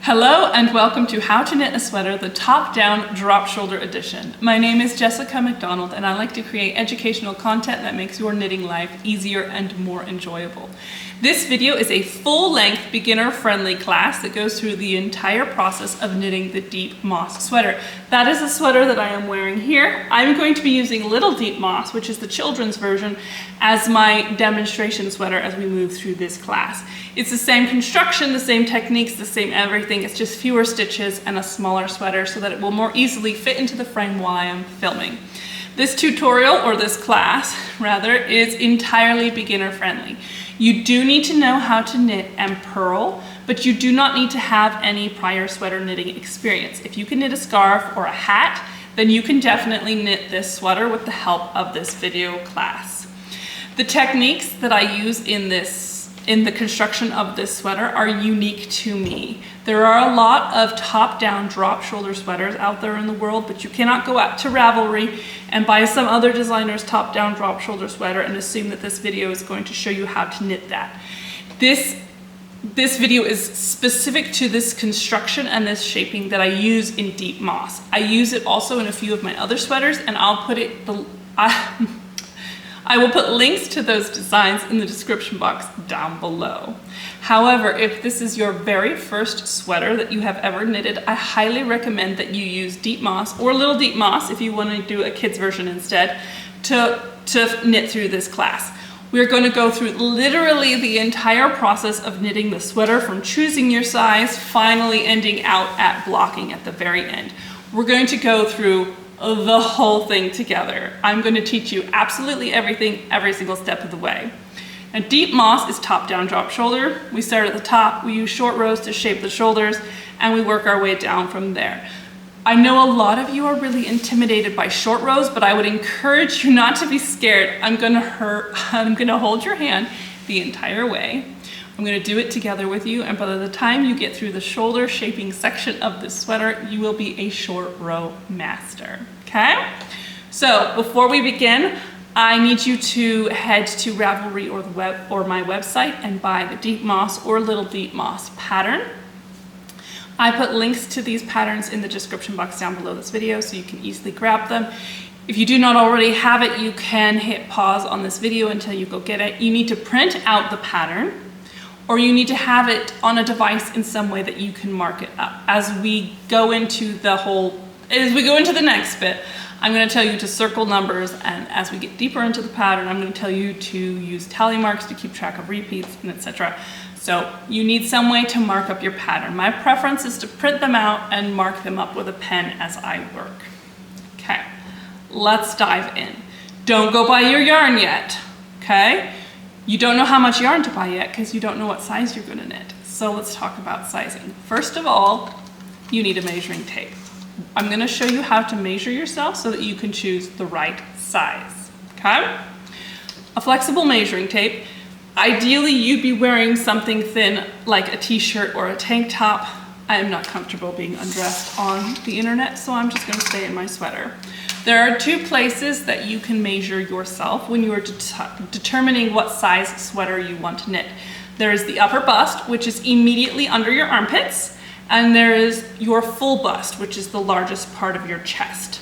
Hello and welcome to How to Knit a Sweater, the top-down drop shoulder edition. My name is Jessica McDonald and I like to create educational content that makes your knitting life easier and more enjoyable. This video is a full-length beginner-friendly class that goes through the entire process of knitting the deep moss sweater. That is the sweater that I am wearing here. I'm going to be using Little Deep Moss, which is the children's version, as my demonstration sweater as we move through this class. It's the same construction, the same techniques, the same everything. It's just fewer stitches and a smaller sweater so that it will more easily fit into the frame while I am filming. This tutorial, or this class rather, is entirely beginner friendly. You do need to know how to knit and purl, but you do not need to have any prior sweater knitting experience. If you can knit a scarf or a hat, then you can definitely knit this sweater with the help of this video class. The techniques that I use in the construction of this sweater are unique to me. There are a lot of top-down drop shoulder sweaters out there in the world, but you cannot go out to Ravelry and buy some other designer's top-down drop shoulder sweater and assume that this video is going to show you how to knit that. This video is specific to this construction and this shaping that I use in deep moss. I use it also in a few of my other sweaters, and I will put links to those designs in the description box down below. However, if this is your very first sweater that you have ever knitted, I highly recommend that you use deep moss or Little Deep Moss if you want to do a kid's version instead to knit through this class. We're going to go through literally the entire process of knitting the sweater, from choosing your size, finally ending out at blocking at the very end. We're going to go through the whole thing together. I'm going to teach you absolutely everything, every single step of the way. And deep moss is top-down drop shoulder. We start at the top, we use short rows to shape the shoulders, and we work our way down from there. I know a lot of you are really intimidated by short rows, but I would encourage you not to be scared. I'm gonna hold your hand the entire way. I'm going to do it together with you, and by the time you get through the shoulder shaping section of this sweater, you will be a short row master, okay? So before we begin, I need you to head to Ravelry or my website and buy the Deep Moss or Little Deep Moss pattern. I put links to these patterns in the description box down below this video so you can easily grab them. If you do not already have it, you can hit pause on this video until you go get it. You need to print out the pattern, or you need to have it on a device in some way that you can mark it up. As we go into the next bit, I'm going to tell you to circle numbers, and as we get deeper into the pattern, I'm going to tell you to use tally marks to keep track of repeats, and etc. So you need some way to mark up your pattern. My preference is to print them out and mark them up with a pen as I work. Okay, let's dive in. Don't go buy your yarn yet, okay? You don't know how much yarn to buy yet because you don't know what size you're going to knit. So let's talk about sizing. First of all, you need a measuring tape. I'm going to show you how to measure yourself so that you can choose the right size, okay? A flexible measuring tape. Ideally, you'd be wearing something thin like a t-shirt or a tank top. I am not comfortable being undressed on the internet, so I'm just going to stay in my sweater. There are two places that you can measure yourself when you are determining what size sweater you want to knit. There is the upper bust, which is immediately under your armpits, and there is your full bust, which is the largest part of your chest.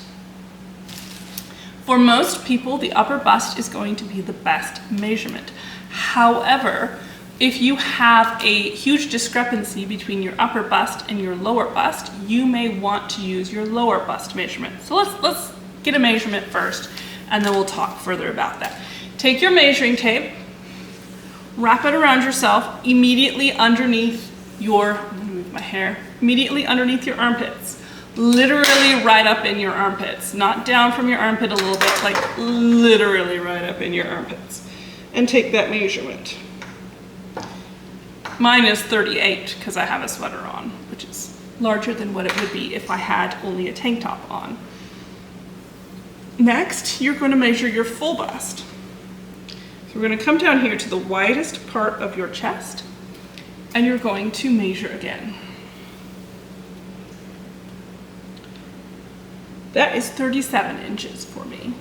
For most people, the upper bust is going to be the best measurement. However, if you have a huge discrepancy between your upper bust and your lower bust, you may want to use your lower bust measurement. So let's get a measurement first, and then we'll talk further about that. Take your measuring tape, wrap it around yourself immediately underneath your, I'm gonna move my hair, immediately underneath your armpits. Literally right up in your armpits, not down from your armpit a little bit, like literally right up in your armpits. And take that measurement. Mine is 38 because I have a sweater on, which is larger than what it would be if I had only a tank top on. Next, you're going to measure your full bust. So we're going to come down here to the widest part of your chest, and you're going to measure again. That is 37 inches for me.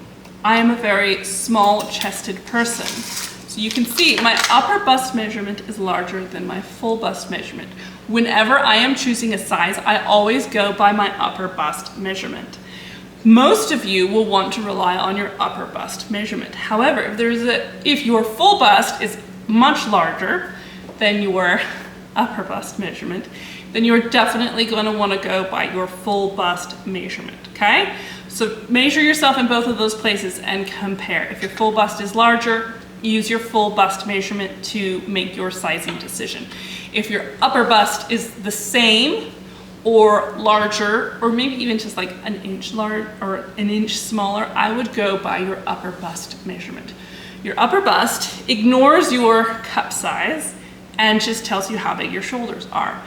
I am a very small-chested person. So you can see my upper bust measurement is larger than my full bust measurement. Whenever I am choosing a size, I always go by my upper bust measurement. Most of you will want to rely on your upper bust measurement. However, if your full bust is much larger than your upper bust measurement, then you're definitely going to want to go by your full bust measurement, okay? So measure yourself in both of those places and compare. If your full bust is larger, use your full bust measurement to make your sizing decision. If your upper bust is the same or larger, or maybe even just like an inch larger or an inch smaller, I would go by your upper bust measurement. Your upper bust ignores your cup size and just tells you how big your shoulders are.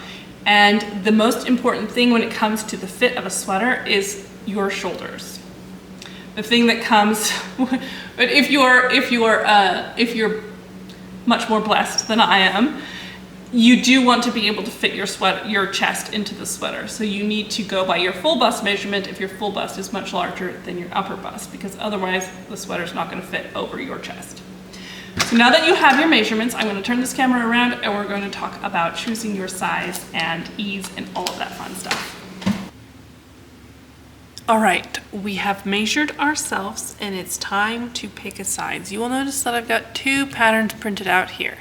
And the most important thing when it comes to the fit of a sweater is your shoulders. The thing that comes, but if you're much more blessed than I am, you do want to be able to fit your chest into the sweater. So you need to go by your full bust measurement if your full bust is much larger than your upper bust, because otherwise the sweater's not going to fit over your chest. So now that you have your measurements, I'm going to turn this camera around and we're going to talk about choosing your size and ease and all of that fun stuff. All right, we have measured ourselves and it's time to pick a size. You will notice that I've got two patterns printed out here.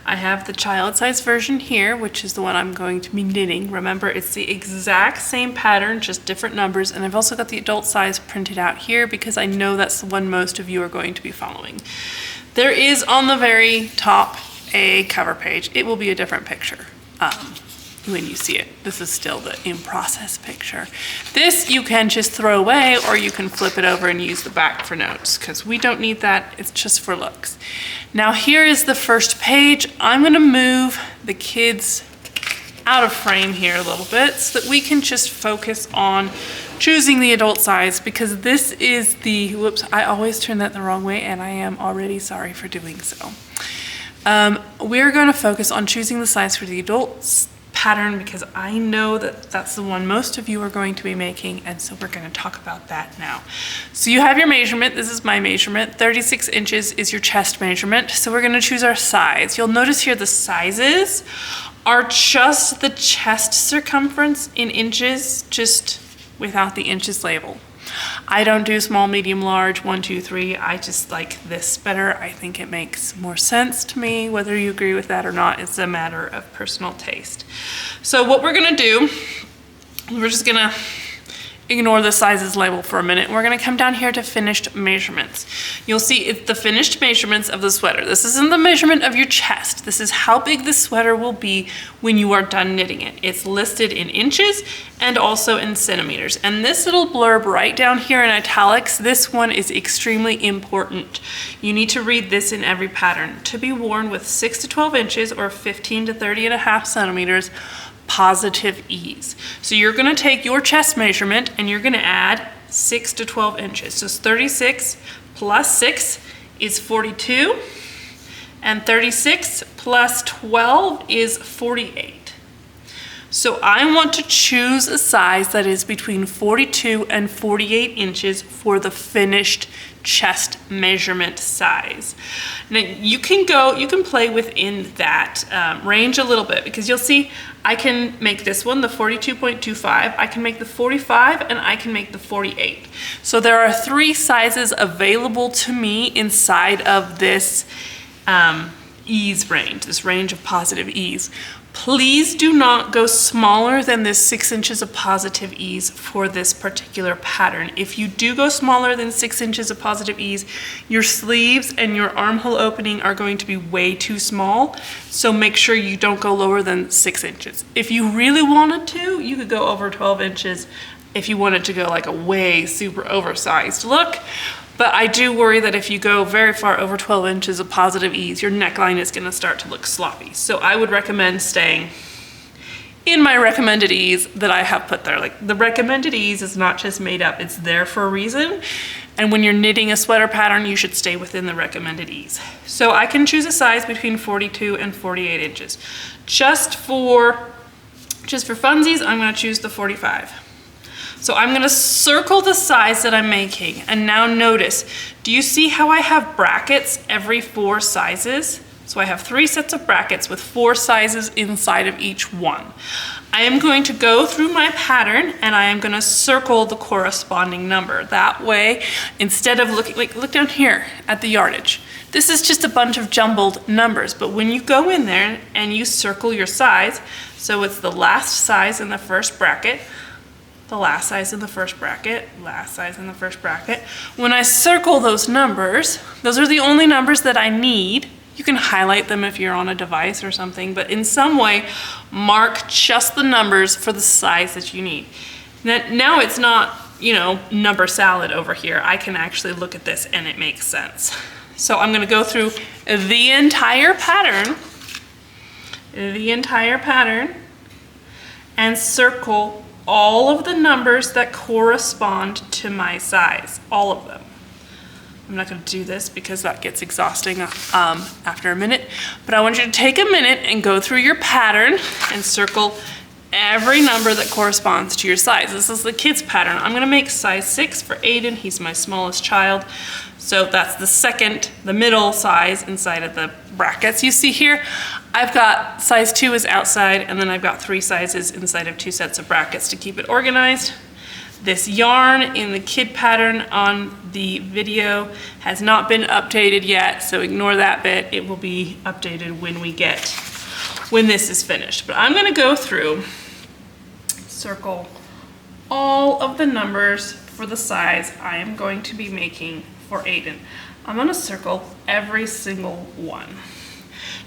I have the child size version here, which is the one I'm going to be knitting. Remember, it's the exact same pattern, just different numbers. And I've also got the adult size printed out here because I know that's the one most of you are going to be following. There is on the very top a cover page. It will be a different picture when you see it. This is still the in process picture. This you can just throw away, or you can flip it over and use the back for notes, because we don't need that. It's just for looks. Now here is the first page. I'm going to move the kids out of frame here a little bit so that we can just focus on choosing the adult size, because this is the, whoops, I always turn that the wrong way and I am already sorry for doing so. We're going to focus on choosing the size for the adult pattern because I know that that's the one most of you are going to be making, and so we're going to talk about that now. So you have your measurement. This is my measurement. 36 inches is your chest measurement. So we're going to choose our size. You'll notice here the sizes are just the chest circumference in inches, just without the inches label. I don't do small, medium, large, 1, 2, 3. I just like this better. I think it makes more sense to me. Whether you agree with that or not, it's a matter of personal taste. So what we're gonna do, we're just gonna ignore the sizes label for a minute. We're gonna come down here to finished measurements. You'll see it's the finished measurements of the sweater. This isn't the measurement of your chest. This is how big the sweater will be when you are done knitting it. It's listed in inches and also in centimeters. And this little blurb right down here in italics, this one is extremely important. You need to read this in every pattern. To be worn with 6 to 12 inches or 15 to 30.5 centimeters, positive ease. So you're going to take your chest measurement and you're going to add 6 to 12 inches. So 36 plus 6 is 42, and 36 plus 12 is 48. So I want to choose a size that is between 42 and 48 inches for the finished chest measurement size. Now you can play within that range a little bit, because you'll see I can make this one the 42.25, I can make the 45, and I can make the 48. So there are 3 sizes available to me inside of this ease range, this range of positive ease. Please do not go smaller than this 6 inches of positive ease for this particular pattern. If you do go smaller than 6 inches of positive ease, your sleeves and your armhole opening are going to be way too small. So make sure you don't go lower than 6 inches. If you really wanted to, you could go over 12 inches if you wanted to go like a way super oversized look. But I do worry that if you go very far over 12 inches of positive ease, your neckline is gonna start to look sloppy. So I would recommend staying in my recommended ease that I have put there. Like, the recommended ease is not just made up, it's there for a reason. And when you're knitting a sweater pattern, you should stay within the recommended ease. So I can choose a size between 42 and 48 inches. Just for funsies, I'm gonna choose the 45. So I'm gonna circle the size that I'm making, and now notice, do you see how I have brackets every 4 sizes? So I have 3 sets of brackets with 4 sizes inside of each one. I am going to go through my pattern and I am going to circle the corresponding number. That way, instead of looking, like look down here at the yardage. This is just a bunch of jumbled numbers, but when you go in there and you circle your size, so it's the last size in the first bracket, the last size in the first bracket, last size in the first bracket. When I circle those numbers, those are the only numbers that I need. You can highlight them if you're on a device or something, but in some way, mark just the numbers for the size that you need. Now it's not, you know, number salad over here. I can actually look at this and it makes sense. So I'm gonna go through the entire pattern, and circle all of the numbers that correspond to my size, all of them. I'm not going to do this because that gets exhausting after a minute, but I want you to take a minute and go through your pattern and circle every number that corresponds to your size. This is the kids pattern. I'm going to make size 6 for Aiden. He's my smallest child. So that's the middle size inside of the brackets you see here. I've got size 2 is outside, and then I've got 3 sizes inside of 2 sets of brackets to keep it organized. This yarn in the kid pattern on the video has not been updated yet, so ignore that bit. It will be updated when this is finished. But I'm gonna go through, circle all of the numbers for the size I am going to be making for Aiden. I'm gonna circle every single one.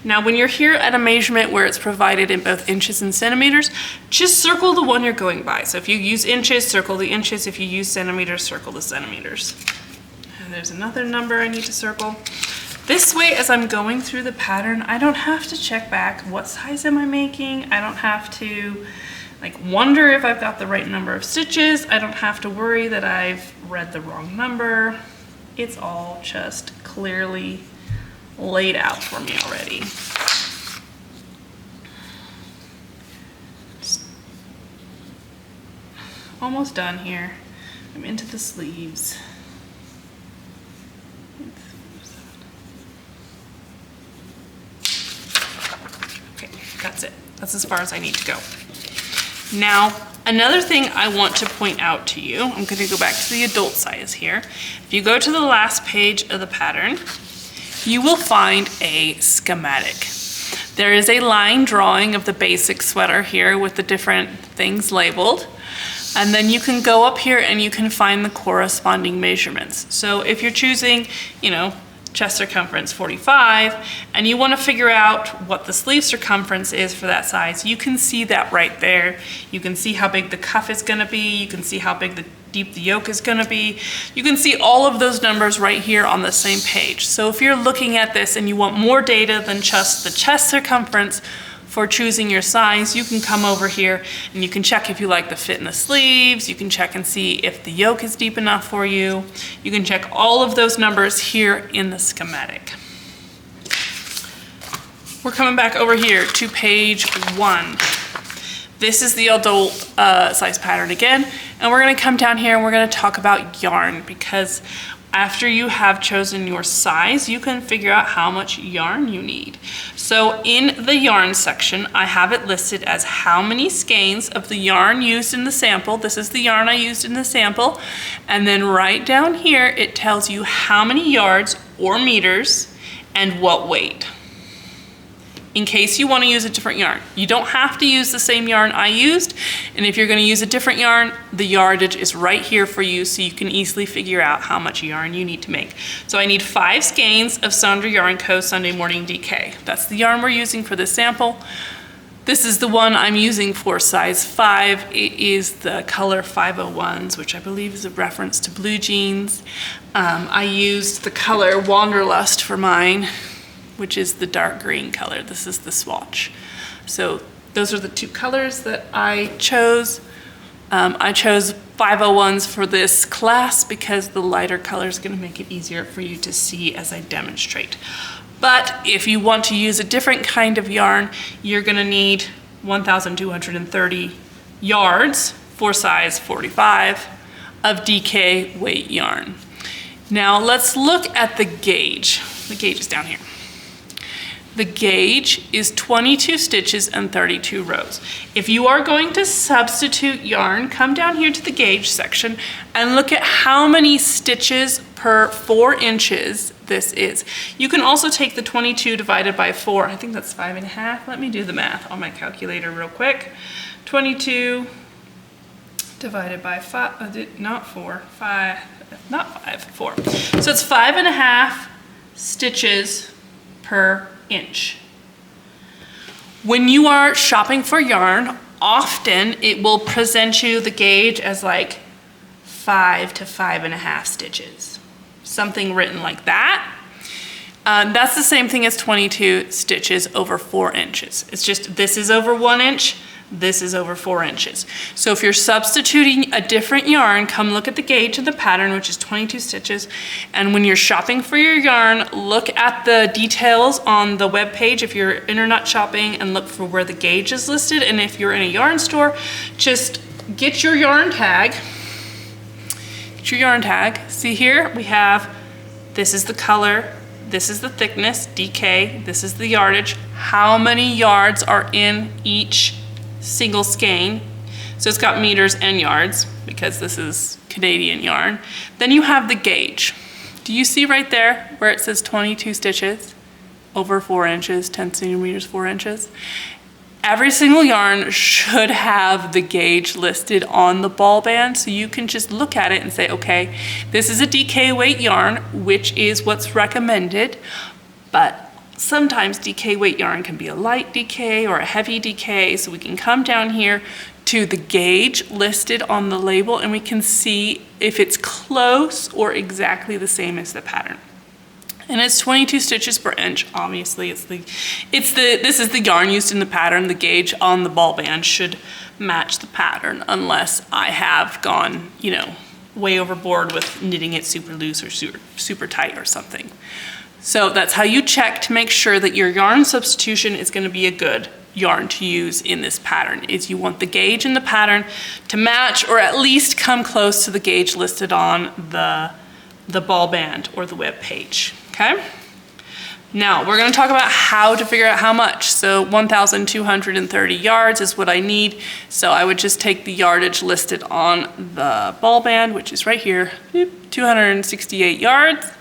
Now, when you're here at a measurement where it's provided in both inches and centimeters, just circle the one you're going by. So if you use inches, circle the inches. If you use centimeters, circle the centimeters. And there's another number I need to circle. This way, as I'm going through the pattern, I don't have to check back, what size am I making? I don't have to wonder if I've got the right number of stitches. I don't have to worry that I've read the wrong number. It's all just clearly laid out for me already. Almost done here. I'm into the sleeves. Okay, that's it. That's as far as I need to go. Now, another thing I want to point out to you, I'm going to go back to the adult size here. If you go to the last page of the pattern, you will find a schematic. There is a line drawing of the basic sweater here with the different things labeled. And then you can go up here and you can find the corresponding measurements. So if you're choosing, you know, chest circumference 45, and you want to figure out what the sleeve circumference is for that size, you can see that right there. You can see how big the cuff is going to be. You can see how big deep the yoke is going to be. You can see all of those numbers right here on the same page. So if you're looking at this and you want more data than just the chest circumference for choosing your size, you can come over here and you can check if you like the fit in the sleeves. You can check and see if the yoke is deep enough for you. You can check all of those numbers here in the schematic. We're coming back over here to page 1. This is the adult size pattern again, and we're going to come down here and we're going to talk about yarn, because after you have chosen your size, you can figure out how much yarn you need. So in the yarn section, I have it listed as how many skeins of the yarn used in the sample. This is the yarn I used in the sample. And then right down here, it tells you how many yards or meters and what weight, in case you want to use a different yarn. You don't have to use the same yarn I used, and if you're going to use a different yarn, the yardage is right here for you, so you can easily figure out how much yarn you need to make. So I need 5 skeins of Sandra Yarn Co. Sunday Morning DK. That's the yarn we're using for this sample. This is the one I'm using for size 5. It is the color 501s, which I believe is a reference to blue jeans. I used the color Wanderlust for mine, which is the dark green color. This is the swatch. So those are the 2 colors that I chose. I chose 501s for this class because the lighter color is going to make it easier for you to see as I demonstrate. But if you want to use a different kind of yarn, you're going to need 1,230 yards for size 45 of DK weight yarn. Now let's look at the gauge. The gauge is down here. The gauge is 22 stitches and 32 rows. If you are going to substitute yarn, come down here to the gauge section and look at how many stitches per 4 inches this is. You can also take the 22 divided by 4. I think that's 5.5. Let me do the math on my calculator real quick. 22 divided by 5, not 4, 5, not 5, 4. So it's 5.5 stitches per inch. When you are shopping for yarn, often it will present you the gauge as like 5 to 5.5 stitches. Something written like that. That's the same thing as 22 stitches over 4 inches. It's just this is over 1 inch, this is over 4 inches. So if you're substituting a different yarn, come look at the gauge of the pattern, which is 22 stitches. And when you're shopping for your yarn, look at the details on the web page if you're internet shopping, and look for where the gauge is listed. And if you're in a yarn store, just get your yarn tag. Get your yarn tag. See here, we have, this is the color, this is the thickness, DK, this is the yardage, how many yards are in each single skein. So it's got meters and yards because this is Canadian yarn. Then you have the gauge. Do you see right there where it says 22 stitches over 4 inches, 10 centimeters, 4 inches? Every single yarn should have the gauge listed on the ball band, so you can just look at it and say, okay, this is a DK weight yarn, which is what's recommended, but sometimes DK weight yarn can be a light DK or a heavy DK, so we can come down here to the gauge listed on the label and we can see if it's close or exactly the same as the pattern. And it's 22 stitches per inch. Obviously, this is the yarn used in the pattern. The gauge on the ball band should match the pattern, unless I have gone, you know, way overboard with knitting it super loose or super tight or something. So that's how you check to make sure that your yarn substitution is going to be a good yarn to use in this pattern. Is you want the gauge in the pattern to match or at least come close to the gauge listed on the ball band or the web page. Okay? Now we're going to talk about how to figure out how much. So 1,230 yards is what I need. So I would just take the yardage listed on the ball band, which is right here, 268 yards.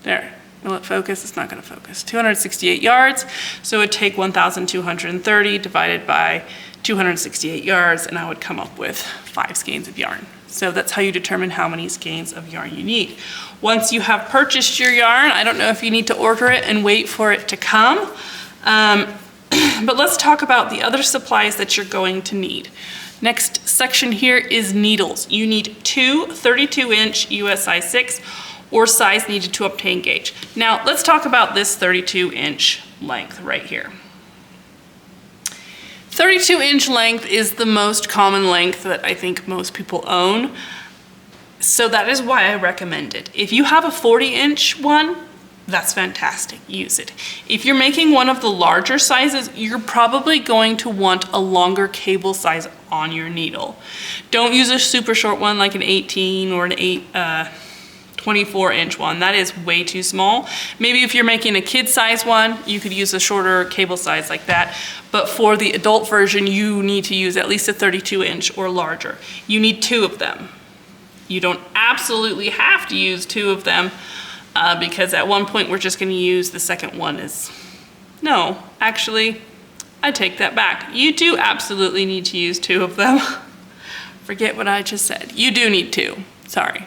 There. Will it focus? It's not going to focus. 268 yards. So it would take 1,230 divided by 268 yards, and I would come up with 5 skeins of yarn. So that's how you determine how many skeins of yarn you need. Once you have purchased your yarn, I don't know if you need to order it and wait for it to come, but let's talk about the other supplies that you're going to need. Next section here is needles. You need 2 32-inch US size 6 or size needed to obtain gauge. Now let's talk about this 32-inch length right here. 32-inch length is the most common length that I think most people own. So that is why I recommend it. If you have a 40-inch one, that's fantastic, use it. If you're making one of the larger sizes, you're probably going to want a longer cable size on your needle. Don't use a super short one like an 18 or an 24-inch one. That is way too small. Maybe if you're making a kid size one, you could use a shorter cable size like that. But for the adult version, you need to use at least a 32-inch or larger. You need 2 of them. You don't absolutely have to use 2 of them because at one point we're just going to use the second one as... No, actually, I take that back. You do absolutely need to use 2 of them. Forget what I just said. You do need 2. Sorry.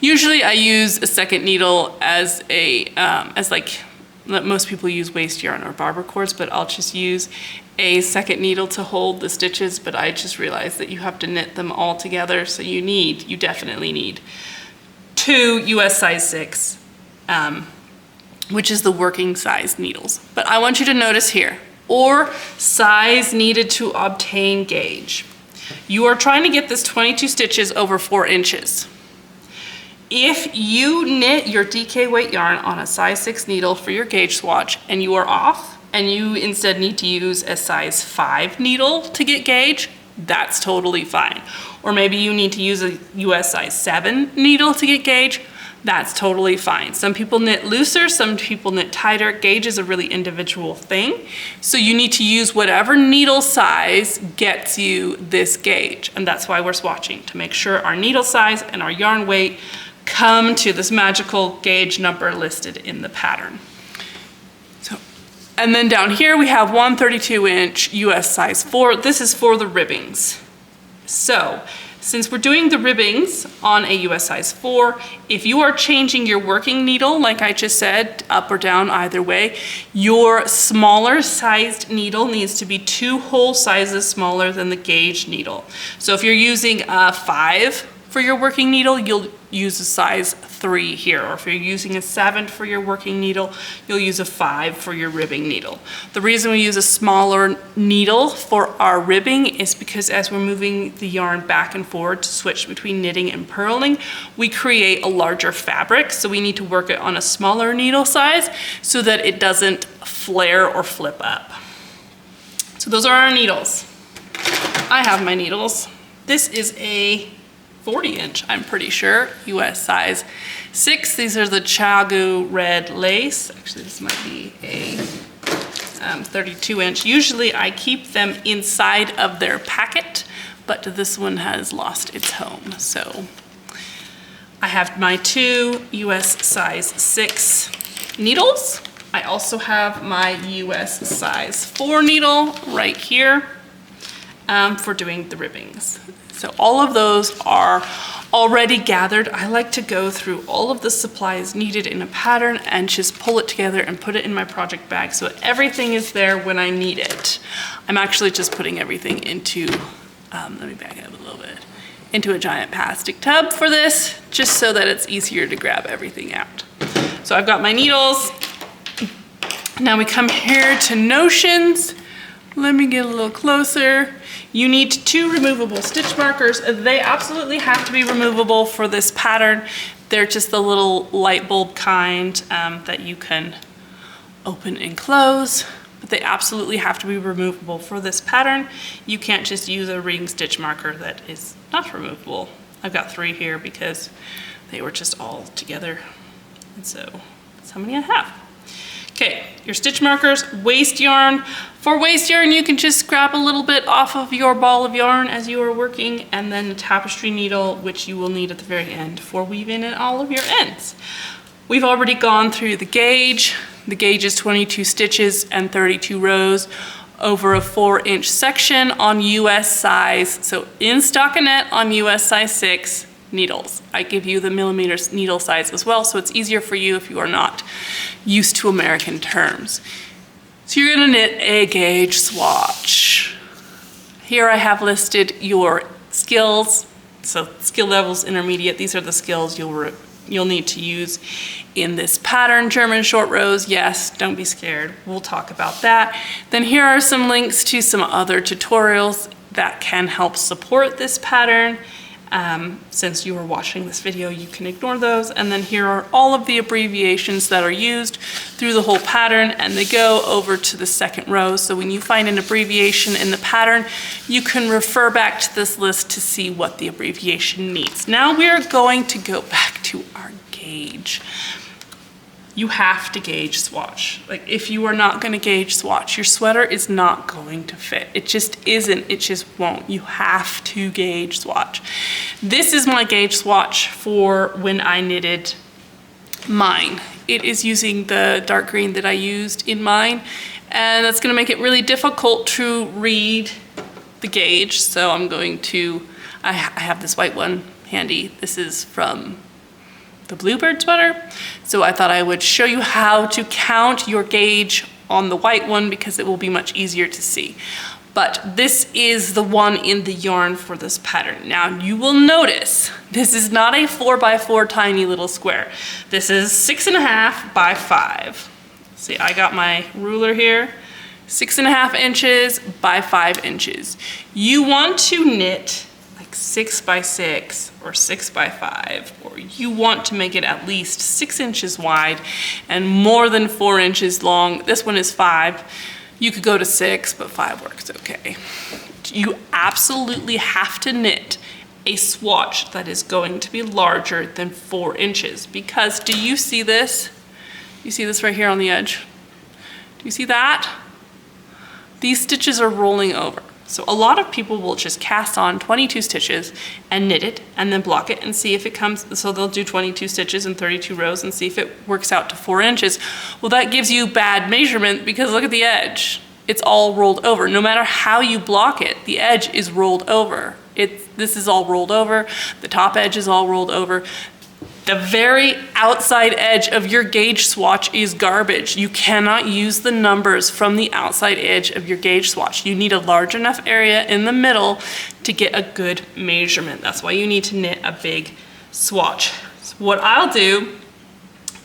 Usually I use a second needle as most people use waste yarn or barber cords, but I'll just use a second needle to hold the stitches, but I just realized that you have to knit them all together, so you definitely need 2 US size 6, which is the working size needles. But I want you to notice here, or size needed to obtain gauge. You are trying to get this 22 stitches over 4 inches. If you knit your DK weight yarn on a size 6 needle for your gauge swatch and you are off and you instead need to use a size 5 needle to get gauge, that's totally fine. Or maybe you need to use a US size 7 needle to get gauge, That's totally fine. Some people knit looser, some people knit tighter. Gauge is a really individual thing. So you need to use whatever needle size gets you this gauge. And that's why we're swatching, to make sure our needle size and our yarn weight come to this magical gauge number listed in the pattern. So, and then down here we have 132-inch US size 4. This is for the ribbings. So, since we're doing the ribbings on a US size 4, if you are changing your working needle, like I just said, up or down, either way, your smaller sized needle needs to be 2 whole sizes smaller than the gauge needle. So if you're using a 5 for your working needle, you'll use a size 3 here. Or if you're using a 7 for your working needle, you'll use a 5 for your ribbing needle. The reason we use a smaller needle for our ribbing is because as we're moving the yarn back and forward to switch between knitting and purling, we create a larger fabric. So we need to work it on a smaller needle size so that it doesn't flare or flip up. So those are our needles. I have my needles. This is a 40-inch, I'm pretty sure, US size 6. These are the Chagu red lace. Actually, this might be a 32-inch. Usually I keep them inside of their packet, but this one has lost its home. So I have my 2 US size 6 needles. I also have my US size 4 needle right here for doing the ribbings. So all of those are already gathered. I like to go through all of the supplies needed in a pattern and just pull it together and put it in my project bag so everything is there when I need it. I'm actually just putting everything into, let me back it up a little bit, into a giant plastic tub for this, just so that it's easier to grab everything out. So I've got my needles. Now we come here to notions. Let me get a little closer. You need 2 removable stitch markers. They absolutely have to be removable for this pattern. They're just the little light bulb kind that you can open and close, but they absolutely have to be removable for this pattern. You can't just use a ring stitch marker that is not removable. I've got 3 here because they were just all together. And so that's how many I have. Okay, your stitch markers, waste yarn. For waste yarn, you can just scrap a little bit off of your ball of yarn as you are working, and then the tapestry needle, which you will need at the very end for weaving in all of your ends. We've already gone through the gauge. The gauge is 22 stitches and 32 rows over a 4-inch section on US size, so in stockinette on US size 6 needles. I give you the millimeters needle size as well, so it's easier for you if you are not used to American terms. So you're gonna knit a gauge swatch. Here I have listed your skills. So skill levels intermediate, these are the skills you'll need to use in this pattern. German short rows, yes, don't be scared. We'll talk about that. Then here are some links to some other tutorials that can help support this pattern. Since you are watching this video, you can ignore those. And then here are all of the abbreviations that are used through the whole pattern, and they go over to the second row. So when you find an abbreviation in the pattern, you can refer back to this list to see what the abbreviation means. Now we are going to go back to our gauge. You have to gauge swatch. Like, if you are not gonna gauge swatch, your sweater is not going to fit. It just isn't, it just won't. You have to gauge swatch. This is my gauge swatch for when I knitted mine. It is using the dark green that I used in mine, and that's gonna make it really difficult to read the gauge. So I'm going to, I have this white one handy. This is from the Bluebird sweater. So I thought I would show you how to count your gauge on the white one because it will be much easier to see. But this is the one in the yarn for this pattern. Now you will notice this is not a 4x4 tiny little square. This is 6.5 by 5. See, I got my ruler here. 6.5 inches by 5 inches. You want to knit 6 by 6 or 6 by 5, or you want to make it at least 6 inches wide and more than 4 inches long. This one is 5. You could go to 6, but 5 works okay. You absolutely have to knit a swatch that is going to be larger than 4 inches. Because do you see this? You see this right here on the edge? Do you see that? These stitches are rolling over. So a lot of people will just cast on 22 stitches and knit it and then block it and see if it comes, so they'll do 22 stitches and 32 rows and see if it works out to 4 inches. Well, that gives you bad measurement because look at the edge. It's all rolled over. No matter how you block it, the edge is rolled over. This is all rolled over. The top edge is all rolled over. The very outside edge of your gauge swatch is garbage. You cannot use the numbers from the outside edge of your gauge swatch. You need a large enough area in the middle to get a good measurement. That's why you need to knit a big swatch. So what I'll do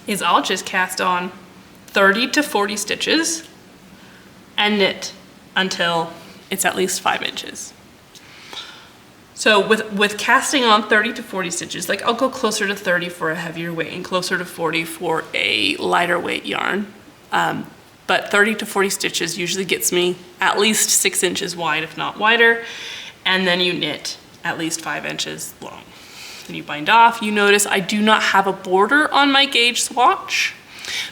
is I'll just cast on 30 to 40 stitches and knit until it's at least 5 inches. So with casting on 30 to 40 stitches, like I'll go closer to 30 for a heavier weight and closer to 40 for a lighter weight yarn. But 30 to 40 stitches usually gets me at least 6 inches wide, if not wider. And then you knit at least 5 inches long. Then you bind off. You notice I do not have a border on my gauge swatch.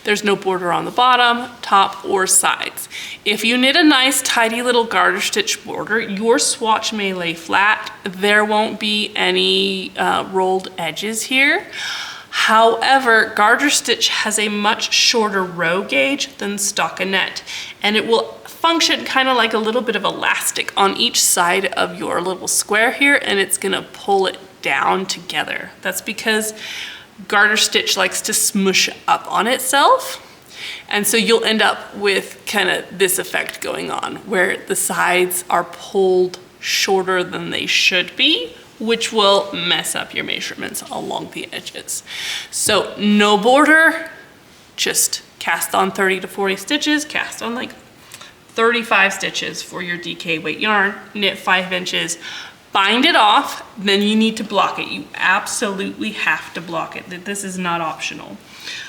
There's no border on the bottom, top, or sides. If you knit a nice tidy little garter stitch border, your swatch may lay flat. There won't be any rolled edges here. However, garter stitch has a much shorter row gauge than stockinette, and it will function kind of like a little bit of elastic on each side of your little square here, and it's gonna pull it down together. That's because garter stitch likes to smush up on itself. And so you'll end up with kind of this effect going on where the sides are pulled shorter than they should be, which will mess up your measurements along the edges. So no border, just cast on 30 to 40 stitches, cast on like 35 stitches for your DK weight yarn, knit 5 inches, bind it off, then you need to block it. You absolutely have to block it. This is not optional.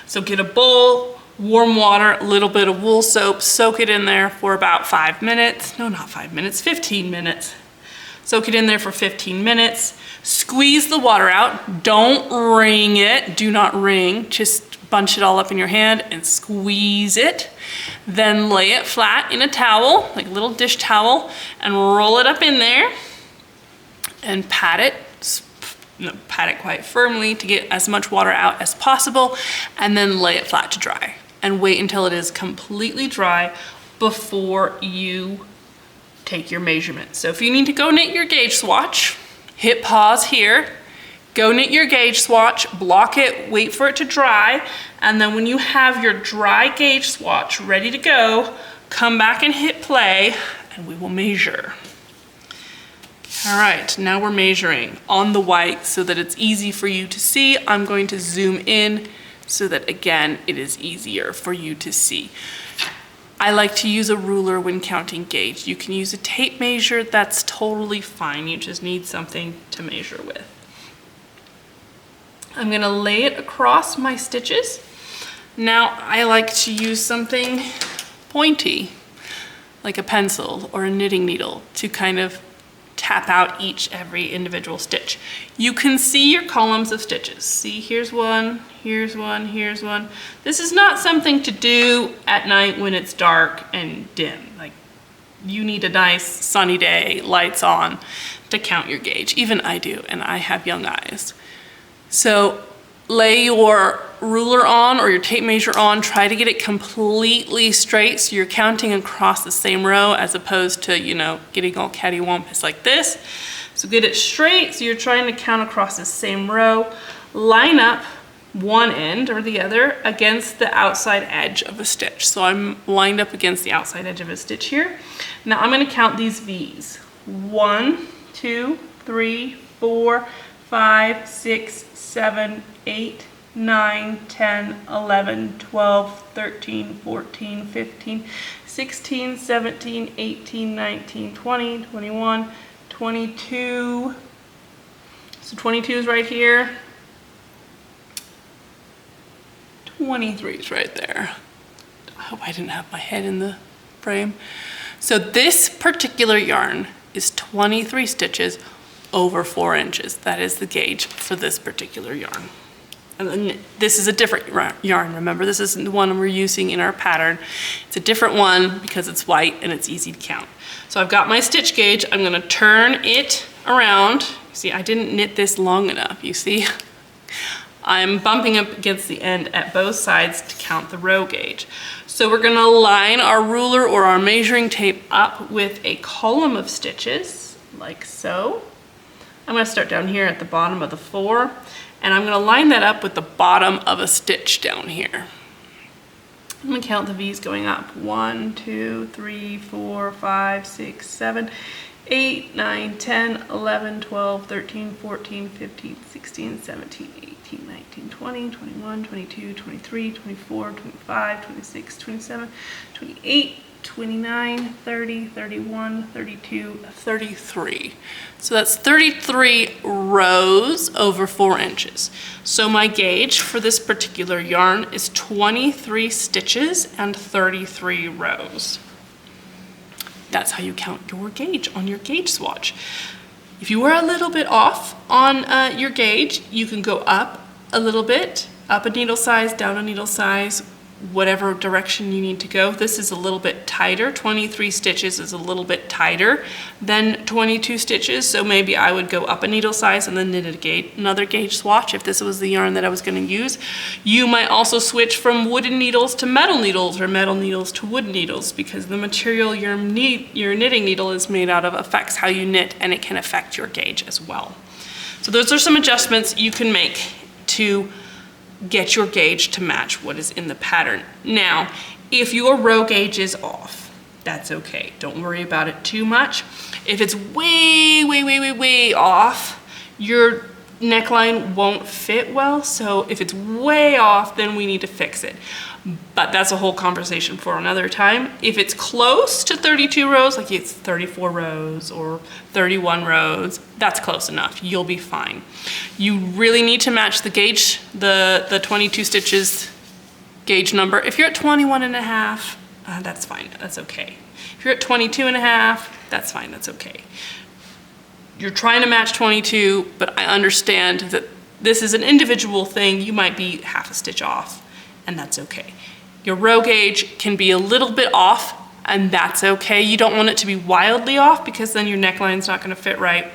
So get a bowl, warm water, a little bit of wool soap, soak it in there for about 5 minutes. No, not 5 minutes, 15 minutes. Soak it in there for 15 minutes. Squeeze the water out. Don't wring it. Do not wring. Just bunch it all up in your hand and squeeze it. Then lay it flat in a towel, like a little dish towel, and roll it up in there. And pat it quite firmly to get as much water out as possible, and then lay it flat to dry. And wait until it is completely dry before you take your measurement. So if you need to go knit your gauge swatch, hit pause here, go knit your gauge swatch, block it, wait for it to dry, and then when you have your dry gauge swatch ready to go, come back and hit play, and we will measure. All right, now we're measuring on the white so that it's easy for you to see. I'm going to zoom in so that, again, it is easier for you to see. I like to use a ruler when counting gauge. You can use a tape measure, that's totally fine. You just need something to measure with. I'm gonna lay it across my stitches. Now, I like to use something pointy, like a pencil or a knitting needle, to kind of tap out every individual stitch. You can see your columns of stitches. See, here's one, here's one, here's one. This is not something to do at night when it's dark and dim. Like, you need a nice sunny day, lights on, to count your gauge. Even I do, and I have young eyes. So lay your ruler on or your tape measure on, try to get it completely straight so you're counting across the same row as opposed to, you know, getting all cattywampus like this. So get it straight so you're trying to count across the same row. Line up one end or the other against the outside edge of a stitch. So I'm lined up against the outside edge of a stitch here. Now I'm going to count these V's. 1, 2, 3, 4, 5, 6, 7, 8, 9, 10, 11, 12, 13, 14, 15, 16, 17, 18, 19, 20, 21, 22. So 22 is right here. 23 is right there. I hope I didn't have my head in the frame. So this particular yarn is 23 stitches, over 4 inches. That is the gauge for this particular yarn. And then this is a different yarn. Remember, this isn't the one we're using in our pattern. It's a different one because it's white and it's easy to count. So I've got my stitch gauge. I'm gonna turn it around. See, I didn't knit this long enough, you see? I'm bumping up against the end at both sides to count the row gauge. So we're gonna line our ruler or our measuring tape up with a column of stitches, like so. I'm gonna start down here at the bottom of the 4, and I'm gonna line that up with the bottom of a stitch down here. I'm gonna count the V's going up. 1, 2, 3, 4, 5, 6, 7, 8, 9, 10, 11, 12, 13, 14, 15, 16, 17, 18, 19, 20, 21, 22, 23, 24, 25, 26, 27, 28, 29, 30, 31, 32, 33. So that's 33 rows over 4 inches. So my gauge for this particular yarn is 23 stitches and 33 rows. That's how you count your gauge on your gauge swatch. If you are a little bit off on your gauge, you can go up a little bit, up a needle size, down a needle size, whatever direction you need to go. This is a little bit tighter. 23 stitches is a little bit tighter than 22 stitches, so maybe I would go up a needle size and then knit another gauge swatch if this was the yarn that I was going to use. You might also switch from wooden needles to metal needles or metal needles to wood needles, because the material your knitting needle is made out of affects how you knit, and it can affect your gauge as well. So those are some adjustments you can make to get your gauge to match what is in the pattern. Now, if your row gauge is off, that's okay. Don't worry about it too much. If it's way off, your neckline won't fit well. So if it's way off, then we need to fix it. But that's a whole conversation for another time. If it's close to 32 rows, like it's 34 rows or 31 rows, that's close enough. You'll be fine. You really need to match the gauge, the 22 stitches gauge number. If you're at 21 and a half, that's fine, that's okay. If you're at 22 and a half, that's fine, that's okay. You're trying to match 22, but I understand that this is an individual thing. You might be half a stitch off, and that's okay. Your row gauge can be a little bit off, and that's okay. You don't want it to be wildly off, because then your neckline's not gonna fit right.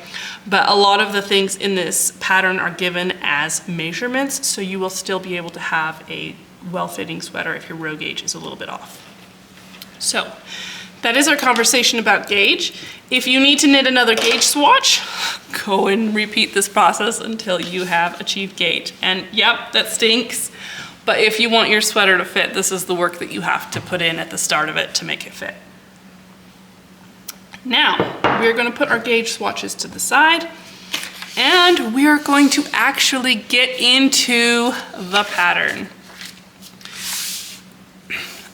But a lot of the things in this pattern are given as measurements, so you will still be able to have a well-fitting sweater if your row gauge is a little bit off. So that is our conversation about gauge. If you need to knit another gauge swatch, go and repeat this process until you have achieved gauge. And yep, that stinks. But if you want your sweater to fit, this is the work that you have to put in at the start of it to make it fit. Now, we're going to put our gauge swatches to the side, and we are going to actually get into the pattern.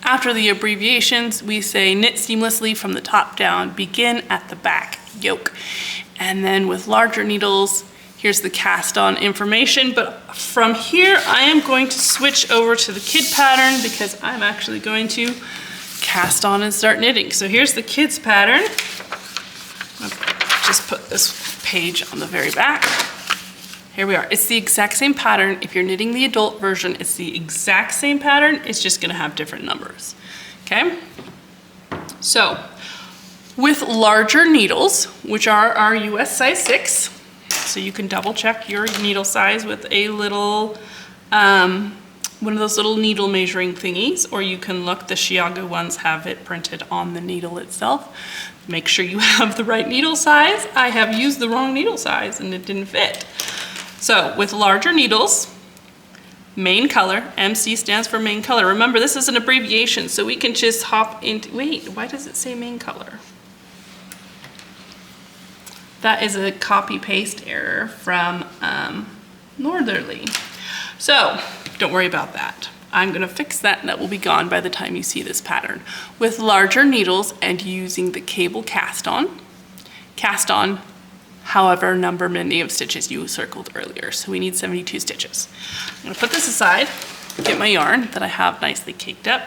After the abbreviations, we say knit seamlessly from the top down, begin at the back, yoke. And then with larger needles, here's the cast on information, but from here I am going to switch over to the kid pattern because I'm actually going to cast on and start knitting. So here's the kids pattern. I'll just put this page on the very back. Here we are. It's the exact same pattern. If you're knitting the adult version, it's the exact same pattern. It's just gonna have different numbers, okay? So with larger needles, which are our US size 6, so you can double check your needle size with a little, one of those little needle measuring thingies, or you can look, the Chiago ones have it printed on the needle itself. Make sure you have the right needle size. I have used the wrong needle size and it didn't fit. So with larger needles, main color, MC stands for main color. Remember, this is an abbreviation, so we can just hop into, wait, why does it say main color? That is a copy paste error from Northerly. So don't worry about that. I'm gonna fix that and that will be gone by the time you see this pattern. With larger needles and using the cable cast on however number many of stitches you circled earlier. So we need 72 stitches. I'm gonna put this aside, get my yarn that I have nicely caked up,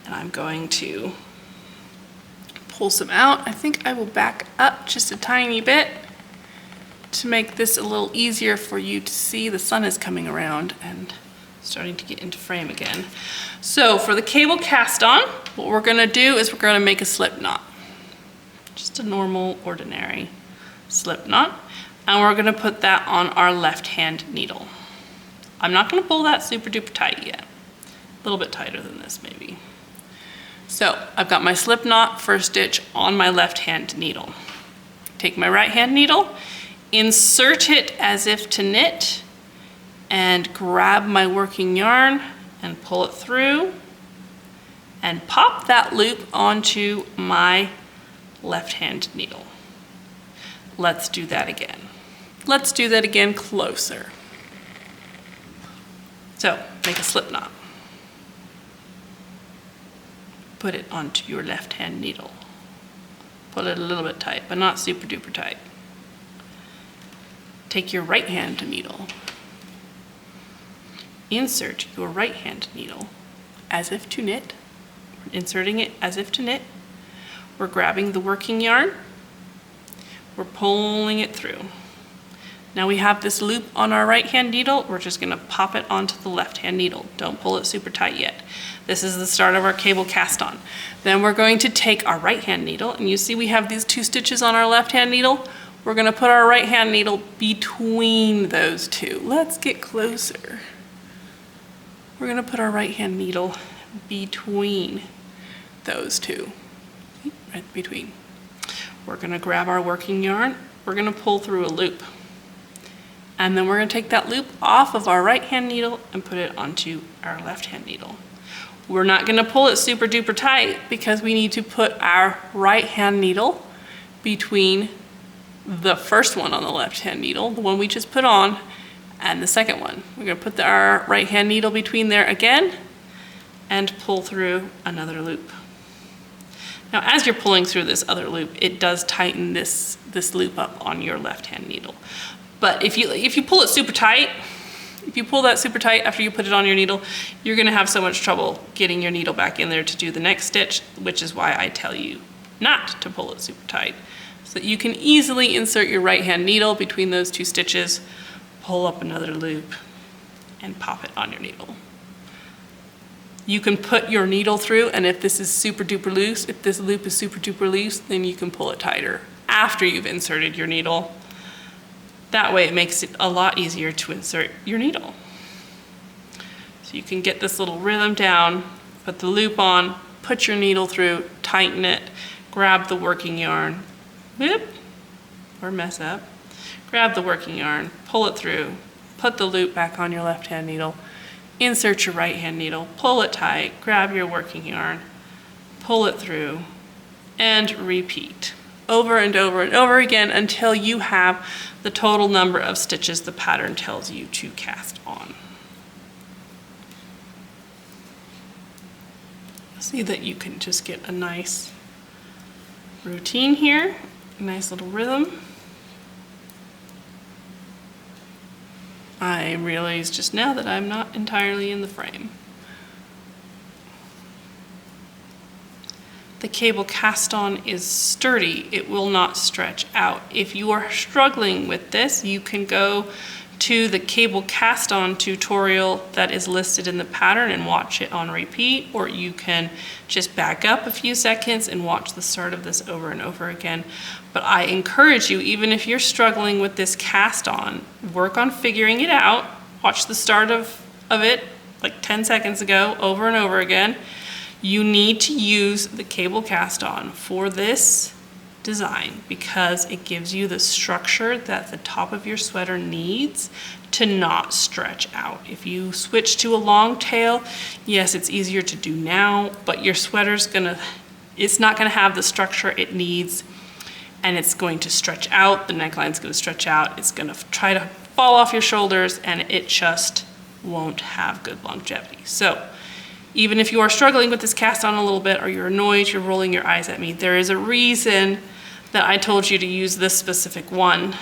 and I'm going to pull some out. I think I will back up just a tiny bit to make this a little easier for you to see, the sun is coming around and starting to get into frame again. So for the cable cast on, what we're gonna do is we're gonna make a slip knot. Just a normal, ordinary slip knot. And we're gonna put that on our left-hand needle. I'm not gonna pull that super duper tight yet. A little bit tighter than this maybe. So I've got my slip knot first stitch on my left-hand needle. Take my right-hand needle, insert it as if to knit, and grab my working yarn and pull it through and pop that loop onto my left-hand needle. Let's do that again. Let's do that again closer. So make a slip knot. Put it onto your left-hand needle. Pull it a little bit tight, but not super duper tight. Take your right-hand needle. Insert your right-hand needle as if to knit. We're inserting it as if to knit. We're grabbing the working yarn. We're pulling it through. Now we have this loop on our right-hand needle. We're just gonna pop it onto the left-hand needle. Don't pull it super tight yet. This is the start of our cable cast on. Then we're going to take our right-hand needle, and you see we have these 2 stitches on our left-hand needle. We're gonna put our right-hand needle between those 2. Let's get closer. We're gonna put our right-hand needle between those 2. Right between. We're gonna grab our working yarn. We're gonna pull through a loop. And then we're gonna take that loop off of our right-hand needle and put it onto our left-hand needle. We're not gonna pull it super duper tight because we need to put our right-hand needle between the first one on the left-hand needle, the one we just put on, and the second one. We're gonna put our right-hand needle between there again and pull through another loop. Now, as you're pulling through this other loop, it does tighten this loop up on your left-hand needle. But if you pull it super tight, if you pull that super tight after you put it on your needle, you're gonna have so much trouble getting your needle back in there to do the next stitch, which is why I tell you not to pull it super tight, so that you can easily insert your right-hand needle between those 2 stitches, pull up another loop, and pop it on your needle. You can put your needle through, and if this is super duper loose, if this loop is super duper loose, then you can pull it tighter after you've inserted your needle. That way it makes it a lot easier to insert your needle. So you can get this little rhythm down, put the loop on, put your needle through, tighten it, grab the working yarn, whoop, or mess up, grab the working yarn, pull it through, put the loop back on your left-hand needle, insert your right-hand needle, pull it tight, grab your working yarn, pull it through, and repeat over and over and over again until you have the total number of stitches the pattern tells you to cast on. See that you can just get a nice routine here, a nice little rhythm. I realized just now that I'm not entirely in the frame. The cable cast on is sturdy. It will not stretch out. If you are struggling with this, you can go to the cable cast on tutorial that is listed in the pattern and watch it on repeat, or you can just back up a few seconds and watch the start of this over and over again. But I encourage you, even if you're struggling with this cast on, work on figuring it out. Watch the start of it like 10 seconds ago over and over again. You need to use the cable cast on for this design because it gives you the structure that the top of your sweater needs to not stretch out. If you switch to a long tail, yes, it's easier to do now, but your sweater's it's not gonna have the structure it needs, and it's going to stretch out, the neckline's gonna stretch out, it's gonna try to fall off your shoulders, and it just won't have good longevity. So even if you are struggling with this cast on a little bit, or you're annoyed, you're rolling your eyes at me, there is a reason that I told you to use this specific one.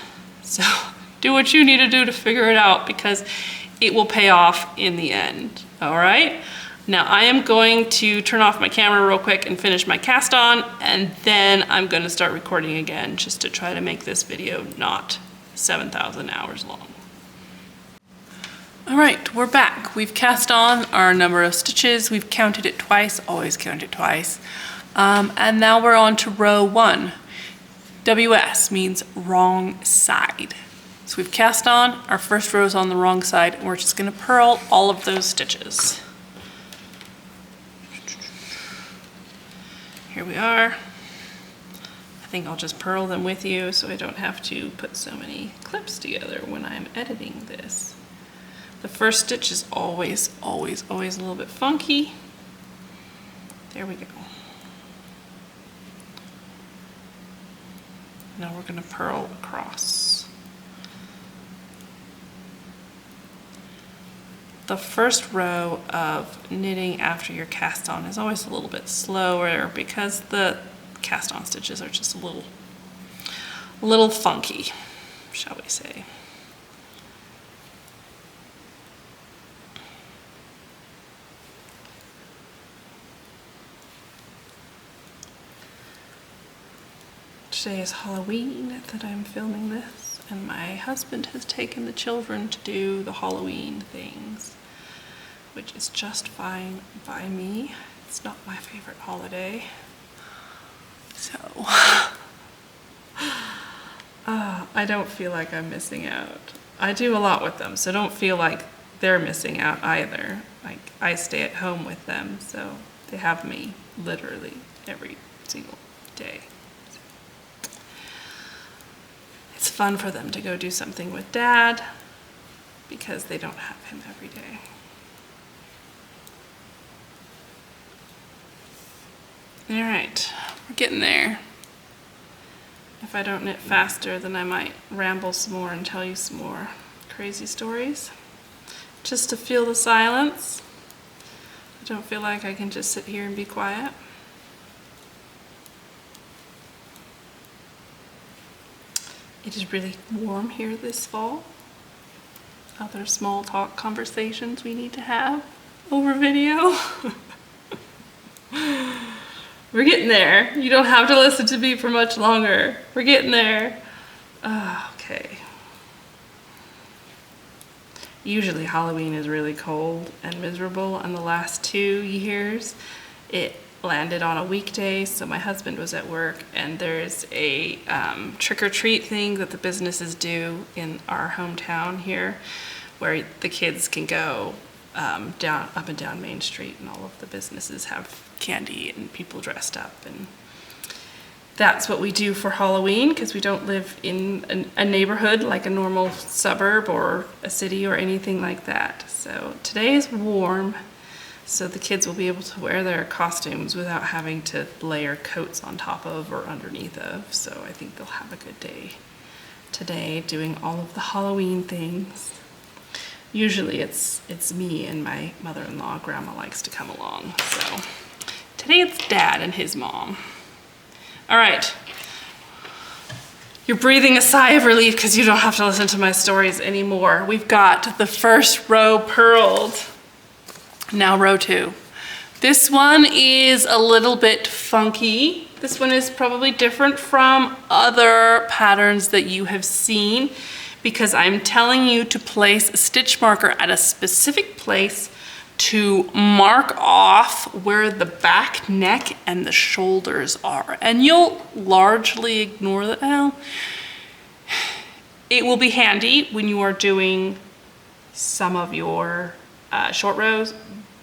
So do what you need to do to figure it out, because it will pay off in the end, all right? Now I am going to turn off my camera real quick and finish my cast on, and then I'm gonna start recording again just to try to make this video not 7,000 hours long. All right, we're back. We've cast on our number of stitches. We've counted it twice, always count it twice. And now we're on to row 1. WS means wrong side. So we've cast on, our first row is on the wrong side, and we're just gonna purl all of those stitches. Here we are. I think I'll just purl them with you so I don't have to put so many clips together when I'm editing this. The first stitch is always, always, always a little bit funky. There we go. Now we're gonna purl across. The first row of knitting after your cast on is always a little bit slower because the cast on stitches are just a little funky, shall we say. Today is Halloween that I'm filming this, and my husband has taken the children to do the Halloween things, which is just fine by me. It's not my favorite holiday. So, I don't feel like I'm missing out. I do a lot with them, so don't feel like they're missing out either. Like, I stay at home with them, so they have me literally every single day. It's fun for them to go do something with Dad because they don't have him every day. All right, we're getting there. If I don't knit faster, then I might ramble some more and tell you some more crazy stories. Just to feel the silence. I don't feel like I can just sit here and be quiet. It is really warm here this fall. Other small talk conversations we need to have over video. We're getting there. You don't have to listen to me for much longer. We're getting there. Okay. Usually Halloween is really cold and miserable, and the last 2 years it landed on a weekday, so my husband was at work, and there's a trick-or-treat thing that the businesses do in our hometown here where the kids can go up and down Main Street, and all of the businesses have candy and people dressed up, and that's what we do for Halloween because we don't live in a neighborhood like a normal suburb or a city or anything like that. So today is warm, so the kids will be able to wear their costumes without having to layer coats on top of or underneath of. So I think they'll have a good day today doing all of the Halloween things. Usually it's me and my mother-in-law. Grandma likes to come along. So today it's Dad and his mom. All right. You're breathing a sigh of relief because you don't have to listen to my stories anymore. We've got the first row purled. Now row 2. This one is a little bit funky. This one is probably different from other patterns that you have seen because I'm telling you to place a stitch marker at a specific place to mark off where the back, neck, and the shoulders are. And you'll largely ignore that. Well, it will be handy when you are doing some of your short rows,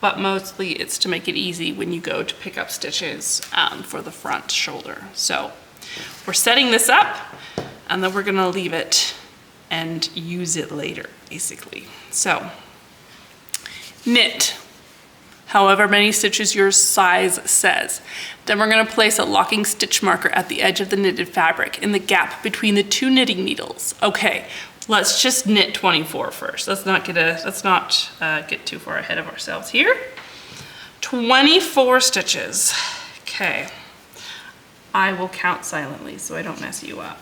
but mostly it's to make it easy when you go to pick up stitches for the front shoulder. So we're setting this up, and then we're gonna leave it and use it later, basically. So knit however many stitches your size says. Then we're gonna place a locking stitch marker at the edge of the knitted fabric in the gap between the 2 knitting needles. Okay, let's just knit 24 first. Let's not get too far ahead of ourselves here. 24 stitches. Okay, I will count silently so I don't mess you up.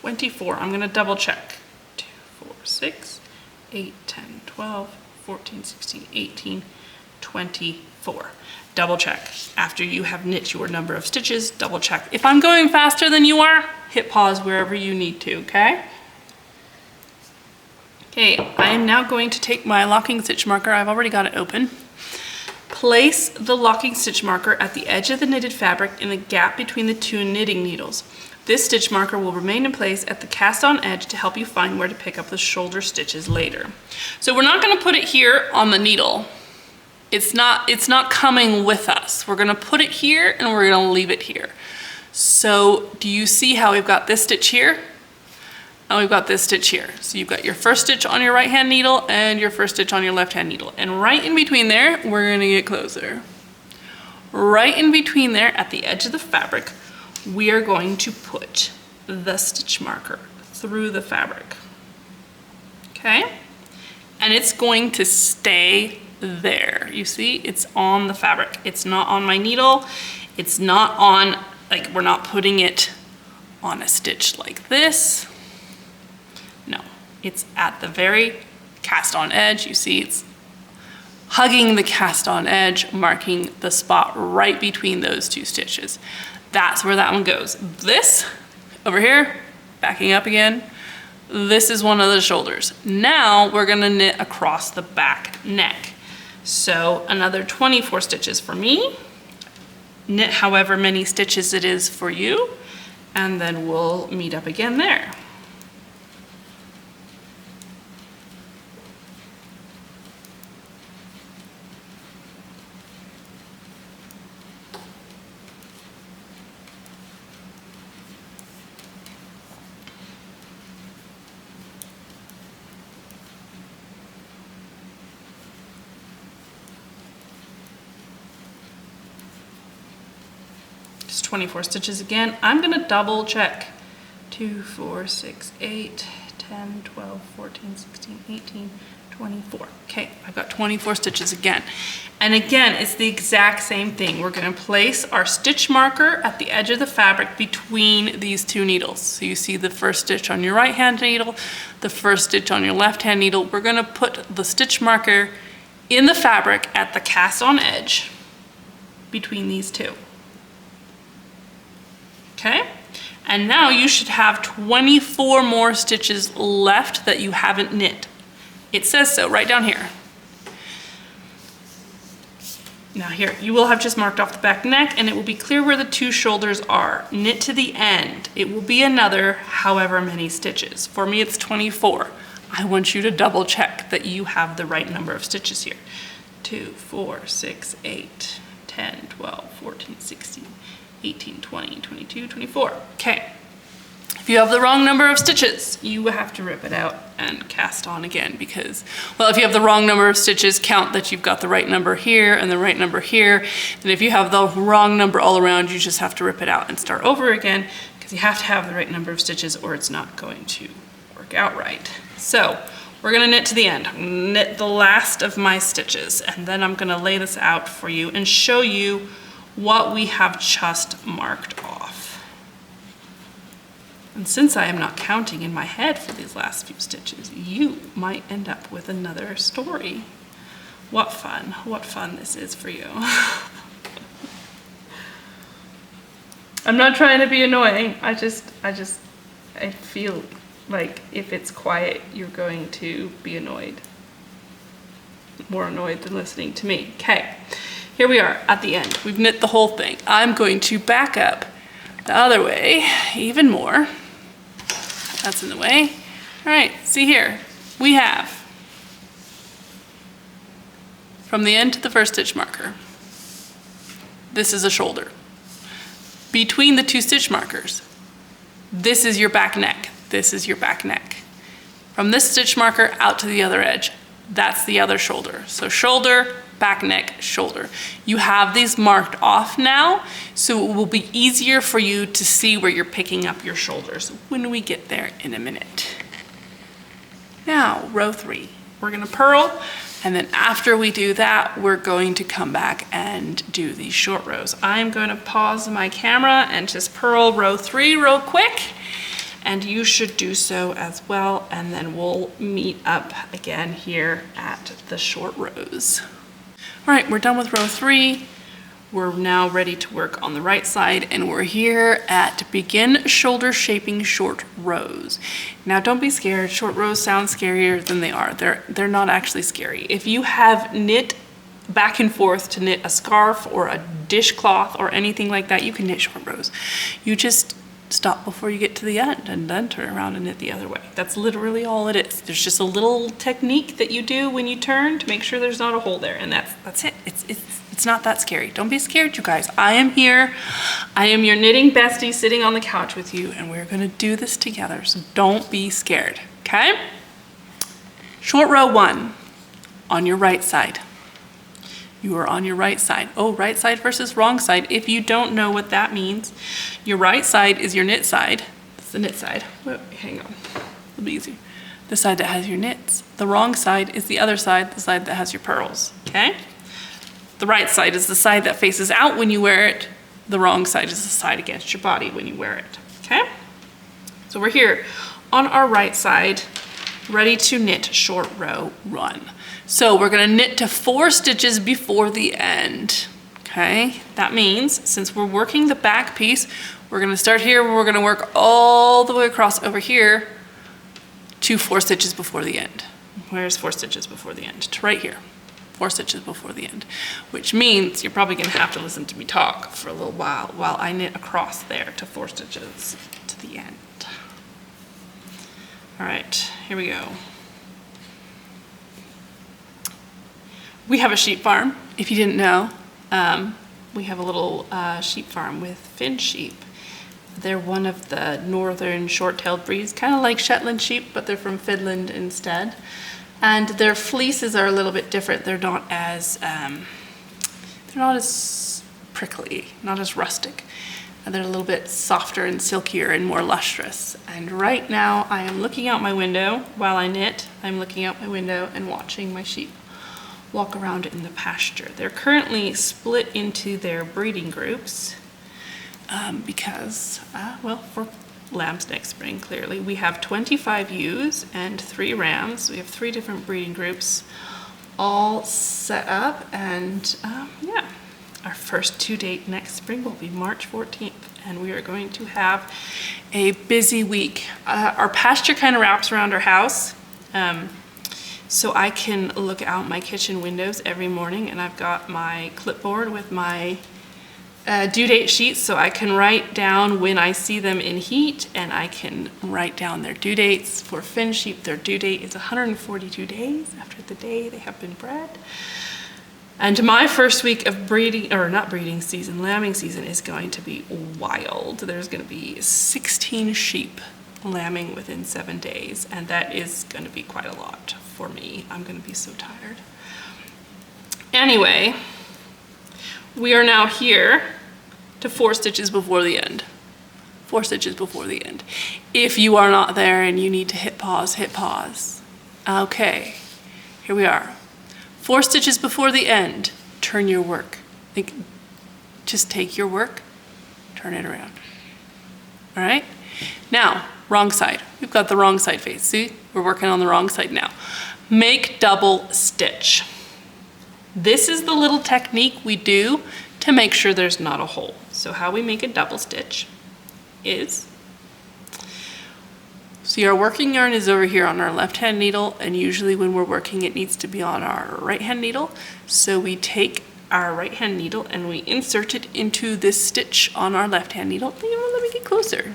24. I'm gonna double check. 2, 4, 6, 8, 10, 12, 14, 16, 18, 24. Double check. After you have knit your number of stitches, double check. If I'm going faster than you are, hit pause wherever you need to, okay? Okay, I am now going to take my locking stitch marker. I've already got it open. Place the locking stitch marker at the edge of the knitted fabric in the gap between the two knitting needles. This stitch marker will remain in place at the cast on edge to help you find where to pick up the shoulder stitches later. So we're not gonna put it here on the needle. It's not coming with us. We're gonna put it here and we're gonna leave it here. So do you see how we've got this stitch here? And we've got this stitch here. So you've got your first stitch on your right hand needle and your first stitch on your left hand needle. And right in between there, we're gonna get closer. Right in between there at the edge of the fabric, we are going to put the stitch marker through the fabric, okay? And it's going to stay there. You see, it's on the fabric. It's not on my needle. It's not on, like, we're not putting it on a stitch like this. No, it's at the very cast on edge. You see, it's hugging the cast on edge, marking the spot right between those two stitches. That's where that one goes. This over here, backing up again, this is one of the shoulders. Now we're gonna knit across the back neck. So another 24 stitches for me. Knit however many stitches it is for you, and then we'll meet up again there. Just 24 stitches again. I'm gonna double check. 2, 4, 6, 8, 10, 12, 14, 16, 18, 24. Okay, I've got 24 stitches again. And again, it's the exact same thing. We're gonna place our stitch marker at the edge of the fabric between these two needles. So you see the first stitch on your right hand needle, the first stitch on your left hand needle. We're gonna put the stitch marker in the fabric at the cast on edge between these two. Okay, and now you should have 24 more stitches left that you haven't knit. It says so right down here. Now here, you will have just marked off the back neck and it will be clear where the two shoulders are. Knit to the end. It will be another however many stitches. For me, it's 24. I want you to double check that you have the right number of stitches here. 2, 4, 6, 8, 10, 12, 14, 16, 18, 20, 22, 24. Okay. If you have the wrong number of stitches, you have to rip it out and cast on again because, well, if you have the wrong number of stitches, count that you've got the right number here and the right number here. And if you have the wrong number all around, you just have to rip it out and start over again because you have to have the right number of stitches or it's not going to work out right. So we're gonna knit to the end. Knit the last of my stitches and then I'm gonna lay this out for you and show you what we have just marked off. And since I am not counting in my head for these last few stitches, you might end up with another story. What fun this is for you. I'm not trying to be annoying. I feel like if it's quiet, you're going to be annoyed. More annoyed than listening to me. Okay. Here we are at the end. We've knit the whole thing. I'm going to back up the other way even more. That's in the way. All right, see here. We have from the end to the first stitch marker. This is a shoulder. Between the two stitch markers, this is your back neck. This is your back neck. From this stitch marker out to the other edge, that's the other shoulder. So shoulder, back neck, shoulder. You have these marked off now, so it will be easier for you to see where you're picking up your shoulders when we get there in a minute. Now, row 3. We're gonna purl, and then after we do that, we're going to come back and do these short rows. I'm going to pause my camera and just purl row 3 real quick, and you should do so as well, and then we'll meet up again here at the short rows. All right, we're done with row 3. We're now ready to work on the right side, and we're here at begin shoulder shaping short rows. Now don't be scared, short rows sound scarier than they are. They're not actually scary. If you have knit back and forth to knit a scarf or a dishcloth or anything like that, you can knit short rows. You just stop before you get to the end and then turn around and knit the other way. That's literally all it is. There's just a little technique that you do when you turn to make sure there's not a hole there, and that's it. It's not that scary. Don't be scared, you guys. I am here. I am your knitting bestie sitting on the couch with you, and we're gonna do this together, so don't be scared, okay? Short row 1, on your right side. You are on your right side. Oh, right side versus wrong side. If you don't know what that means, your right side is your knit side. It's the knit side. Whoa, hang on, it'll be easier. The side that has your knits. The wrong side is the other side, the side that has your purls, okay? The right side is the side that faces out when you wear it. The wrong side is the side against your body when you wear it, okay? So we're here on our right side, ready to knit short row 1. So we're gonna knit to 4 stitches before the end, okay? That means, since we're working the back piece, we're gonna start here, we're gonna work all the way across over here to 4 stitches before the end. Where's 4 stitches before the end? To right here. 4 stitches before the end, which means you're probably gonna have to listen to me talk for a little while I knit across there to 4 stitches to the end. All right, here we go. We have a sheep farm, if you didn't know. We have a little sheep farm with Finn sheep. They're one of the northern short-tailed breeds, kind of like Shetland sheep, but they're from Finland instead. And their fleeces are a little bit different. They're not as prickly, not as rustic. They're a little bit softer and silkier and more lustrous. And right now I am looking out my window while I knit. I'm looking out my window and watching my sheep walk around in the pasture. They're currently split into their breeding groups because, well, for lambs next spring, clearly. We have 25 ewes and 3 rams. We have 3 different breeding groups all set up, and yeah, our first due date next spring will be March 14th, and we are going to have a busy week. Our pasture kind of wraps around our house, so I can look out my kitchen windows every morning, and I've got my clipboard with my due date sheets, so I can write down when I see them in heat, and I can write down their due dates. For Finn sheep, their due date is 142 days after the day they have been bred. And my first week of breeding, or not breeding season, lambing season is going to be wild. There's going to be 16 sheep lambing within 7 days, and that is going to be quite a lot for me. I'm going to be so tired. Anyway, we are now here to 4 stitches before the end. 4 stitches before the end. If you are not there and you need to hit pause, hit pause. Okay, here we are. 4 stitches before the end, turn your work. Just take your work, turn it around. All right? Now, wrong side. We've got the wrong side face. See, we're working on the wrong side now. Make double stitch. This is the little technique we do to make sure there's not a hole. So how we make a double stitch is, see, our working yarn is over here on our left-hand needle, and usually when we're working it needs to be on our right-hand needle. So we take our right-hand needle and we insert it into this stitch on our left-hand needle. Let me get closer.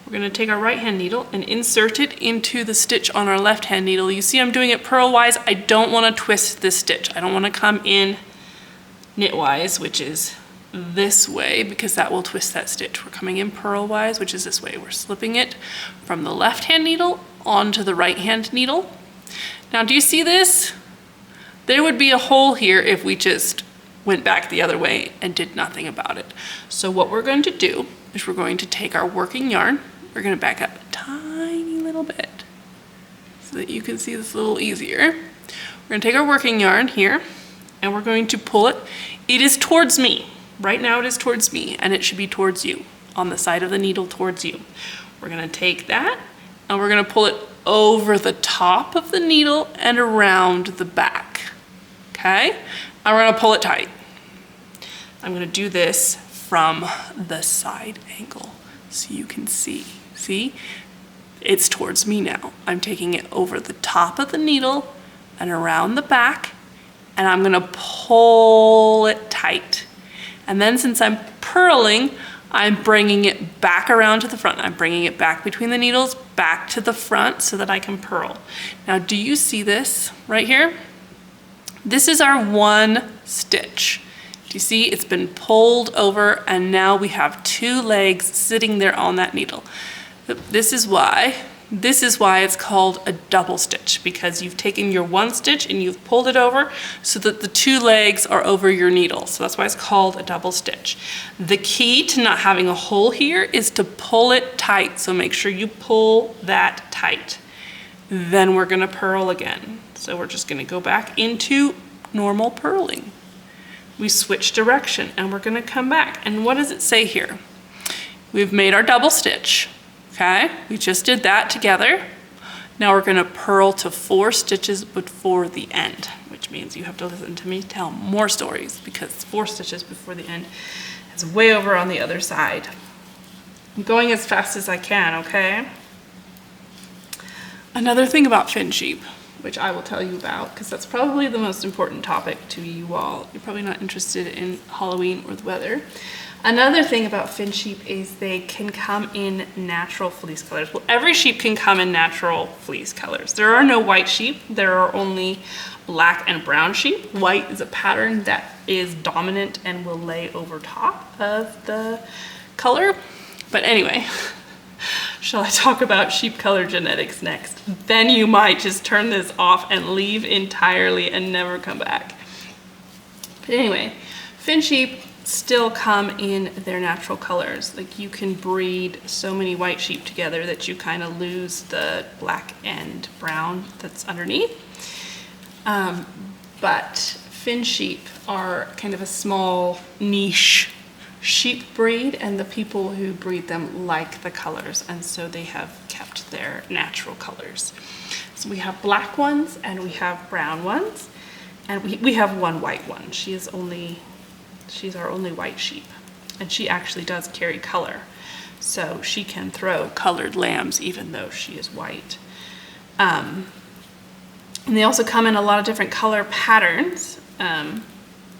We're going to take our right-hand needle and insert it into the stitch on our left-hand needle. You see I'm doing it purl-wise. I don't want to twist this stitch. I don't want to come in knit-wise, which is this way, because that will twist that stitch. We're coming in purl-wise, which is this way. We're slipping it from the left-hand needle onto the right-hand needle. Now, do you see this? There would be a hole here if we just went back the other way and did nothing about it. So what we're going to do is we're going to take our working yarn. We're going to back up a tiny little bit so that you can see this a little easier. We're going to take our working yarn here and we're going to pull it. It is towards me. Right now it is towards me, and it should be towards you. on the side of the needle towards you. We're gonna take that and we're gonna pull it over the top of the needle and around the back, okay? And we're gonna pull it tight. I'm gonna do this from the side angle so you can see. See? It's towards me now. I'm taking it over the top of the needle and around the back, and I'm gonna pull it tight. And then since I'm purling, I'm bringing it back around to the front. I'm bringing it back between the needles, back to the front so that I can purl. Now, do you see this right here? This is our one stitch. Do you see? It's been pulled over and now we have two legs sitting there on that needle. This is why it's called a double stitch, because you've taken your one stitch and you've pulled it over so that the two legs are over your needle. So that's why it's called a double stitch. The key to not having a hole here is to pull it tight. So make sure you pull that tight. Then we're gonna purl again. So we're just gonna go back into normal purling. We switch direction and we're gonna come back. And what does it say here? We've made our double stitch. Okay, we just did that together. Now we're gonna purl to 4 stitches before the end, which means you have to listen to me tell more stories, because 4 stitches before the end is way over on the other side. I'm going as fast as I can, okay? Another thing about fin sheep, which I will tell you about, because that's probably the most important topic to you all. You're probably not interested in Halloween or the weather. Another thing about fin sheep is they can come in natural fleece colors. Well, every sheep can come in natural fleece colors. There are no white sheep. There are only black and brown sheep. White is a pattern that is dominant and will lay over top of the color. But anyway, shall I talk about sheep color genetics next? Then you might just turn this off and leave entirely and never come back. But anyway, fin sheep still come in their natural colors. Like, you can breed so many white sheep together that you kind of lose the black and brown that's underneath. But fin sheep are kind of a small niche sheep breed, and the people who breed them like the colors, and so they have kept their natural colors. So we have black ones and we have brown ones, and we have one white one. She's our only white sheep, and she actually does carry color, so she can throw colored lambs even though she is white. And they also come in a lot of different color patterns.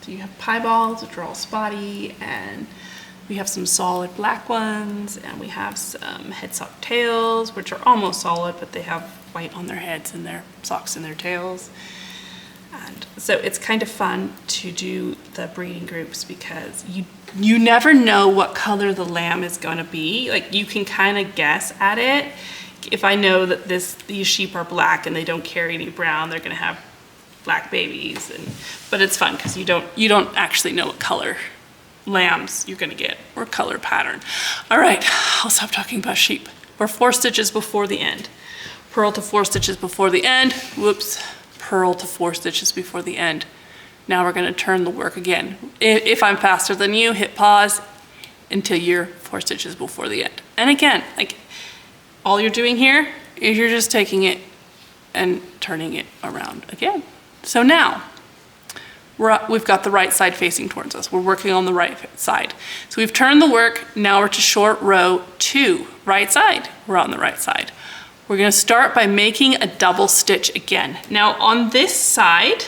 So you have pieballs, which are all spotty, and we have some solid black ones, and we have some head sock tails, which are almost solid, but they have white on their heads and their socks and their tails. And so it's kind of fun to do the breeding groups, because you never know what color the lamb is going to be. Like, you can kind of guess at it. If I know that these sheep are black and they don't carry any brown, they're going to have black babies. But it's fun because you don't actually know what color lambs you're going to get or color pattern. All right, I'll stop talking about sheep. We're 4 stitches before the end. Purl to 4 stitches before the end. Whoops. Purl to 4 stitches before the end. Now we're going to turn the work again. If I'm faster than you, hit pause until you're 4 stitches before the end. And again, like, all you're doing here is you're just taking it and turning it around again. So now we've got the right side facing towards us. We're working on the right side. So we've turned the work. Now we're to short row 2, right side. We're on the right side. We're going to start by making a double stitch again. Now on this side,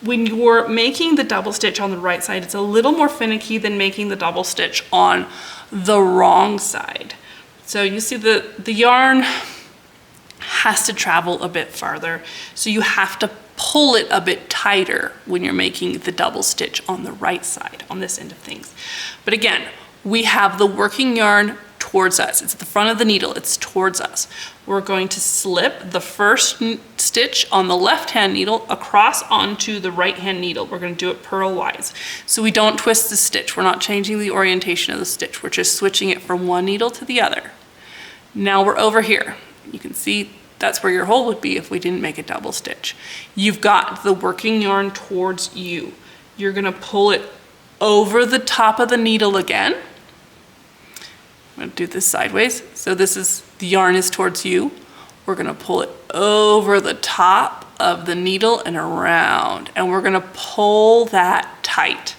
when you're making the double stitch on the right side, it's a little more finicky than making the double stitch on the wrong side. So you see the yarn has to travel a bit farther, so you have to pull it a bit tighter when you're making the double stitch on the right side, on this end of things. But again, we have the working yarn towards us. It's at the front of the needle, it's towards us. We're going to slip the first stitch on the left-hand needle across onto the right-hand needle. We're going to do it purl-wise. So we don't twist the stitch. We're not changing the orientation of the stitch. We're just switching it from one needle to the other. Now we're over here. You can see that's where your hole would be if we didn't make a double stitch. You've got the working yarn towards you. You're going to pull it over the top of the needle again. gonna do this sideways. So this is, the yarn is towards you. We're gonna pull it over the top of the needle and around, and we're gonna pull that tight.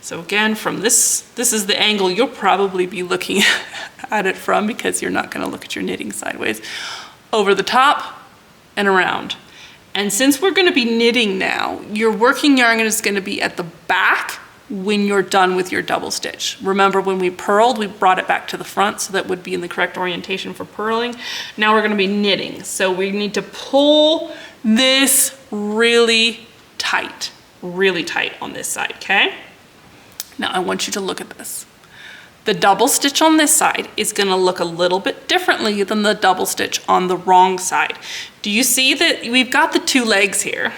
So again, from this is the angle you'll probably be looking at it from, because you're not gonna look at your knitting sideways. Over the top and around. And since we're gonna be knitting now, your working yarn is gonna be at the back when you're done with your double stitch. Remember when we purled, we brought it back to the front, so that would be in the correct orientation for purling. Now we're gonna be knitting. So we need to pull this really tight on this side, okay? Now I want you to look at this. The double stitch on this side is gonna look a little bit differently than the double stitch on the wrong side. Do you see that we've got the two legs here?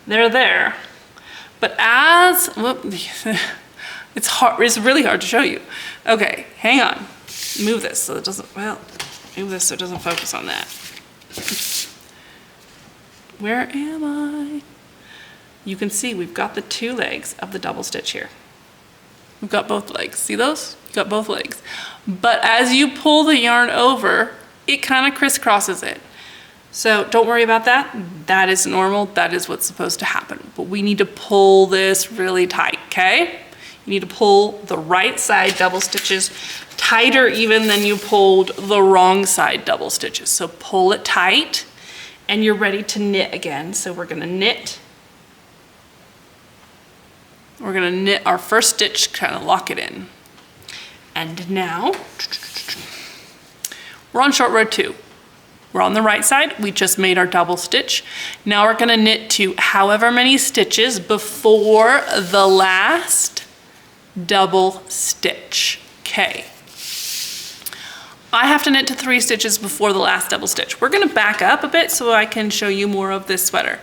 They're there. But as, whoop, it's really hard to show you. Okay, hang on. Move this so it doesn't, well, move this so it doesn't focus on that. Where am I? You can see we've got the two legs of the double stitch here. We've got both legs. See those? You've got both legs. But as you pull the yarn over, it kind of crisscrosses it. So don't worry about that. That is normal. That is what's supposed to happen. But we need to pull this really tight, okay? You need to pull the right side double stitches tighter even than you pulled the wrong side double stitches. So pull it tight and you're ready to knit again. So we're gonna knit. We're gonna knit our first stitch, kind of lock it in. And now, we're on short row 2. We're on the right side, we just made our double stitch. Now we're gonna knit to however many stitches before the last double stitch, okay. I have to knit to 3 stitches before the last double stitch. We're gonna back up a bit so I can show you more of this sweater.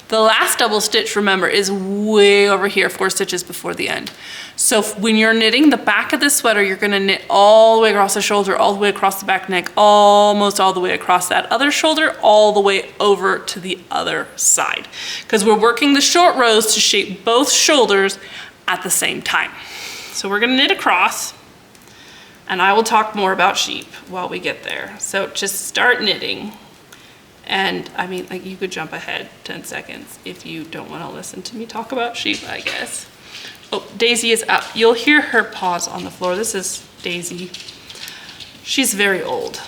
The last double stitch, remember, is way over here, 4 stitches before the end. So when you're knitting the back of this sweater, you're gonna knit all the way across the shoulder, all the way across the back neck, almost all the way across that other shoulder, all the way over to the other side. Because we're working the short rows to shape both shoulders at the same time. So we're gonna knit across, and I will talk more about sheep while we get there. So just start knitting. And I mean, like, you could jump ahead 10 seconds if you don't want to listen to me talk about sheep, I guess. Oh, Daisy is up. You'll hear her paws on the floor. This is Daisy. She's very old.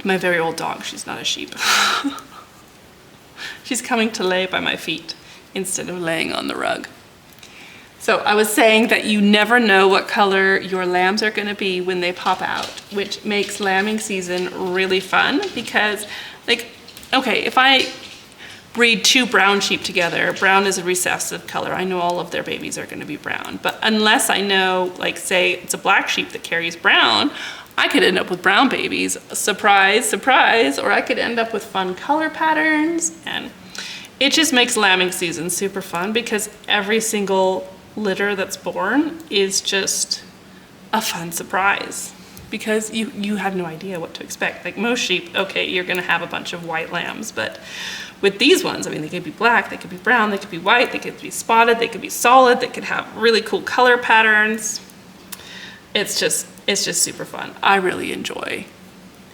My very old dog. She's not a sheep. She's coming to lay by my feet instead of laying on the rug. So I was saying that you never know what color your lambs are going to be when they pop out, which makes lambing season really fun because, like, okay, if I breed 2 brown sheep together, brown is a recessive color. I know all of their babies are going to be brown, but unless I know, like, say it's a black sheep that carries brown, I could end up with brown babies. Surprise, surprise, or I could end up with fun color patterns, and it just makes lambing season super fun because every single litter that's born is just a fun surprise because you have no idea what to expect. Like most sheep, okay, you're gonna have a bunch of white lambs, but with these ones, I mean, they could be black, they could be brown, they could be white, they could be spotted, they could be solid, they could have really cool color patterns. It's just super fun. I really enjoy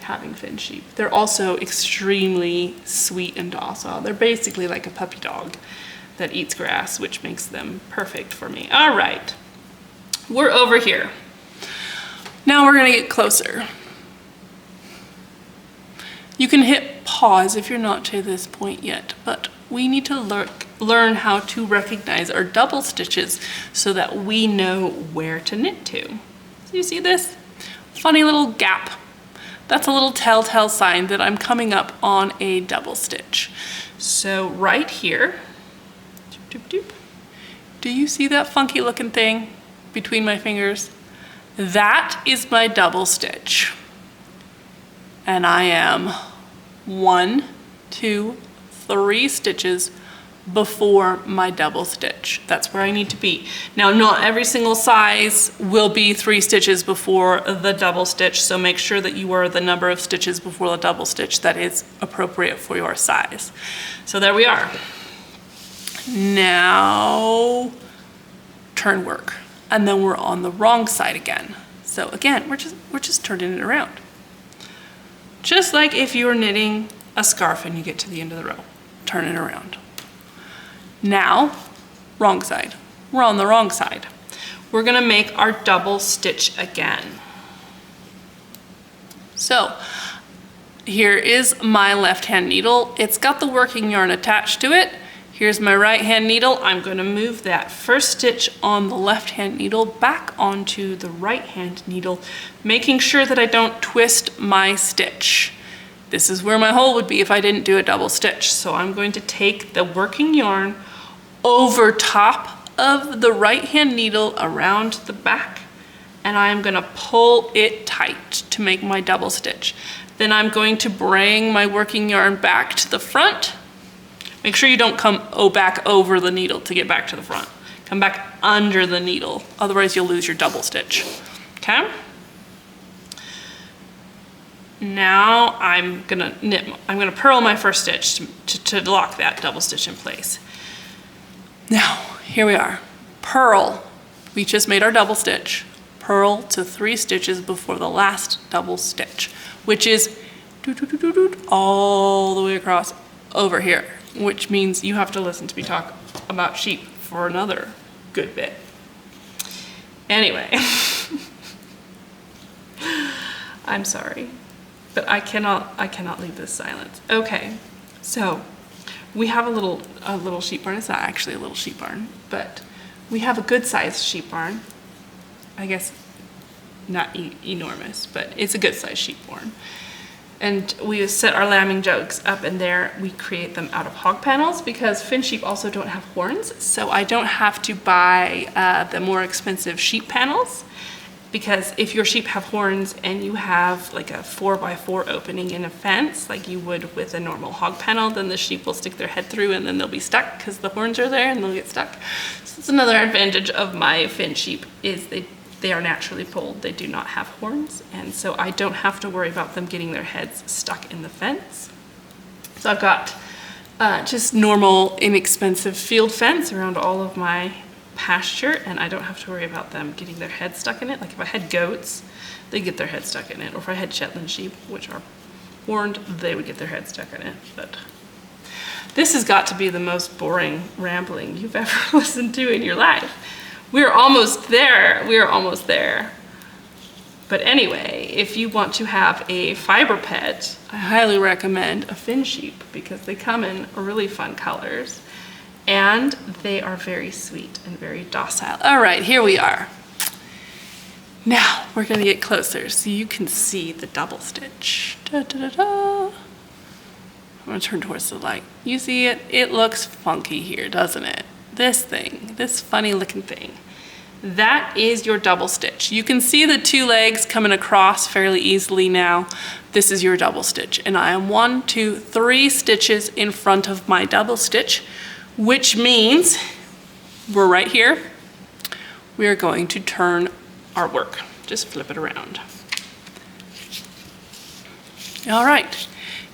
having fin sheep. They're also extremely sweet and docile. They're basically like a puppy dog that eats grass, which makes them perfect for me. All right, we're over here. Now we're gonna get closer. You can hit pause if you're not to this point yet, but we need to learn how to recognize our double stitches so that we know where to knit to. So you see this funny little gap? That's a little telltale sign that I'm coming up on a double stitch. So right here, doop, doop. Do you see that funky looking thing between my fingers? That is my double stitch. And I am 1, 2, 3 stitches before my double stitch. That's where I need to be. Now, not every single size will be 3 stitches before the double stitch, so make sure that you are the number of stitches before the double stitch that is appropriate for your size. So there we are. Now, turn work. And then we're on the wrong side again. So again, we're just turning it around. Just like if you were knitting a scarf and you get to the end of the row, turn it around. Now, wrong side. We're on the wrong side. We're gonna make our double stitch again. So, here is my left-hand needle. It's got the working yarn attached to it. Here's my right-hand needle. I'm gonna move that first stitch on the left-hand needle back onto the right-hand needle, making sure that I don't twist my stitch. This is where my hole would be if I didn't do a double stitch. So I'm going to take the working yarn over top of the right-hand needle around the back, and I'm gonna pull it tight to make my double stitch. Then I'm going to bring my working yarn back to the front. Make sure you don't come back over the needle to get back to the front. Come back under the needle, otherwise you'll lose your double stitch, okay? Now I'm gonna purl my first stitch to lock that double stitch in place. Now, here we are, purl. We just made our double stitch. Purl to 3 stitches before the last double stitch, which is all the way across over here, which means you have to listen to me talk about sheep for another good bit. Anyway, I'm sorry, but I cannot leave this silent. Okay, so we have a little sheep barn. It's not actually a little sheep barn, but we have a good sized sheep barn. I guess not enormous, but it's a good sized sheep barn. And we set our lambing jugs up in there. We create them out of hog panels because Finn sheep also don't have horns. So I don't have to buy the more expensive sheep panels, because if your sheep have horns and you have like a 4x4 opening in a fence, like you would with a normal hog panel, then the sheep will stick their head through and then they'll be stuck because the horns are there and they'll get stuck. So it's another advantage of my Finn sheep is they are naturally polled. They do not have horns, and so I don't have to worry about them getting their heads stuck in the fence. So I've got just normal, inexpensive field fence around all of my pasture, and I don't have to worry about them getting their heads stuck in it. Like if I had goats, they'd get their heads stuck in it, or if I had Shetland sheep, which are horned, they would get their heads stuck in it. But this has got to be the most boring rambling you've ever listened to in your life. We're almost there. We are almost there. But anyway, if you want to have a fiber pet, I highly recommend a Finn sheep because they come in really fun colors and they are very sweet and very docile. All right, here we are. Now we're gonna get closer so you can see the double stitch. Da, da, da, da. I'm gonna turn towards the light. You see it? It looks funky here, doesn't it? This thing, this funny looking thing, that is your double stitch. You can see the 2 legs coming across fairly easily now. This is your double stitch, and I am 1, 2, 3 stitches in front of my double stitch, which means we're right here. We are going to turn our work. Just flip it around. All right,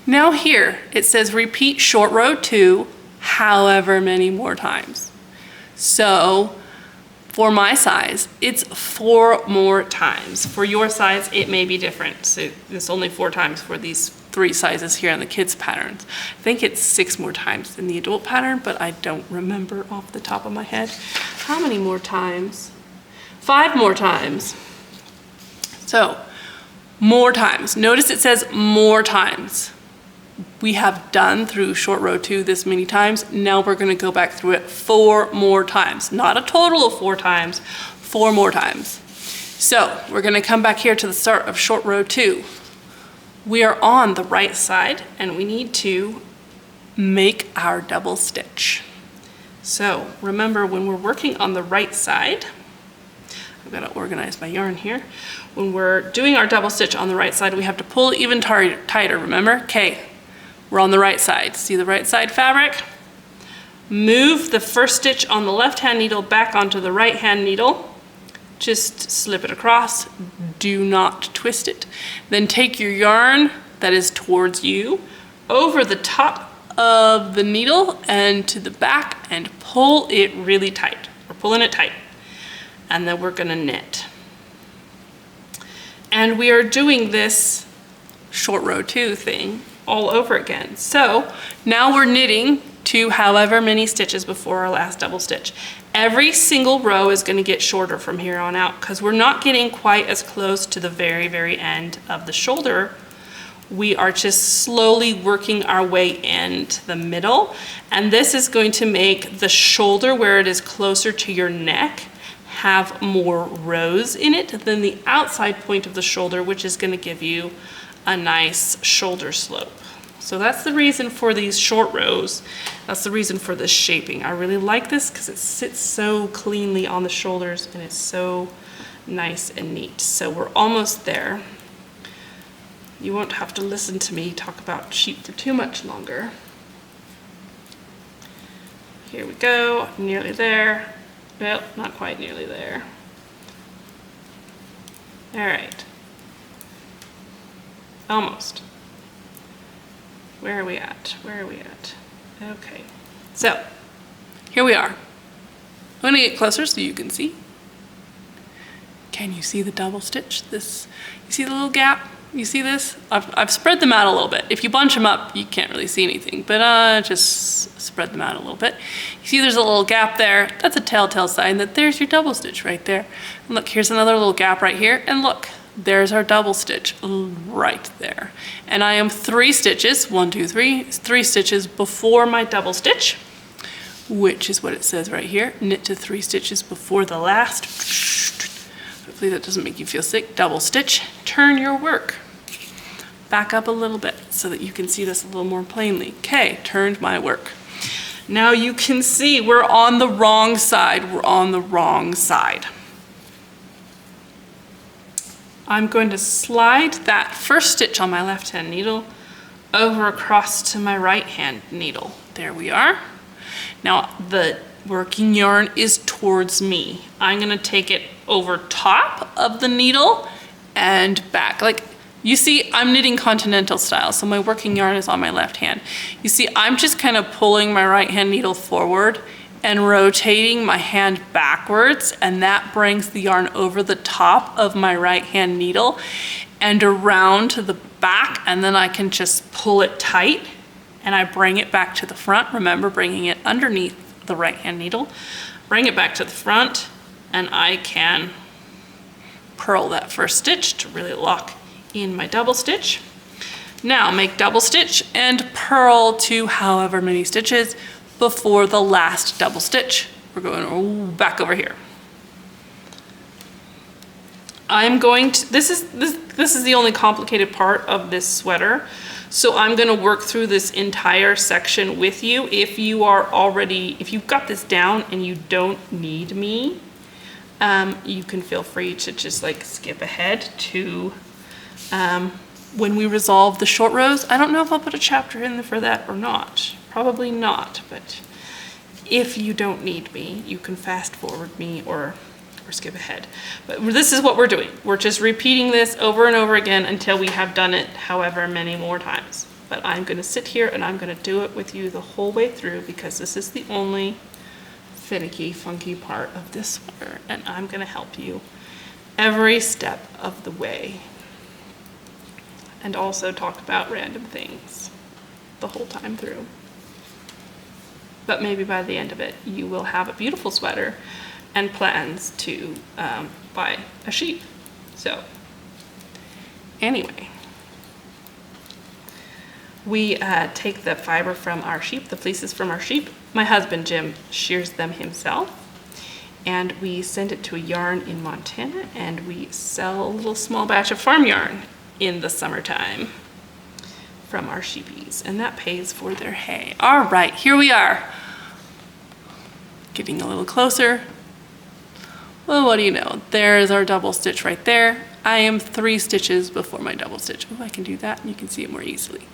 now here it says repeat short row 2 however many more times. So for my size, it's 4 more times. For your size, it may be different. So it's only 4 times for these 3 sizes here on the kids patterns. I think it's 6 more times in the adult pattern, but I don't remember off the top of my head. How many more times? 5 more times. So more times. Notice it says more times. We have done through short row 2 this many times. Now we're gonna go back through it 4 more times. Not a total of 4 times, 4 more times. So we're gonna come back here to the start of short row 2. We are on the right side and we need to make our double stitch. So remember, when we're working on the right side, I've got to organize my yarn here. When we're doing our double stitch on the right side, we have to pull even tighter, remember? Okay, we're on the right side. See the right side fabric? Move the first stitch on the left-hand needle back onto the right-hand needle. Just slip it across, do not twist it. Then take your yarn that is towards you over the top of the needle and to the back and pull it really tight. We're pulling it tight. And then we're gonna knit. And we are doing this short row 2 thing all over again. So now we're knitting to however many stitches before our last double stitch. Every single row is going to get shorter from here on out because we're not getting quite as close to the very, very end of the shoulder. We are just slowly working our way into the middle. And this is going to make the shoulder where it is closer to your neck have more rows in it than the outside point of the shoulder, which is going to give you a nice shoulder slope. So that's the reason for these short rows. That's the reason for this shaping. I really like this because it sits so cleanly on the shoulders and it's so nice and neat. So we're almost there. You won't have to listen to me talk about sheep for too much longer. Here we go, nearly there. Well, not quite nearly there. All right. Almost. Where are we at? Where are we at? Okay. So, here we are. I'm going to get closer so you can see. Can you see the double stitch? This, you see the little gap? You see this? I've spread them out a little bit. If you bunch them up, you can't really see anything, but just spread them out a little bit. You see there's a little gap there. That's a telltale sign that there's your double stitch right there. And look, here's another little gap right here. And look, there's our double stitch right there. And I am 3 stitches, 1, 2, 3, 3 stitches before my double stitch, which is what it says right here. Knit to 3 stitches before the last. Hopefully that doesn't make you feel sick. Double stitch, turn your work. Back up a little bit so that you can see this a little more plainly. Okay, turned my work. Now you can see we're on the wrong side. We're on the wrong side. I'm going to slide that first stitch on my left hand needle over across to my right hand needle. There we are. Now the working yarn is towards me. I'm going to take it over top of the needle and back. Like you see, I'm knitting continental style, so my working yarn is on my left hand. You see, I'm just kind of pulling my right hand needle forward and rotating my hand backwards, and that brings the yarn over the top of my right hand needle and around to the back, and then I can just pull it tight and I bring it back to the front. Remember, bringing it underneath the right hand needle. Bring it back to the front, and I can purl that first stitch to really lock in my double stitch. Now make double stitch and purl to however many stitches before the last double stitch. We're going back over here. I'm going to, this is the only complicated part of this sweater. So I'm going to work through this entire section with you. If you are already, if you've got this down and you don't need me, you can feel free to just like skip ahead to when we resolve the short rows. I don't know if I'll put a chapter in there for that or not. Probably not, but if you don't need me, you can fast forward me or skip ahead. But this is what we're doing. We're just repeating this over and over again until we have done it however many more times. But I'm going to sit here and I'm going to do it with you the whole way through because this is the only finicky, funky part of this sweater, and I'm going to help you every step of the way and also talk about random things the whole time through. But maybe by the end of it, you will have a beautiful sweater and plans to buy a sheep. So anyway, we take the fiber from our sheep, the fleeces from our sheep. My husband, Jim, shears them himself. And we send it to a yarn in Montana, and we sell a little small batch of farm yarn in the summertime from our sheepies, and that pays for their hay. All right, here we are. Getting a little closer. Well, what do you know? There's our double stitch right there. I am 3 stitches before my double stitch. Oh, I can do that and you can see it more easily.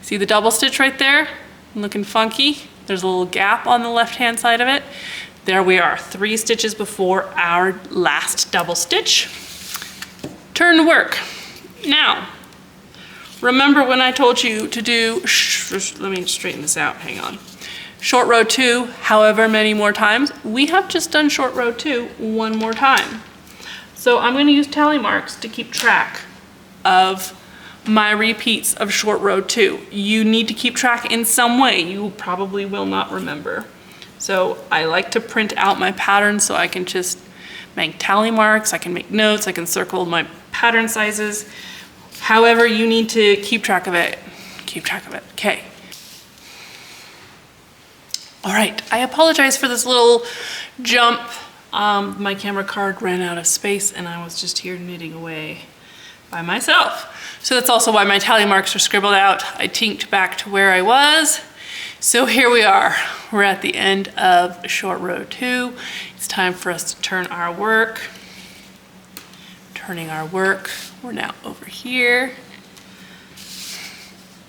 See the double stitch right there? Looking funky. There's a little gap on the left-hand side of it. There we are, 3 stitches before our last double stitch. Turn to work. Now, remember when I told you to do, let me straighten this out, hang on. Short row 2, however many more times. We have just done short row 2 one more time. So I'm going to use tally marks to keep track of my repeats of short row 2. You need to keep track in some way. You probably will not remember. So I like to print out my pattern so I can just make tally marks, I can make notes, I can circle my pattern sizes. However, you need to keep track of it. Keep track of it. Okay. All right, I apologize for this little jump. My camera card ran out of space and I was just here knitting away by myself. So that's also why my tally marks are scribbled out. I tinked back to where I was. So here we are. We're at the end of short row 2. It's time for us to turn our work. Turning our work. We're now over here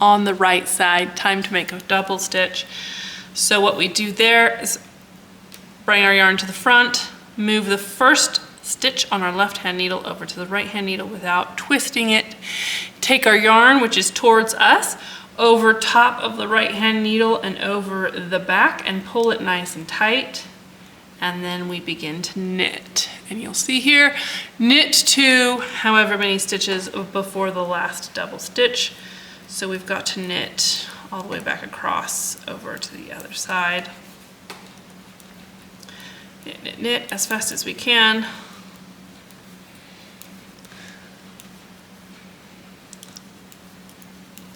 on the right side. Time to make a double stitch. So what we do there is bring our yarn to the front, move the first stitch on our left hand needle over to the right hand needle without twisting it. Take our yarn, which is towards us, over top of the right hand needle and over the back and pull it nice and tight. And then we begin to knit. And you'll see here, knit to however many stitches before the last double stitch. So we've got to knit all the way back across over to the other side. Knit, knit, knit as fast as we can.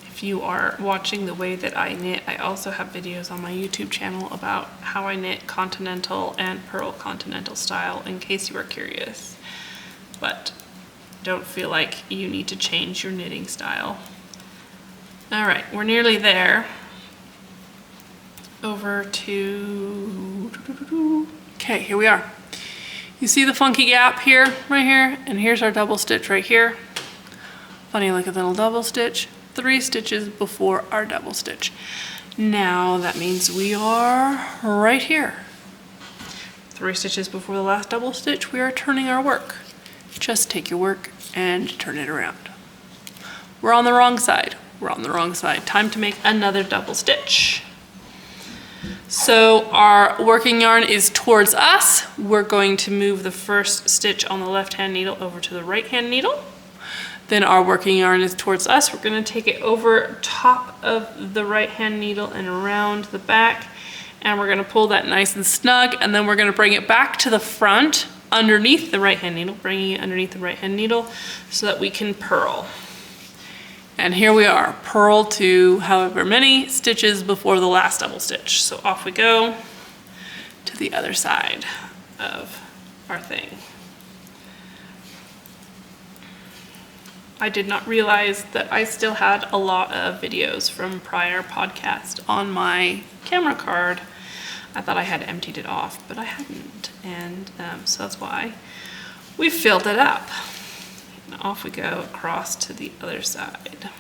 If you are watching the way that I knit, I also have videos on my YouTube channel about how I knit continental and purl continental style in case you are curious. But don't feel like you need to change your knitting style. All right, we're nearly there. Over to, okay, here we are. You see the funky gap here, right here? And here's our double stitch right here. Funny looking little double stitch. 3 stitches before our double stitch. Now that means we are right here. 3 stitches before the last double stitch, we are turning our work. Just take your work and turn it around. We're on the wrong side. We're on the wrong side. Time to make another double stitch. So our working yarn is towards us. We're going to move the first stitch on the left hand needle over to the right hand needle. Then our working yarn is towards us. We're going to take it over top of the right hand needle and around the back. And we're going to pull that nice and snug. And then we're going to bring it back to the front underneath the right hand needle, bringing it underneath the right hand needle so that we can purl. And here we are, purl to however many stitches before the last double stitch. So off we go to the other side of our thing. I did not realize that I still had a lot of videos from prior podcasts on my camera card. I thought I had emptied it off, but I hadn't. And so that's why we filled it up. And off we go across to the other side.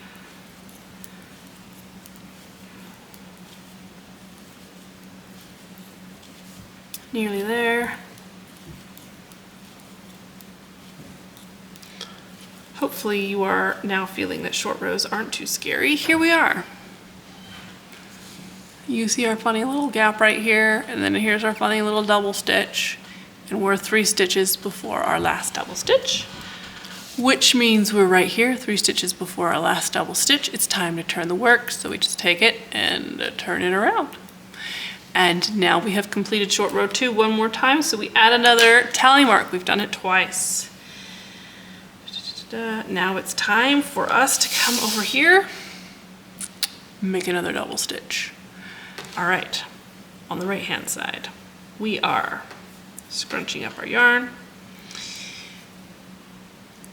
Nearly there. Hopefully you are now feeling that short rows aren't too scary. Here we are. You see our funny little gap right here, and then here's our funny little double stitch. And we're 3 stitches before our last double stitch, which means we're right here, 3 stitches before our last double stitch. It's time to turn the work, so we just take it and turn it around. And now we have completed short row 2 one more time, so we add another tally mark. We've done it twice. Now it's time for us to come over here, make another double stitch. All right, on the right hand side, we are scrunching up our yarn.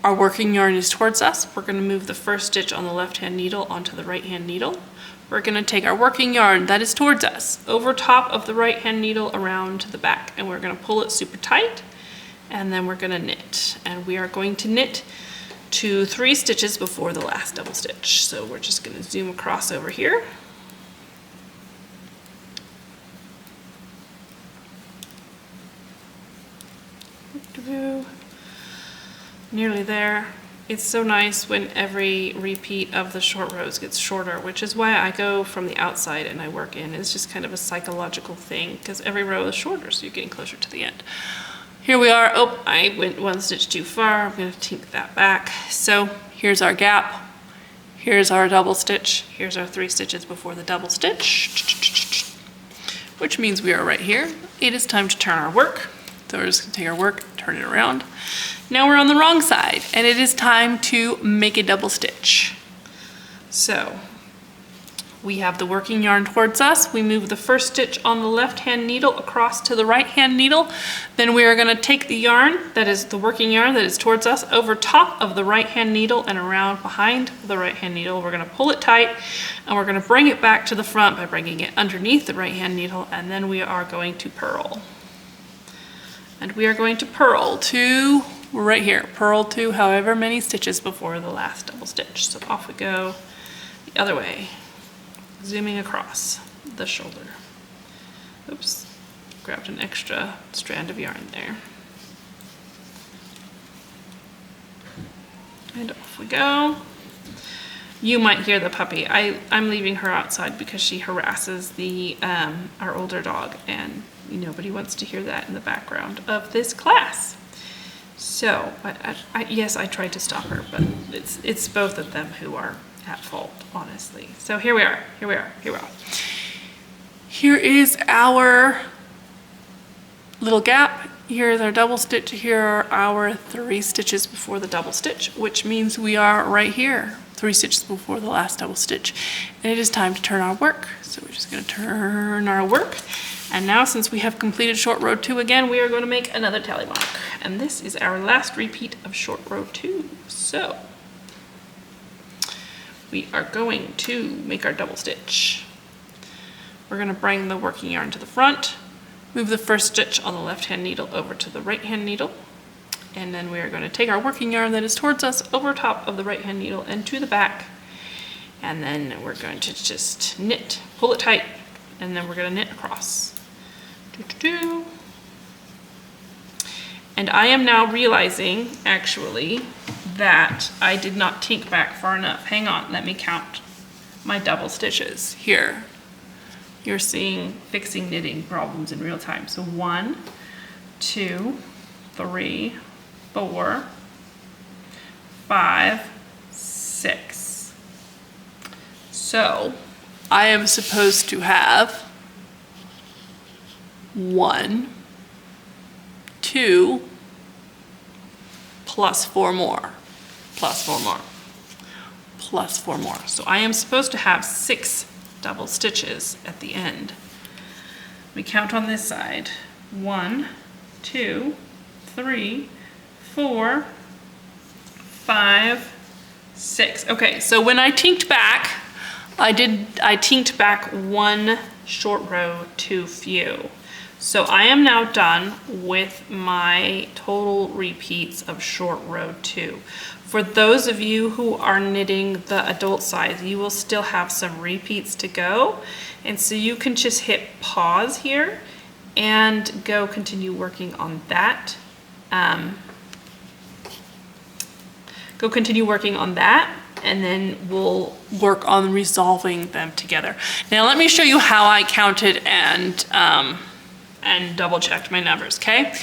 Our working yarn is towards us. We're going to move the first stitch on the left hand needle onto the right hand needle. We're going to take our working yarn that is towards us over top of the right hand needle around to the back, and we're going to pull it super tight, and then we're going to knit. And we are going to knit to 3 stitches before the last double stitch. So we're just going to zoom across over here. Nearly there. It's so nice when every repeat of the short rows gets shorter, which is why I go from the outside and I work in. It's just kind of a psychological thing because every row is shorter, so you're getting closer to the end. here we are. Oh, I went one stitch too far. I'm gonna tink that back. So here's our gap. Here's our double stitch. Here's our 3 stitches before the double stitch, which means we are right here. It is time to turn our work. So we're just gonna take our work, turn it around. Now we're on the wrong side, and it is time to make a double stitch. So we have the working yarn towards us. We move the first stitch on the left-hand needle across to the right-hand needle. Then we are gonna take the yarn, that is the working yarn that is towards us, over top of the right-hand needle and around behind the right-hand needle. We're gonna pull it tight, and we're gonna bring it back to the front by bringing it underneath the right-hand needle, and then we are going to purl. And we are going to purl to, right here, purl to however many stitches before the last double stitch. So off we go the other way, zooming across the shoulder. Oops, grabbed an extra strand of yarn there. And off we go. You might hear the puppy. I'm leaving her outside because she harasses our older dog, and nobody wants to hear that in the background of this class. So, yes, I tried to stop her, but it's both of them who are at fault, honestly. So here we are. Here is our little gap. Here is our double stitch. Here are our 3 stitches before the double stitch, which means we are right here, 3 stitches before the last double stitch. And it is time to turn our work. So we're just gonna turn our work. And now, since we have completed short row 2 again, we are going to make another tally mark. And this is our last repeat of short row 2. So we are going to make our double stitch. We're going to bring the working yarn to the front, move the first stitch on the left-hand needle over to the right-hand needle, and then we are going to take our working yarn that is towards us over top of the right-hand needle and to the back, and then we're going to just knit, pull it tight, and then we're going to knit across. And I am now realizing, actually, that I did not tink back far enough. Hang on, let me count my double stitches here. You're seeing fixing knitting problems in real time. So 1, 2, 3, 4, 5, 6. So I am supposed to have 1, 2, plus 4 more, plus 4 more, plus 4 more. So I am supposed to have 6 double stitches at the end. We count on this side. 1, 2, 3, 4, 5, 6. Okay, so when I tinked back, I tinked back 1 short row too few. So I am now done with my total repeats of short row 2. For those of you who are knitting the adult size, you will still have some repeats to go. And so you can just hit pause here and go continue working on that. Go continue working on that, and then we'll work on resolving them together. Now let me show you how I counted and double checked my numbers, okay?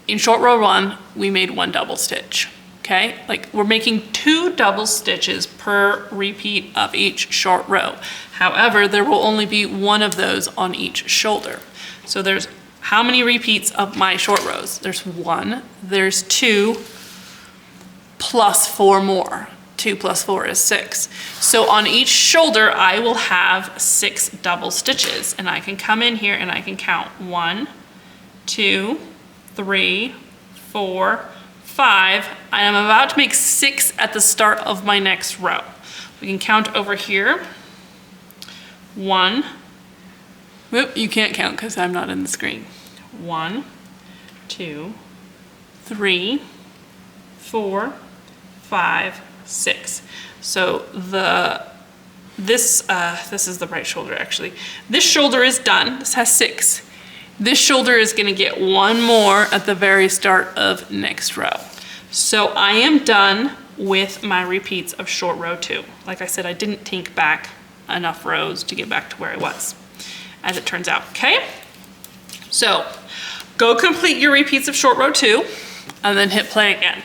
In short row 1, we made 1 double stitch, okay? Like, we're making 2 double stitches per repeat of each short row. However, there will only be 1 of those on each shoulder. So there's how many repeats of my short rows? There's 1, there's 2, plus 4 more. 2 plus 4 is 6. So on each shoulder, I will have 6 double stitches, and I can come in here and I can count 1, 2, 3, 4, 5, and I'm about to make 6 at the start of my next row. We can count over here. 1, whoop, you can't count because I'm not in the screen. 1, 2, 3, 4, 5, 6. So this is the right shoulder actually. This shoulder is done. This has 6. This shoulder is going to get 1 more at the very start of next row. So I am done with my repeats of short row 2. Like I said, I didn't tink back enough rows to get back to where I was, as it turns out. Okay. So Go complete your repeats of short row 2 and then hit play again.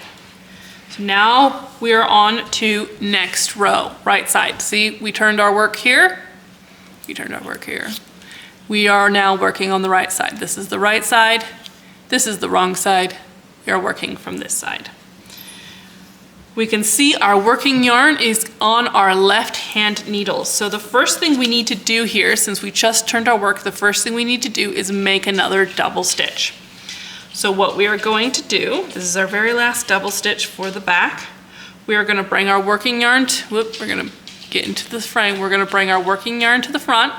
So now we are on to next row, right side. See, we turned our work here. We turned our work here. We are now working on the right side. This is the right side. This is the wrong side. We are working from this side. We can see our working yarn is on our left hand needle. So the first thing we need to do here, since we just turned our work, the first thing we need to do is make another double stitch. So what we are going to do, this is our very last double stitch for the back. We are gonna bring our working yarn, we're gonna get into this frame. We're gonna bring our working yarn to the front.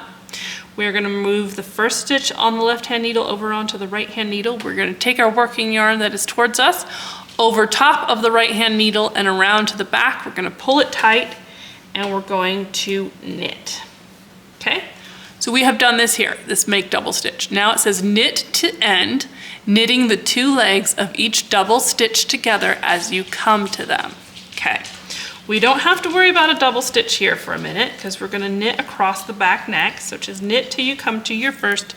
We're gonna move the first stitch on the left hand needle over onto the right hand needle. We're gonna take our working yarn that is towards us over top of the right hand needle and around to the back. We're gonna pull it tight and we're going to knit, okay? So we have done this here, this make double stitch. Now it says knit to end, knitting the 2 legs of each double stitch together as you come to them, okay? We don't have to worry about a double stitch here for a minute because we're gonna knit across the back neck, so just knit till you come to your first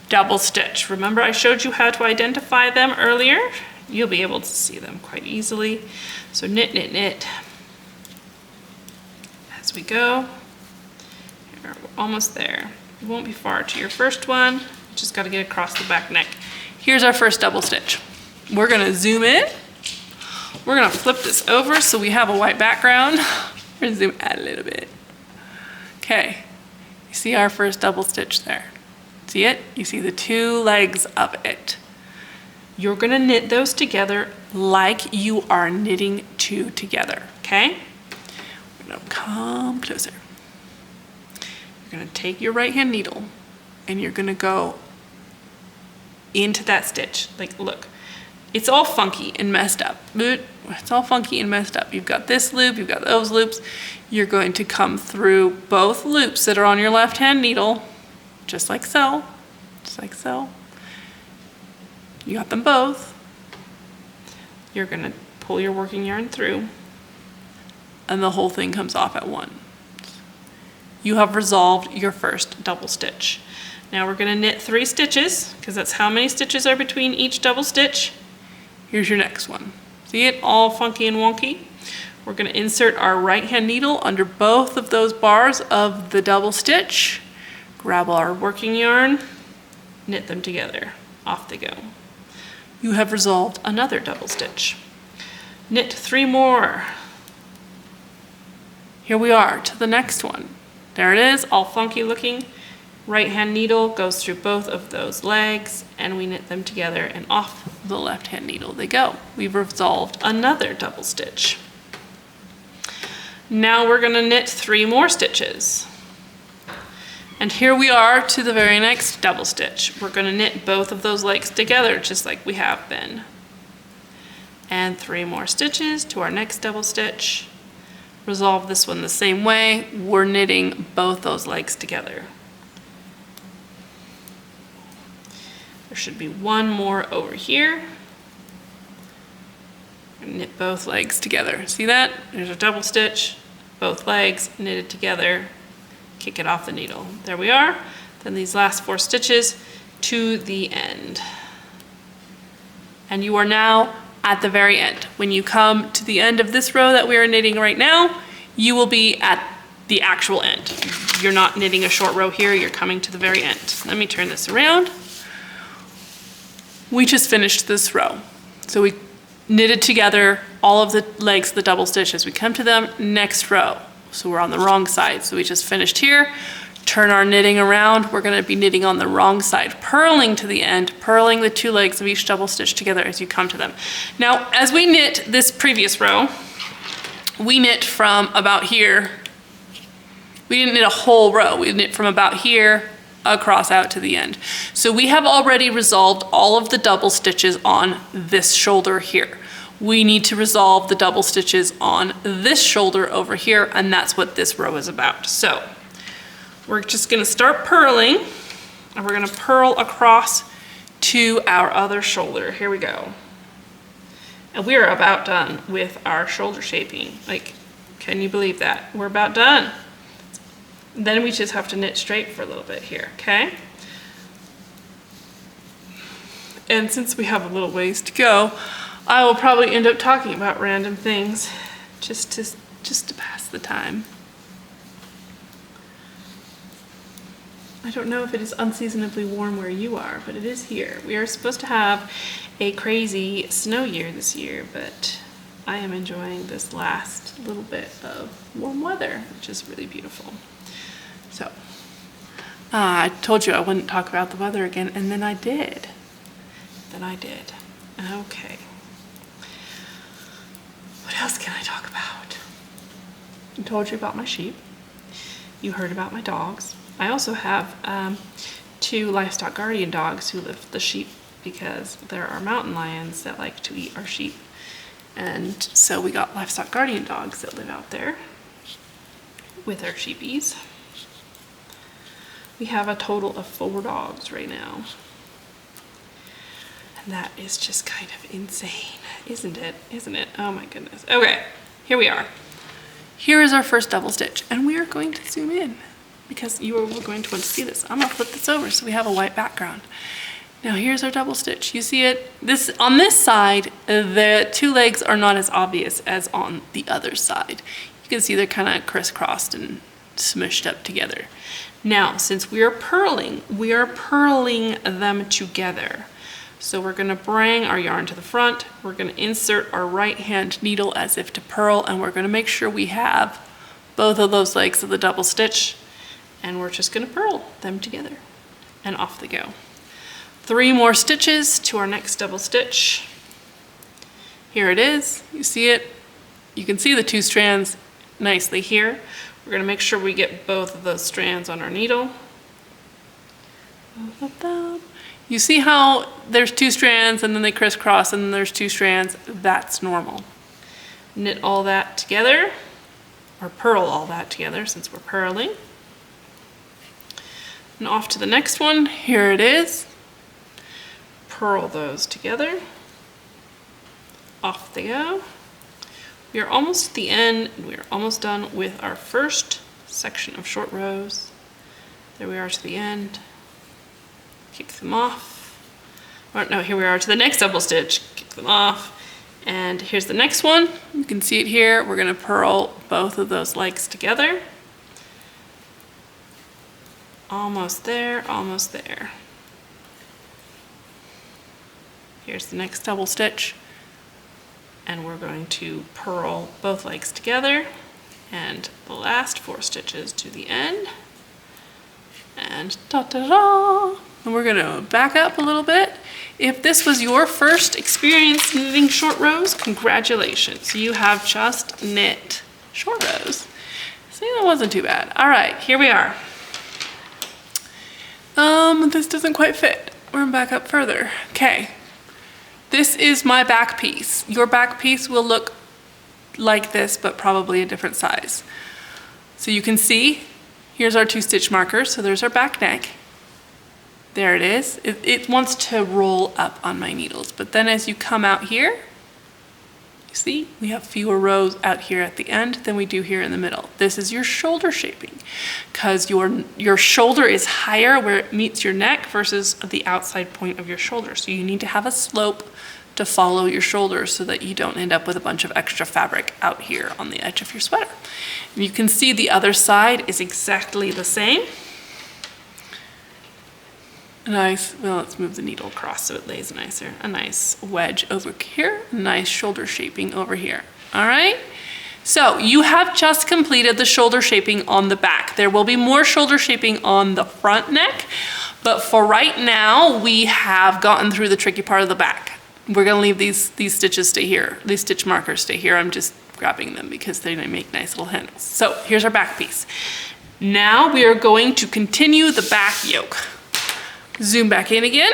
double stitch. Remember I showed you how to identify them earlier? You'll be able to see them quite easily. So knit, knit, knit. As we go, here, we're almost there. You won't be far to your first one. You just gotta get across the back neck. Here's our first double stitch. We're gonna zoom in. We're gonna flip this over so we have a white background. We're gonna zoom out a little bit. Okay, you see our first double stitch there. See it? You see the 2 legs of it. You're gonna knit those together like you are knitting 2 together, okay? We're gonna come closer. You're gonna take your right hand needle and you're gonna go into that stitch. Like, look, it's all funky and messed up. It's all funky and messed up. You've got this loop, you've got those loops. You're going to come through both loops that are on your left hand needle, just like so, just like so. You got them both. You're gonna pull your working yarn through and the whole thing comes off at once. You have resolved your first double stitch. Now we're gonna knit 3 stitches because that's how many stitches are between each double stitch. Here's your next one. See it all funky and wonky? We're gonna insert our right hand needle under both of those bars of the double stitch, grab our working yarn, knit them together. Off they go. You have resolved another double stitch. Knit 3 more. Here we are to the next one. There it is, all funky looking. Right hand needle goes through both of those legs and we knit them together and off the left hand needle they go. We've resolved another double stitch. Now we're gonna knit 3 more stitches. And here we are to the very next double stitch. We're gonna knit both of those legs together just like we have been. And 3 more stitches to our next double stitch. Resolve this one the same way. We're knitting both those legs together. There should be 1 more over here. Knit both legs together. See that? There's a double stitch, both legs knitted together. Kick it off the needle. There we are. Then these last 4 stitches to the end. And you are now at the very end. When you come to the end of this row that we are knitting right now, you will be at the actual end. You're not knitting a short row here, you're coming to the very end. Let me turn this around. We just finished this row. So we knitted together all of the legs, the double stitches. We come to them, next row. So we're on the wrong side. So we just finished here, turn our knitting around. We're gonna be knitting on the wrong side, purling to the end, purling the 2 legs of each double stitch together as you come to them. Now, as we knit this previous row, we knit from about here. We didn't knit a whole row. We knit from about here across out to the end. So we have already resolved all of the double stitches on this shoulder here. We need to resolve the double stitches on this shoulder over here, and that's what this row is about. So we're just gonna start purling, and we're gonna purl across to our other shoulder. Here we go. And we are about done with our shoulder shaping. Like, can you believe that? We're about done. Then we just have to knit straight for a little bit here, okay? And since we have a little ways to go, I will probably end up talking about random things just to pass the time. I don't know if it is unseasonably warm where you are, but it is here. We are supposed to have a crazy snow year this year, but I am enjoying this last little bit of warm weather, which is really beautiful. So, I told you I wouldn't talk about the weather again, and then I did. Okay. What else can I talk about? I told you about my sheep. You heard about my dogs. I also have 2 livestock guardian dogs who live with the sheep because there are mountain lions that like to eat our sheep. And so we got livestock guardian dogs that live out there with our sheepies. We have a total of 4 dogs right now. And that is just kind of insane, isn't it? Isn't it? Oh my goodness. Okay, here we are. Here is our first double stitch, and we are going to zoom in because you are going to want to see this. I'm gonna flip this over so we have a white background. Now here's our double stitch. You see it? On this side, the 2 legs are not as obvious as on the other side. You can see they're kind of crisscrossed and smushed up together. Now, since we are purling them together. So we're gonna bring our yarn to the front, we're gonna insert our right hand needle as if to purl, and we're gonna make sure we have both of those legs of the double stitch, and we're just gonna purl them together, and off they go. 3 more stitches to our next double stitch. Here it is, you see it? You can see the 2 strands nicely here. We're gonna make sure we get both of those strands on our needle. Both of them. You see how there's 2 strands and then they crisscross and then there's 2 strands? That's normal. Knit all that together, or purl all that together since we're purling. And off to the next one, here it is. Purl those together. Off they go. We are almost at the end, and we are almost done with our first section of short rows. There we are to the end. Kick them off. Or no, here we are to the next double stitch. Kick them off. And here's the next one. You can see it here. We're gonna purl both of those legs together. Almost there, almost there. Here's the next double stitch. And we're going to purl both legs together. And the last 4 stitches to the end. And ta-da-da! And we're gonna back up a little bit. If this was your first experience knitting short rows, congratulations. You have just knit short rows. See, that wasn't too bad. All right, here we are. This doesn't quite fit. We're gonna back up further. Okay, this is my back piece. Your back piece will look like this, but probably a different size. So you can see, here's our 2 stitch markers. So there's our back neck. There it is. It wants to roll up on my needles, but then as you come out here, you see, we have fewer rows out here at the end than we do here in the middle. This is your shoulder shaping, because your shoulder is higher where it meets your neck versus the outside point of your shoulder. So you need to have a slope to follow your shoulder so that you don't end up with a bunch of extra fabric out here on the edge of your sweater. And you can see the other side is exactly the same. Nice, well, let's move the needle across so it lays nicer. A nice wedge over here, nice shoulder shaping over here. All right, so you have just completed the shoulder shaping on the back. There will be more shoulder shaping on the front neck, but for right now, we have gotten through the tricky part of the back. We're gonna leave these stitches stay here, these stitch markers stay here. I'm just grabbing them because they make nice little handles. So here's our back piece. Now we are going to continue the back yoke. Zoom back in again.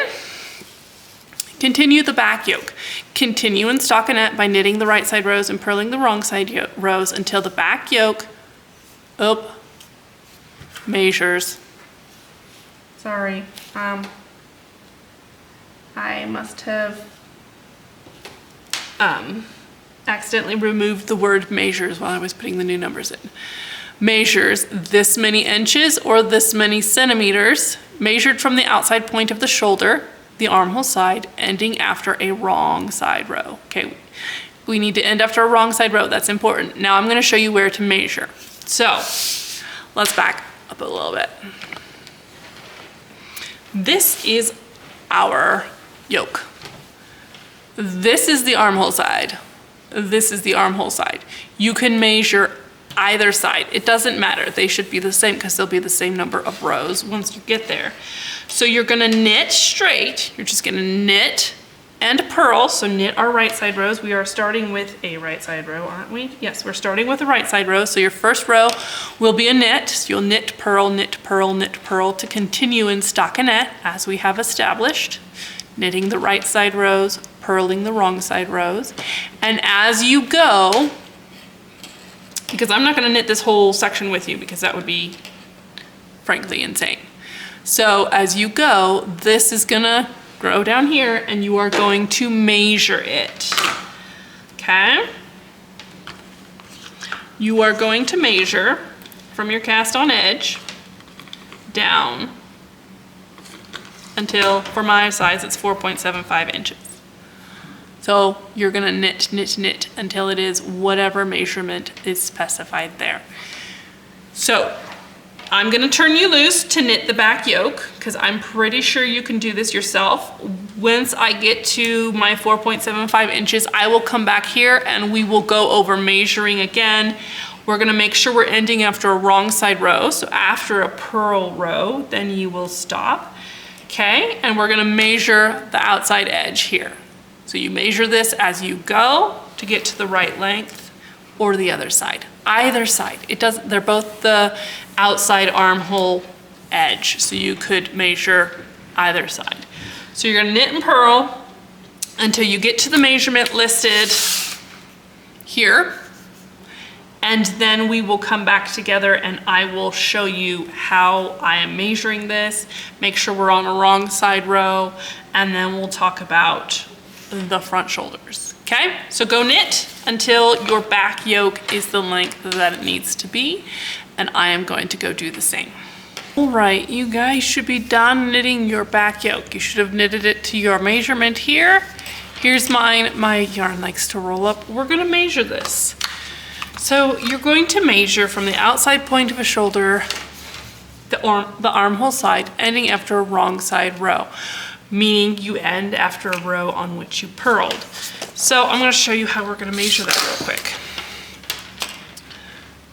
Continue the back yoke. Continue in stockinette by knitting the right side rows and purling the wrong side rows until the back yoke measures. Sorry, I must have accidentally removed the word measures while I was putting the new numbers in. Measures this many inches or this many centimeters, measured from the outside point of the shoulder the armhole side, ending after a wrong side row. Okay, we need to end after a wrong side row, that's important. Now I'm gonna show you where to measure. So let's back up a little bit. This is our yoke. This is the armhole side. This is the armhole side. You can measure either side. It doesn't matter. They should be the same because they'll be the same number of rows once you get there. So you're gonna knit straight. You're just gonna knit and purl. So knit our right side rows. We are starting with a right side row, aren't we? Yes, we're starting with a right side row. So your first row will be a knit. So you'll knit, purl, knit, purl, knit, purl to continue in stockinette as we have established. Knitting the right side rows, purling the wrong side rows. And as you go, because I'm not gonna knit this whole section with you because that would be frankly insane. So as you go, this is gonna grow down here and you are going to measure it, okay? You are going to measure from your cast on edge down until, for my size, it's 4.75 inches. So you're gonna knit, knit, knit until it is whatever measurement is specified there. So I'm gonna turn you loose to knit the back yoke because I'm pretty sure you can do this yourself. Once I get to my 4.75 inches, I will come back here and we will go over measuring again. We're gonna make sure we're ending after a wrong side row. So after a purl row, then you will stop. Okay, and we're gonna measure the outside edge here. So you measure this as you go to get to the right length or the other side. Either side, they're both the outside armhole edge. So you could measure either side. So you're gonna knit and purl until you get to the measurement listed here. And then we will come back together and I will show you how I am measuring this, make sure we're on a wrong side row, and then we'll talk about the front shoulders, okay? So go knit until your back yoke is the length that it needs to be, and I am going to go do the same. All right, you guys should be done knitting your back yoke. You should have knitted it to your measurement here. Here's mine. My yarn likes to roll up. We're gonna measure this. So you're going to measure from the outside point of a shoulder, the armhole side, ending after a wrong side row, meaning you end after a row on which you purled. So I'm gonna show you how we're gonna measure that real quick.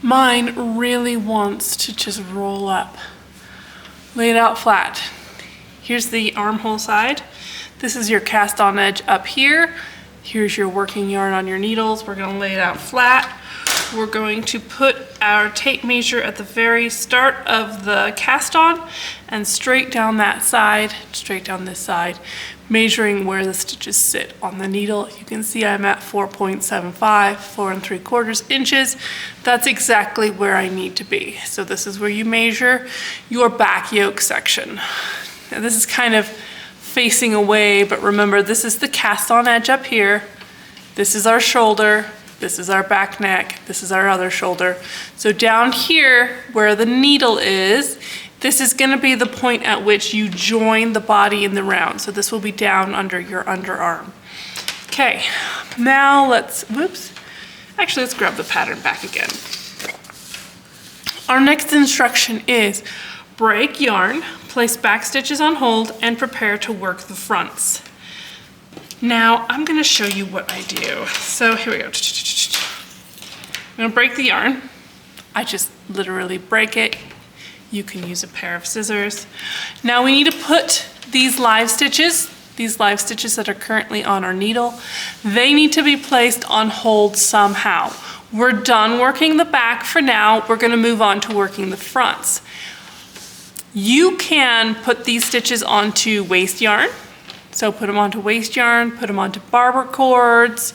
Mine really wants to just roll up. Lay it out flat. Here's the armhole side. This is your cast on edge up here. Here's your working yarn on your needles. We're gonna lay it out flat. We're going to put our tape measure at the very start of the cast on and straight down that side, straight down this side, measuring where the stitches sit on the needle. You can see I'm at 4.75, 4 3/4 inches. That's exactly where I need to be. So this is where you measure your back yoke section. Now this is kind of facing away, but remember this is the cast on edge up here. This is our shoulder. This is our back neck, this is our other shoulder. So down here where the needle is, this is gonna be the point at which you join the body in the round. So this will be down under your underarm. Okay, now let's grab the pattern back again. Our next instruction is break yarn, place back stitches on hold, and prepare to work the fronts. Now, I'm gonna show you what I do. So here we go. I'm gonna break the yarn. I just literally break it. You can use a pair of scissors. Now we need to put these live stitches that are currently on our needle, they need to be placed on hold somehow. We're done working the back for now. We're gonna move on to working the fronts. You can put these stitches onto waste yarn. So put them onto waste yarn, put them onto barber cords,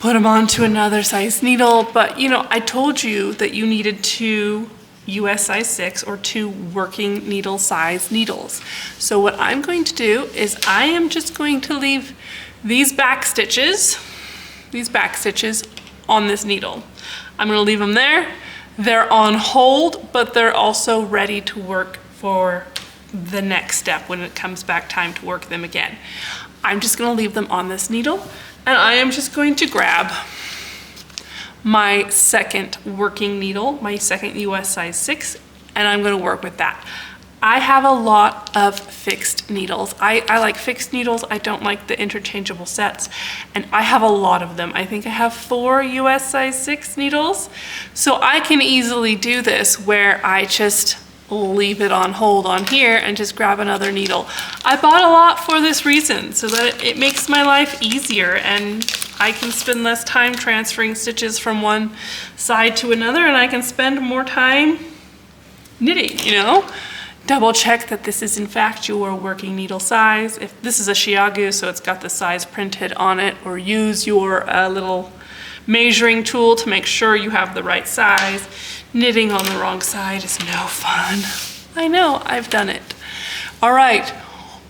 put them onto another size needle. But you know, I told you that you needed 2 US size 6 or 2 working needle size needles. So what I'm going to do is I am just going to leave these back stitches on this needle. I'm gonna leave them there. They're on hold, but they're also ready to work for the next step when it comes back time to work them again. I'm just gonna leave them on this needle, and I am just going to grab my second working needle, my second US size 6, and I'm gonna work with that. I have a lot of fixed needles. I like fixed needles. I don't like the interchangeable sets, and I have a lot of them. I think I have 4 US size 6 needles. So I can easily do this where I just leave it on hold on here and just grab another needle. I bought a lot for this reason, so that it makes my life easier and I can spend less time transferring stitches from one side to another, and I can spend more time knitting, you know? Double check that this is in fact your working needle size. If this is a Chiagu, so it's got the size printed on it, or use your little measuring tool to make sure you have the right size. Knitting on the wrong side is no fun. I know, I've done it. All right,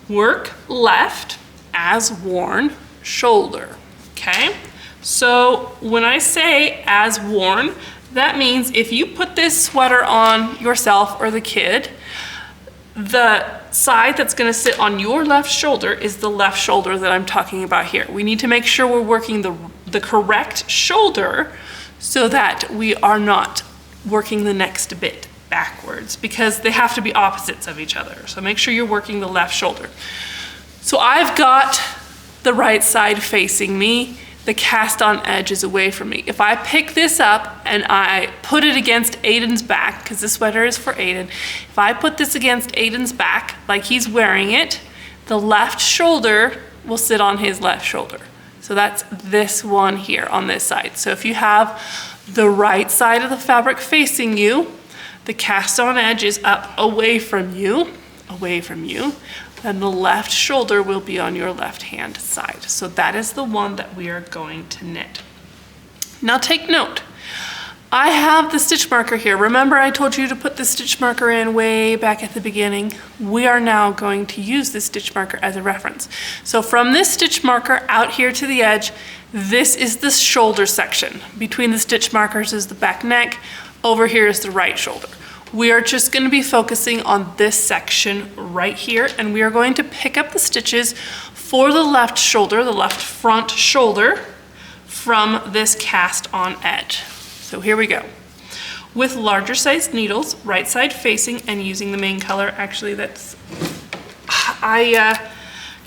work left as worn shoulder, okay? So when I say as worn, that means if you put this sweater on yourself or the kid, the side that's gonna sit on your left shoulder is the left shoulder that I'm talking about here. We need to make sure we're working the correct shoulder so that we are not working the next bit backwards, because they have to be opposites of each other. So make sure you're working the left shoulder. So I've got the right side facing me, the cast on edge is away from me. If I pick this up and I put it against Aiden's back, because the sweater is for Aiden, if I put this against Aiden's back like he's wearing it, the left shoulder will sit on his left shoulder. So that's this one here on this side. So if you have the right side of the fabric facing you, the cast on edge is up away from you, then the left shoulder will be on your left hand side. So that is the one that we are going to knit. Now take note, I have the stitch marker here. Remember I told you to put the stitch marker in way back at the beginning? We are now going to use this stitch marker as a reference. So from this stitch marker out here to the edge, this is the shoulder section. Between the stitch markers is the back neck, over here is the right shoulder. We are just going to be focusing on this section right here, and we are going to pick up the stitches for the left shoulder, the left front shoulder, from this cast on edge. So here we go. With larger sized needles, right side facing, and using the main color. Actually, I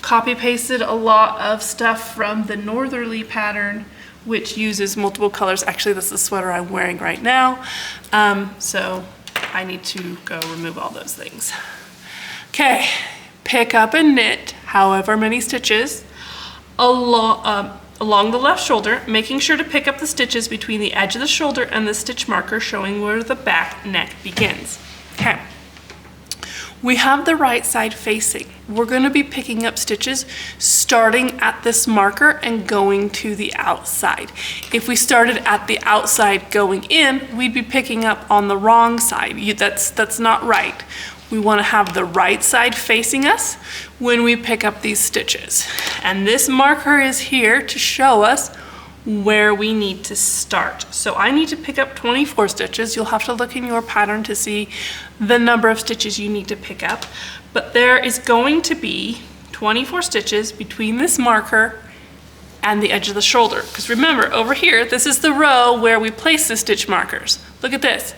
copy pasted a lot of stuff from the Northerly pattern, which uses multiple colors. Actually, this is the sweater I'm wearing right now. So I need to go remove all those things. Okay, pick up and knit however many stitches along the left shoulder, making sure to pick up the stitches between the edge of the shoulder and the stitch marker, showing where the back neck begins. Okay. We have the right side facing. We're going to be picking up stitches starting at this marker and going to the outside. If we started at the outside going in, we'd be picking up on the wrong side. That's not right. We want to have the right side facing us when we pick up these stitches. And this marker is here to show us where we need to start. So I need to pick up 24 stitches. You'll have to look in your pattern to see the number of stitches you need to pick up. But there is going to be 24 stitches between this marker and the edge of the shoulder. Because remember, over here, this is the row where we place the stitch markers. Look at this.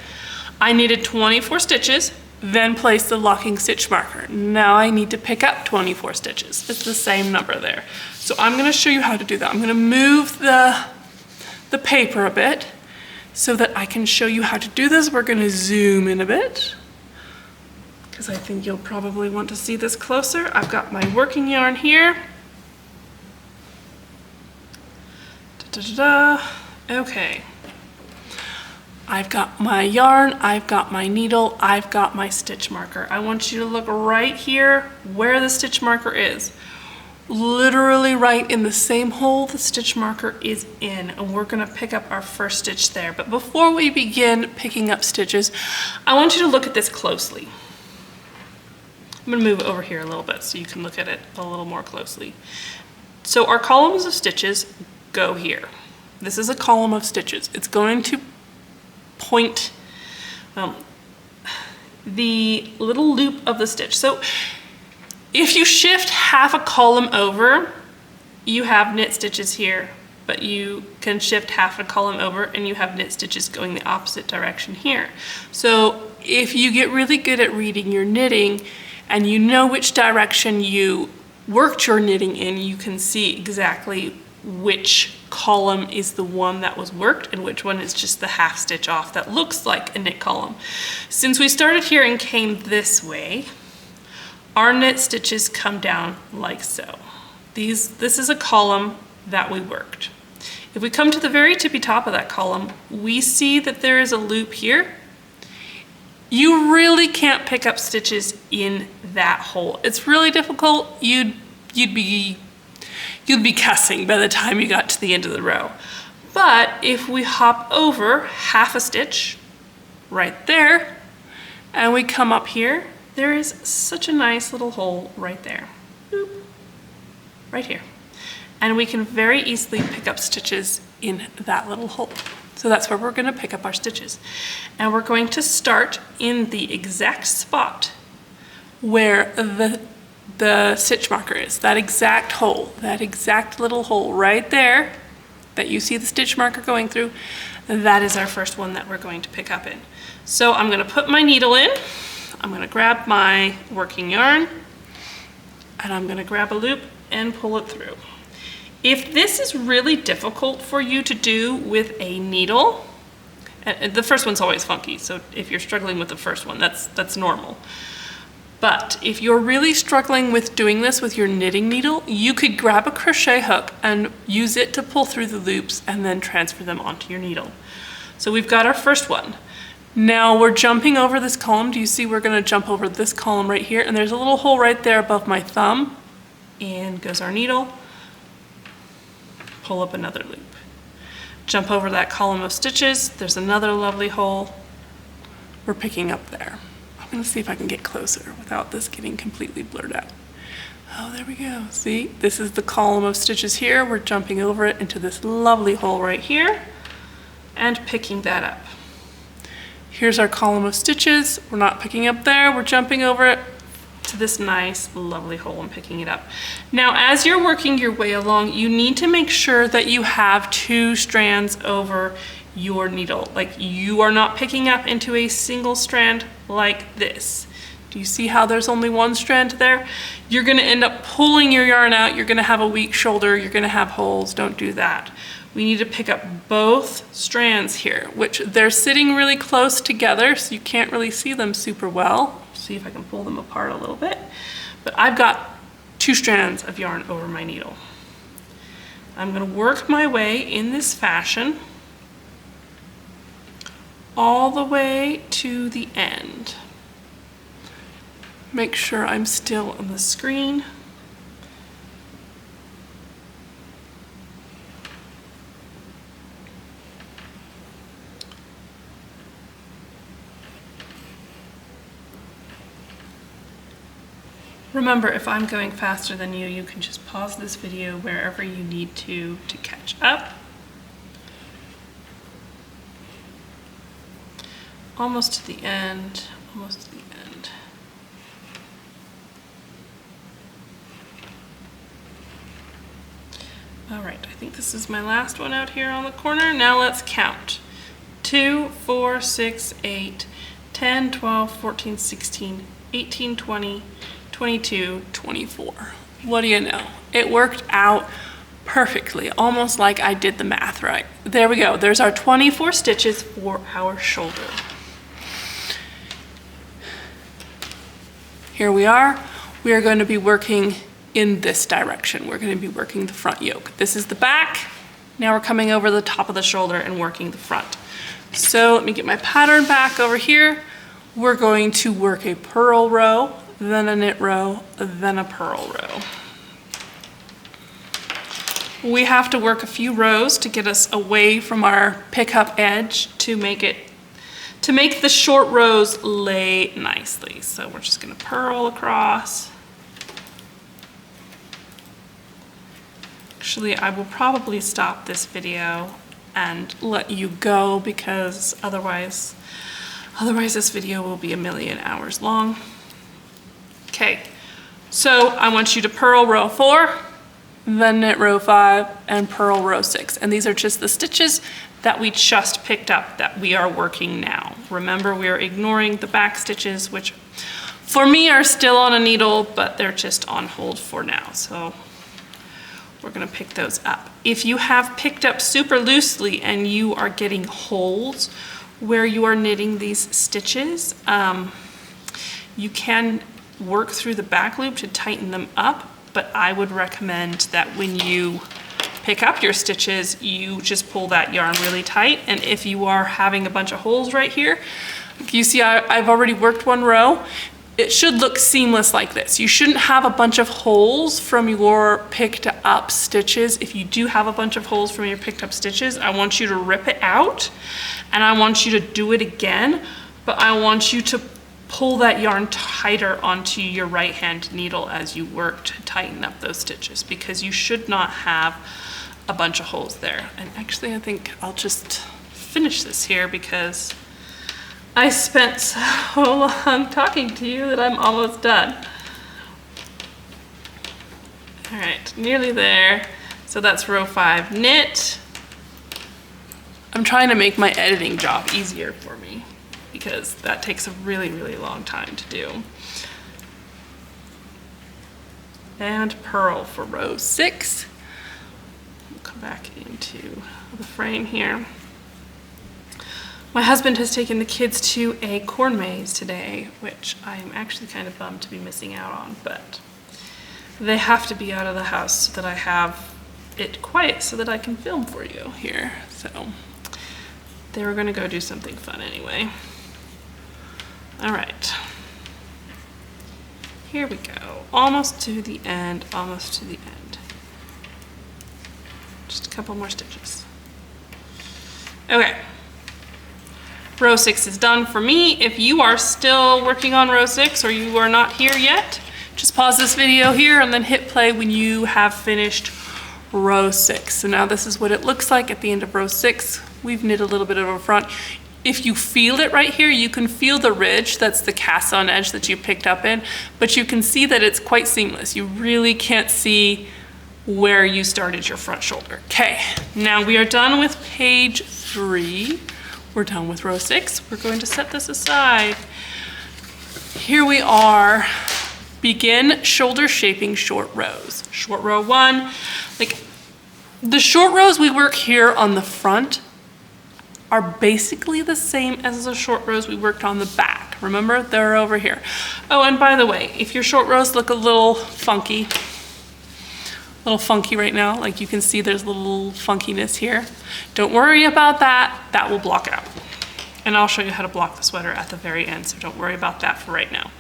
I needed 24 stitches, then place the locking stitch marker. Now I need to pick up 24 stitches. It's the same number there. So I'm going to show you how to do that. I'm going to move the paper a bit so that I can show you how to do this. We're going to zoom in a bit because I think you'll probably want to see this closer. I've got my working yarn here. Okay. I've got my yarn, I've got my needle, I've got my stitch marker. I want you to look right here where the stitch marker is. Literally right in the same hole the stitch marker is in, and we're gonna pick up our first stitch there. But before we begin picking up stitches, I want you to look at this closely. I'm gonna move over here a little bit so you can look at it a little more closely. So our columns of stitches go here. This is a column of stitches. It's going to point, the little loop of the stitch. So if you shift half a column over, you have knit stitches here, but you can shift half a column over and you have knit stitches going the opposite direction here. So if you get really good at reading your knitting and you know which direction you worked your knitting in, you can see exactly which column is the one that was worked and which one is just the half stitch off that looks like a knit column. Since we started here and came this way, our knit stitches come down like so. This is a column that we worked. If we come to the very tippy top of that column, we see that there is a loop here. You really can't pick up stitches in that hole. It's really difficult. You'd be cussing by the time you got to the end of the row. But if we hop over half a stitch right there and we come up here, there is such a nice little hole right there. Boop. Right here. And we can very easily pick up stitches in that little hole. So that's where we're going to pick up our stitches. And we're going to start in the exact spot where the stitch marker is, that exact hole, that exact little hole right there that you see the stitch marker going through. That is our first one that we're going to pick up in. So I'm going to put my needle in. I'm going to grab my working yarn and I'm going to grab a loop and pull it through. If this is really difficult for you to do with a needle, and the first one's always funky, so if you're struggling with the first one, that's normal. But if you're really struggling with doing this with your knitting needle, you could grab a crochet hook and use it to pull through the loops and then transfer them onto your needle. So we've got our first one. Now we're jumping over this column. Do you see we're going to jump over this column right here? And there's a little hole right there above my thumb. In goes our needle. Pull up another loop. Jump over that column of stitches. There's another lovely hole. We're picking up there. I'm going to see if I can get closer without this getting completely blurred out. Oh, there we go. See, this is the column of stitches here. We're jumping over it into this lovely hole right here and picking that up. Here's our column of stitches. We're not picking up there. We're jumping over it to this nice, lovely hole and picking it up. Now, as you're working your way along, you need to make sure that you have 2 strands over your needle. Like, you are not picking up into a single strand like this. Do you see how there's only 1 strand there? You're going to end up pulling your yarn out. You're going to have a weak shoulder. You're going to have holes. Don't do that. We need to pick up both strands here, which they're sitting really close together, so you can't really see them super well. See if I can pull them apart a little bit. But I've got 2 strands of yarn over my needle. I'm going to work my way in this fashion all the way to the end. Make sure I'm still on the screen. Remember, if I'm going faster than you, you can just pause this video wherever you need to catch up. Almost to the end, almost to the end. All right, I think this is my last one out here on the corner. Now let's count. 2, 4, 6, 8, 10, 12, 14, 16, 18, 20, 22, 24. What do you know? It worked out perfectly, almost like I did the math right. There we go. There's our 24 stitches for our shoulder. Here we are. We are going to be working in this direction. We're going to be working the front yoke. This is the back. Now we're coming over the top of the shoulder and working the front. So let me get my pattern back over here. We're going to work a purl row, then a knit row, then a purl row. We have to work a few rows to get us away from our pickup edge to make the short rows lay nicely. So we're just going to purl across. Actually, I will probably stop this video and let you go because otherwise Otherwise this video will be a million hours long. Okay, so I want you to purl row 4, then knit row 5, and purl row 6. And these are just the stitches that we just picked up that we are working now. Remember, we are ignoring the back stitches, which for me are still on a needle, but they're just on hold for now. So we're gonna pick those up. If you have picked up super loosely and you are getting holes where you are knitting these stitches, you can work through the back loop to tighten them up, but I would recommend that when you pick up your stitches, you just pull that yarn really tight. And if you are having a bunch of holes right here, if you see I've already worked one row, it should look seamless like this. You shouldn't have a bunch of holes from your picked up stitches. If you do have a bunch of holes from your picked up stitches, I want you to rip it out and I want you to do it again, but I want you to pull that yarn tighter onto your right hand needle as you work to tighten up those stitches, because you should not have a bunch of holes there. And actually I think I'll just finish this here because I spent so long talking to you that I'm almost done. All right, nearly there. So that's row 5 knit. I'm trying to make my editing job easier for me because that takes a really, really long time to do. And purl for row 6. We'll come back into the frame here. My husband has taken the kids to a corn maze today, which I'm actually kind of bummed to be missing out on, but they have to be out of the house so that I have it quiet so that I can film for you here. So they were gonna go do something fun anyway. All right, here we go. Almost to the end, almost to the end. Just a couple more stitches. Okay. Row 6 is done for me. If you are still working on row 6 or you are not here yet, just pause this video here and then hit play when you have finished row 6. So now this is what it looks like at the end of row 6. We've knit a little bit of a front. If you feel it right here, you can feel the ridge, that's the cast on edge that you picked up in, but you can see that it's quite seamless. You really can't see where you started your front shoulder. Okay, now we are done with page 3. We're done with row 6. We're going to set this aside. Here we are. Begin shoulder shaping short rows. Short row 1, like the short rows we work here on the front are basically the same as the short rows we worked on the back. Remember, they're over here. Oh, and by the way, if your short rows look a little funky right now, like you can see there's a little funkiness here, don't worry about that. That will block out. And I'll show you how to block the sweater at the very end, so don't worry about that for right now.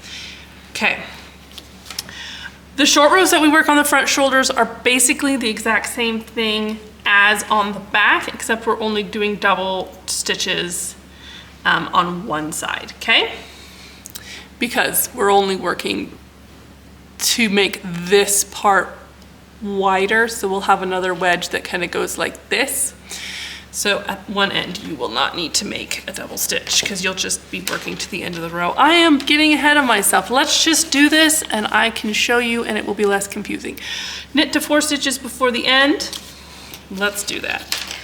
Okay. The short rows that we work on the front shoulders are basically the exact same thing as on the back, except we're only doing double stitches on one side, okay? Because we're only working to make this part wider, so we'll have another wedge that kind of goes like this. So at one end you will not need to make a double stitch because you'll just be working to the end of the row. I am getting ahead of myself. Let's just do this and I can show you and it will be less confusing. Knit to 4 stitches before the end. Let's do that.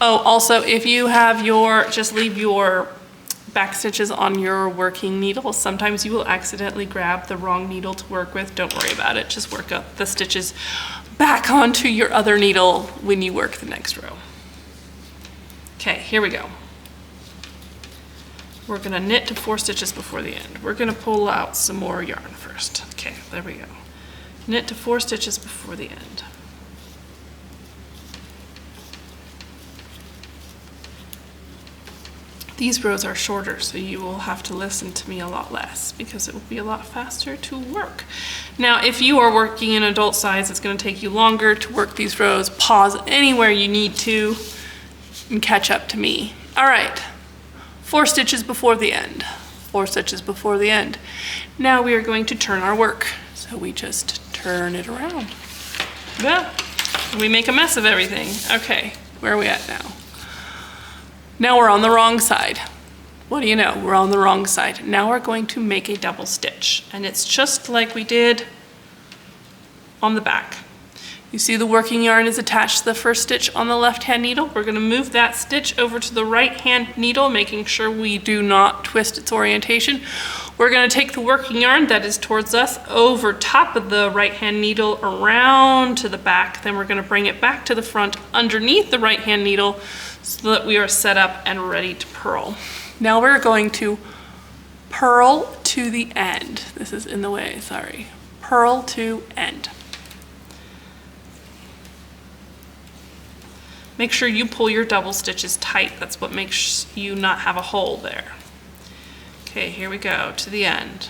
Oh, also if you have just leave your back stitches on your working needle. Sometimes you will accidentally grab the wrong needle to work with. Don't worry about it. Just work up the stitches back onto your other needle when you work the next row. Okay, here we go. We're gonna knit to 4 stitches before the end. We're gonna pull out some more yarn first. Okay, there we go. Knit to 4 stitches before the end. These rows are shorter, so you will have to listen to me a lot less because it will be a lot faster to work. Now, if you are working in adult size, it's gonna take you longer to work these rows. Pause anywhere you need to and catch up to me. All right, 4 stitches before the end. 4 stitches before the end. Now we are going to turn our work. So we just turn it around. Yeah, we make a mess of everything. Okay, where are we at now? Now we're on the wrong side. What do you know? We're on the wrong side. Now we're going to make a double stitch, and it's just like we did on the back. You see the working yarn is attached to the first stitch on the left-hand needle. We're going to move that stitch over to the right-hand needle, making sure we do not twist its orientation. We're going to take the working yarn that is towards us over top of the right-hand needle around to the back. Then we're going to bring it back to the front underneath the right-hand needle so that we are set up and ready to purl. Now we're going to purl to the end. This is in the way, sorry. Purl to end. Make sure you pull your double stitches tight. That's what makes you not have a hole there. Okay, here we go to the end.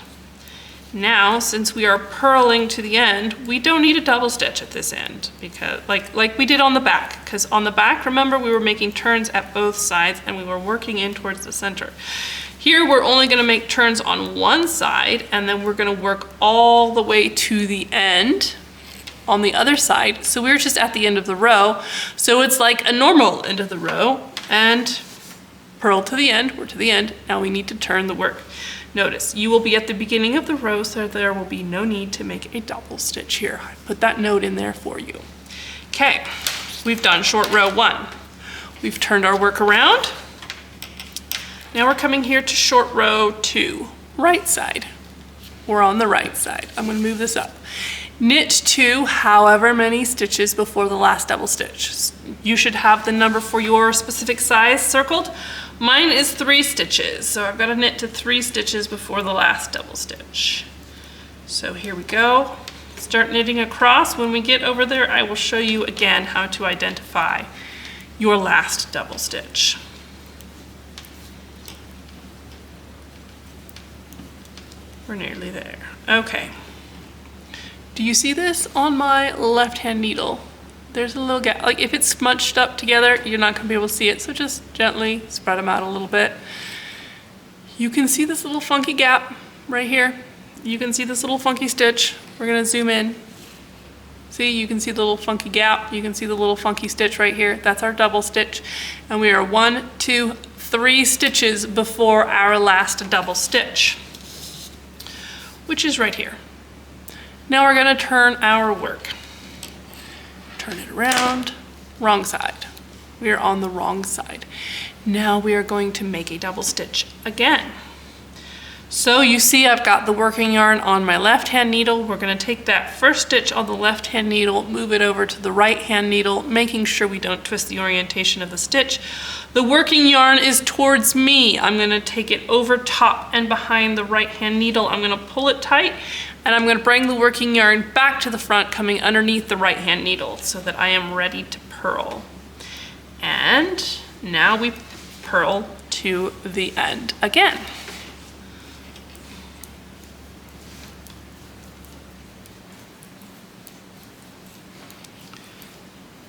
Now, since we are purling to the end, we don't need a double stitch at this end because like we did on the back, because on the back, remember, we were making turns at both sides and we were working in towards the center. Here, we're only gonna make turns on one side and then we're gonna work all the way to the end on the other side. So we're just at the end of the row. So it's like a normal end of the row and purl to the end, we're to the end. Now we need to turn the work. Notice, you will be at the beginning of the row, so there will be no need to make a double stitch here. I put that note in there for you. Okay, we've done short row 1. We've turned our work around. Now we're coming here to short row 2, right side. We're on the right side. I'm gonna move this up. Knit 2 however many stitches before the last double stitch. You should have the number for your specific size circled. Mine is 3 stitches, so I've got to knit to 3 stitches before the last double stitch. So here we go. Start knitting across. When we get over there, I will show you again how to identify your last double stitch. We're nearly there. Okay. Do you see this on my left-hand needle? There's a little gap. Like if it's smunched up together, you're not gonna be able to see it. So just gently spread them out a little bit. You can see this little funky gap right here. You can see this little funky stitch. We're gonna zoom in. See, you can see the little funky gap. You can see the little funky stitch right here. That's our double stitch. And we are 1, 2, 3 stitches before our last double stitch, which is right here. Now we're gonna turn our work. Turn it around, wrong side. We are on the wrong side. Now we are going to make a double stitch again. So you see I've got the working yarn on my left-hand needle. We're gonna take that first stitch on the left-hand needle, move it over to the right-hand needle, making sure we don't twist the orientation of the stitch. The working yarn is towards me. I'm gonna take it over top and behind the right-hand needle. I'm gonna pull it tight, and I'm gonna bring the working yarn back to the front, coming underneath the right-hand needle so that I am ready to purl. And now we purl to the end again.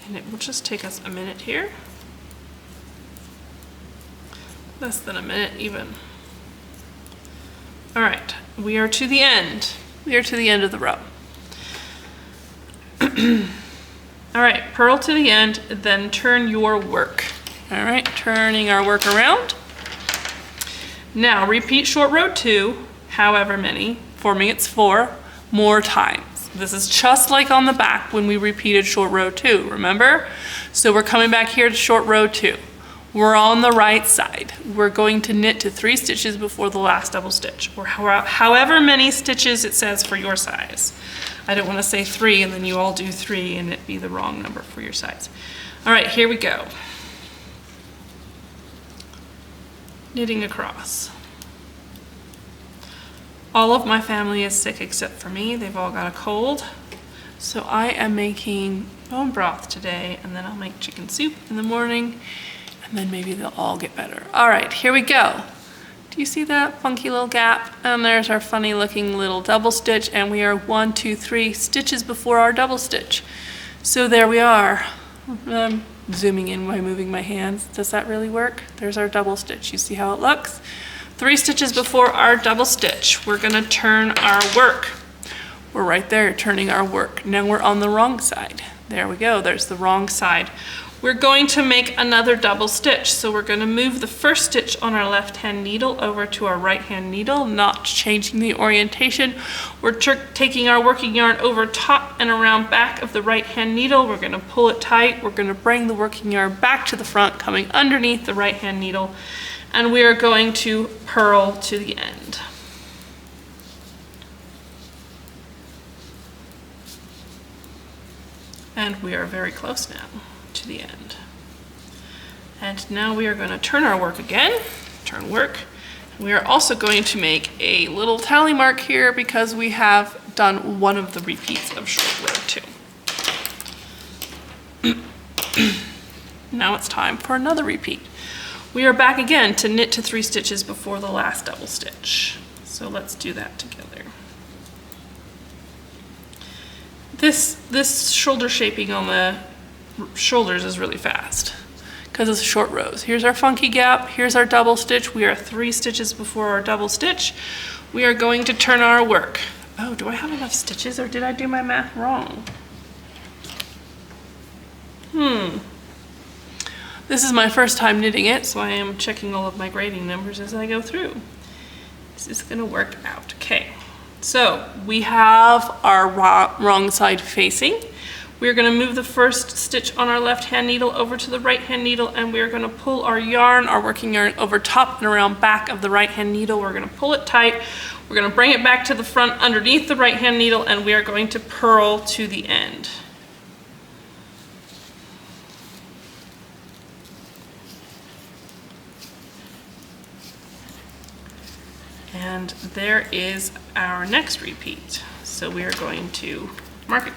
And it will just take us a minute here. Less than a minute even. All right, we are to the end. We are to the end of the row. All right, purl to the end, then turn your work. All right, turning our work around. Now repeat short row 2, however many. For me it's 4 more times. This is just like on the back when we repeated short row 2, remember? So we're coming back here to short row 2. We're on the right side. We're going to knit to 3 stitches before the last double stitch, or however many stitches it says for your size. I don't want to say 3 and then you all do 3 and it be the wrong number for your size. All right, here we go. Knitting across. All of my family is sick except for me. They've all got a cold. So I am making bone broth today, and then I'll make chicken soup in the morning, and then maybe they'll all get better. All right, here we go. Do you see that funky little gap? And there's our funny looking little double stitch, and we are 1, 2, 3 stitches before our double stitch. So there we are. I'm zooming in by moving my hands. Does that really work? There's our double stitch. You see how it looks? 3 stitches before our double stitch. We're gonna turn our work. We're right there turning our work. Now we're on the wrong side. There we go, there's the wrong side. we're going to make another double stitch. So we're going to move the first stitch on our left hand needle over to our right hand needle, not changing the orientation. We're taking our working yarn over top and around back of the right hand needle. We're going to pull it tight. We're going to bring the working yarn back to the front, coming underneath the right hand needle, and we are going to purl to the end. And we are very close now to the end. And now we are going to turn our work again, turn work. We are also going to make a little tally mark here because we have done one of the repeats of short row 2. Now it's time for another repeat. We are back again to knit to 3 stitches before the last double stitch. So let's do that together. This shoulder shaping on the shoulders is really fast because it's short rows. Here's our funky gap, here's our double stitch. We are 3 stitches before our double stitch. We are going to turn our work. Oh, do I have enough stitches or did I do my math wrong? This is my first time knitting it, so I am checking all of my grading numbers as I go through. This is gonna work out, okay. So we have our wrong side facing. We're going to move the first stitch on our left hand needle over to the right hand needle, and we're going to pull our yarn, our working yarn, over top and around back of the right hand needle. We're going to pull it tight. We're going to bring it back to the front underneath the right hand needle, and we are going to purl to the end. And there is our next repeat. So we are going to mark it.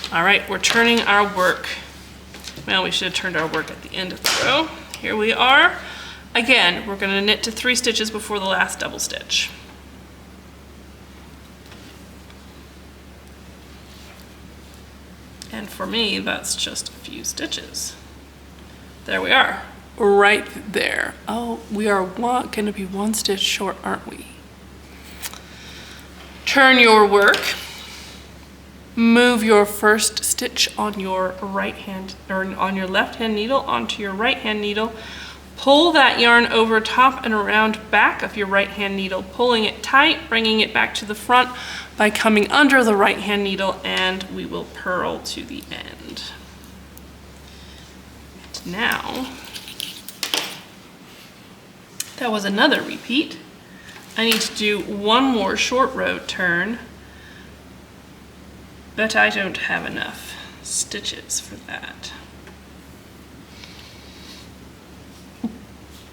All right, we're turning our work. Well, we should have turned our work at the end of the row. Here we are. Again, we're going to knit to 3 stitches before the last double stitch. And for me, that's just a few stitches. There we are. Right there. Oh, we are going to be 1 stitch short, aren't we? Turn your work. Move your first stitch on your right hand, or on your left hand needle onto your right hand needle. Pull that yarn over top and around back of your right hand needle, pulling it tight, bringing it back to the front by coming under the right hand needle, and we will purl to the end. And now, that was another repeat. I need to do 1 more short row turn, but I don't have enough stitches for that.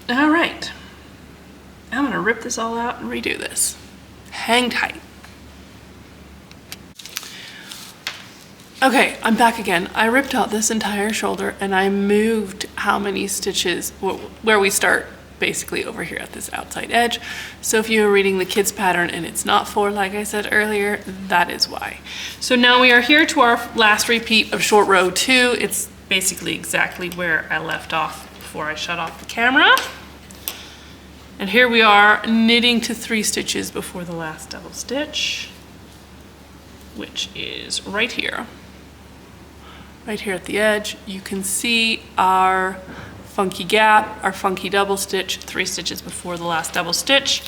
All right, I'm gonna rip this all out and redo this. Hang tight. Okay, I'm back again. I ripped out this entire shoulder and I moved how many stitches, where we start, basically over here at this outside edge. So if you're reading the kids pattern and it's not 4 like I said earlier, that is why. So now we are here to our last repeat of short row 2. It's basically exactly where I left off before I shut off the camera. And here we are knitting to 3 stitches before the last double stitch, which is right here. Right here at the edge. You can see our funky gap, our funky double stitch, 3 stitches before the last double stitch.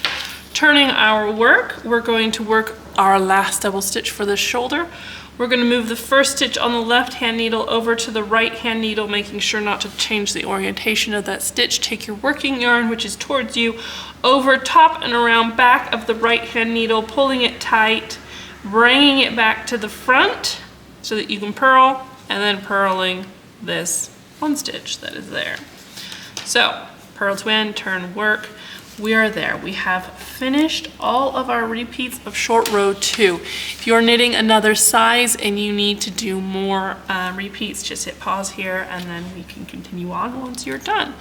Turning our work, we're going to work our last double stitch for this shoulder. We're going to move the first stitch on the left hand needle over to the right hand needle, making sure not to change the orientation of that stitch. Take your working yarn, which is towards you, over top and around back of the right hand needle, pulling it tight, bringing it back to the front so that you can purl, and then purling this 1 stitch that is there. So, purl to end, turn work, we are there. We have finished all of our repeats of short row 2. If you're knitting another size and you need to do more repeats, just hit pause here and then we can continue on once you're done.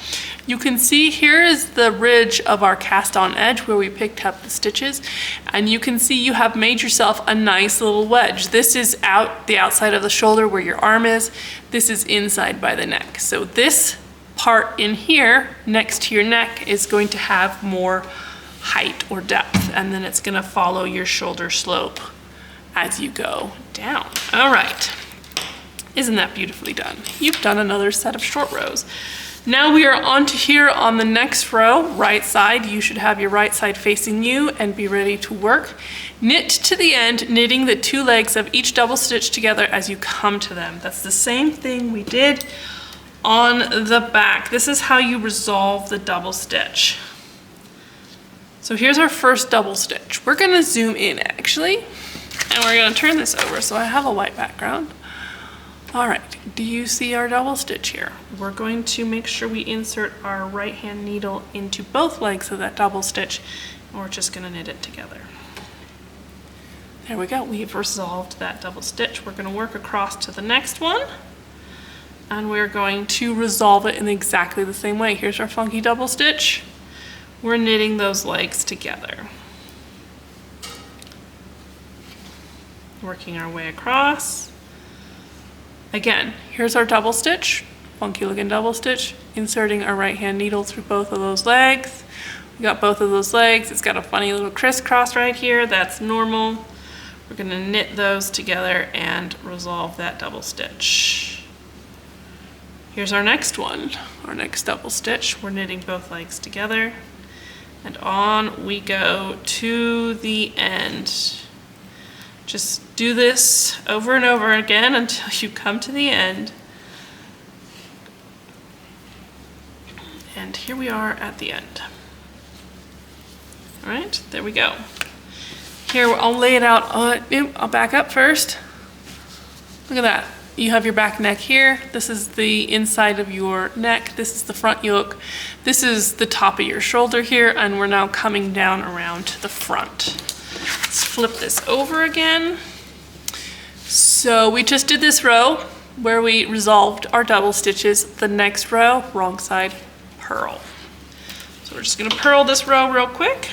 You can see here is the ridge of our cast on edge where we picked up the stitches, and you can see you have made yourself a nice little wedge. This is the outside of the shoulder where your arm is. This is inside by the neck. So this part in here next to your neck is going to have more height or depth, and then it's going to follow your shoulder slope as you go down. All right, Isn't that beautifully done? You've done another set of short rows. Now we are on to here on the next row, right side. You should have your right side facing you and be ready to work. Knit to the end, knitting the 2 legs of each double stitch together as you come to them. That's the same thing we did on the back. This is how you resolve the double stitch. So here's our first double stitch. We're gonna zoom in actually, and we're gonna turn this over so I have a white background. All right, do you see our double stitch here? We're going to make sure we insert our right hand needle into both legs of that double stitch, and we're just gonna knit it together. There we go, we've resolved that double stitch. We're gonna work across to the next one, and we're going to resolve it in exactly the same way. Here's our funky double stitch. We're knitting those legs together. Working our way across. Again, here's our double stitch, funky looking double stitch, inserting our right hand needle through both of those legs. We got both of those legs. It's got a funny little crisscross right here. That's normal. We're gonna knit those together and resolve that double stitch. Here's our next one, our next double stitch. We're knitting both legs together and on we go to the end. Just do this over and over again until you come to the end. And here we are at the end. All right, there we go. Here, I'll lay it out. I'll back up first. Look at that. You have your back neck here. This is the inside of your neck. This is the front yoke. This is the top of your shoulder here, and we're now coming down around to the front. Let's flip this over again. So we just did this row where we resolved our double stitches. The next row, wrong side, purl. So we're just gonna purl this row real quick.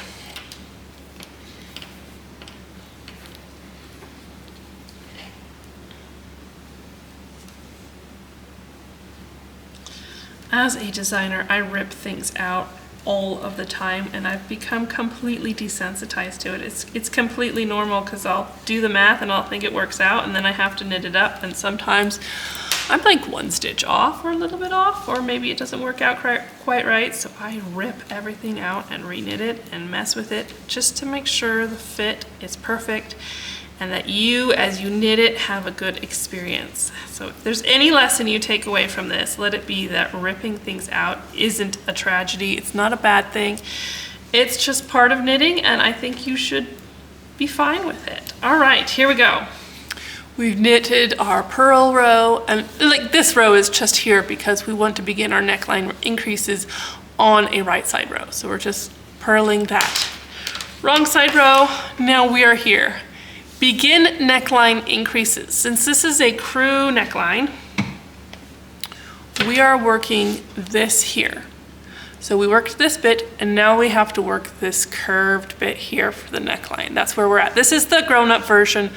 As a designer, I rip things out all of the time, and I've become completely desensitized to it. It's completely normal because I'll do the math and I'll think it works out, and then I have to knit it up, and sometimes I'm like 1 stitch off or a little bit off, or maybe it doesn't work out quite right, so I rip everything out and reknit it and mess with it just to make sure the fit is perfect and that you, as you knit it, have a good experience. So if there's any lesson you take away from this, let it be that ripping things out isn't a tragedy. It's not a bad thing. It's just part of knitting, and I think you should be fine with it. All right, here we go. We've knitted our purl row, and like this row is just here because we want to begin our neckline increases on a right side row. So we're just purling that. Wrong side row, now we are here. Begin neckline increases. Since this is a crew neckline, we are working this here. So we worked this bit, and now we have to work this curved bit here for the neckline. That's where we're at. This is the grown-up version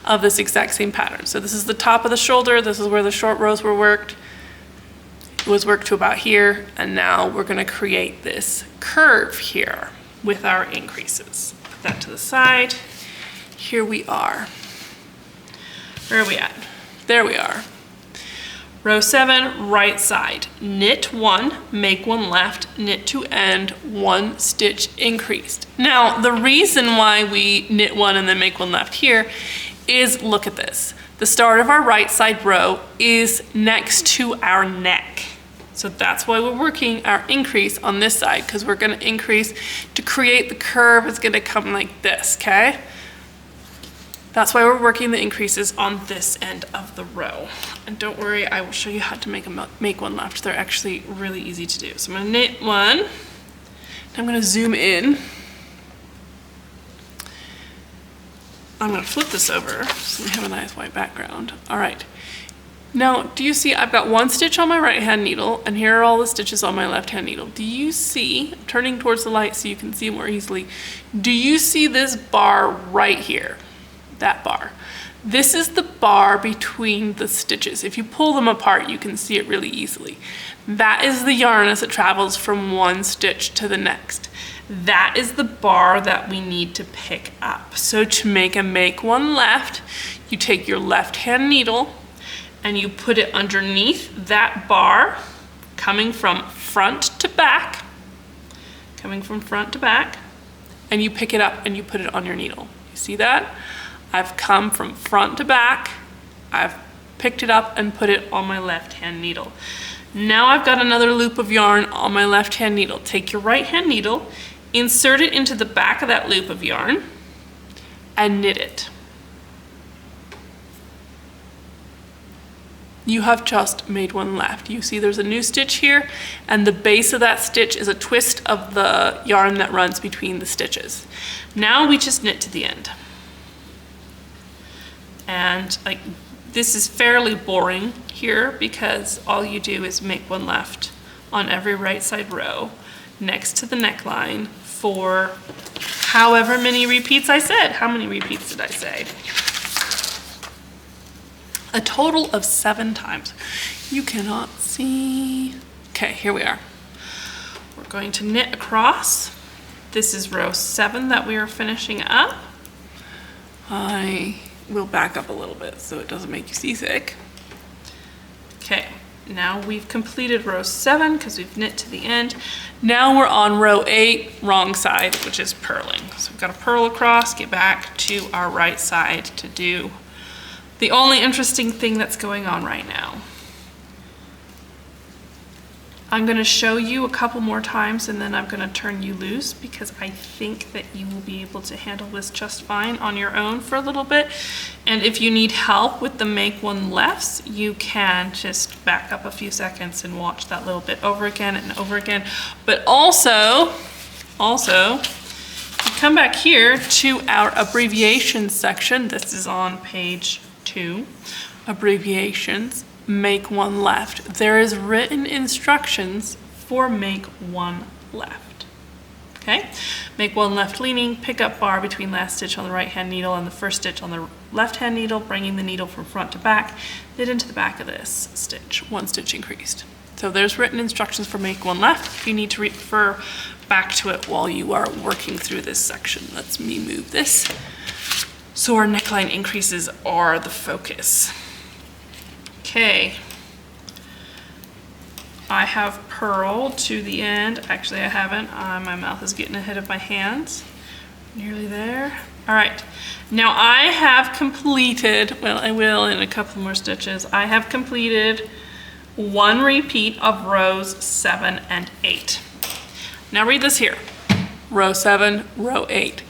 of this exact same pattern. So this is the top of the shoulder. This is where the short rows were worked. It was worked to about here, and now we're gonna create this curve here with our increases. Put that to the side. Here we are. Where are we at? There we are. Row 7, right side. Knit 1, make 1 left, knit to end, 1 stitch increased. Now, the reason why we knit 1 and then make 1 left here is, look at this. The start of our right side row is next to our neck. So that's why we're working our increase on this side, because we're gonna increase to create the curve. It's gonna come like this, okay? That's why we're working the increases on this end of the row. And don't worry, I will show you how to make 1 left. They're actually really easy to do. So I'm gonna knit 1, and I'm gonna zoom in. I'm gonna flip this over so we have a nice white background. All right. Now, do you see I've got 1 stitch on my right hand needle, and here are all the stitches on my left hand needle. Do you see, I'm turning towards the light so you can see more easily, do you see this bar right here? That bar. This is the bar between the stitches. If you pull them apart, you can see it really easily. That is the yarn as it travels from 1 stitch to the next. That is the bar that we need to pick up. So to make 1 left, you take your left hand needle and you put it underneath that bar, coming from front to back, and you pick it up and you put it on your needle. You see that? I've come from front to back, I've picked it up and put it on my left-hand needle. Now I've got another loop of yarn on my left-hand needle. Take your right-hand needle, insert it into the back of that loop of yarn, and knit it. You have just made one left. You see there's a new stitch here, and the base of that stitch is a twist of the yarn that runs between the stitches. Now we just knit to the end. And like, this is fairly boring here because all you do is make one left on every right side row next to the neckline for however many repeats I said. How many repeats did I say? A total of 7 times. You cannot see. Okay, here we are. We're going to knit across. This is row 7 that we are finishing up. I will back up a little bit so it doesn't make you seasick. Okay, now we've completed row 7 because we've knit to the end. Now we're on row 8, wrong side, which is purling. So we've got to purl across, get back to our right side to do the only interesting thing that's going on right now. I'm going to show you a couple more times and then I'm going to turn you loose because I think that you will be able to handle this just fine on your own for a little bit. And if you need help with the make one lefts, you can just back up a few seconds and watch that little bit over again and over again. But also, you come back here to our abbreviations section. This is on page 2, abbreviations, make one left. There is written instructions for make one left. Okay, make one left leaning, pick up bar between last stitch on the right hand needle and the first stitch on the left hand needle, bringing the needle from front to back, knit into the back of this stitch, 1 stitch increased. So there's written instructions for make one left if you need to refer back to it while you are working through this section. Let me move this. So our neckline increases are the focus. Okay, I have purled to the end. Actually, I haven't. My mouth is getting ahead of my hands. Nearly there. All right, now I have completed, well, I will in a couple more stitches. I have completed 1 repeat of rows 7 and 8. Now read this here, row 7, row 8.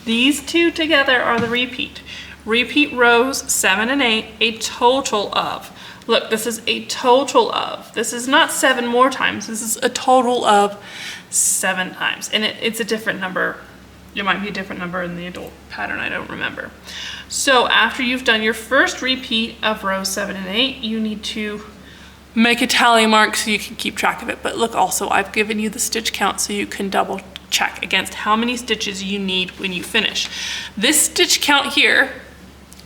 These two together are the repeat. Repeat rows 7 and 8, a total of, look, this is a total of, this is not 7 more times, this is a total of 7 times. And it's a different number. It might be a different number in the adult pattern, I don't remember. So after you've done your first repeat of rows 7 and 8, you need to make a tally mark so you can keep track of it. But look, also I've given you the stitch count so you can double check against how many stitches you need when you finish. This stitch count here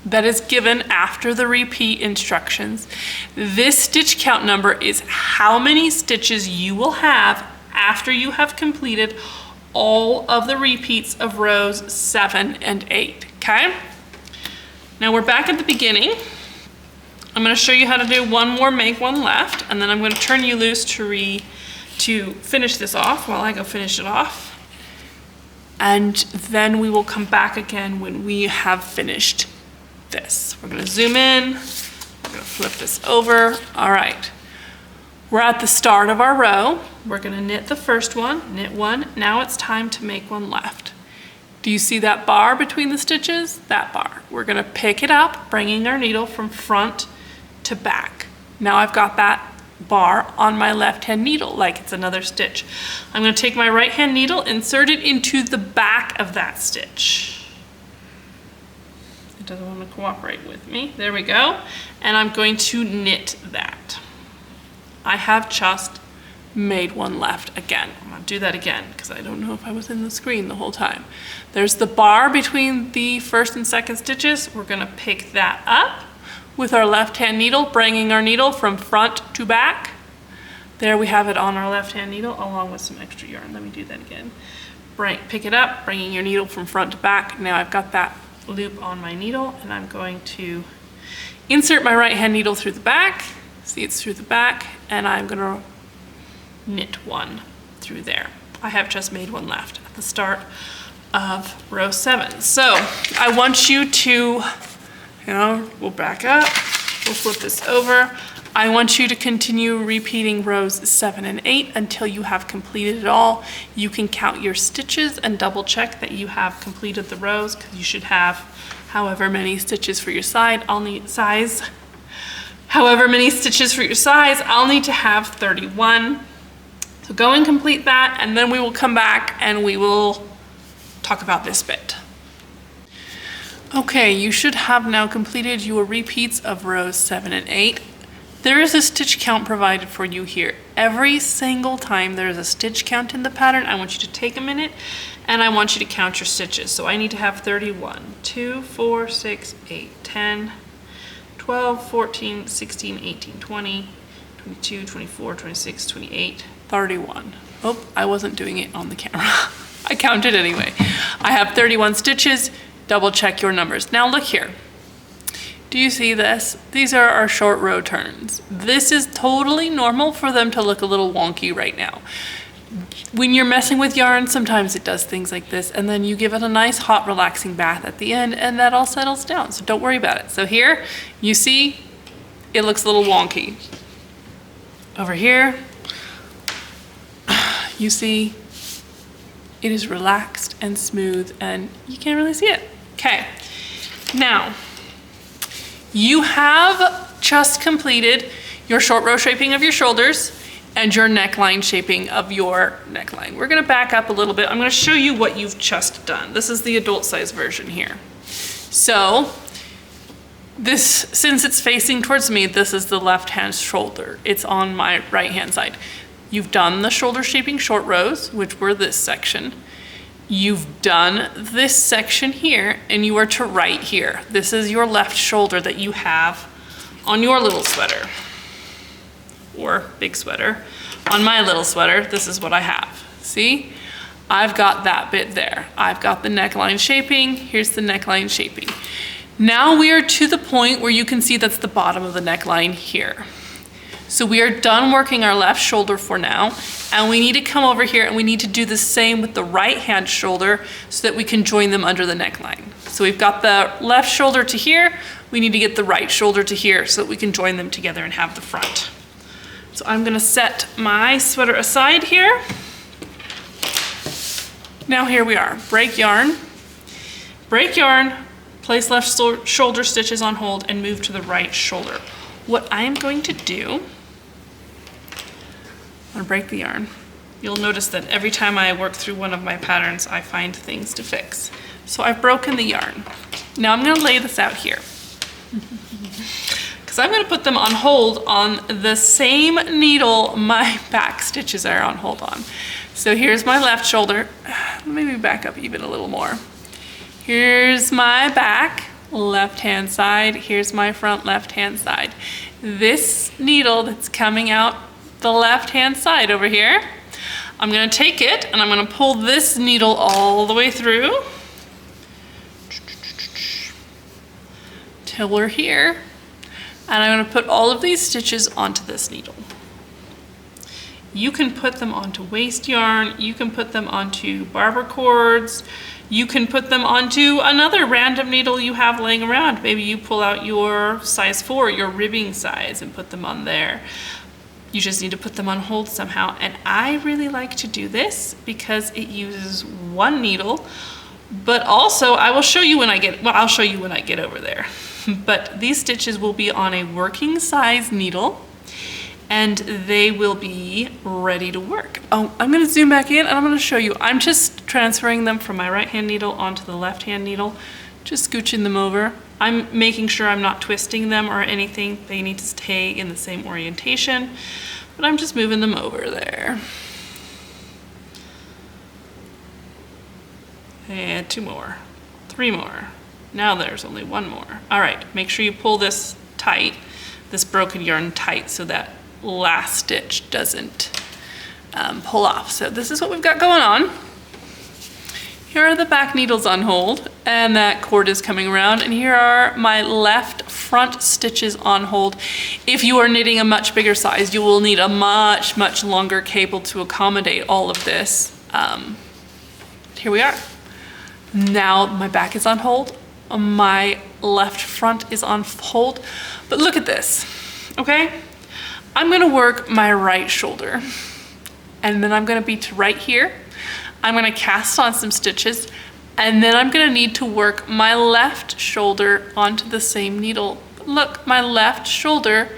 that is given after the repeat instructions, this stitch count number is how many stitches you will have after you have completed all of the repeats of rows 7 and 8, okay? Now we're back at the beginning. I'm going to show you how to do one more make one left, and then I'm going to turn you loose to finish this off while I go finish it off. And then we will come back again when we have finished this. We're going to zoom in. We're going to flip this over. All right. We're at the start of our row. We're going to knit the first one, knit 1. Now it's time to make one left. Do you see that bar between the stitches? That bar. We're going to pick it up, bringing our needle from front to back. Now I've got that bar on my left hand needle like it's another stitch. I'm going to take my right hand needle, insert it into the back of that stitch. It doesn't want to cooperate with me. There we go. And I'm going to knit that. I have just made one left again. I'm going to do that again because I don't know if I was in the screen the whole time. There's the bar between the first and second stitches. We're going to pick that up with our left hand needle, bringing our needle from front to back. There we have it on our left hand needle along with some extra yarn. Let me do that again. Pick it up, bringing your needle from front to back. Now I've got that loop on my needle and I'm going to insert my right hand needle through the back. See, it's through the back, and I'm gonna knit one through there. I have just made one left at the start of row 7. So I want you to, we'll back up, we'll flip this over. I want you to continue repeating rows 7 and 8 until you have completed it all. You can count your stitches and double check that you have completed the rows, because you should have however many stitches for your side. However many stitches for your size, I'll need to have 31. So go and complete that, and then we will come back and we will talk about this bit. Okay, you should have now completed your repeats of rows 7 and 8. There is a stitch count provided for you here. Every single time there is a stitch count in the pattern, I want you to take a minute and I want you to count your stitches. So I need to have 31, 2, 4, 6, 8, 10, 12, 14, 16, 18, 20, 22, 24, 26, 28, 31. Oh, I wasn't doing it on the camera. I counted anyway. I have 31 stitches. Double check your numbers. Now look here. Do you see this? These are our short row turns. This is totally normal for them to look a little wonky right now. When you're messing with yarn, sometimes it does things like this, and then you give it a nice hot relaxing bath at the end, and that all settles down, so don't worry about it. So here, you see, it looks a little wonky. Over here, you see, it is relaxed and smooth, and you can't really see it. Okay, now, you have just completed your short row shaping of your shoulders and your neckline shaping of your neckline. We're gonna back up a little bit. I'm gonna show you what you've just done. This is the adult size version here. So, this, since it's facing towards me, this is the left hand shoulder. It's on my right hand side. You've done the shoulder shaping short rows, which were this section. You've done this section here, and you are to right here. This is your left shoulder that you have on your little sweater, or big sweater. On my little sweater, this is what I have. See? I've got that bit there. I've got the neckline shaping. Here's the neckline shaping. Now we are to the point where you can see that's the bottom of the neckline here. So we are done working our left shoulder for now, and we need to come over here and we need to do the same with the right hand shoulder so that we can join them under the neckline. So we've got the left shoulder to here, we need to get the right shoulder to here so that we can join them together and have the front. So I'm gonna set my sweater aside here. Now here we are, break yarn, place left shoulder stitches on hold and move to the right shoulder. What I am going to do, I'm gonna break the yarn. You'll notice that every time I work through one of my patterns, I find things to fix. So I've broken the yarn. Now I'm gonna lay this out here. Because I'm gonna put them on hold on the same needle my back stitches are on hold on. So here's my left shoulder. Maybe back up even a little more. Here's my back, left hand side. Here's my front left hand side. This needle that's coming out the left hand side over here, I'm gonna take it and I'm gonna pull this needle all the way through till we're here, and I'm gonna put all of these stitches onto this needle. You can put them onto waste yarn, you can put them onto barber cords, you can put them onto another random needle you have laying around. Maybe you pull out your size 4, your ribbing size, and put them on there. You just need to put them on hold somehow. And I really like to do this because it uses one needle, but also I will show you when I get, well, I'll show you when I get over there. But these stitches will be on a working size needle and they will be ready to work. Oh, I'm gonna zoom back in and I'm gonna show you. I'm just transferring them from my right hand needle onto the left hand needle, just scooching them over. I'm making sure I'm not twisting them or anything. They need to stay in the same orientation, but I'm just moving them over there. And 2 more, 3 more. Now there's only 1 more. All right, make sure you pull this tight, this broken yarn tight, so that last stitch doesn't pull off. So this is what we've got going on. Here are the back needles on hold, and that cord is coming around, and here are my left front stitches on hold. If you are knitting a much bigger size, you will need a much, much longer cable to accommodate all of this. Here we are. Now my back is on hold, my left front is on hold, but look at this, okay? I'm gonna work my right shoulder, and then I'm gonna be to right here. I'm gonna cast on some stitches, and then I'm gonna need to work my left shoulder onto the same needle. Look, my left shoulder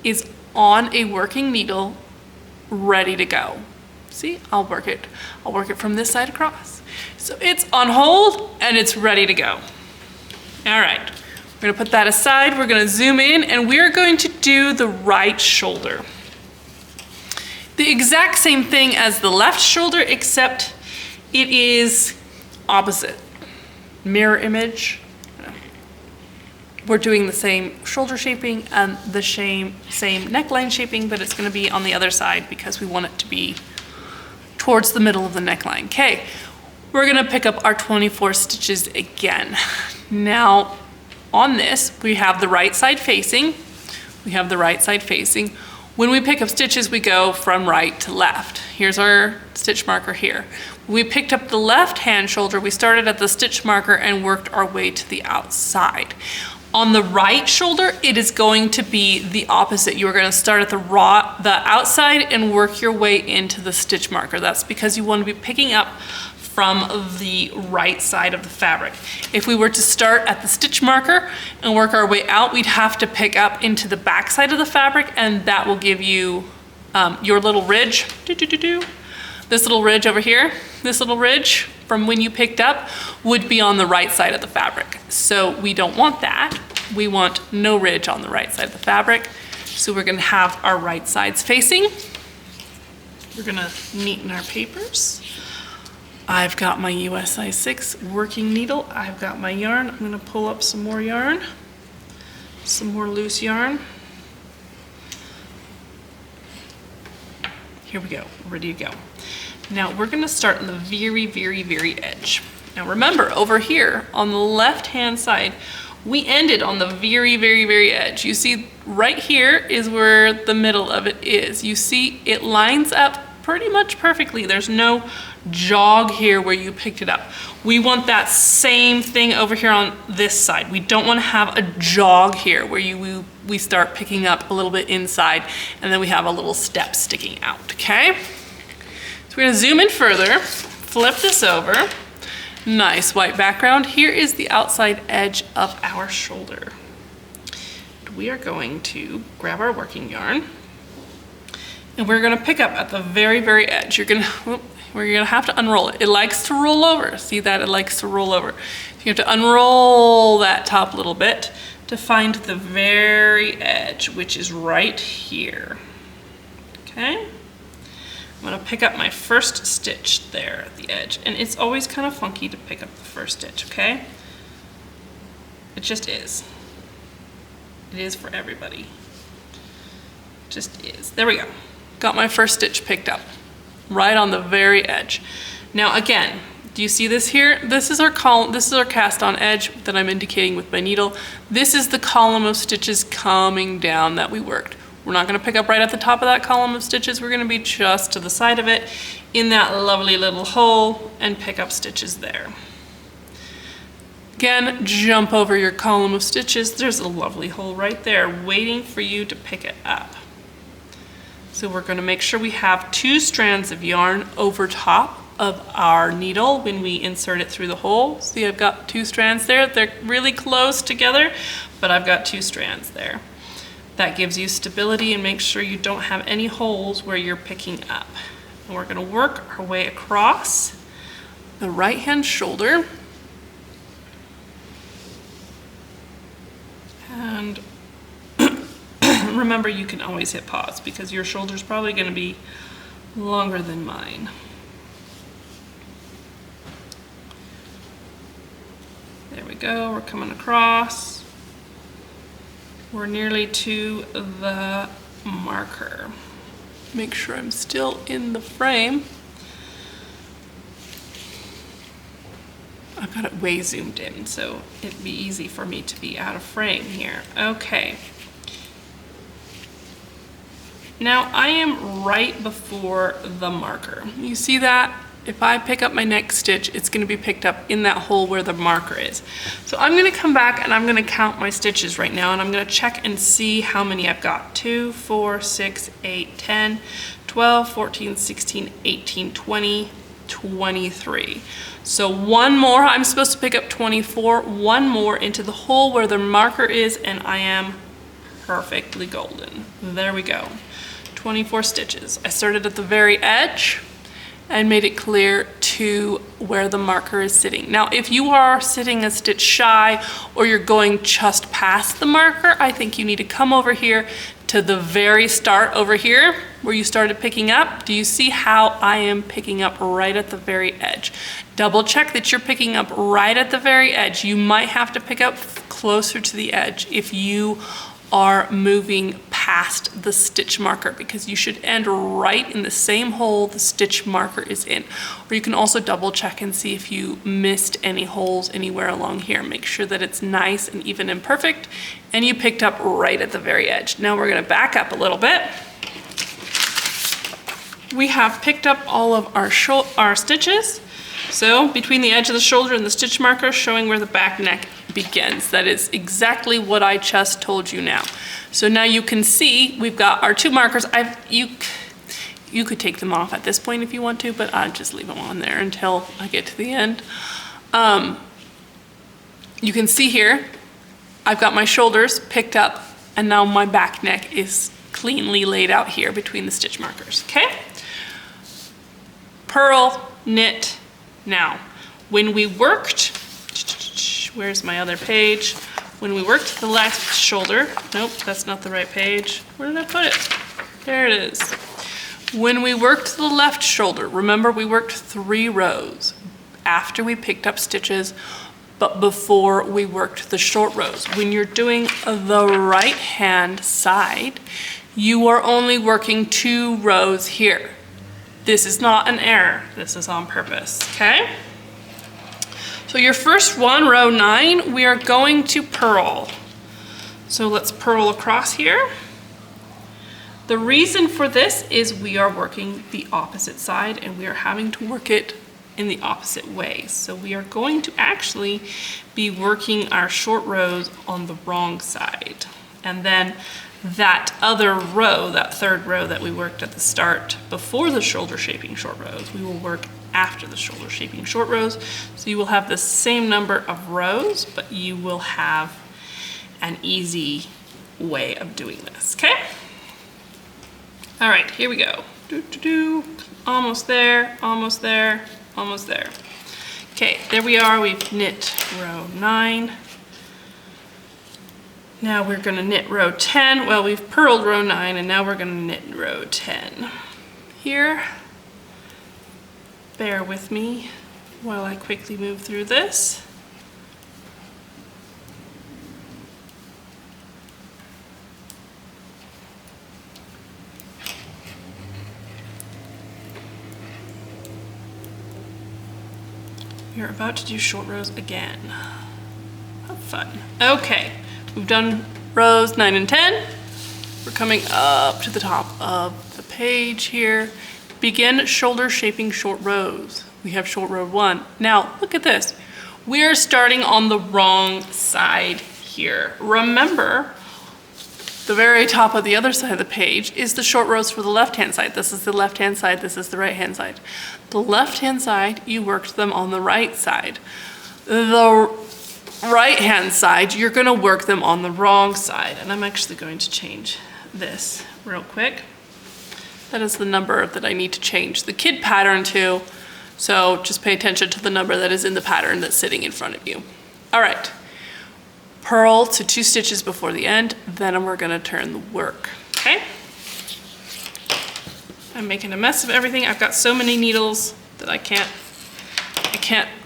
is on a working needle, ready to go. See, I'll work it from this side across. So it's on hold and it's ready to go. All right, we're gonna put that aside. We're gonna zoom in and we're going to do the right shoulder. The exact same thing as the left shoulder, except it is opposite. Mirror image. We're doing the same shoulder shaping and the same neckline shaping, but it's gonna be on the other side because we want it to be towards the middle of the neckline. Okay, we're gonna pick up our 24 stitches again. Now, on this, we have the right side facing. We have the right side facing. When we pick up stitches, we go from right to left. Here's our stitch marker here. When we picked up the left hand shoulder, we started at the stitch marker and worked our way to the outside. On the right shoulder, it is going to be the opposite. You are going to start at the outside and work your way into the stitch marker. That's because you want to be picking up from the right side of the fabric. If we were to start at the stitch marker and work our way out, we'd have to pick up into the back side of the fabric, and that will give you your little ridge. This little ridge over here, this little ridge from when you picked up would be on the right side of the fabric. So we don't want that. We want no ridge on the right side of the fabric. So we're gonna have our right sides facing. We're gonna neaten our papers. I've got my US size 6 working needle. I've got my yarn. I'm gonna pull up some more yarn, some more loose yarn. Here we go, ready to go. Now we're gonna start on the very, very, very edge. Now remember, over here on the left-hand side, we ended on the very, very, very edge. You see right here is where the middle of it is. You see it lines up pretty much perfectly. There's no jog here where you picked it up. We want that same thing over here on this side. We don't want to have a jog here where we start picking up a little bit inside and then we have a little step sticking out, okay? So we're gonna zoom in further, flip this over. Nice white background. Here is the outside edge of our shoulder. We are going to grab our working yarn and we're gonna pick up at the very, very edge. We're gonna have to unroll it. It likes to roll over. See that? It likes to roll over. You have to unroll that top little bit to find the very edge, which is right here. Okay? I'm gonna pick up my first stitch there at the edge, and it's always kind of funky to pick up the first stitch, okay? It just is. It is for everybody. It just is. There we go. Got my first stitch picked up, right on the very edge. Now again, do you see this here? This is our column, this is our cast on edge that I'm indicating with my needle. This is the column of stitches coming down that we worked. We're not gonna pick up right at the top of that column of stitches. We're gonna be just to the side of it in that lovely little hole and pick up stitches there. Again, jump over your column of stitches. There's a lovely hole right there waiting for you to pick it up. So we're gonna make sure we have 2 strands of yarn over top of our needle when we insert it through the hole. See, I've got 2 strands there. They're really close together, but I've got 2 strands there. That gives you stability and makes sure you don't have any holes where you're picking up. And we're gonna work our way across the right-hand shoulder. And remember, you can always hit pause because your shoulder's probably gonna be longer than mine. There we go, we're coming across. We're nearly to the marker. Make sure I'm still in the frame. I've got it way zoomed in, so it'd be easy for me to be out of frame here. Okay. Now I am right before the marker. You see that? If I pick up my next stitch, it's going to be picked up in that hole where the marker is. So I'm going to come back and I'm going to count my stitches right now, and I'm going to check and see how many I've got. 2, 4, 6, 8, 10, 12, 14, 16, 18, 20, 23. So one more, I'm supposed to pick up 24, one more into the hole where the marker is, and I am perfectly golden. There we go. 24 stitches. I started at the very edge and made it clear to where the marker is sitting. Now, if you are sitting a stitch shy or you're going just past the marker, I think you need to come over here to the very start over here where you started picking up. Do you see how I am picking up right at the very edge? Double check that you're picking up right at the very edge. You might have to pick up closer to the edge if you are moving past the stitch marker, because you should end right in the same hole the stitch marker is in. Or you can also double check and see if you missed any holes anywhere along here. Make sure that it's nice and even and perfect, and you picked up right at the very edge. Now we're going to back up a little bit. We have picked up all of our stitches. So between the edge of the shoulder and the stitch marker, showing where the back neck begins. That is exactly what I just told you now. So now you can see we've got our 2 markers. You could take them off at this point if you want to, but I'll just leave them on there until I get to the end. You can see here, I've got my shoulders picked up, and now my back neck is cleanly laid out here between the stitch markers, okay? Purl, knit. Now, when we worked, where's my other page? When we worked the left shoulder, nope, that's not the right page. Where did I put it? There it is. When we worked the left shoulder, remember we worked 3 rows after we picked up stitches, but before we worked the short rows. When you're doing the right hand side, you are only working 2 rows here. This is not an error, this is on purpose, okay? So your first one, row 9, we are going to purl. So let's purl across here. The reason for this is we are working the opposite side and we are having to work it in the opposite way. So we are going to actually be working our short rows on the wrong side. And then that other row, that 3rd row that we worked at the start before the shoulder shaping short rows, we will work after the shoulder shaping short rows. So you will have the same number of rows, but you will have an easy way of doing this, okay? All right, here we go. Almost there, almost there, almost there. Okay, there we are, we've knit row 9. Now we're gonna knit row 10. Well, we've purled row 9 and now we're gonna knit row 10. Here, bear with me while I quickly move through this. We're about to do short rows again. Have fun. Okay. We've done rows 9 and 10. We're coming up to the top of the page here. Begin shoulder shaping short rows. We have short row 1. Now, look at this. We are starting on the wrong side here. Remember, the very top of the other side of the page is the short rows for the left-hand side. This is the left-hand side, this is the right-hand side. The left-hand side, you worked them on the right side. The right-hand side, you're gonna work them on the wrong side. And I'm actually going to change this real quick. That is the number that I need to change the kid pattern to. So just pay attention to the number that is in the pattern that's sitting in front of you. All right, purl to 2 stitches before the end, then we're gonna turn the work, okay? I'm making a mess of everything. I've got so many needles that I can't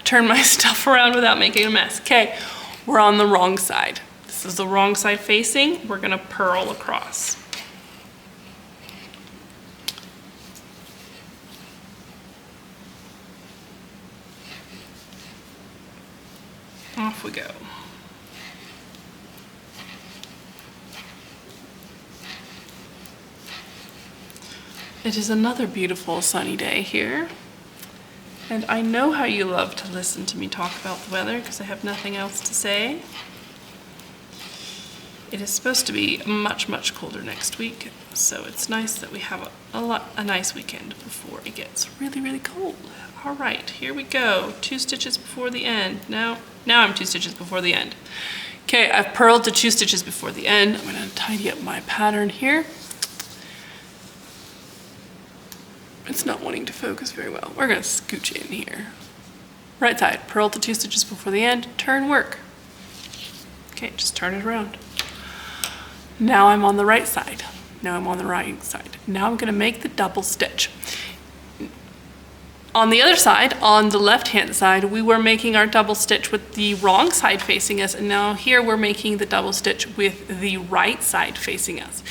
turn my stuff around without making a mess. Okay, we're on the wrong side. This is the wrong side facing. We're gonna purl across. Off we go. It is another beautiful sunny day here. And I know how you love to listen to me talk about the weather because I have nothing else to say. It is supposed to be much, much colder next week, so it's nice that we have a nice weekend before it gets really, really cold. All right, here we go. 2 stitches before the end. Now I'm 2 stitches before the end. Okay, I've purled to 2 stitches before the end. I'm gonna tidy up my pattern here. It's not wanting to focus very well. We're gonna scooch in here. Right side, purl to 2 stitches before the end, turn work. Okay, just turn it around. Now I'm on the right side. Now I'm on the right side. Now I'm gonna make the double stitch. On the other side, on the left-hand side, we were making our double stitch with the wrong side facing us, and now here we're making the double stitch with the right side facing us.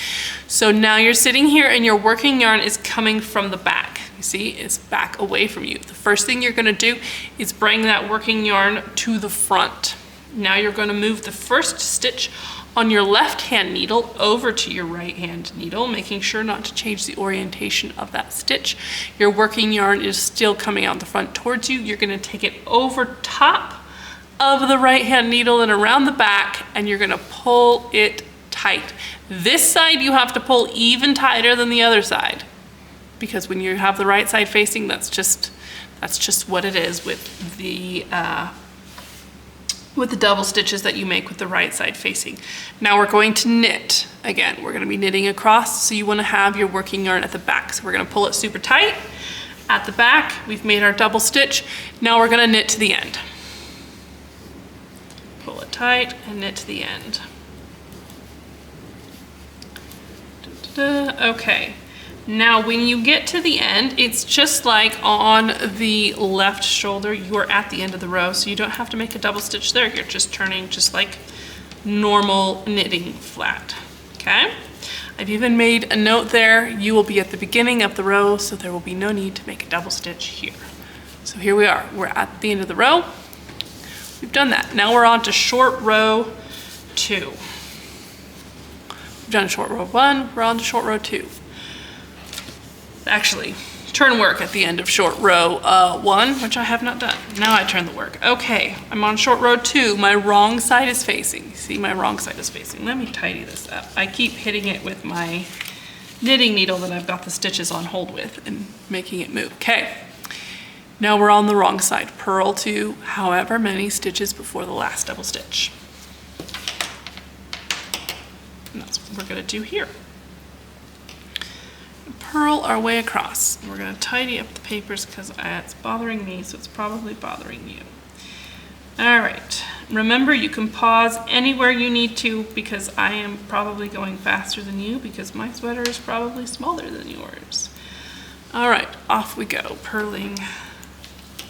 So now you're sitting here and your working yarn is coming from the back. You see, it's back away from you. The first thing you're gonna do is bring that working yarn to the front. Now you're gonna move the first stitch on your left-hand needle over to your right-hand needle, making sure not to change the orientation of that stitch. Your working yarn is still coming out the front towards you. You're gonna take it over top of the right-hand needle and around the back, and you're gonna pull it tight. This side you have to pull even tighter than the other side, because when you have the right side facing, that's just what it is with the double stitches that you make with the right side facing. Now we're going to knit. Again, we're gonna be knitting across, so you wanna have your working yarn at the back. So we're gonna pull it super tight at the back. We've made our double stitch. Now we're gonna knit to the end. Pull it tight and knit to the end. Okay. Now, when you get to the end, it's just like on the left shoulder, you're at the end of the row, so you don't have to make a double stitch there. You're just turning just like normal knitting flat, okay? I've even made a note there. You will be at the beginning of the row, so there will be no need to make a double stitch here. So here we are. We're at the end of the row. We've done that. Now we're on to short row 2. We've done short row 1, we're on to short row 2. Actually, turn work at the end of short row 1, which I have not done. Now I turn the work. Okay, I'm on short row 2. My wrong side is facing. See, my wrong side is facing. Let me tidy this up. I keep hitting it with my knitting needle that I've got the stitches on hold with and making it move. Okay, now we're on the wrong side. Purl to however many stitches before the last double stitch. And that's what we're gonna do here. Purl our way across. We're going to tidy up the papers because it's bothering me, so it's probably bothering you. All right, remember you can pause anywhere you need to because I am probably going faster than you because my sweater is probably smaller than yours. All right, off we go, purling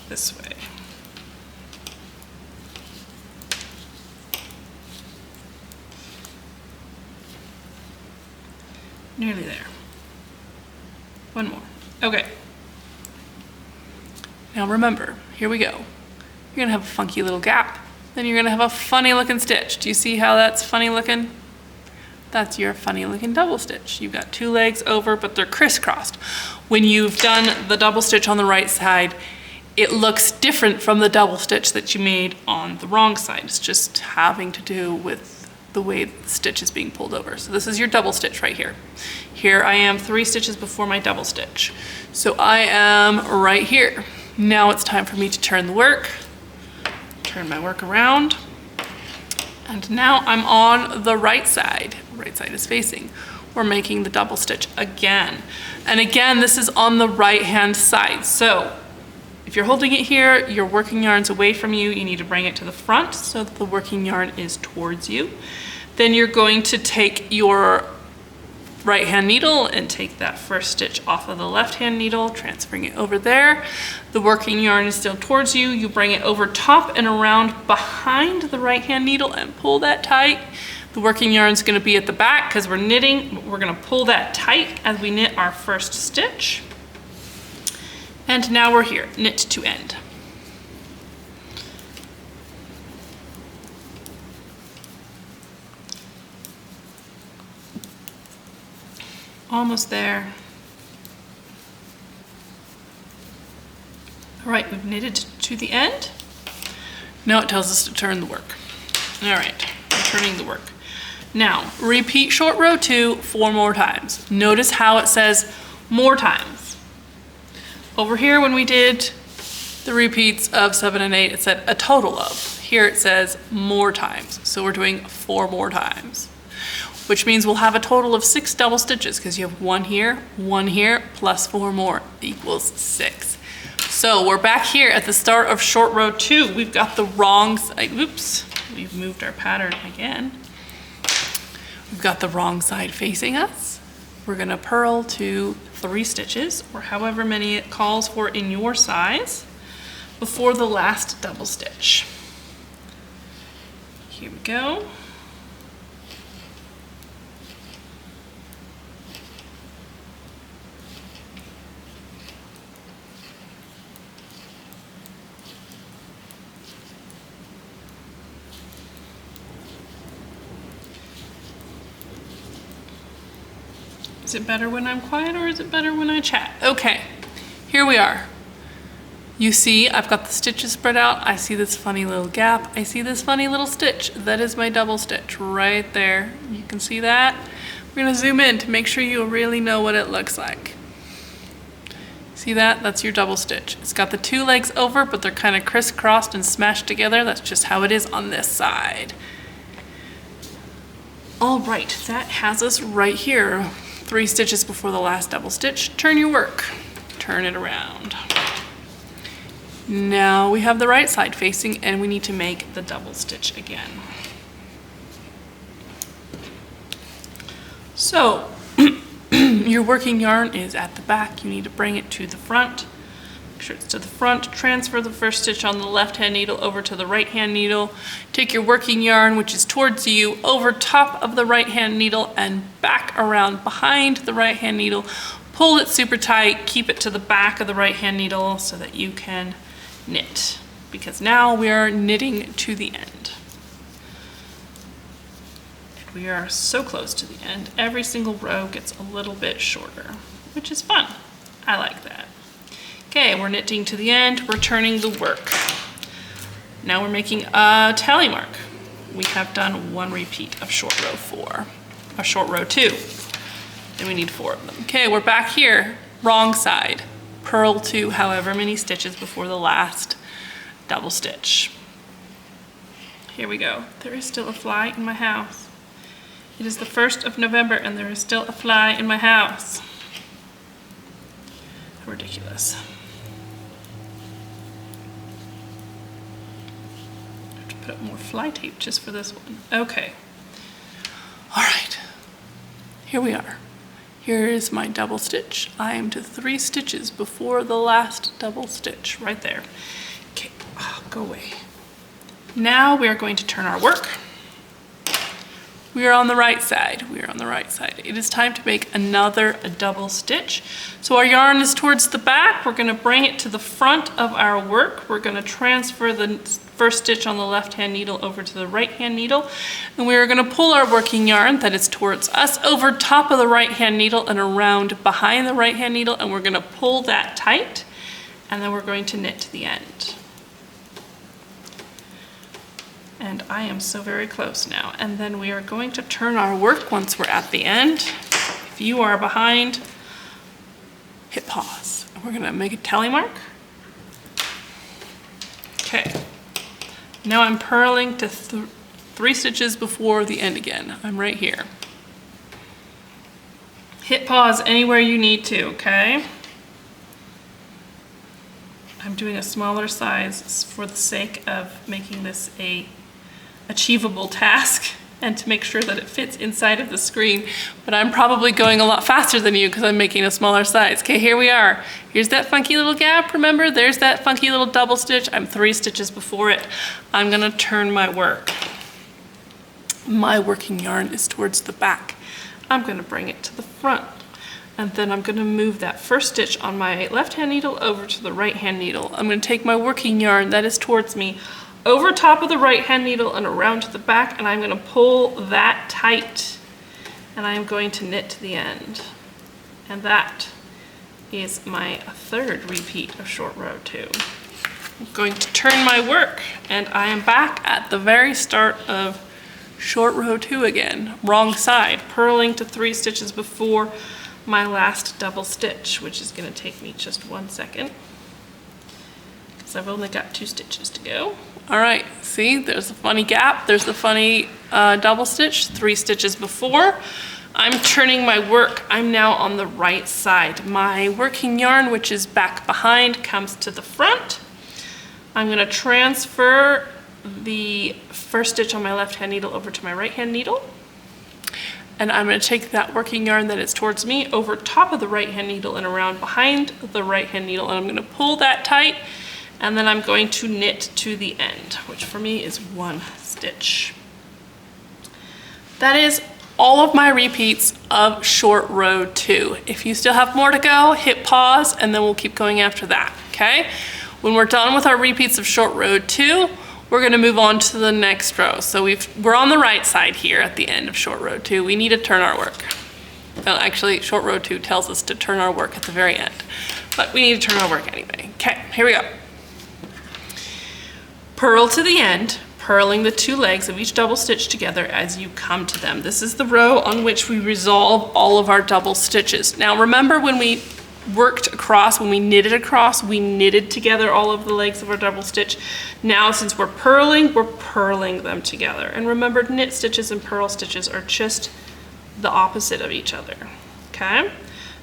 this way. Nearly there. One more. Okay. Now remember, here we go. You're gonna have a funky little gap, then you're gonna have a funny looking stitch. Do you see how that's funny looking? That's your funny looking double stitch. You've got 2 legs over, but they're crisscrossed. When you've done the double stitch on the right side, it looks different from the double stitch that you made on the wrong side. It's just having to do with the way the stitch is being pulled over. So this is your double stitch right here. Here I am 3 stitches before my double stitch. So I am right here. Now it's time for me to turn the work, turn my work around, and now I'm on the right side. Right side is facing. We're making the double stitch again. And again, this is on the right hand side. So if you're holding it here, your working yarn's away from you, you need to bring it to the front so that the working yarn is towards you. Then you're going to take your right hand needle and take that first stitch off of the left hand needle, transferring it over there. The working yarn is still towards you. You bring it over top and around behind the right hand needle and pull that tight. The working yarn is going to be at the back because we're knitting. We're going to pull that tight as we knit our first stitch. And now we're here, knit to end. almost there. All right, we've knitted to the end. Now it tells us to turn the work. All right, we're turning the work. Now, repeat short row 2 4 more times. Notice how it says more times. Over here when we did the repeats of 7 and 8, it said a total of. Here it says more times. So we're doing 4 more times, which means we'll have a total of 6 double stitches because you have 1 here, plus 4 more equals 6. So we're back here at the start of short row 2. We've got the wrong side. Oops, we've moved our pattern again. We've got the wrong side facing us. We're gonna purl to 3 stitches, or however many it calls for in your size, before the last double stitch. Here we go. Is it better when I'm quiet or is it better when I chat? Okay, here we are. You see, I've got the stitches spread out. I see this funny little gap. I see this funny little stitch. That is my double stitch right there. You can see that. We're gonna zoom in to make sure you really know what it looks like. See that? That's your double stitch. It's got the 2 legs over, but they're kind of crisscrossed and smashed together. That's just how it is on this side. All right, that has us right here. 3 stitches before the last double stitch. Turn your work. Turn it around. Now we have the right side facing and we need to make the double stitch again. So your working yarn is at the back. You need to bring it to the front. Make sure it's to the front. Transfer the first stitch on the left hand needle over to the right hand needle. Take your working yarn, which is towards you, over top of the right hand needle and back around behind the right hand needle. Pull it super tight, keep it to the back of the right hand needle so that you can knit, because now we are knitting to the end. And we are so close to the end. Every single row gets a little bit shorter, which is fun. I like that. Okay, we're knitting to the end, we're turning the work. Now we're making a tally mark. We have done 1 repeat of short row 4, or short row 2. And we need 4 of them. Okay, we're back here, wrong side. Purl to however many stitches before the last double stitch. Here we go. There is still a fly in my house. It is the 1st of November and there is still a fly in my house. Ridiculous. I have to put up more fly tape just for this one. Okay. All right. Here we are. Here is my double stitch. I am to 3 stitches before the last double stitch, right there. Okay, go away. Now we are going to turn our work. We are on the right side. We are on the right side. It is time to make another double stitch. So our yarn is towards the back. We're going to bring it to the front of our work. We're going to transfer the first stitch on the left hand needle over to the right hand needle. And we are going to pull our working yarn that is towards us over top of the right hand needle and around behind the right hand needle. And we're going to pull that tight. And then we're going to knit to the end. And I am so very close now. And then we are going to turn our work once we're at the end. If you are behind, hit pause. And we're gonna make a tally mark. Okay. Now I'm purling to 3 stitches before the end again. I'm right here. Hit pause anywhere you need to, okay? I'm doing a smaller size for the sake of making this a achievable task and to make sure that it fits inside of the screen, but I'm probably going a lot faster than you because I'm making a smaller size. Okay, here we are. Here's that funky little gap, remember? There's that funky little double stitch. I'm 3 stitches before it. I'm gonna turn my work. My working yarn is towards the back. I'm gonna bring it to the front. And then I'm gonna move that first stitch on my left-hand needle over to the right-hand needle. I'm gonna take my working yarn that is towards me over top of the right-hand needle and around to the back, and I'm gonna pull that tight. And I'm going to knit to the end. And that is my third repeat of short row 2. I'm going to turn my work, and I am back at the very start of short row 2 again, wrong side, purling to 3 stitches before my last double stitch, which is going to take me just 1 second, because I've only got 2 stitches to go. All right, see, there's a funny gap, there's the funny double stitch, 3 stitches before. I'm turning my work, I'm now on the right side. My working yarn, which is back behind, comes to the front. I'm going to transfer the first stitch on my left hand needle over to my right hand needle. And I'm going to take that working yarn that is towards me over top of the right hand needle and around behind the right hand needle, and I'm going to pull that tight, and then I'm going to knit to the end, which for me is 1 stitch. That is all of my repeats of short row 2. If you still have more to go, hit pause, and then we'll keep going after that, okay? When we're done with our repeats of short row 2, we're going to move on to the next row. So we're on the right side here at the end of short row 2. We need to turn our work. Well, actually, short row 2 tells us to turn our work at the very end, but we need to turn our work anyway. Okay, here we go. Purl to the end, purling the 2 legs of each double stitch together as you come to them. This is the row on which we resolve all of our double stitches. Now remember, when we worked across, when we knitted across, we knitted together all of the legs of our double stitch. Now, since we're purling them together. And remember, knit stitches and purl stitches are just the opposite of each other, okay?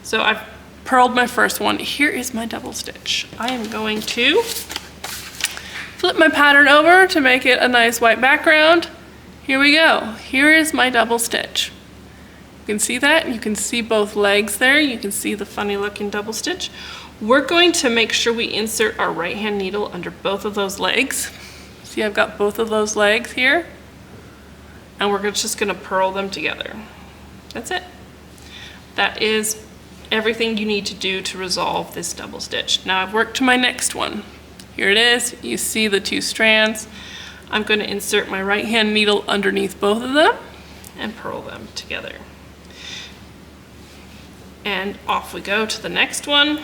So I've purled my first one. Here is my double stitch. I am going to flip my pattern over to make it a nice white background. Here we go. Here is my double stitch. You can see that, you can see both legs there, you can see the funny looking double stitch. We're going to make sure we insert our right hand needle under both of those legs. See, I've got both of those legs here, and we're just gonna purl them together. That's it. That is everything you need to do to resolve this double stitch. Now I've worked to my next one. Here it is, you see the 2 strands. I'm gonna insert my right hand needle underneath both of them and purl them together. And off we go to the next one.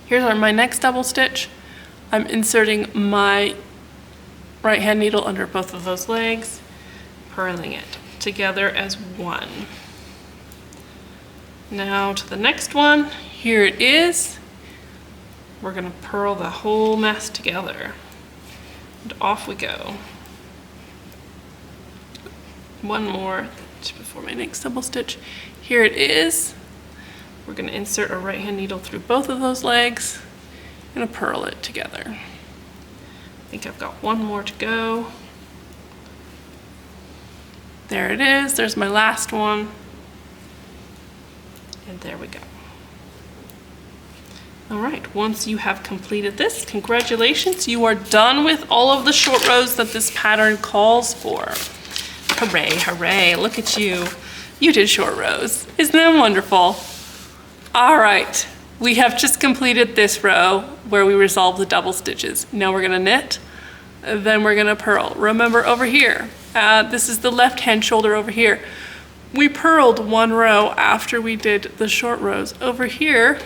Here's my next double stitch. I'm inserting my right hand needle under both of those legs, purling it together as 1. Now to the next one. Here it is. We're gonna purl the whole mess together. And off we go. One more before my next double stitch. Here it is. We're going to insert our right hand needle through both of those legs and purl it together. I think I've got one more to go. There it is. There's my last one. And there we go. All right, once you have completed this, congratulations, you are done with all of the short rows that this pattern calls for. Hooray, hooray, look at you. You did short rows. Isn't that wonderful? All right, we have just completed this row where we resolved the double stitches. Now we're gonna knit, then we're gonna purl. Remember over here, this is the left hand shoulder over here. We purled 1 row after we did the short rows. Over here,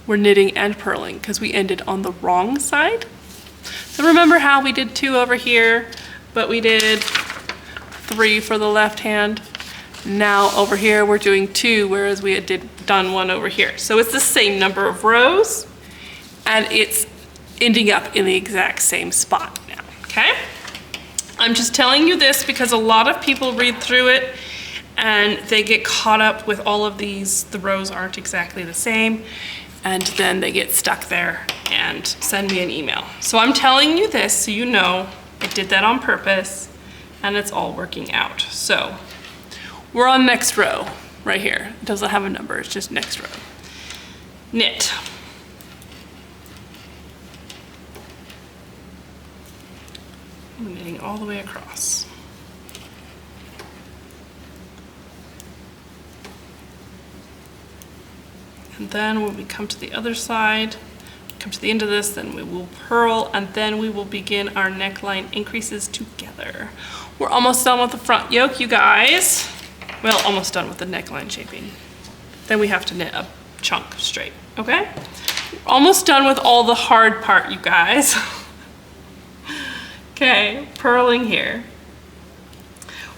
we're knitting and purling because we ended on the wrong side. So remember how we did 2 over here, but we did 3 for the left hand. Now over here we're doing 2, whereas we had done 1 over here. So it's the same number of rows, and it's ending up in the exact same spot now, okay? I'm just telling you this because a lot of people read through it and they get caught up with all of these, the rows aren't exactly the same, and then they get stuck there and send me an email. So I'm telling you this so you know I did that on purpose and it's all working out. So we're on next row right here. It doesn't have a number, it's just next row. Knit. I'm knitting all the way across. And then when we come to the other side, come to the end of this, then we will purl, and then we will begin our neckline increases together. We're almost done with the front yoke, you guys. Well, almost done with the neckline shaping. Then we have to knit a chunk straight, okay? Almost done with all the hard part, you guys. Okay, purling here.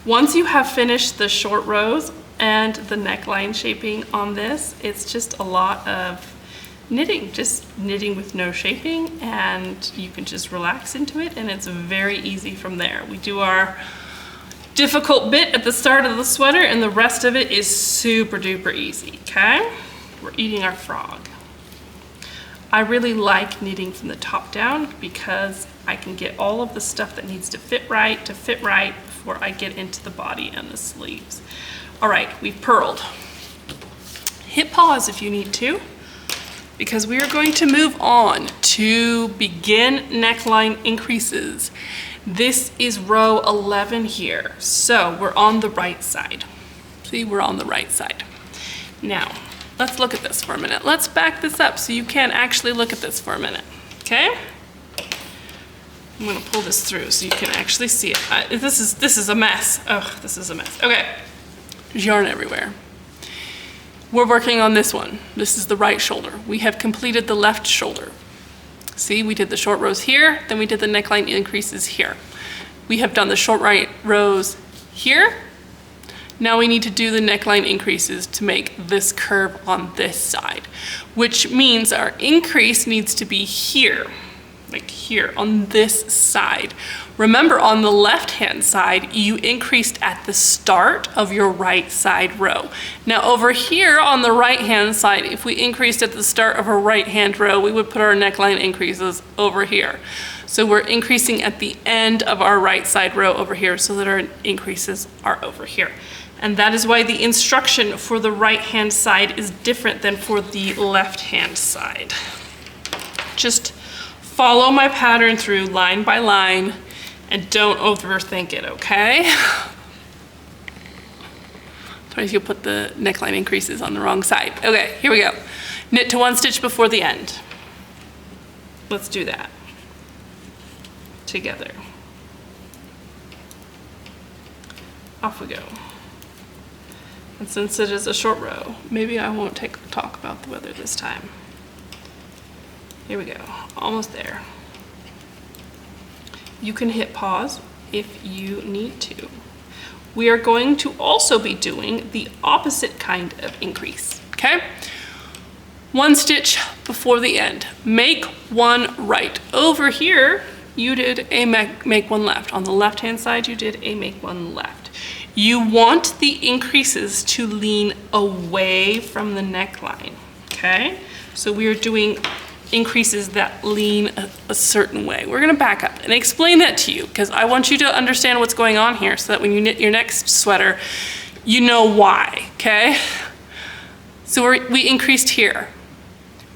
Once you have finished the short rows and the neckline shaping on this, it's just a lot of knitting, just knitting with no shaping, and you can just relax into it, and it's very easy from there. We do our difficult bit at the start of the sweater, and the rest of it is super duper easy, okay? We're eating our frog. I really like knitting from the top down because I can get all of the stuff that needs to fit right before I get into the body and the sleeves. All right, we've purled. Hit pause if you need to, because we are going to move on to begin neckline increases. This is row 11 here, so we're on the right side. See, we're on the right side. Now, let's look at this for a minute. Let's back this up so you can actually look at this for a minute, okay? I'm gonna pull this through so you can actually see it. This is a mess. Oh, this is a mess. Okay, there's yarn everywhere. We're working on this one. This is the right shoulder. We have completed the left shoulder. See, we did the short rows here, then we did the neckline increases here. We have done the short right rows here. Now we need to do the neckline increases to make this curve on this side, which means our increase needs to be here, like here on this side. Remember, on the left-hand side, you increased at the start of your right side row. Now over here on the right-hand side, if we increased at the start of our right-hand row, we would put our neckline increases over here. So we're increasing at the end of our right side row over here so that our increases are over here. And that is why the instruction for the right-hand side is different than for the left-hand side. Just follow my pattern through line by line and don't overthink it, okay? Sometimes you'll put the neckline increases on the wrong side. Okay, here we go. Knit to 1 stitch before the end. Let's do that together. Off we go. And since it is a short row, maybe I won't talk about the weather this time. Here we go, almost there. You can hit pause if you need to. We are going to also be doing the opposite kind of increase, okay? 1 stitch before the end. Make 1 right. Over here, you did a make 1 left. On the left-hand side, you did a make 1 left. You want the increases to lean away from the neckline, okay? So we are doing increases that lean a certain way. We're gonna back up and explain that to you because I want you to understand what's going on here so that when you knit your next sweater, you know why, okay? So we increased here.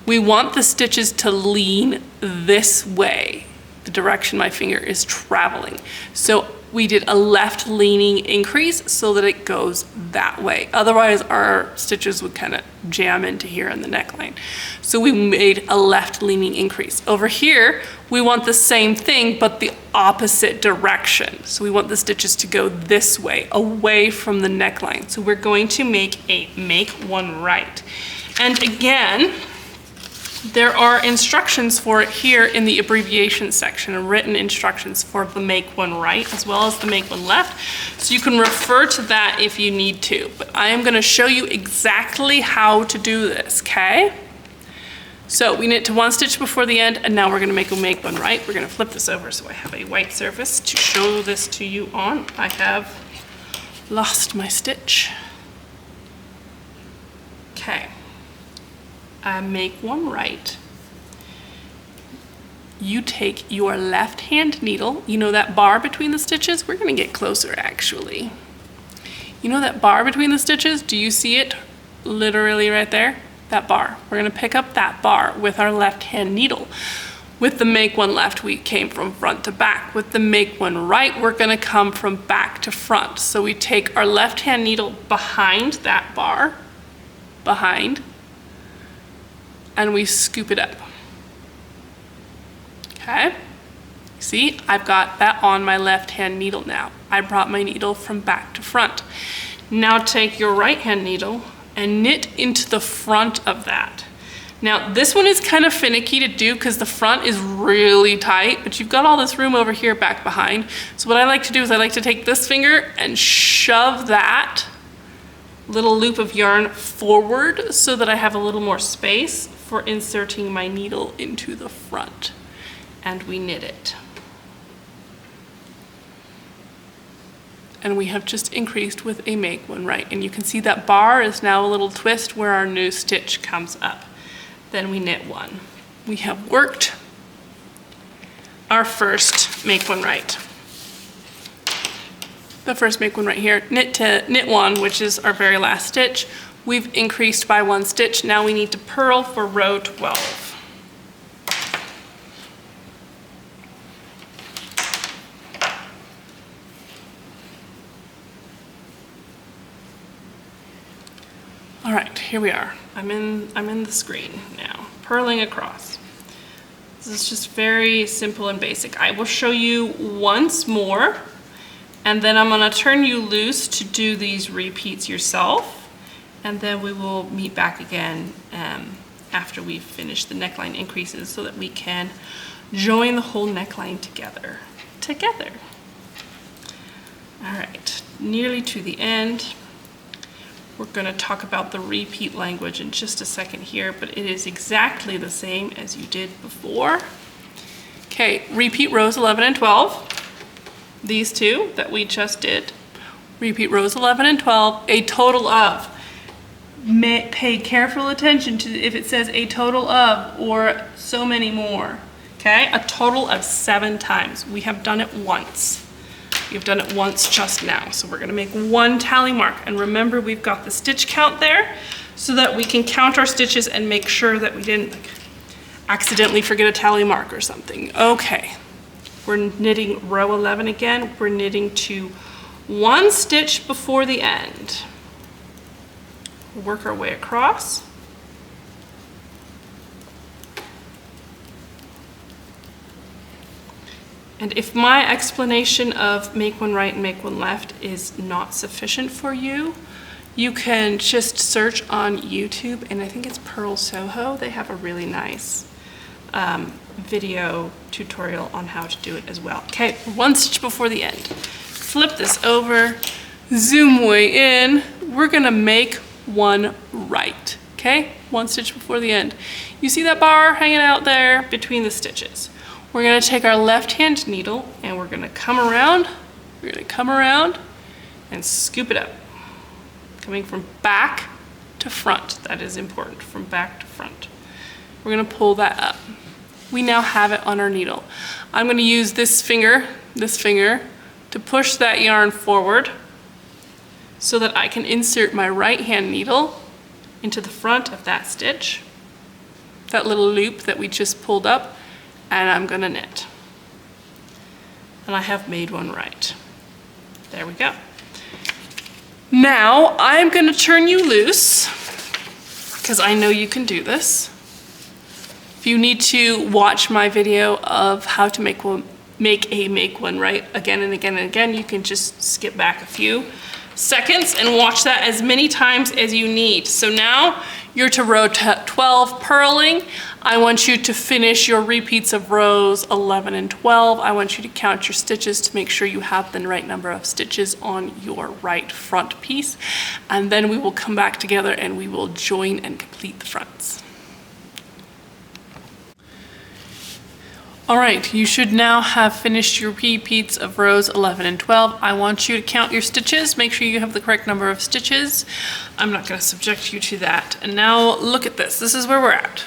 We want the stitches to lean this way, the direction my finger is traveling. So we did a left leaning increase so that it goes that way. Otherwise our stitches would kind of jam into here in the neckline. So we made a left leaning increase. Over here, we want the same thing, but the opposite direction. So we want the stitches to go this way, away from the neckline. So we're going to make a make 1 right. And again, there are instructions for it here in the abbreviation section, written instructions for the make 1 right as well as the make 1 left. So you can refer to that if you need to, but I am gonna show you exactly how to do this, okay? So we knit to 1 stitch before the end, and now we're gonna make a make 1 right. We're gonna flip this over so I have a white surface to show this to you on. I have lost my stitch. Okay. I make 1 right. You take your left hand needle, you know that bar between the stitches? We're gonna get closer actually. You know that bar between the stitches? Do you see it literally right there? That bar. We're gonna pick up that bar with our left hand needle. With the make 1 left, we came from front to back. With the make 1 right, we're gonna come from back to front. So we take our left hand needle behind that bar, behind, and we scoop it up, okay? See, I've got that on my left hand needle now. I brought my needle from back to front. Now take your right hand needle and knit into the front of that. Now this one is kind of finicky to do because the front is really tight, but you've got all this room over here back behind. So what I like to do is I like to take this finger and shove that little loop of yarn forward so that I have a little more space for inserting my needle into the front. And we knit it. And we have just increased with a make one right. And you can see that bar is now a little twist where our new stitch comes up. Then we knit one. We have worked our first make one right. The first make one right here, knit one, which is our very last stitch. We've increased by 1 stitch. Now we need to purl for row 12. All right, here we are. I'm in the screen now, purling across. This is just very simple and basic. I will show you once more, and then I'm gonna turn you loose to do these repeats yourself, and then we will meet back again after we've finished the neckline increases so that we can join the whole neckline together. All right, nearly to the end. We're going to talk about the repeat language in just a second here, but it is exactly the same as you did before. Okay, repeat rows 11 and 12. These two that we just did. Repeat rows 11 and 12, a total of. Pay careful attention to if it says a total of or so many more. Okay, a total of 7 times. We have done it once. You've done it once just now. So we're gonna make 1 tally mark. And remember, we've got the stitch count there so that we can count our stitches and make sure that we didn't accidentally forget a tally mark or something. Okay, we're knitting row 11 again. We're knitting to 1 stitch before the end. We'll work our way across. And if my explanation of make one right and make one left is not sufficient for you, you can just search on YouTube, and I think it's Purl Soho. They have a really nice video tutorial on how to do it as well. Okay, 1 stitch before the end. Flip this over, zoom way in. We're gonna make one right, okay? 1 stitch before the end. You see that bar hanging out there between the stitches. We're gonna take our left-hand needle and we're gonna come around and scoop it up. Coming from back to front, that is important, from back to front. We're gonna pull that up. We now have it on our needle. I'm gonna use this finger to push that yarn forward so that I can insert my right-hand needle into the front of that stitch, that little loop that we just pulled up, and I'm gonna knit. And I have made one right. There we go. Now I'm gonna turn you loose because I know you can do this. If you need to watch my video of how to make one right again and again and again, you can just skip back a few seconds and watch that as many times as you need. So now you're to row 12 purling. I want you to finish your repeats of rows 11 and 12. I want you to count your stitches to make sure you have the right number of stitches on your right front piece. And then we will come back together and we will join and complete the fronts. All right, you should now have finished your repeats of rows 11 and 12. I want you to count your stitches, make sure you have the correct number of stitches. I'm not gonna subject you to that. And now look at this, this is where we're at.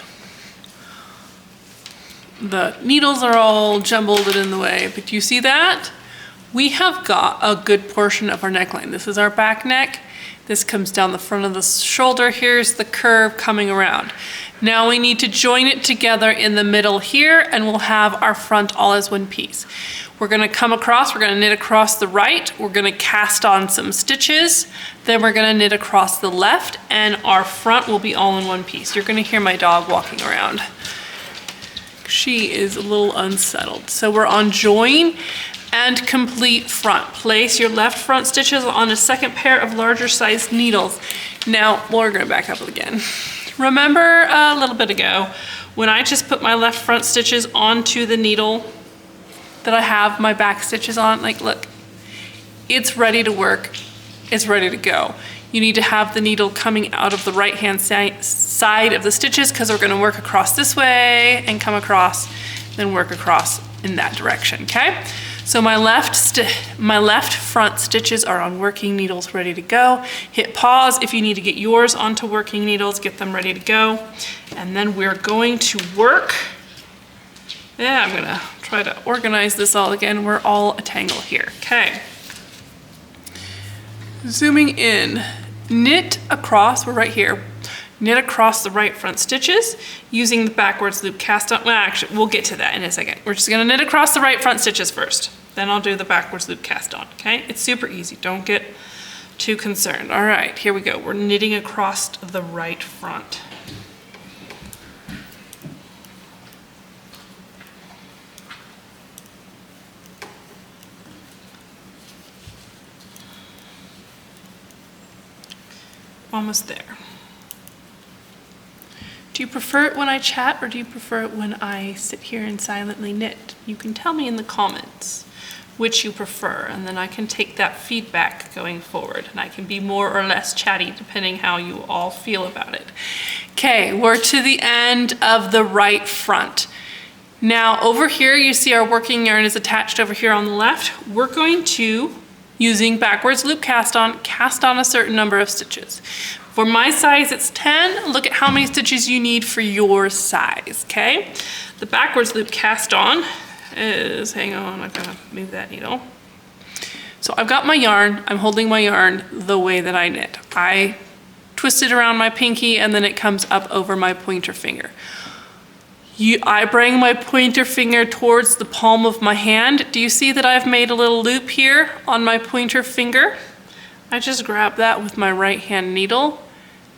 The needles are all jumbled and in the way, but you see that? We have got a good portion of our neckline. This is our back neck. This comes down the front of the shoulder. Here's the curve coming around. Now we need to join it together in the middle here, and we'll have our front all as one piece. We're gonna come across, we're gonna knit across the right, we're gonna cast on some stitches, then we're gonna knit across the left, and our front will be all in one piece. You're gonna hear my dog walking around. She is a little unsettled. So we're on join, and complete front. Place your left front stitches on a second pair of larger sized needles. Now, we're gonna back up again. Remember a little bit ago when I just put my left front stitches onto the needle that I have my back stitches on? Like, look, it's ready to work, it's ready to go. You need to have the needle coming out of the right-hand side of the stitches because we're gonna work across this way and come across, then work across in that direction, okay? So my left front stitches are on working needles ready to go. Hit pause if you need to get yours onto working needles, get them ready to go. And then we're going to work. Yeah, I'm gonna try to organize this all again. We're all a tangle here, okay. Zooming in, knit across, we're right here. Knit across the right front stitches using the backwards loop cast on. Well, actually, we'll get to that in a second. We're just gonna knit across the right front stitches first. Then I'll do the backwards loop cast on, okay? It's super easy, don't get too concerned. All right, here we go. We're knitting across the right front. Almost there. Do you prefer it when I chat or do you prefer it when I sit here and silently knit? You can tell me in the comments which you prefer, and then I can take that feedback going forward, and I can be more or less chatty depending how you all feel about it. Okay, we're to the end of the right front. Now over here, you see our working yarn is attached over here on the left. We're going to, using backwards loop cast on a certain number of stitches. For my size, it's 10. Look at how many stitches you need for your size, okay? The backwards loop cast on is, hang on, I've gotta move that needle. So I've got my yarn, I'm holding my yarn the way that I knit. I twist it around my pinky and then it comes up over my pointer finger. I bring my pointer finger towards the palm of my hand. Do you see that I've made a little loop here on my pointer finger? I just grab that with my right hand needle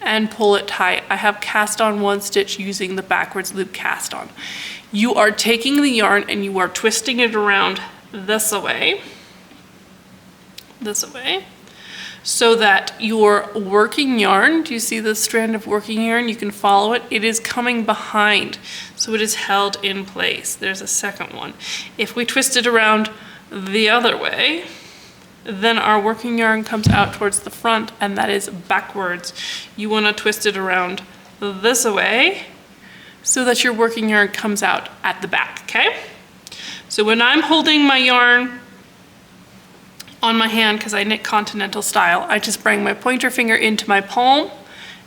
and pull it tight. I have cast on one stitch using the backwards loop cast on. You are taking the yarn and you are twisting it around this way, so that your working yarn, do you see the strand of working yarn? You can follow it. It is coming behind, so it is held in place. There's a second one. If we twist it around the other way, then our working yarn comes out towards the front, and that is backwards. You want to twist it around this way so that your working yarn comes out at the back, okay? So when I'm holding my yarn on my hand, because I knit continental style, I just bring my pointer finger into my palm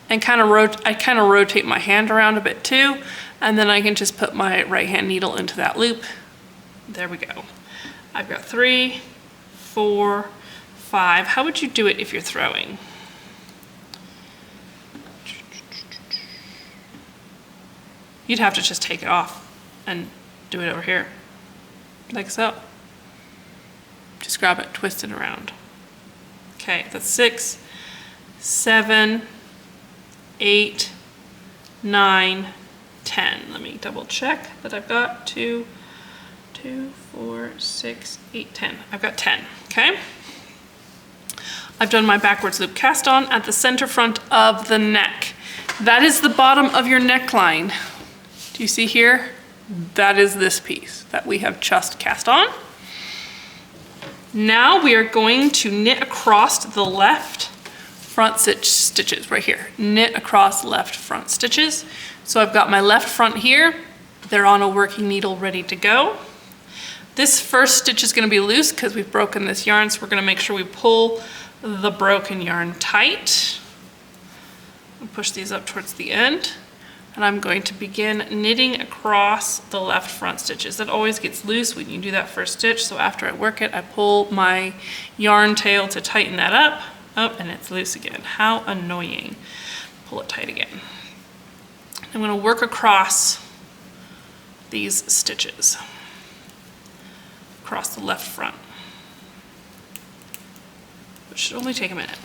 and kind of rotate my hand around a bit too, and then I can just put my right hand needle into that loop. There we go. I've got 3, 4, 5. How would you do it if you're throwing? You'd have to just take it off and do it over here, like so. Just grab it, twist it around. Okay, that's 6, 7, 8, 9, 10. Let me double check that I've got 2, 4, 6, 8, 10. I've got 10, okay? I've done my backwards loop cast on at the center front of the neck. That is the bottom of your neckline. Do you see here? That is this piece that we have just cast on. Now we are going to knit across the left front stitches right here. Knit across left front stitches. So I've got my left front here. They're on a working needle ready to go. This first stitch is going to be loose because we've broken this yarn, so we're going to make sure we pull the broken yarn tight. I'll push these up towards the end. And I'm going to begin knitting across the left front stitches. That always gets loose when you do that first stitch, so after I work it, I pull my yarn tail to tighten that up. Oh, and it's loose again. How annoying. Pull it tight again. I'm going to work across these stitches, across the left front, which should only take a minute.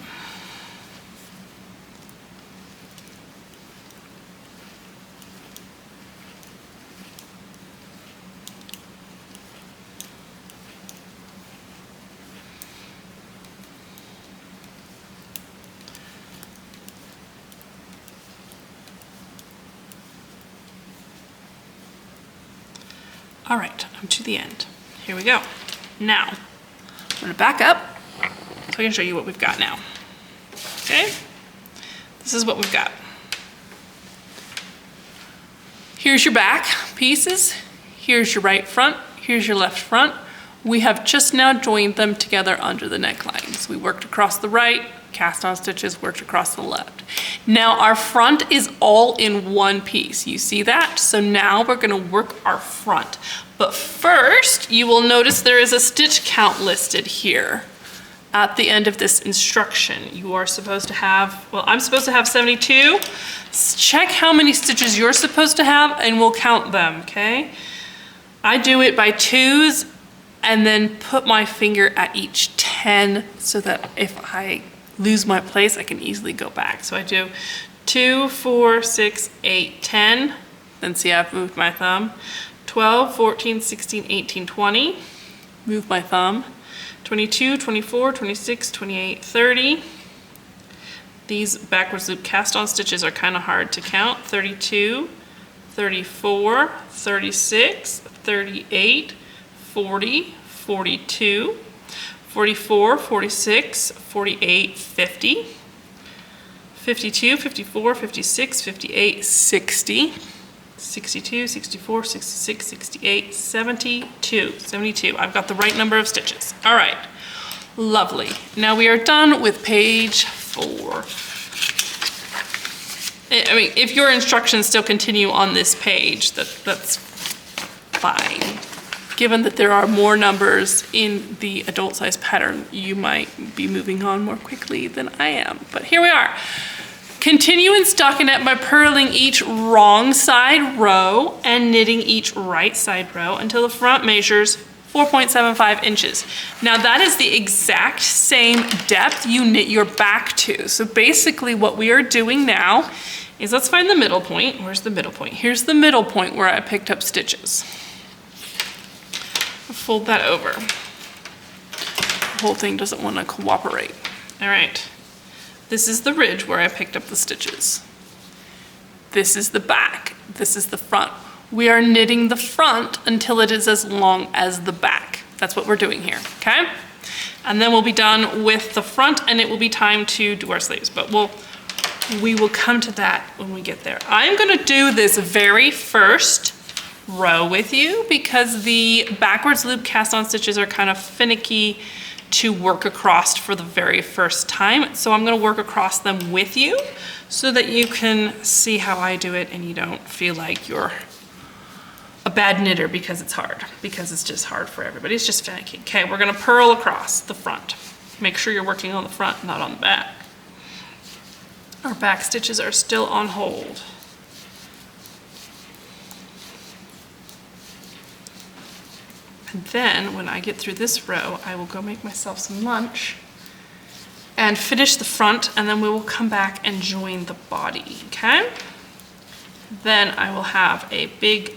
All right, I'm to the end. Here we go. Now, I'm gonna back up so I can show you what we've got now. Okay? This is what we've got. Here's your back pieces. Here's your right front. Here's your left front. We have just now joined them together under the neckline. So we worked across the right, cast on stitches, worked across the left. Now our front is all in one piece. You see that? So now we're gonna work our front. But first, you will notice there is a stitch count listed here at the end of this instruction. You are supposed to have, well, I'm supposed to have 72. Check how many stitches you're supposed to have and we'll count them, okay? I do it by twos and then put my finger at each 10 so that if I lose my place, I can easily go back. So I do 2, 4, 6, 8, 10. Then see, I've moved my thumb. 12, 14, 16, 18, 20. Move my thumb. 22, 24, 26, 28, 30. These backwards loop cast on stitches are kind of hard to count. 32, 34, 36, 38, 40, 42, 44, 46, 48, 50, 52, 54, 56, 58, 60, 62, 64, 66, 68, 72, 72. I've got the right number of stitches. All right, lovely. Now we are done with page 4. I mean, if your instructions still continue on this page, that's fine. Given that there are more numbers in the adult size pattern, you might be moving on more quickly than I am, but here we are. Continue in stockinette by purling each wrong side row and knitting each right side row until the front measures 4.75 inches. Now that is the exact same depth you knit your back to. So basically what we are doing now is, let's find the middle point. Where's the middle point? Here's the middle point where I picked up stitches. Fold that over. The whole thing doesn't want to cooperate. All right. This is the ridge where I picked up the stitches. This is the back. This is the front. We are knitting the front until it is as long as the back. That's what we're doing here, okay? And then we'll be done with the front and it will be time to do our sleeves, but we will come to that when we get there. I'm gonna do this very first row with you because the backwards loop cast on stitches are kind of finicky to work across for the very first time. So I'm gonna work across them with you so that you can see how I do it and you don't feel like you're a bad knitter because it's hard, because it's just hard for everybody. It's just finicky. Okay, we're gonna purl across the front. Make sure you're working on the front, not on the back. Our back stitches are still on hold. And then when I get through this row, I will go make myself some lunch and finish the front, and then we will come back and join the body, okay? Then I will have a big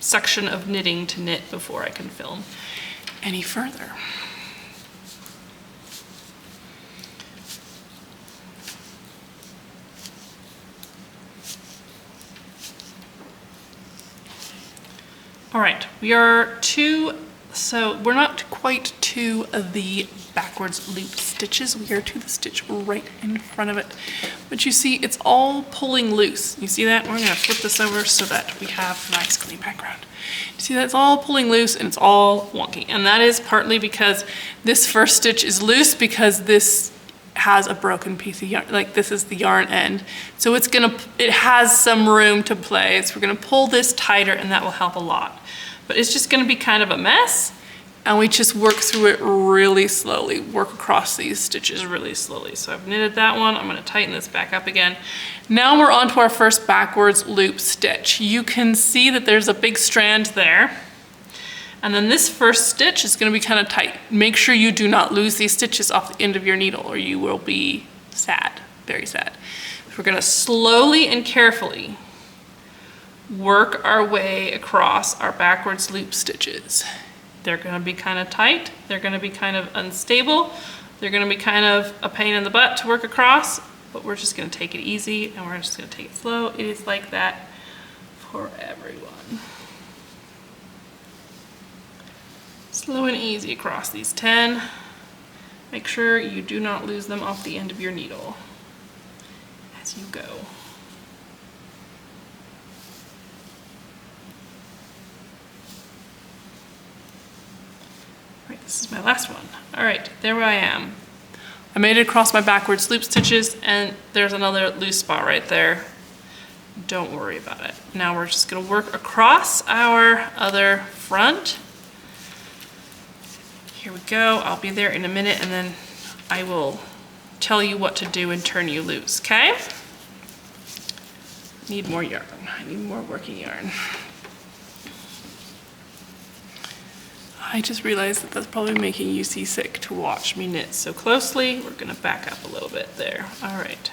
section of knitting to knit before I can film any further. All right, so we're not quite to the backwards loop stitches. We are to the stitch right in front of it. But you see, it's all pulling loose. You see that? We're gonna flip this over so that we have a nice clean background. You see that it's all pulling loose and it's all wonky. And that is partly because this first stitch is loose because this has a broken piece of yarn, like this is the yarn end. So it has some room to play. So we're gonna pull this tighter and that will help a lot. But it's just gonna be kind of a mess and we just work through it really slowly, work across these stitches really slowly. So I've knitted that one, I'm gonna tighten this back up again. Now we're on to our first backwards loop stitch. You can see that there's a big strand there. And then this first stitch is gonna be kind of tight. Make sure you do not lose these stitches off the end of your needle or you will be sad, very sad. So we're gonna slowly and carefully work our way across our backwards loop stitches. They're gonna be kind of tight, they're gonna be kind of unstable, they're gonna be kind of a pain in the butt to work across, but we're just gonna take it easy and we're just gonna take it slow. It is like that for everyone. Slow and easy across these 10. Make sure you do not lose them off the end of your needle as you go. Right, this is my last one. All right, there I am. I made it across my backwards loop stitches, and there's another loose spot right there. Don't worry about it. Now we're just gonna work across our other front. Here we go. I'll be there in a minute, and then I will tell you what to do and turn you loose, okay? Need more yarn. I need more working yarn. I just realized that that's probably making you seasick to watch me knit so closely. We're gonna back up a little bit there. All right.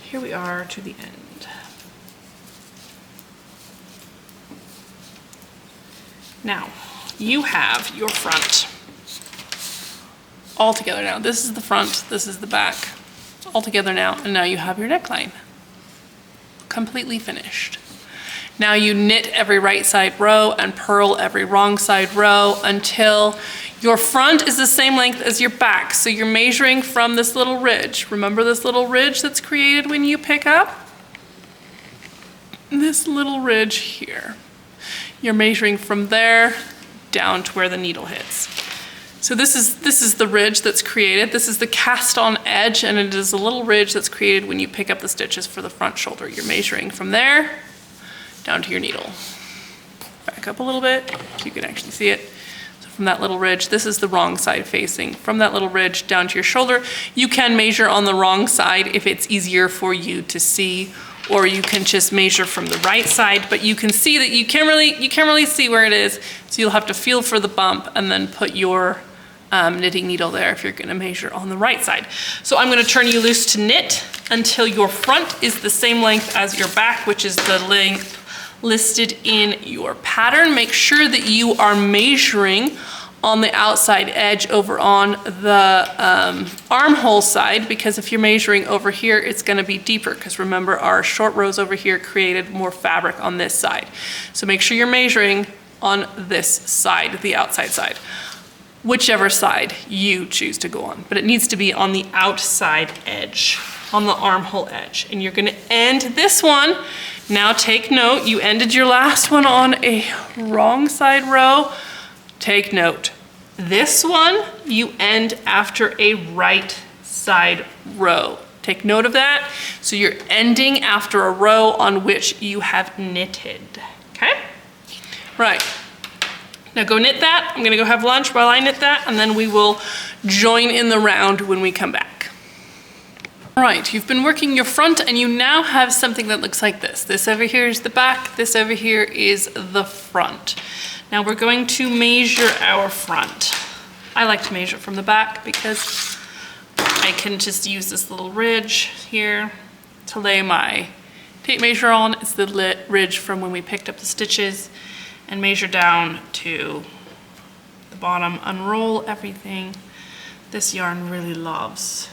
Here we are to the end. Now, you have your front all together now. This is the front, this is the back. It's all together now, and now you have your neckline. Completely finished. Now you knit every right side row and purl every wrong side row until your front is the same length as your back. So you're measuring from this little ridge. Remember this little ridge that's created when you pick up? This little ridge here. You're measuring from there down to where the needle hits. So this is the ridge that's created. This is the cast on edge, and it is a little ridge that's created when you pick up the stitches for the front shoulder. You're measuring from there down to your needle. Back up a little bit so you can actually see it. So from that little ridge, this is the wrong side facing. From that little ridge down to your shoulder, you can measure on the wrong side if it's easier for you to see, or you can just measure from the right side, but you can see that you can't really see where it is, so you'll have to feel for the bump and then put your knitting needle there if you're gonna measure on the right side. So I'm gonna turn you loose to knit until your front is the same length as your back, which is the length listed in your pattern. Make sure that you are measuring on the outside edge over on the armhole side, because if you're measuring over here, it's gonna be deeper, because remember our short rows over here created more fabric on this side. So make sure you're measuring on this side, the outside side, whichever side you choose to go on, but it needs to be on the outside edge, on the armhole edge. And you're gonna end this one. Now take note, you ended your last one on a wrong side row. Take note, this one you end after a right side row. Take note of that. So you're ending after a row on which you have knitted, okay? Right, now go knit that. I'm gonna go have lunch while I knit that, and then we will join in the round when we come back. All right, you've been working your front and you now have something that looks like this. This over here is the back, this over here is the front. Now we're going to measure our front. I like to measure from the back because I can just use this little ridge here to lay my tape measure on. It's the ridge from when we picked up the stitches, and measure down to the bottom. Unroll everything. This yarn really loves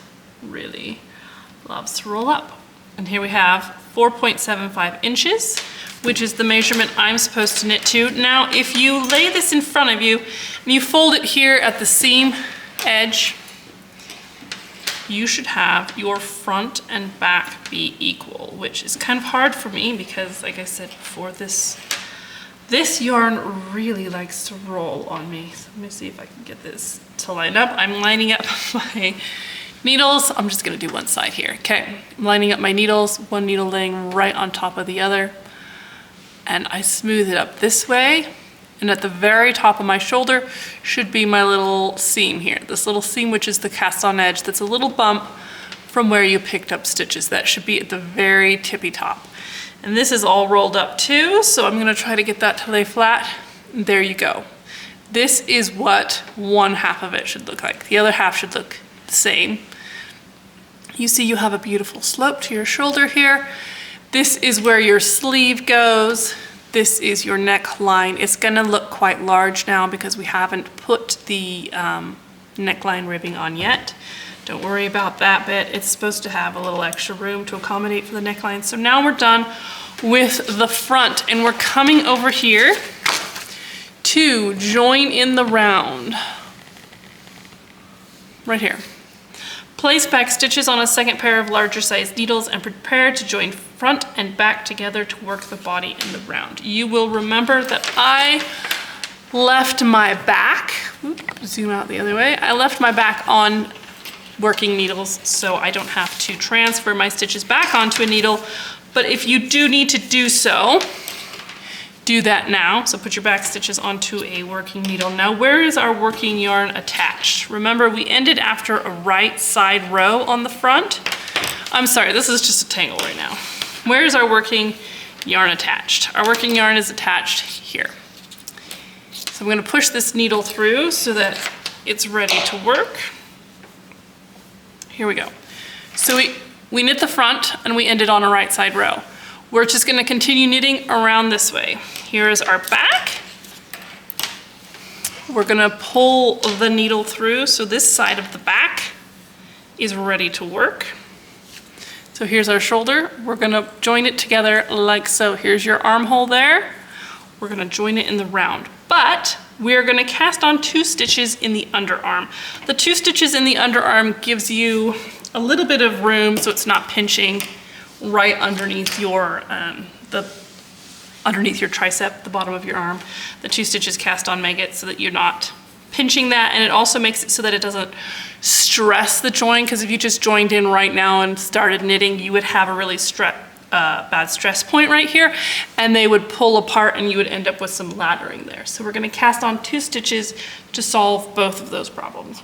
to roll up. And here we have 4.75 inches, which is the measurement I'm supposed to knit to. Now, if you lay this in front of you and you fold it here at the seam edge, you should have your front and back be equal, which is kind of hard for me because, like I said before, this yarn really likes to roll on me. So let me see if I can get this to line up. I'm lining up my needles. I'm just gonna do one side here, okay? I'm lining up my needles, one needle laying right on top of the other, and I smooth it up this way, and at the very top of my shoulder should be my little seam here. This little seam, which is the cast on edge, that's a little bump from where you picked up stitches. That should be at the very tippy top. And this is all rolled up too, so I'm gonna try to get that to lay flat. There you go. This is what one half of it should look like. The other half should look the same. You see you have a beautiful slope to your shoulder here. This is where your sleeve goes. This is your neckline. It's gonna look quite large now because we haven't put the neckline ribbing on yet. Don't worry about that bit. It's supposed to have a little extra room to accommodate for the neckline. So now we're done with the front, and we're coming over here to join in the round. Right here. Place back stitches on a second pair of larger size needles and prepare to join front and back together to work the body in the round. You will remember that I left my back, zoom out the other way, I left my back on working needles so I don't have to transfer my stitches back onto a needle, but if you do need to do so, do that now. So put your back stitches onto a working needle. Now, where is our working yarn attached? Remember, we ended after a right side row on the front. I'm sorry, this is just a tangle right now. Where is our working yarn attached? Our working yarn is attached here. So I'm gonna push this needle through so that it's ready to work. Here we go. So we knit the front and we ended on a right side row. We're just gonna continue knitting around this way. Here is our back. We're gonna pull the needle through so this side of the back is ready to work. So here's our shoulder. We're gonna join it together like so. Here's your armhole there. We're gonna join it in the round, but we're gonna cast on 2 stitches in the underarm. The 2 stitches in the underarm gives you a little bit of room so it's not pinching right underneath your underneath your tricep, the bottom of your arm. The 2 stitches cast on make it so that you're not pinching that, and it also makes it so that it doesn't stress the join, because if you just joined in right now and started knitting, you would have a really bad stress point right here, and they would pull apart and you would end up with some laddering there. So we're gonna cast on 2 stitches to solve both of those problems.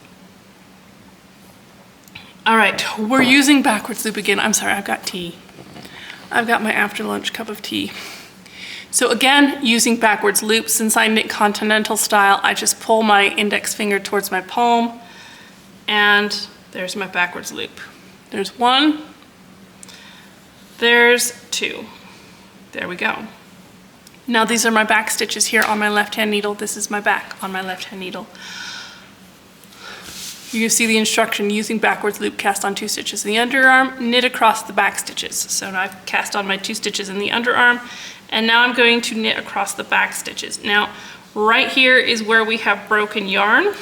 All right, we're using backwards loop again. I'm sorry, I've got tea. I've got my after lunch cup of tea. So again, using backwards loop, since I knit continental style, I just pull my index finger towards my palm, and there's my backwards loop. There's 1, there's 2. There we go. Now these are my back stitches here on my left-hand needle. This is my back on my left-hand needle. You see the instruction, using backwards loop, cast on 2 stitches in the underarm, knit across the back stitches. So now I've cast on my 2 stitches in the underarm, and now I'm going to knit across the back stitches. Now, right here is where we have broken yarn.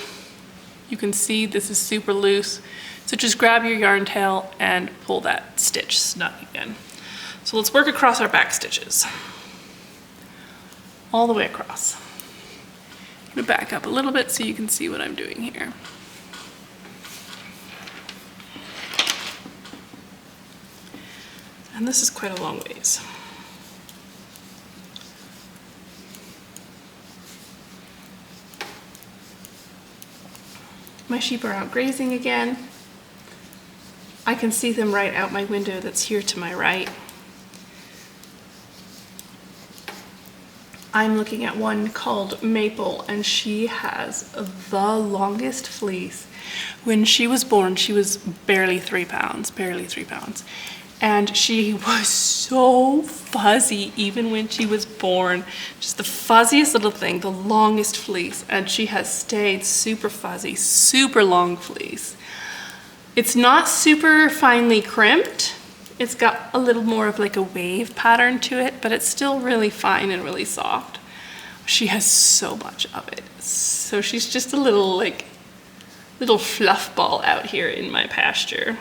You can see this is super loose. So just grab your yarn tail and pull that stitch snug again. So let's work across our back stitches. All the way across. I'm gonna back up a little bit so you can see what I'm doing here. And this is quite a long ways. My sheep are out grazing again. I can see them right out my window that's here to my right. I'm looking at one called Maple, and she has the longest fleece. When she was born, she was barely 3 pounds, barely 3 pounds. And she was so fuzzy even when she was born. Just the fuzziest little thing, the longest fleece. And she has stayed super fuzzy, super long fleece. It's not super finely crimped. It's got a little more of like a wave pattern to it, but it's still really fine and really soft. She has so much of it. So she's just a little fluff ball out here in my pasture.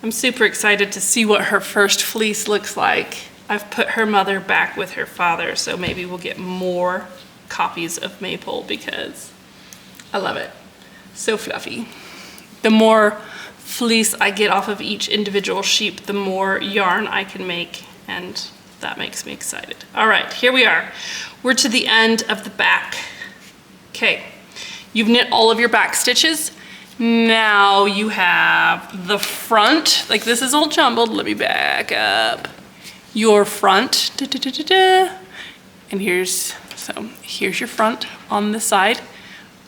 I'm super excited to see what her first fleece looks like. I've put her mother back with her father, so maybe we'll get more copies of Maple because I love it. So fluffy. The more fleece I get off of each individual sheep, the more yarn I can make, and that makes me excited. All right, here we are. We're to the end of the back. Okay, you've knit all of your back stitches. Now you have the front, like this is all jumbled. Let me back up. Your front, and here's your front on the side.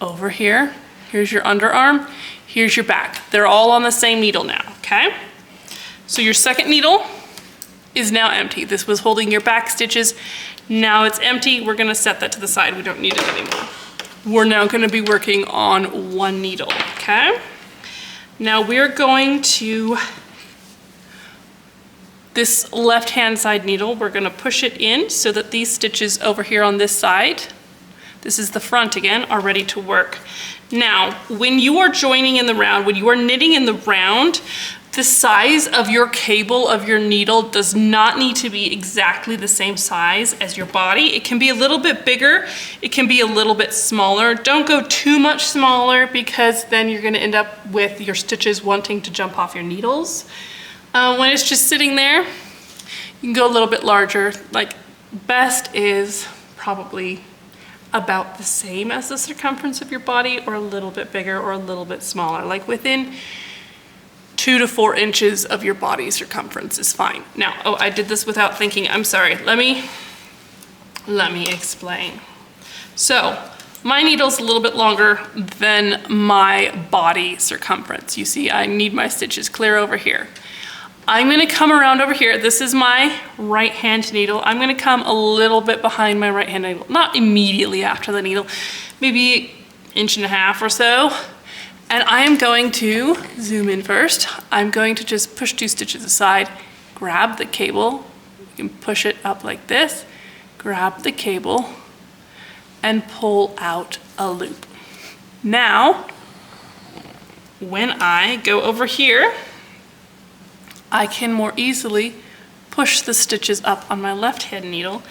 Over here, here's your underarm, here's your back. They're all on the same needle now, okay? So your second needle is now empty. This was holding your back stitches. Now it's empty. We're gonna set that to the side. We don't need it anymore. We're now going to be working on one needle, okay? Now we're going to, this left-hand side needle, we're going to push it in so that these stitches over here on this side, this is the front again, are ready to work. Now, when you are joining in the round, when you are knitting in the round, the size of your cable of your needle does not need to be exactly the same size as your body. It can be a little bit bigger, it can be a little bit smaller. Don't go too much smaller because then you're gonna end up with your stitches wanting to jump off your needles. When it's just sitting there, you can go a little bit larger. Like, best is probably about the same as the circumference of your body, or a little bit bigger or a little bit smaller. Like within 2 to 4 inches of your body circumference is fine. Now, oh, I did this without thinking, I'm sorry. Let me explain. So, my needle's a little bit longer than my body circumference. You see, I need my stitches clear over here. I'm gonna come around over here. This is my right hand needle. I'm gonna come a little bit behind my right hand needle, not immediately after the needle, maybe 1.5 inches or so. And I am going to zoom in first. I'm going to just push 2 stitches aside, grab the cable. You can push it up like this, grab the cable, and pull out a loop. Now, when I go over here, I can more easily push the stitches up on my left hand needle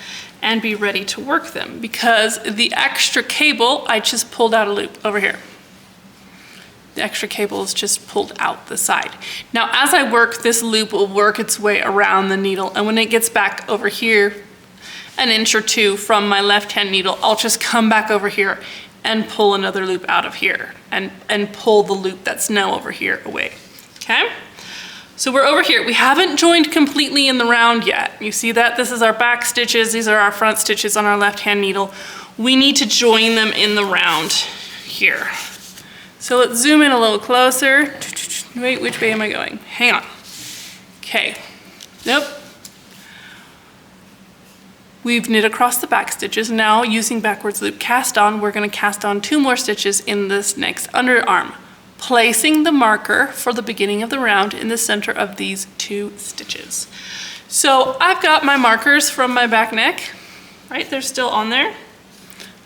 and be ready to work them, because the extra cable, I just pulled out a loop over here. The extra cable is just pulled out the side. Now, as I work, this loop will work its way around the needle, and when it gets back over here, 1 inch or 2 from my left hand needle, I'll just come back over here and pull another loop out of here and pull the loop that's now over here away, okay? So we're over here. We haven't joined completely in the round yet. You see that? This is our back stitches. These are our front stitches on our left-hand needle. We need to join them in the round here. So let's zoom in a little closer. Wait, which way am I going? Hang on. Okay. Nope. We've knit across the back stitches. Now, using backwards loop cast on, we're going to cast on 2 more stitches in this next underarm, placing the marker for the beginning of the round in the center of these 2 stitches. So I've got my markers from my back neck, right? They're still on there,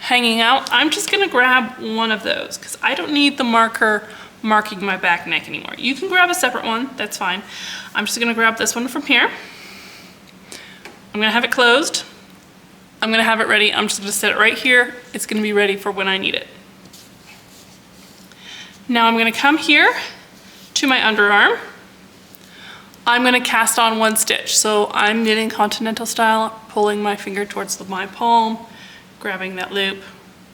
hanging out. I'm just gonna grab one of those because I don't need the marker marking my back neck anymore. You can grab a separate one, that's fine. I'm just gonna grab this one from here. I'm gonna have it closed. I'm gonna have it ready. I'm just gonna set it right here. It's gonna be ready for when I need it. Now I'm going to come here to my underarm. I'm going to cast on 1 stitch. So I'm knitting continental style, pulling my finger towards my palm, grabbing that loop,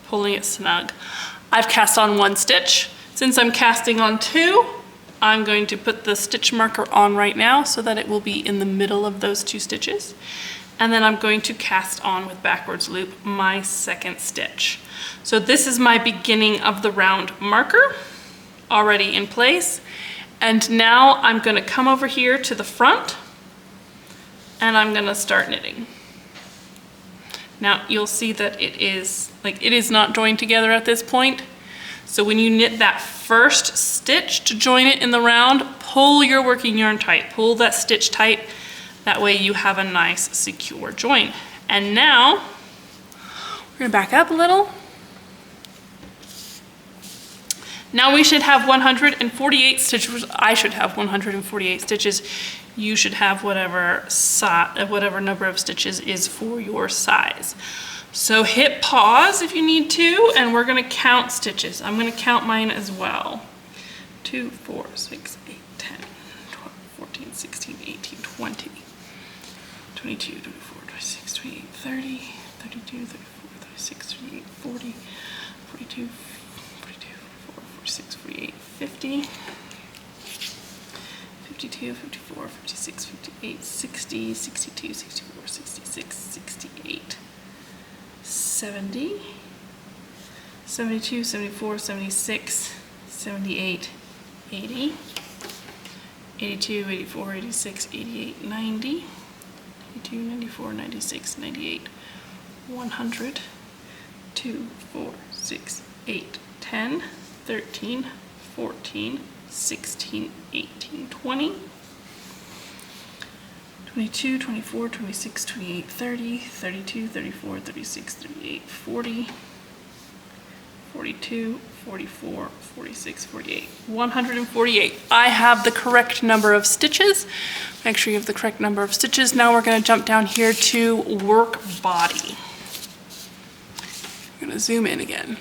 pulling it snug. I've cast on 1 stitch. Since I'm casting on 2, I'm going to put the stitch marker on right now so that it will be in the middle of those 2 stitches. And then I'm going to cast on with backwards loop my 2nd stitch. So this is my beginning of the round marker, already in place. And now I'm going to come over here to the front and I'm going to start knitting. Now you'll see that it is not joined together at this point. So when you knit that first stitch to join it in the round, pull your working yarn tight, pull that stitch tight. That way you have a nice secure join. And now we're going to back up a little. Now we should have 148 stitches. I should have 148 stitches. You should have whatever number of stitches is for your size. So hit pause if you need to, and we're going to count stitches. I'm going to count mine as well. 2, 4, 6, 8, 10, 12, 14, 16, 18, 20, 22, 24, 26, 28, 30, 32, 34, 36, 38, 40, 42, 46, 48, 50, 52, 54, 56, 58, 60, 62, 64, 66, 68, 70, 72, 74, 76, 78, 80, 82, 84, 86, 88, 90, 92, 94, 96, 98, 100, 2, 4, 6, 8, 10, 13, 14, 16, 18, 20, 22, 24, 26, 28, 30, 32, 34, 36, 38, 40, 42, 44, 46, 48, 148. I have the correct number of stitches. Make sure you have the correct number of stitches. Now we're going to jump down here to work body. I'm going to zoom in again.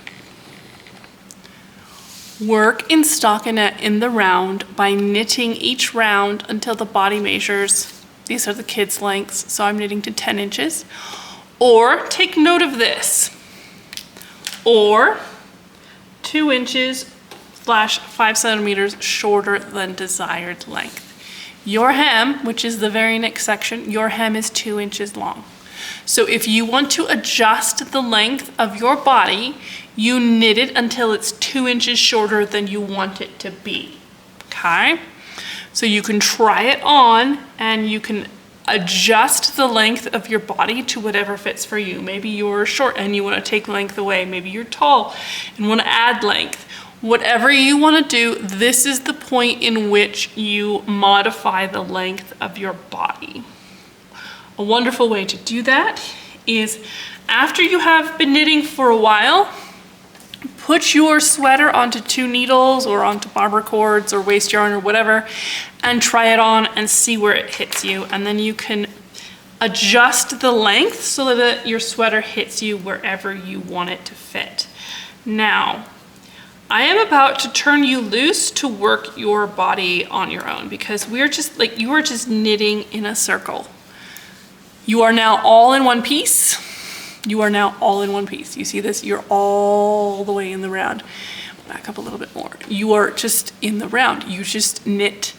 Work in stockinette in the round by knitting each round until the body measures. These are the kids' lengths, so I'm knitting to 10 inches. Or take note of this. Or 2 inches / 5 centimeters shorter than desired length. Your hem, which is the very next section, your hem is 2 inches long. So if you want to adjust the length of your body, you knit it until it's 2 inches shorter than you want it to be, okay? So you can try it on and you can adjust the length of your body to whatever fits for you. Maybe you're short and you want to take length away. Maybe you're tall and want to add length. Whatever you want to do, this is the point in which you modify the length of your body. A wonderful way to do that is after you have been knitting for a while, put your sweater onto 2 needles or onto barber cords or waste yarn or whatever and try it on and see where it hits you. And then you can adjust the length so that your sweater hits you wherever you want it to fit. Now, I am about to turn you loose to work your body on your own because we're just like, you are just knitting in a circle. You are now all in one piece. You are now all in one piece. You see this? You're all the way in the round. Back up a little bit more. You are just in the round. You just knit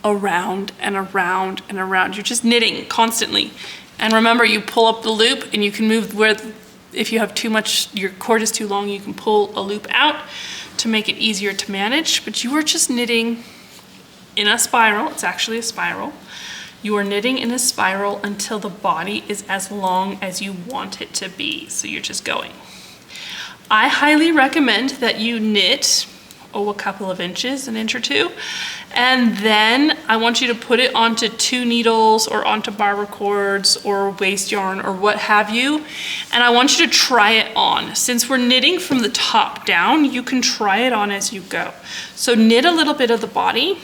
around and around and around. You're just knitting constantly. And remember, you pull up the loop and you can move where, if you have too much, your cord is too long, you can pull a loop out to make it easier to manage. But you are just knitting in a spiral. It's actually a spiral. You are knitting in a spiral until the body is as long as you want it to be. So you're just going. I highly recommend that you knit, a couple of inches, an inch or two, and then I want you to put it onto 2 needles or onto barber cords or waste yarn or what have you, and I want you to try it on. Since we're knitting from the top down, you can try it on as you go. So knit a little bit of the body.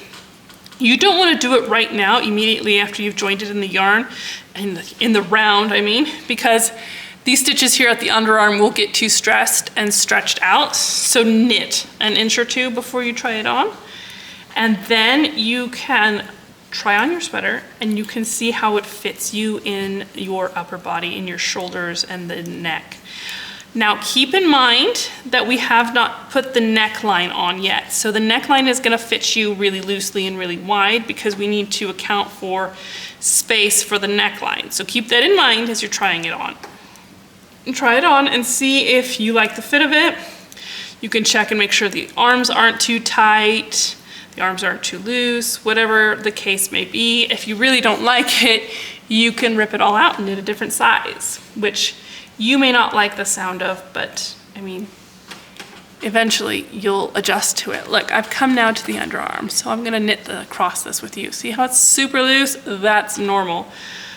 You don't want to do it right now, immediately after you've joined it in the yarn, in the round, I mean, because these stitches here at the underarm will get too stressed and stretched out. So knit an inch or two before you try it on. And then you can try on your sweater and you can see how it fits you in your upper body, in your shoulders and the neck. Now keep in mind that we have not put the neckline on yet. So the neckline is going to fit you really loosely and really wide because we need to account for space for the neckline. So keep that in mind as you're trying it on. And try it on and see if you like the fit of it. You can check and make sure the arms aren't too tight, the arms aren't too loose, whatever the case may be. If you really don't like it, you can rip it all out and knit a different size, which you may not like the sound of, but I mean, eventually you'll adjust to it. Look, I've come now to the underarm, so I'm gonna knit across this with you. See how it's super loose? That's normal.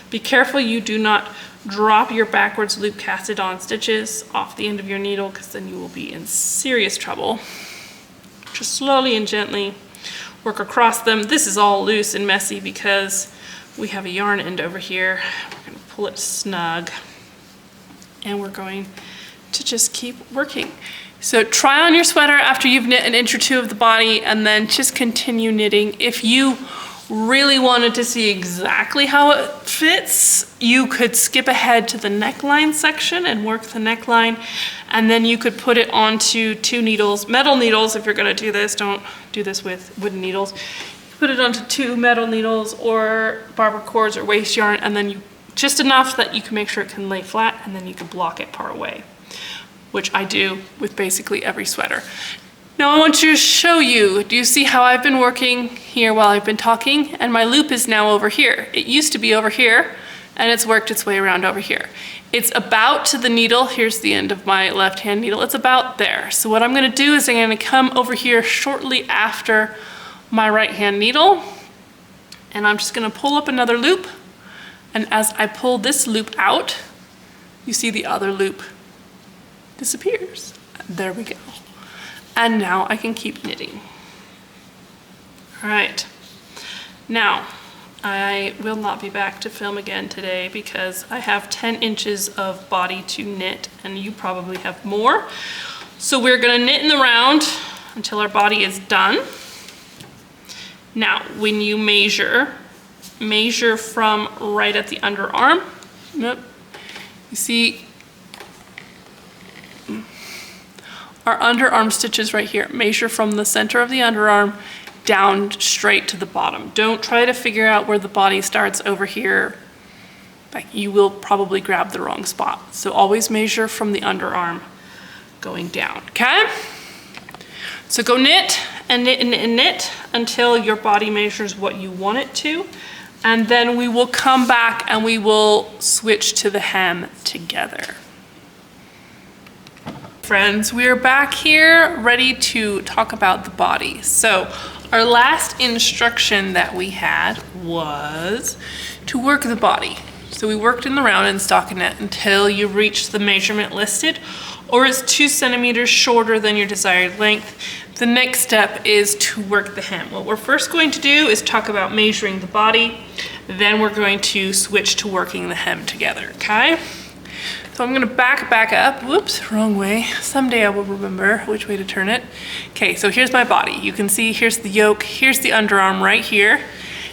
Be careful you do not drop your backwards loop casted on stitches off the end of your needle because then you will be in serious trouble. Just slowly and gently work across them. This is all loose and messy because we have a yarn end over here. We're gonna pull it snug. And we're going to just keep working. So try on your sweater after you've knit an inch or two of the body and then just continue knitting. If you really wanted to see exactly how it fits, you could skip ahead to the neckline section and work the neckline, and then you could put it onto 2 needles, metal needles if you're gonna do this. Don't do this with wooden needles. Put it onto 2 metal needles or barber cords or waste yarn, and then you just enough that you can make sure it can lay flat, and then you can block it part away, which I do with basically every sweater. Now I want to show you, do you see how I've been working here while I've been talking? And my loop is now over here. It used to be over here. and it's worked its way around over here. It's about to the needle. Here's the end of my left-hand needle. It's about there. So what I'm gonna do is I'm gonna come over here shortly after my right-hand needle, and I'm just gonna pull up another loop. And as I pull this loop out, you see the other loop disappears. There we go. And now I can keep knitting. All right. Now, I will not be back to film again today because I have 10 inches of body to knit, and you probably have more. So we're gonna knit in the round until our body is done. Now, when you measure from right at the underarm. Nope. You see our underarm stitches right here. Measure from the center of the underarm down straight to the bottom. Don't try to figure out where the body starts over here. Like, you will probably grab the wrong spot. So always measure from the underarm going down, okay? So go knit and knit and knit and knit until your body measures what you want it to. And then we will come back and we will switch to the hem together. Friends, we are back here ready to talk about the body. So our last instruction that we had was to work the body. So we worked in the round in stockinette until you reach the measurement listed, or it's 2 centimeters shorter than your desired length. The next step is to work the hem. What we're first going to do is talk about measuring the body, then we're going to switch to working the hem together, okay? So I'm gonna back up, whoops, wrong way. Someday I will remember which way to turn it. Okay, so here's my body. You can see here's the yoke, here's the underarm right here.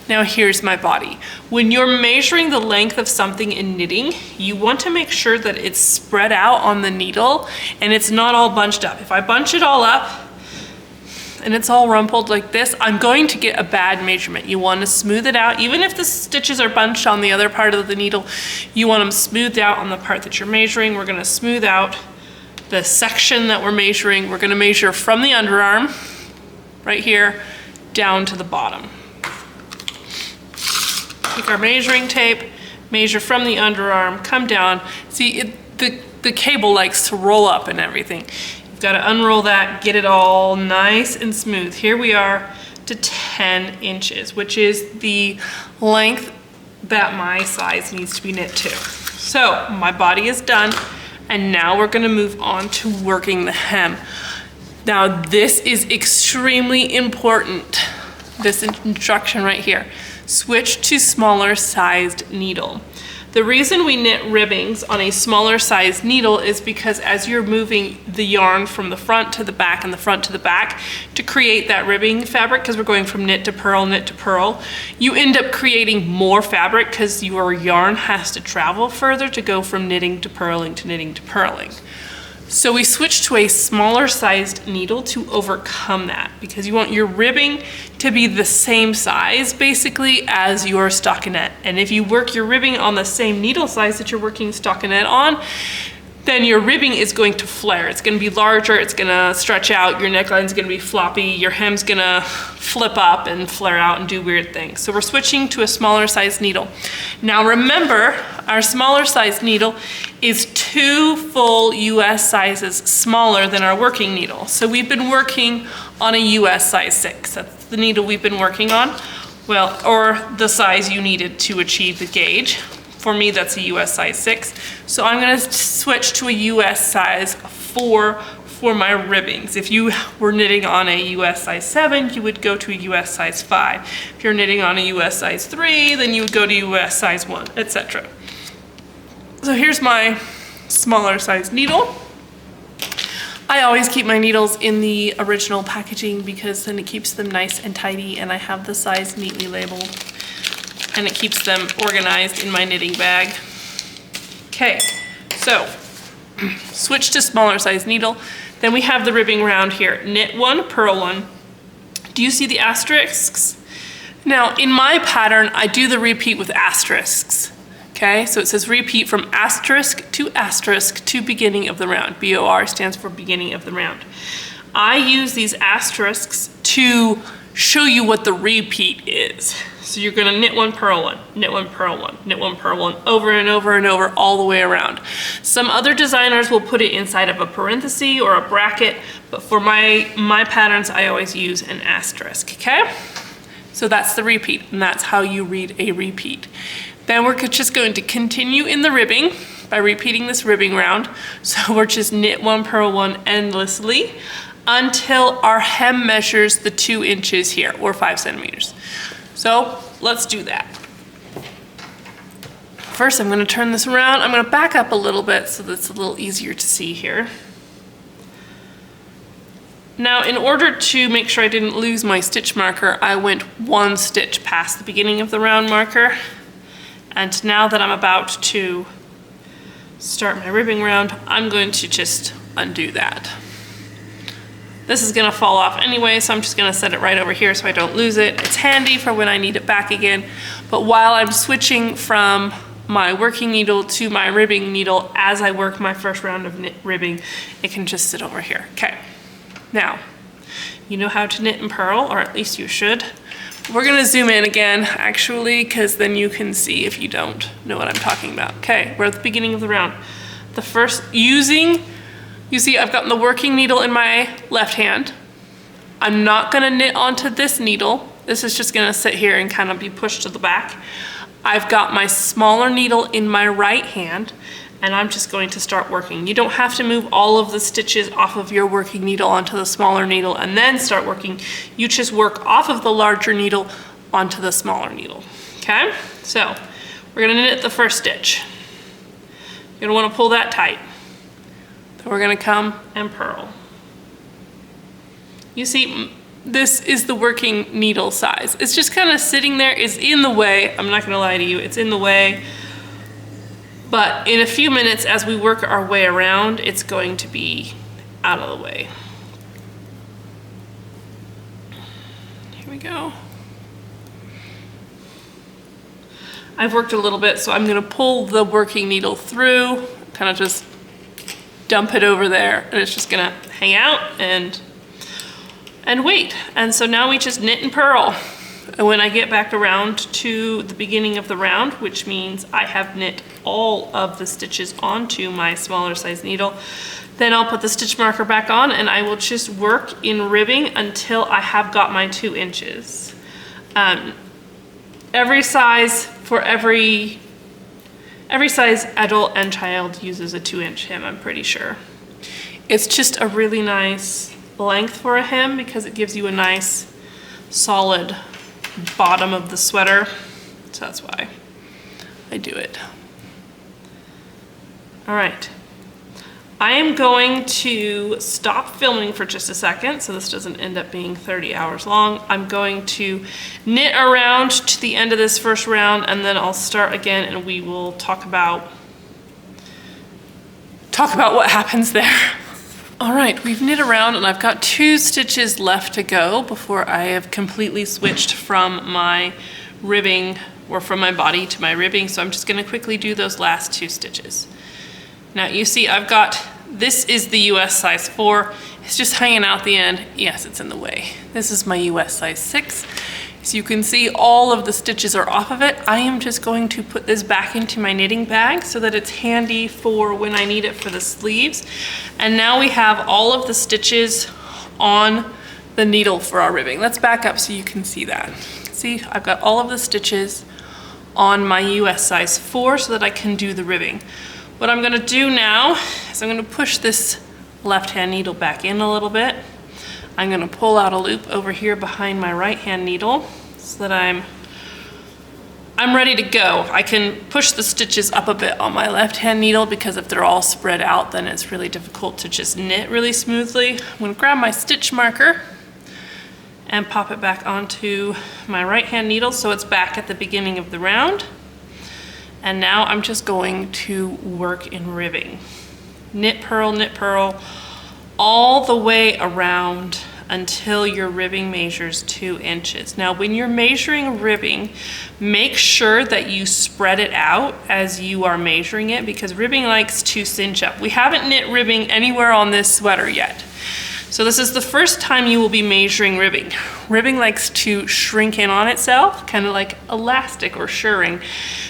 Now here's my body. When you're measuring the length of something in knitting, you want to make sure that it's spread out on the needle and it's not all bunched up. If I bunch it all up and it's all rumpled like this, I'm going to get a bad measurement. You want to smooth it out. Even if the stitches are bunched on the other part of the needle, you want them smoothed out on the part that you're measuring. We're gonna smooth out the section that we're measuring. We're gonna measure from the underarm, right here, down to the bottom. Take our measuring tape, measure from the underarm, come down. See, the cable likes to roll up and everything. Got to unroll that, get it all nice and smooth. Here we are to 10 inches, which is the length that my size needs to be knit to. So my body is done, and now we're going to move on to working the hem. Now this is extremely important, this instruction right here. Switch to smaller sized needle. The reason we knit ribbings on a smaller size needle is because as you're moving the yarn from the front to the back and the front to the back to create that ribbing fabric, because we're going from knit to purl, you end up creating more fabric because your yarn has to travel further to go from knitting to purling to knitting to purling. So we switched to a smaller sized needle to overcome that, because you want your ribbing to be the same size basically as your stockinette. And if you work your ribbing on the same needle size that you're working stockinette on, then your ribbing is going to flare. It's gonna be larger, it's gonna stretch out, your neckline's gonna be floppy, your hem's gonna flip up and flare out and do weird things. So we're switching to a smaller size needle. Now remember, our smaller size needle is 2 full US sizes smaller than our working needle. So we've been working on a US size 6. That's the needle we've been working on. Well, or the size you needed to achieve the gauge. For me, that's a US size 6. So I'm gonna switch to a US size 4 for my ribbings. If you were knitting on a US size 7, you would go to a US size 5. If you're knitting on a US size 3, then you would go to US size 1, etc. So here's my smaller size needle. I always keep my needles in the original packaging because then it keeps them nice and tidy, and I have the size neatly labeled, and it keeps them organized in my knitting bag. Okay, so switch to smaller size needle. Then we have the ribbing round here. Knit 1, purl 1. Do you see the asterisks? Now in my pattern, I do the repeat with asterisks. Okay, so it says repeat from asterisk to beginning of the round. BOR stands for beginning of the round. I use these asterisks to show you what the repeat is. So you're gonna knit one, purl one, knit one, purl one, knit one, purl one, over and over and over all the way around. Some other designers will put it inside of a parenthesis or a bracket, but for my patterns, I always use an asterisk, okay? So that's the repeat, and that's how you read a repeat. Then we're just going to continue in the ribbing by repeating this ribbing round. So we're just knit one, purl one endlessly until our hem measures the 2 inches here, or 5 centimeters. So let's do that. First, I'm going to turn this around. I'm going to back up a little bit so that it's a little easier to see here. Now, in order to make sure I didn't lose my stitch marker, I went 1 stitch past the beginning of the round marker. And now that I'm about to start my ribbing round, I'm going to just undo that. This is gonna fall off anyway, so I'm just gonna set it right over here so I don't lose it. It's handy for when I need it back again. But while I'm switching from my working needle to my ribbing needle as I work my first round of ribbing, it can just sit over here. Okay, now, you know how to knit and purl, or at least you should. We're gonna zoom in again, actually, because then you can see if you don't know what I'm talking about. Okay, we're at the beginning of the round. The first, you see I've gotten the working needle in my left hand. I'm not gonna knit onto this needle. This is just gonna sit here and kind of be pushed to the back. I've got my smaller needle in my right hand, and I'm just going to start working. You don't have to move all of the stitches off of your working needle onto the smaller needle and then start working. You just work off of the larger needle onto the smaller needle, okay? So we're gonna knit the first stitch. You're gonna wanna pull that tight. Then we're gonna come and purl. You see, this is the working needle size. It's just kind of sitting there, it's in the way. I'm not gonna lie to you, it's in the way. But in a few minutes, as we work our way around, it's going to be out of the way. Here we go. I've worked a little bit, so I'm gonna pull the working needle through, kind of just dump it over there, and it's just gonna hang out and wait. And so now we just knit and purl. And when I get back around to the beginning of the round, which means I have knit all of the stitches onto my smaller size needle, then I'll put the stitch marker back on and I will just work in ribbing until I have got my 2 inches. Every size, for every size adult and child uses a 2-inch hem, I'm pretty sure. It's just a really nice length for a hem because it gives you a nice solid bottom of the sweater, so that's why I do it. All right, I am going to stop filming for just a second so this doesn't end up being 30 hours long. I'm going to knit around to the end of this first round and then I'll start again and we will talk about what happens there. All right, we've knit around and I've got 2 stitches left to go before I have completely switched from my ribbing or from my body to my ribbing. So I'm just gonna quickly do those last 2 stitches. Now you see I've got, this is the US size 4. It's just hanging out the end. Yes, it's in the way. This is my US size 6. So you can see all of the stitches are off of it. I am just going to put this back into my knitting bag so that it's handy for when I need it for the sleeves. And now we have all of the stitches on the needle for our ribbing. Let's back up so you can see that. See, I've got all of the stitches on my US size 4 so that I can do the ribbing. What I'm gonna do now is I'm gonna push this left-hand needle back in a little bit. I'm gonna pull out a loop over here behind my right-hand needle so that I'm ready to go. I can push the stitches up a bit on my left-hand needle because if they're all spread out, then it's really difficult to just knit really smoothly. I'm gonna grab my stitch marker and pop it back onto my right-hand needle so it's back at the beginning of the round. And now I'm just going to work in ribbing. Knit, purl, all the way around until your ribbing measures 2 inches. Now, when you're measuring ribbing, make sure that you spread it out as you are measuring it because ribbing likes to cinch up. We haven't knit ribbing anywhere on this sweater yet. So this is the first time you will be measuring ribbing. Ribbing likes to shrink in on itself, kind of like elastic or shirring.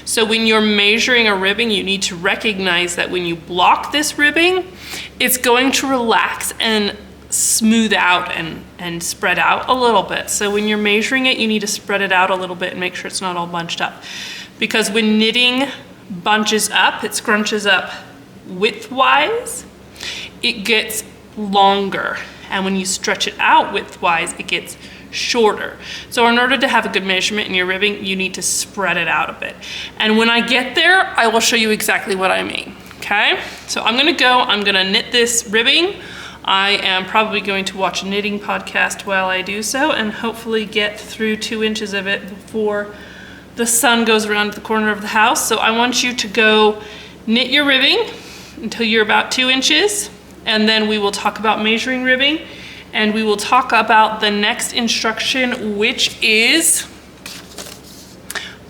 So when you're measuring a ribbing, you need to recognize that when you block this ribbing, it's going to relax and smooth out and spread out a little bit. So when you're measuring it, you need to spread it out a little bit and make sure it's not all bunched up. Because when knitting bunches up, it scrunches up widthwise, it gets longer. And when you stretch it out widthwise, it gets shorter. So in order to have a good measurement in your ribbing, you need to spread it out a bit. And when I get there, I will show you exactly what I mean, okay? So I'm gonna knit this ribbing. I am probably going to watch a knitting podcast while I do so and hopefully get through 2 inches of it before the sun goes around the corner of the house. So I want you to go knit your ribbing until you're about 2 inches, and then we will talk about measuring ribbing, and we will talk about the next instruction, which is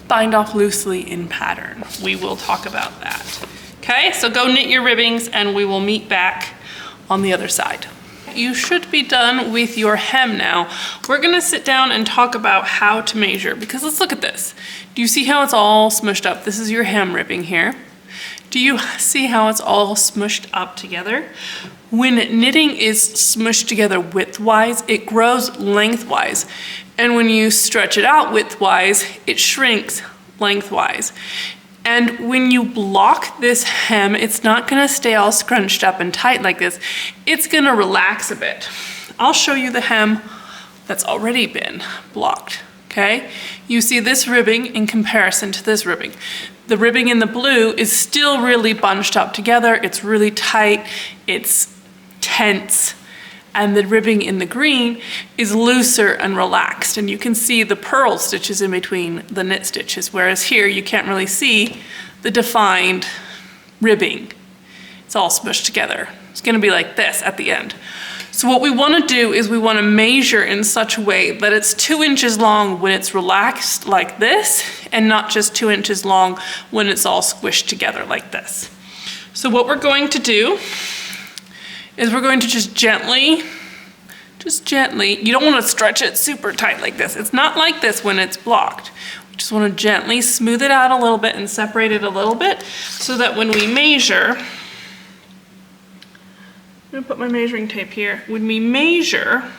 bind off loosely in pattern. We will talk about that. Okay, so go knit your ribbings and we will meet back on the other side. You should be done with your hem now. We're gonna sit down and talk about how to measure, because let's look at this. Do you see how it's all smushed up? This is your hem ribbing here. Do you see how it's all smushed up together? When knitting is smushed together widthwise, it grows lengthwise. And when you stretch it out widthwise, it shrinks lengthwise. And when you block this hem, it's not gonna stay all scrunched up and tight like this. It's gonna relax a bit. I'll show you the hem that's already been blocked, okay? You see this ribbing in comparison to this ribbing. The ribbing in the blue is still really bunched up together. It's really tight, it's tense. And the ribbing in the green is looser and relaxed. And you can see the purl stitches in between the knit stitches, whereas here you can't really see the defined ribbing. It's all smushed together. It's gonna be like this at the end. So what we wanna do is we wanna measure in such a way that it's 2 inches long when it's relaxed like this, and not just 2 inches long when it's all squished together like this. So what we're going to do is we're going to just gently, you don't want to stretch it super tight like this. It's not like this when it's blocked. We just want to gently smooth it out a little bit and separate it a little bit so that when we measure, I'm gonna put my measuring tape here. When we measure,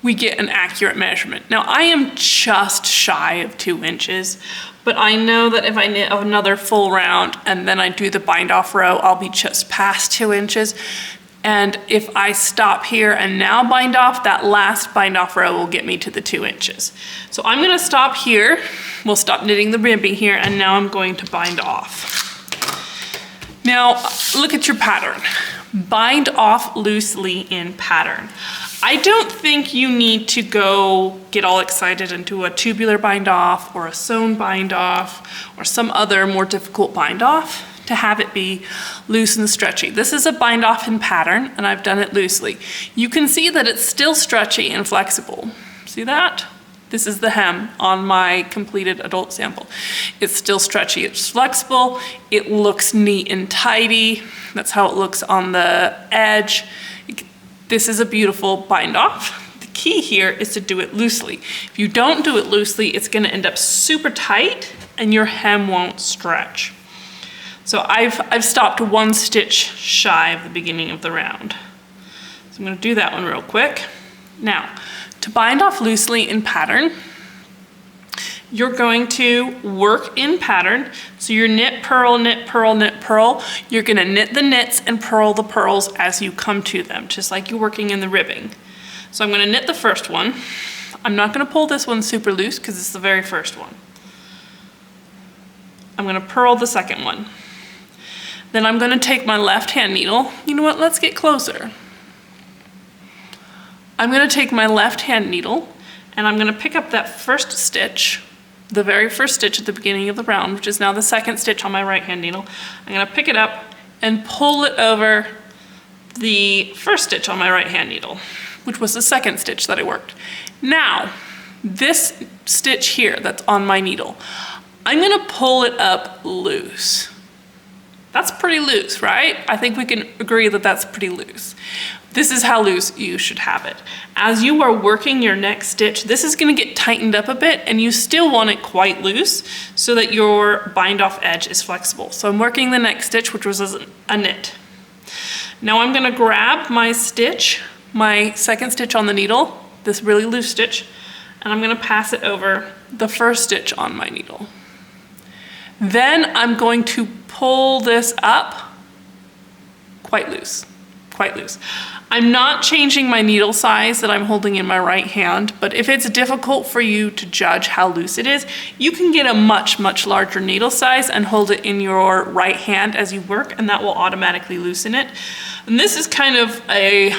we get an accurate measurement. Now I am just shy of 2 inches, but I know that if I knit another full round and then I do the bind off row, I'll be just past 2 inches. And if I stop here and now bind off, that last bind off row will get me to the 2 inches. So I'm gonna stop here. We'll stop knitting the ribbing here, and now I'm going to bind off. Now, look at your pattern. Bind off loosely in pattern. I don't think you need to go get all excited and do a tubular bind off or a sewn bind off or some other more difficult bind off to have it be loose and stretchy. This is a bind off in pattern, and I've done it loosely. You can see that it's still stretchy and flexible. See that? This is the hem on my completed adult sample. It's still stretchy, it's flexible, it looks neat and tidy. That's how it looks on the edge. This is a beautiful bind off. The key here is to do it loosely. If you don't do it loosely, it's gonna end up super tight and your hem won't stretch. So I've stopped 1 stitch shy of the beginning of the round. So I'm gonna do that one real quick. Now, to bind off loosely in pattern, you're going to work in pattern. So you're knit, purl, knit, purl, knit, purl. You're gonna knit the knits and purl the purls as you come to them, just like you're working in the ribbing. So I'm gonna knit the first one. I'm not gonna pull this one super loose because it's the very first one. I'm gonna purl the second one. Then I'm gonna take my left hand needle. You know what, let's get closer. I'm gonna take my left hand needle and I'm gonna pick up that first stitch, the very first stitch at the beginning of the round, which is now the second stitch on my right hand needle. I'm gonna pick it up and pull it over the first stitch on my right hand needle, which was the second stitch that I worked. Now, this stitch here that's on my needle, I'm gonna pull it up loose. That's pretty loose, right? I think we can agree that that's pretty loose. this is how loose you should have it. As you are working your next stitch, this is gonna get tightened up a bit, and you still want it quite loose so that your bind off edge is flexible. So I'm working the next stitch, which was a knit. Now I'm gonna grab my stitch, my second stitch on the needle, this really loose stitch, and I'm gonna pass it over the first stitch on my needle. Then I'm going to pull this up quite loose, quite loose. I'm not changing my needle size that I'm holding in my right hand, but if it's difficult for you to judge how loose it is, you can get a much, much larger needle size and hold it in your right hand as you work, and that will automatically loosen it. And this is kind of a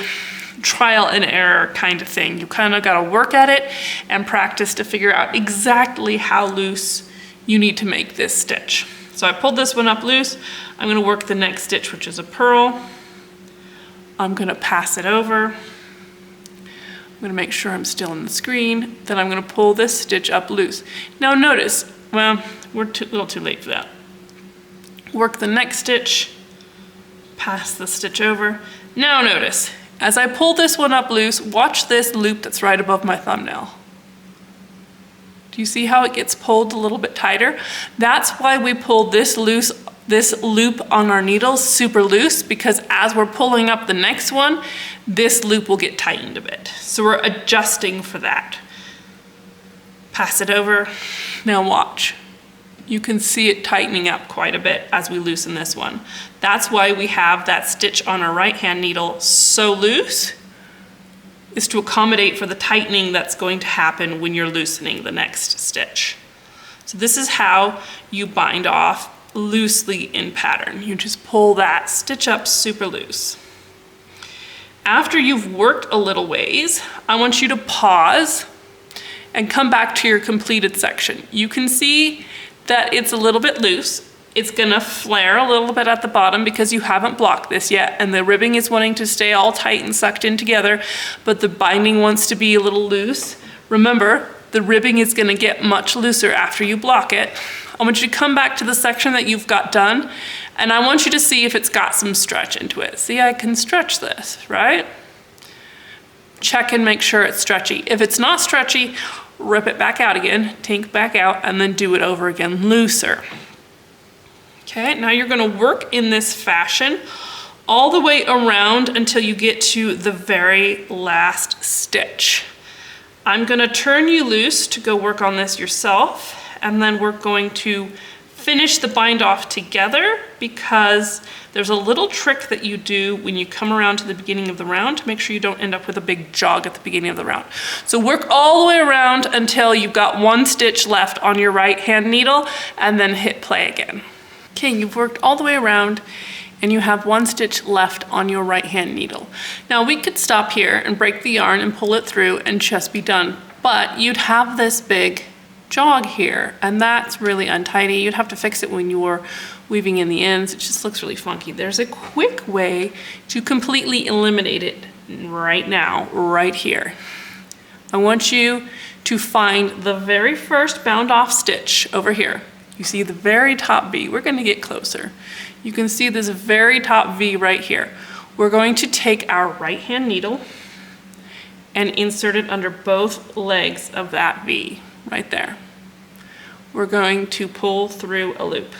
trial and error kind of thing. You kind of got to work at it and practice to figure out exactly how loose you need to make this stitch. So I pulled this one up loose. I'm going to work the next stitch, which is a purl. I'm going to pass it over. I'm going to make sure I'm still on the screen. Then I'm going to pull this stitch up loose. Now notice, well, we're a little too late for that. Work the next stitch, pass the stitch over. Now notice, as I pull this one up loose, watch this loop that's right above my thumbnail. Do you see how it gets pulled a little bit tighter? That's why we pull this loop on our needles super loose, because as we're pulling up the next one, this loop will get tightened a bit. So we're adjusting for that. Pass it over. Now watch. You can see it tightening up quite a bit as we loosen this one. That's why we have that stitch on our right hand needle so loose, is to accommodate for the tightening that's going to happen when you're loosening the next stitch. So this is how you bind off loosely in pattern. You just pull that stitch up super loose. After you've worked a little ways, I want you to pause and come back to your completed section. You can see that it's a little bit loose. It's gonna flare a little bit at the bottom because you haven't blocked this yet, and the ribbing is wanting to stay all tight and sucked in together, but the binding wants to be a little loose. Remember, the ribbing is gonna get much looser after you block it. I want you to come back to the section that you've got done, and I want you to see if it's got some stretch into it. See, I can stretch this, right? Check and make sure it's stretchy. If it's not stretchy, rip it back out again, tink back out, and then do it over again looser. Okay, now you're gonna work in this fashion all the way around until you get to the very last stitch. I'm gonna turn you loose to go work on this yourself, and then we're going to finish the bind off together, because there's a little trick that you do when you come around to the beginning of the round to make sure you don't end up with a big jog at the beginning of the round. So work all the way around until you've got one stitch left on your right hand needle, and then hit play again. Okay, you've worked all the way around and you have one stitch left on your right hand needle. Now we could stop here and break the yarn and pull it through and just be done, but you'd have this big jog here, and that's really untidy. You'd have to fix it when you're weaving in the ends. It just looks really funky. There's a quick way to completely eliminate it right now, right here. I want you to find the very first bound off stitch over here. You see the very top V. We're gonna get closer. You can see this very top V right here. We're going to take our right hand needle and insert it under both legs of that V right there. We're going to pull through a loop.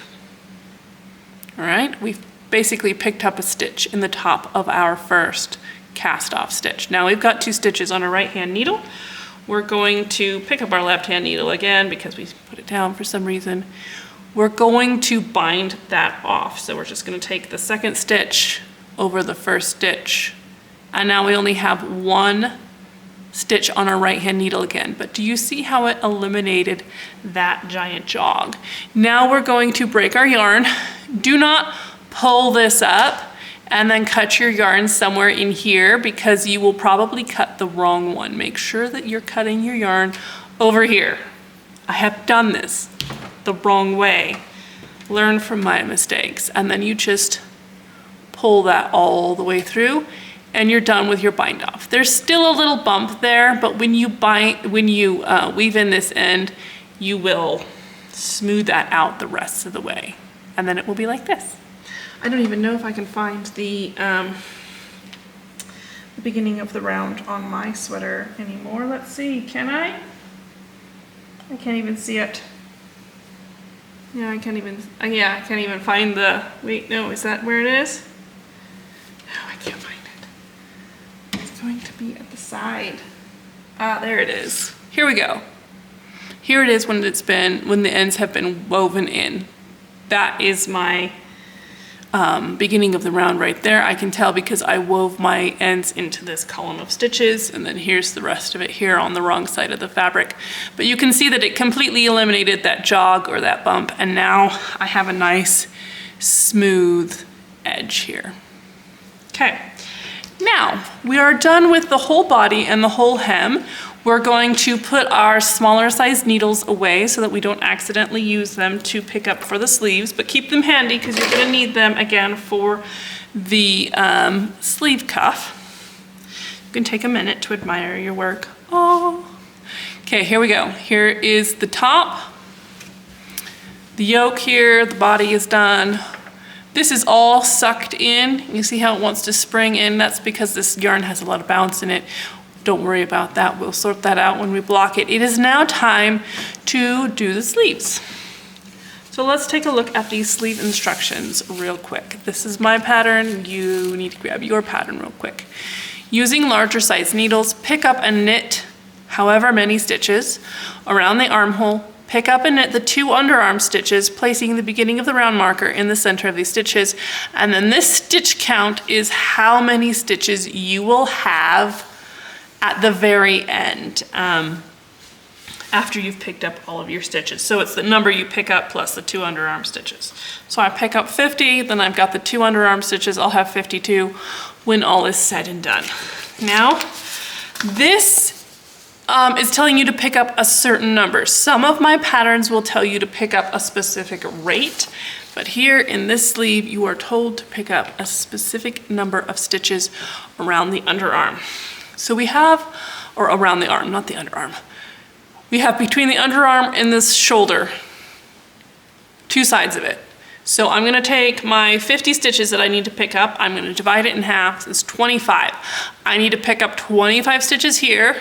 All right, we've basically picked up a stitch in the top of our first cast off stitch. Now we've got two stitches on our right hand needle. We're going to pick up our left hand needle again because we put it down for some reason. We're going to bind that off. So we're just going to take the second stitch over the first stitch. And now we only have one stitch on our right hand needle again. But do you see how it eliminated that giant jog? Now we're going to break our yarn. Do not pull this up and then cut your yarn somewhere in here, because you will probably cut the wrong one. Make sure that you're cutting your yarn over here. I have done this the wrong way. Learn from my mistakes. And then you just pull that all the way through and you're done with your bind off. There's still a little bump there, but when you weave in this end, you will smooth that out the rest of the way. And then it will be like this. I don't even know if I can find the the beginning of the round on my sweater anymore. Let's see, can I? I can't even see it. Yeah, I can't even find the, wait, no, is that where it is? No, I can't find it. It's going to be at the side. Ah, there it is. Here we go. Here it is when the ends have been woven in. That is my beginning of the round right there. I can tell because I wove my ends into this column of stitches, and then here's the rest of it here on the wrong side of the fabric. But you can see that it completely eliminated that jog or that bump, and now I have a nice smooth edge here. Okay, now we are done with the whole body and the whole hem. We're going to put our smaller size needles away so that we don't accidentally use them to pick up for the sleeves, but keep them handy because you're going to need them again for the sleeve cuff. You can take a minute to admire your work. Oh, okay, here we go. Here is the top, the yoke here, the body is done. This is all sucked in. You see how it wants to spring in? That's because this yarn has a lot of bounce in it. Don't worry about that. We'll sort that out when we block it. It is now time to do the sleeves. So let's take a look at these sleeve instructions real quick. This is my pattern. You need to grab your pattern real quick. Using larger size needles, pick up and knit however many stitches around the armhole. Pick up and knit the 2 underarm stitches, placing the beginning of the round marker in the center of these stitches. And then this stitch count is how many stitches you will have at the very end after you've picked up all of your stitches. So it's the number you pick up plus the 2 underarm stitches. So I pick up 50, then I've got the 2 underarm stitches, I'll have 52 when all is said and done. Now, this is telling you to pick up a certain number. Some of my patterns will tell you to pick up a specific rate, but here in this sleeve, you are told to pick up a specific number of stitches around the underarm. So we have, or around the arm, not the underarm. We have between the underarm and this shoulder, 2 sides of it. So I'm gonna take my 50 stitches that I need to pick up, I'm gonna divide it in half, it's 25. I need to pick up 25 stitches here,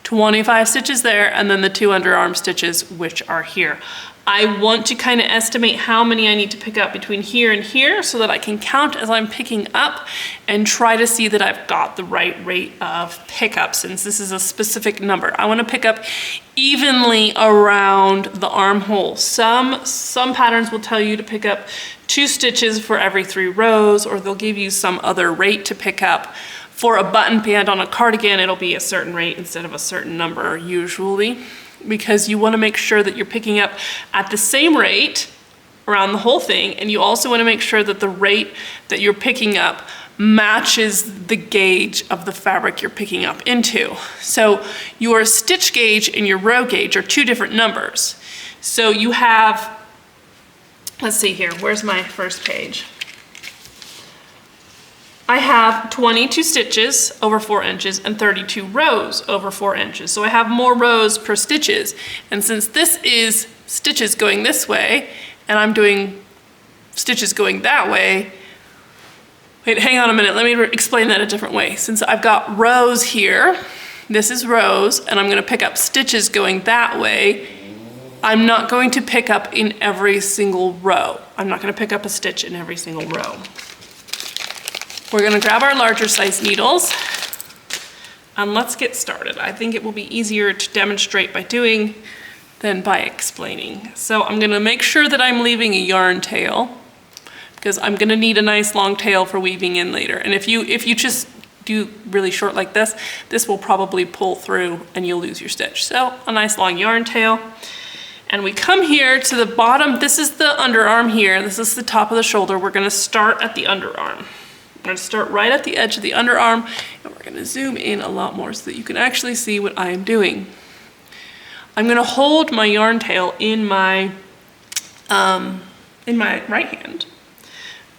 25 stitches there, and then the 2 underarm stitches, which are here. I want to kind of estimate how many I need to pick up between here and here so that I can count as I'm picking up and try to see that I've got the right rate of pickup since this is a specific number. I want to pick up evenly around the armhole. Some patterns will tell you to pick up 2 stitches for every 3 rows, or they'll give you some other rate to pick up. For a button band on a cardigan, it'll be a certain rate instead of a certain number usually, because you want to make sure that you're picking up at the same rate around the whole thing, and you also want to make sure that the rate that you're picking up matches the gauge of the fabric you're picking up into. So your stitch gauge and your row gauge are 2 different numbers. So you have, let's see here, where's my first page? I have 22 stitches over 4 inches and 32 rows over 4 inches. So I have more rows per stitches. And since this is stitches going this way, and I'm doing stitches going that way, wait, hang on a minute, let me explain that a different way. Since I've got rows here, this is rows, and I'm gonna pick up stitches going that way, I'm not going to pick up in every single row. I'm not gonna pick up a stitch in every single row. We're gonna grab our larger size needles and let's get started. I think it will be easier to demonstrate by doing than by explaining. So I'm gonna make sure that I'm leaving a yarn tail because I'm gonna need a nice long tail for weaving in later. And if you just do really short like this, this will probably pull through and you'll lose your stitch. So a nice long yarn tail. And we come here to the bottom. This is the underarm here. This is the top of the shoulder. We're gonna start at the underarm. I'm gonna start right at the edge of the underarm, and we're gonna zoom in a lot more so that you can actually see what I am doing. I'm gonna hold my yarn tail in my right hand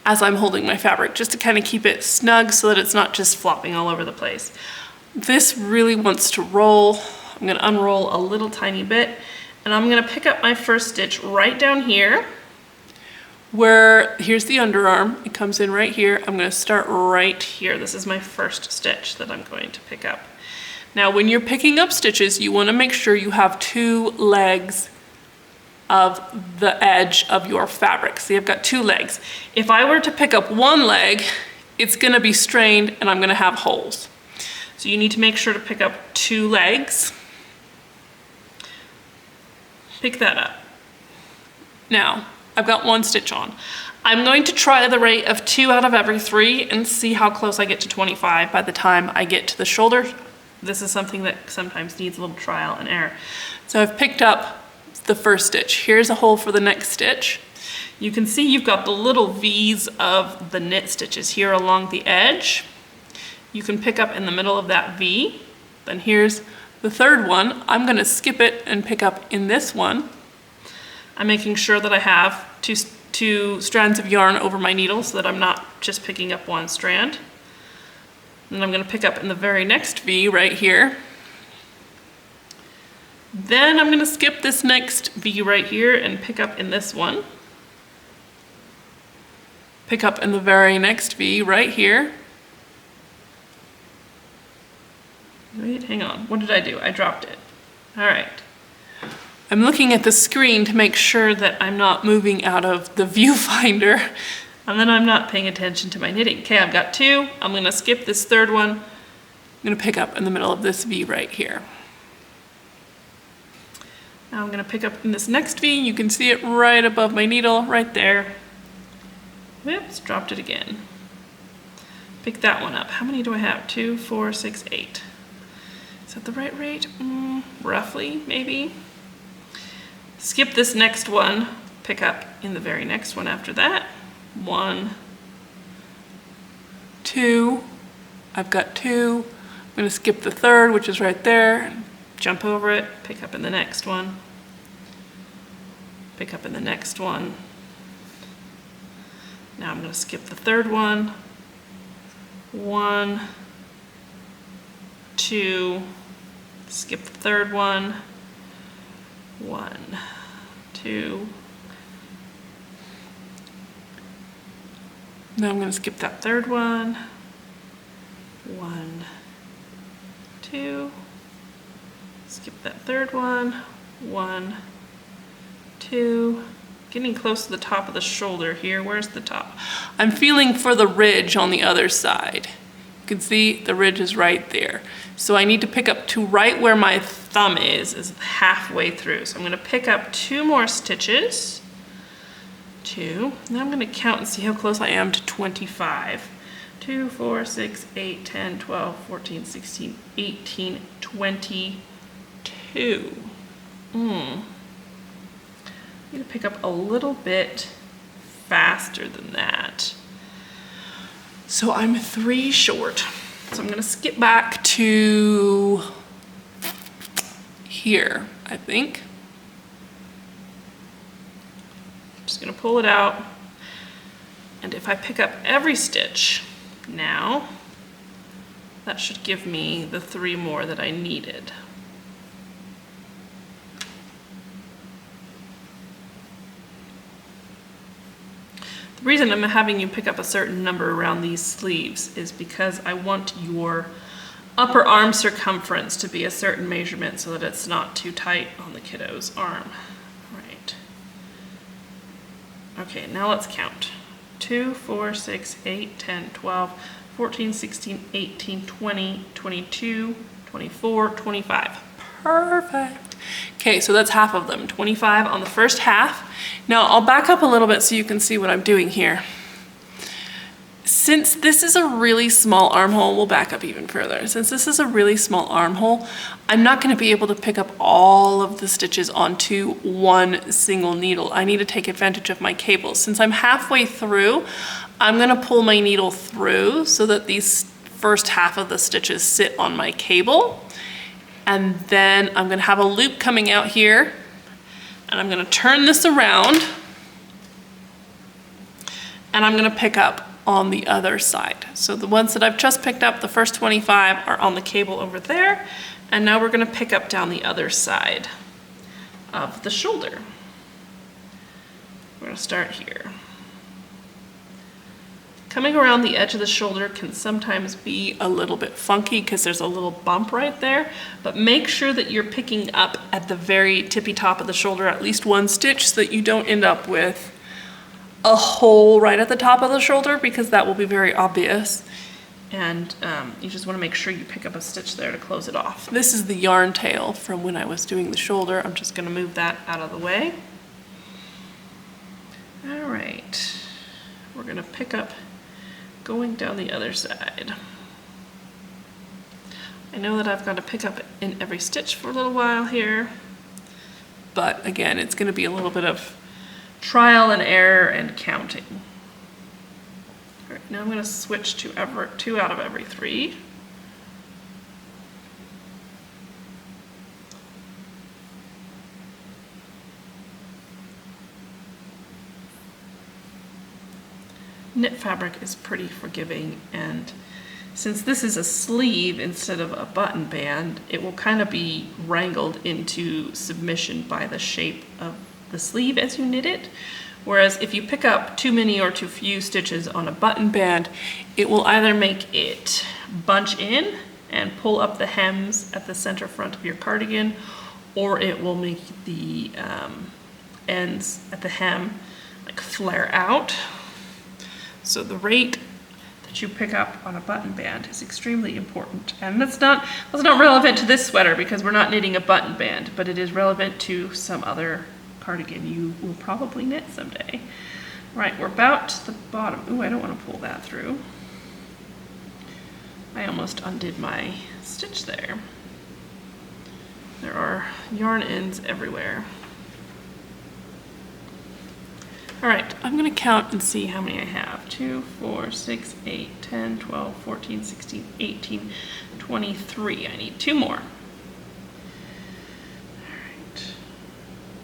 as I'm holding my fabric, just to kind of keep it snug so that it's not just flopping all over the place. This really wants to roll. I'm gonna unroll a little tiny bit, and I'm gonna pick up my first stitch right down here, here's the underarm, it comes in right here. I'm gonna start right here. This is my first stitch that I'm going to pick up. Now, when you're picking up stitches, you wanna make sure you have 2 legs of the edge of your fabric. See, I've got 2 legs. If I were to pick up 1 leg, it's gonna be strained and I'm gonna have holes. So you need to make sure to pick up 2 legs. Pick that up. Now, I've got 1 stitch on. I'm going to try the rate of 2 out of every 3 and see how close I get to 25 by the time I get to the shoulder. This is something that sometimes needs a little trial and error. So I've picked up the first stitch. Here's a hole for the next stitch. You can see you've got the little V's of the knit stitches here along the edge. You can pick up in the middle of that V. Then here's the third one. I'm gonna skip it and pick up in this one. I'm making sure that I have two strands of yarn over my needle so that I'm not just picking up 1 strand. And I'm gonna pick up in the very next V right here. Then I'm gonna skip this next V right here and pick up in this one. Pick up in the very next V right here. Wait, hang on, what did I do? I dropped it. All right. I'm looking at the screen to make sure that I'm not moving out of the viewfinder and then I'm not paying attention to my knitting. Okay, I've got 2. I'm gonna skip this third one. I'm gonna pick up in the middle of this V right here. Now I'm gonna pick up in this next V. You can see it right above my needle, right there. Whoops, dropped it again. Pick that one up. How many do I have? 2, 4, 6, 8. Is that the right rate? Roughly, maybe. Skip this next one, pick up in the very next one after that. 1, 2, I've got 2. I'm gonna skip the third, which is right there, jump over it, pick up in the next one, pick up in the next one. Now I'm gonna skip the third one. 1, 2, skip the third one. 1, 2. Now I'm going to skip that third one. 1, 2. Skip that third one. 1, 2. Getting close to the top of the shoulder here. Where's the top? I'm feeling for the ridge on the other side. You can see the ridge is right there. So I need to pick up to right where my thumb is halfway through. So I'm gonna pick up 2 more stitches. 2, now I'm gonna count and see how close I am to 25. 2, 4, 6, 8, 10, 12, 14, 16, 18, 22. I'm gonna pick up a little bit faster than that. So I'm 3 short. So I'm gonna skip back to here, I think. I'm just gonna pull it out. And if I pick up every stitch now, that should give me the 3 more that I needed. The reason I'm having you pick up a certain number around these sleeves is because I want your upper arm circumference to be a certain measurement so that it's not too tight on the kiddo's arm. Right. Okay, now let's count. 2, 4, 6, 8, 10, 12, 14, 16, 18, 20, 22, 24, 25. Perfect. Okay, so that's half of them, 25 on the first half. Now I'll back up a little bit so you can see what I'm doing here. Since this is a really small armhole, we'll back up even further. Since this is a really small armhole, I'm not gonna be able to pick up all of the stitches onto 1 single needle. I need to take advantage of my cables. Since I'm halfway through, I'm gonna pull my needle through so that these first half of the stitches sit on my cable. And then I'm gonna have a loop coming out here and I'm gonna turn this around and I'm gonna pick up on the other side. So the ones that I've just picked up, the first 25 are on the cable over there, and now we're gonna pick up down the other side of the shoulder. We're gonna start here. Coming around the edge of the shoulder can sometimes be a little bit funky because there's a little bump right there, but make sure that you're picking up at the very tippy top of the shoulder at least one stitch so that you don't end up with a hole right at the top of the shoulder, because that will be very obvious. And you just want to make sure you pick up a stitch there to close it off. This is the yarn tail from when I was doing the shoulder. I'm just going to move that out of the way. All right, we're going to pick up going down the other side. I know that I've got to pick up in every stitch for a little while here, but again, it's going to be a little bit of trial and error and counting. All right, now I'm going to switch to 2 out of every 3. Knit fabric is pretty forgiving, and since this is a sleeve instead of a button band, it will kind of be wrangled into submission by the shape of the sleeve as you knit it. Whereas if you pick up too many or too few stitches on a button band, it will either make it bunch in and pull up the hems at the center front of your cardigan, or it will make the ends at the hem like flare out. So the rate that you pick up on a button band is extremely important. And that's not relevant to this sweater because we're not knitting a button band, but it is relevant to some other cardigan you will probably knit someday. Right, we're about to the bottom. Ooh, I don't want to pull that through. I almost undid my stitch there. There are yarn ends everywhere. All right, I'm going to count and see how many I have. 2, 4, 6, 8, 10, 12, 14, 16, 18, 23. I need 2 more. All right,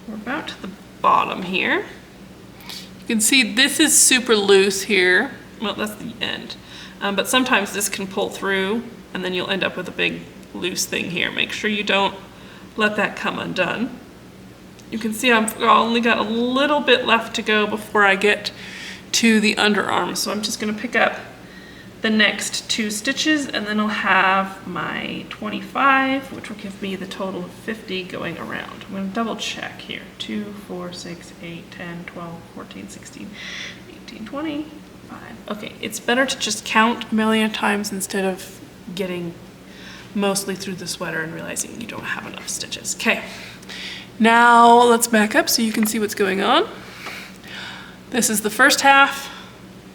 we're about to the bottom here. You can see this is super loose here. Well, that's the end. But sometimes this can pull through and then you'll end up with a big loose thing here. Make sure you don't let that come undone. You can see I've only got a little bit left to go before I get to the underarm. So I'm just going to pick up the next 2 stitches and then I'll have my 25, which will give me the total of 50 going around. I'm going to double check here. 2, 4, 6, 8, 10, 12, 14, 16, 18, 20, 5. Okay, it's better to just count a million times instead of getting mostly through the sweater and realizing you don't have enough stitches. Okay. Now let's back up so you can see what's going on. This is the first half.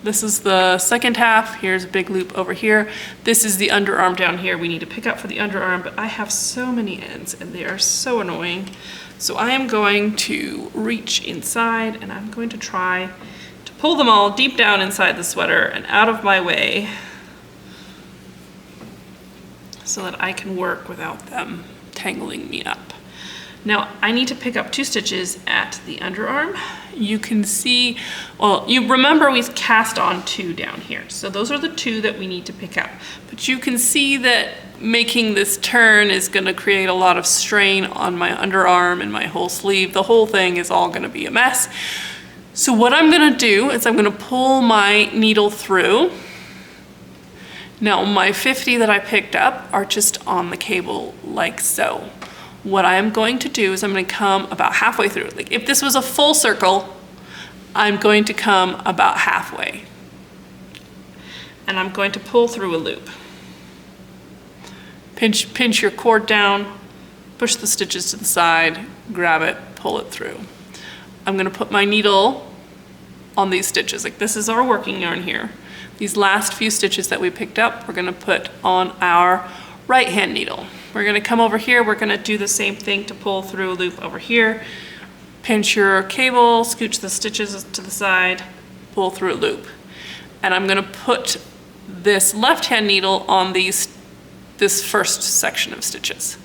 This is the second half. Here's a big loop over here. This is the underarm down here. We need to pick up for the underarm, but I have so many ends and they are so annoying. So I am going to reach inside and I'm going to try to pull them all deep down inside the sweater and out of my way so that I can work without them tangling me up. Now I need to pick up 2 stitches at the underarm. You can see, well, you remember we cast on 2 down here. So those are the 2 that we need to pick up. But you can see that making this turn is going to create a lot of strain on my underarm and my whole sleeve. The whole thing is all going to be a mess. So what I'm going to do is I'm going to pull my needle through. Now my 50 that I picked up are just on the cable like so. What I am going to do is I'm going to come about halfway through. Like if this was a full circle, I'm going to come about halfway. And I'm going to pull through a loop. Pinch your cord down, push the stitches to the side, grab it, pull it through. I'm going to put my needle on these stitches. Like this is our working yarn here. These last few stitches that we picked up, we're going to put on our right hand needle. We're going to come over here, we're going to do the same thing to pull through a loop over here. Pinch your cable, scooch the stitches to the side, pull through a loop. And I'm going to put this left hand needle on this first section of stitches.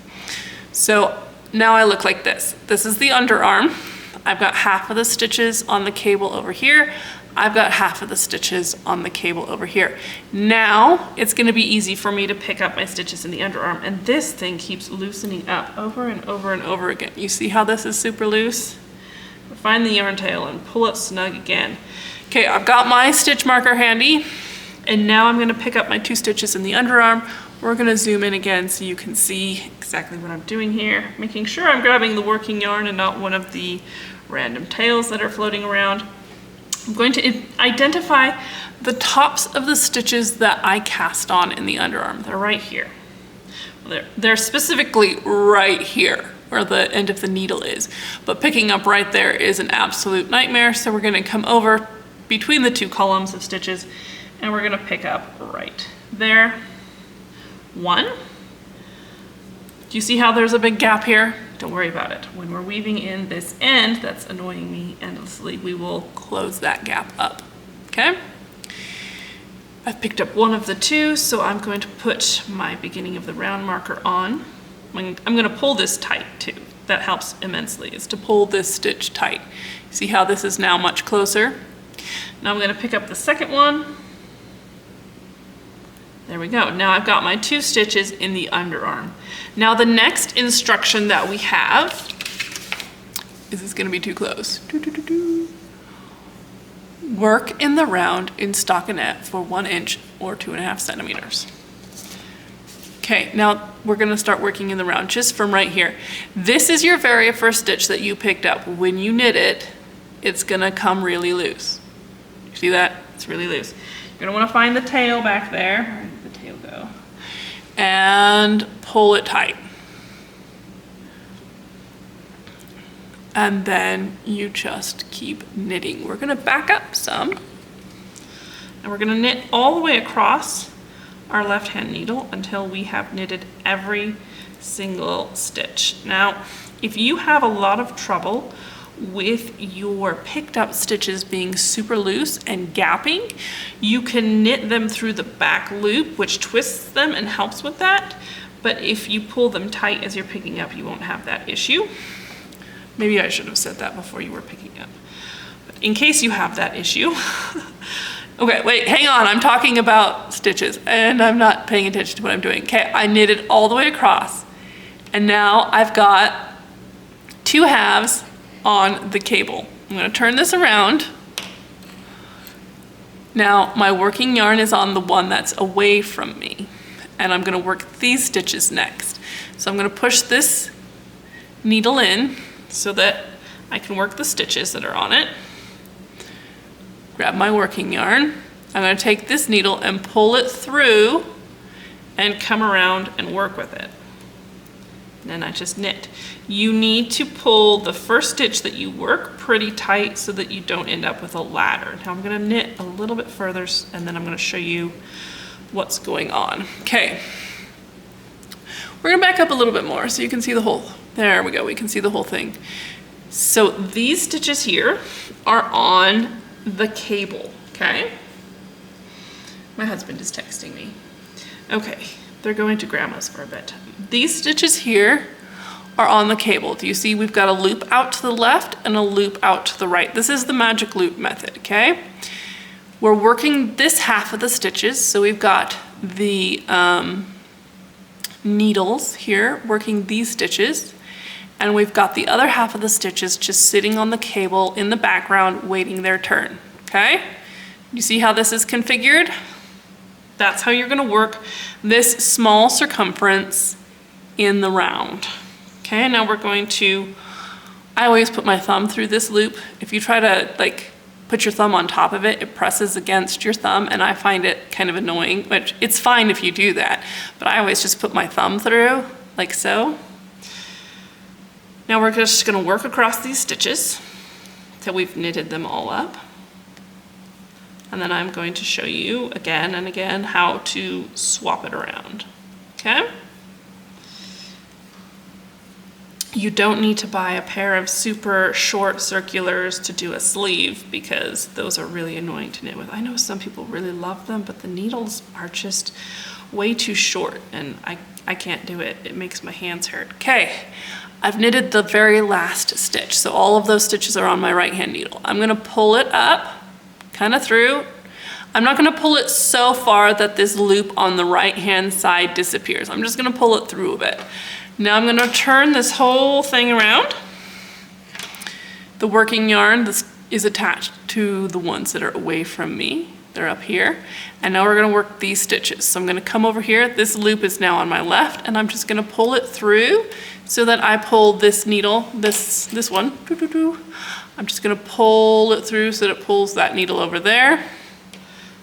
So now I look like this. This is the underarm. I've got half of the stitches on the cable over here. I've got half of the stitches on the cable over here. Now it's going to be easy for me to pick up my stitches in the underarm, and this thing keeps loosening up over and over and over again. You see how this is super loose? Find the yarn tail and pull it snug again. Okay, I've got my stitch marker handy, and now I'm gonna pick up my 2 stitches in the underarm. We're gonna zoom in again so you can see exactly what I'm doing here, making sure I'm grabbing the working yarn and not one of the random tails that are floating around. I'm going to identify the tops of the stitches that I cast on in the underarm. They're right here. They're specifically right here where the end of the needle is, but picking up right there is an absolute nightmare. So we're gonna come over between the 2 columns of stitches and we're gonna pick up right there. 1. Do you see how there's a big gap here? Don't worry about it. When we're weaving in this end that's annoying me endlessly, we will close that gap up, okay? I've picked up one of the 2, so I'm going to put my beginning of the round marker on. I'm going to pull this tight too. That helps immensely, is to pull this stitch tight. See how this is now much closer? Now I'm going to pick up the second one. There we go. Now I've got my 2 stitches in the underarm. Now the next instruction that we have, is this going to be too close? Work in the round in stockinette for 1 inch or 2.5 centimeters. Okay, now we're gonna start working in the round just from right here. This is your very first stitch that you picked up. When you knit it, it's gonna come really loose. You see that? It's really loose. You're gonna wanna find the tail back there. Where did the tail go? And pull it tight. And then you just keep knitting. We're gonna back up some, and we're gonna knit all the way across our left-hand needle until we have knitted every single stitch. Now, if you have a lot of trouble with your picked up stitches being super loose and gapping, you can knit them through the back loop, which twists them and helps with that. But if you pull them tight as you're picking up, you won't have that issue. Maybe I should have said that before you were picking up. But in case you have that issue. Okay, wait, hang on. I'm talking about stitches and I'm not paying attention to what I'm doing. Okay, I knitted all the way across and now I've got 2 halves on the cable. I'm gonna turn this around. Now my working yarn is on the one that's away from me and I'm gonna work these stitches next. So I'm gonna push this needle in so that I can work the stitches that are on it. Grab my working yarn. I'm going to take this needle and pull it through and come around and work with it. And then I just knit. You need to pull the first stitch that you work pretty tight so that you don't end up with a ladder. Now I'm going to knit a little bit further and then I'm going to show you what's going on. Okay. We're going to back up a little bit more so you can see the whole. There we go. We can see the whole thing. So these stitches here are on the cable, okay? My husband is texting me. Okay, they're going to grandma's for a bit. These stitches here are on the cable. Do you see we've got a loop out to the left and a loop out to the right? This is the magic loop method, okay? We're working this half of the stitches, so we've got the needles here working these stitches, and we've got the other half of the stitches just sitting on the cable in the background waiting their turn, okay? You see how this is configured? That's how you're gonna work this small circumference in the round. Okay, now we're going to, I always put my thumb through this loop. If you try to like put your thumb on top of it, it presses against your thumb and I find it kind of annoying, which it's fine if you do that, but I always just put my thumb through like so. Now we're just gonna work across these stitches till we've knitted them all up. And then I'm going to show you again and again how to swap it around, okay? You don't need to buy a pair of super short circulars to do a sleeve because those are really annoying to knit with. I know some people really love them, but the needles are just way too short and I can't do it. It makes my hands hurt. Okay, I've knitted the very last stitch. So all of those stitches are on my right hand needle. I'm gonna pull it up, kind of through. I'm not gonna pull it so far that this loop on the right hand side disappears. I'm just gonna pull it through a bit. Now I'm gonna turn this whole thing around. The working yarn, is attached to the ones that are away from me. They're up here. And now we're gonna work these stitches. So I'm gonna come over here. This loop is now on my left, and I'm just gonna pull it through so that I pull this needle, this one. I'm just gonna pull it through so that it pulls that needle over there.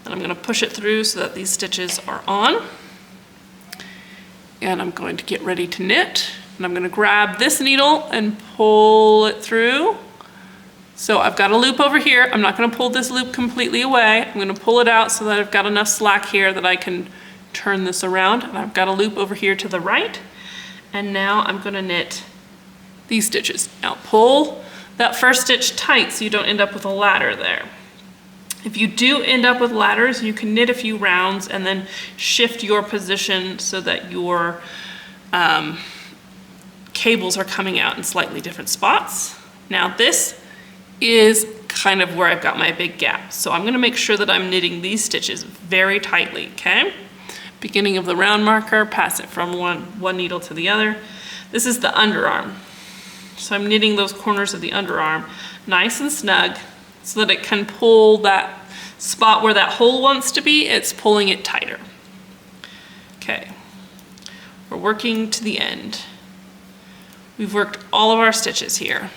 And I'm gonna push it through so that these stitches are on. And I'm going to get ready to knit. And I'm gonna grab this needle and pull it through. So I've got a loop over here. I'm not gonna pull this loop completely away. I'm gonna pull it out so that I've got enough slack here that I can turn this around. And I've got a loop over here to the right. And now I'm gonna knit these stitches. Now pull that first stitch tight so you don't end up with a ladder there. If you do end up with ladders, you can knit a few rounds and then shift your position so that your cables are coming out in slightly different spots. Now this is kind of where I've got my big gap. So I'm gonna make sure that I'm knitting these stitches very tightly, okay? Beginning of the round marker, pass it from one needle to the other. This is the underarm. So I'm knitting those corners of the underarm nice and snug so that it can pull that spot where that hole wants to be, it's pulling it tighter. Okay, we're working to the end. We've worked all of our stitches here.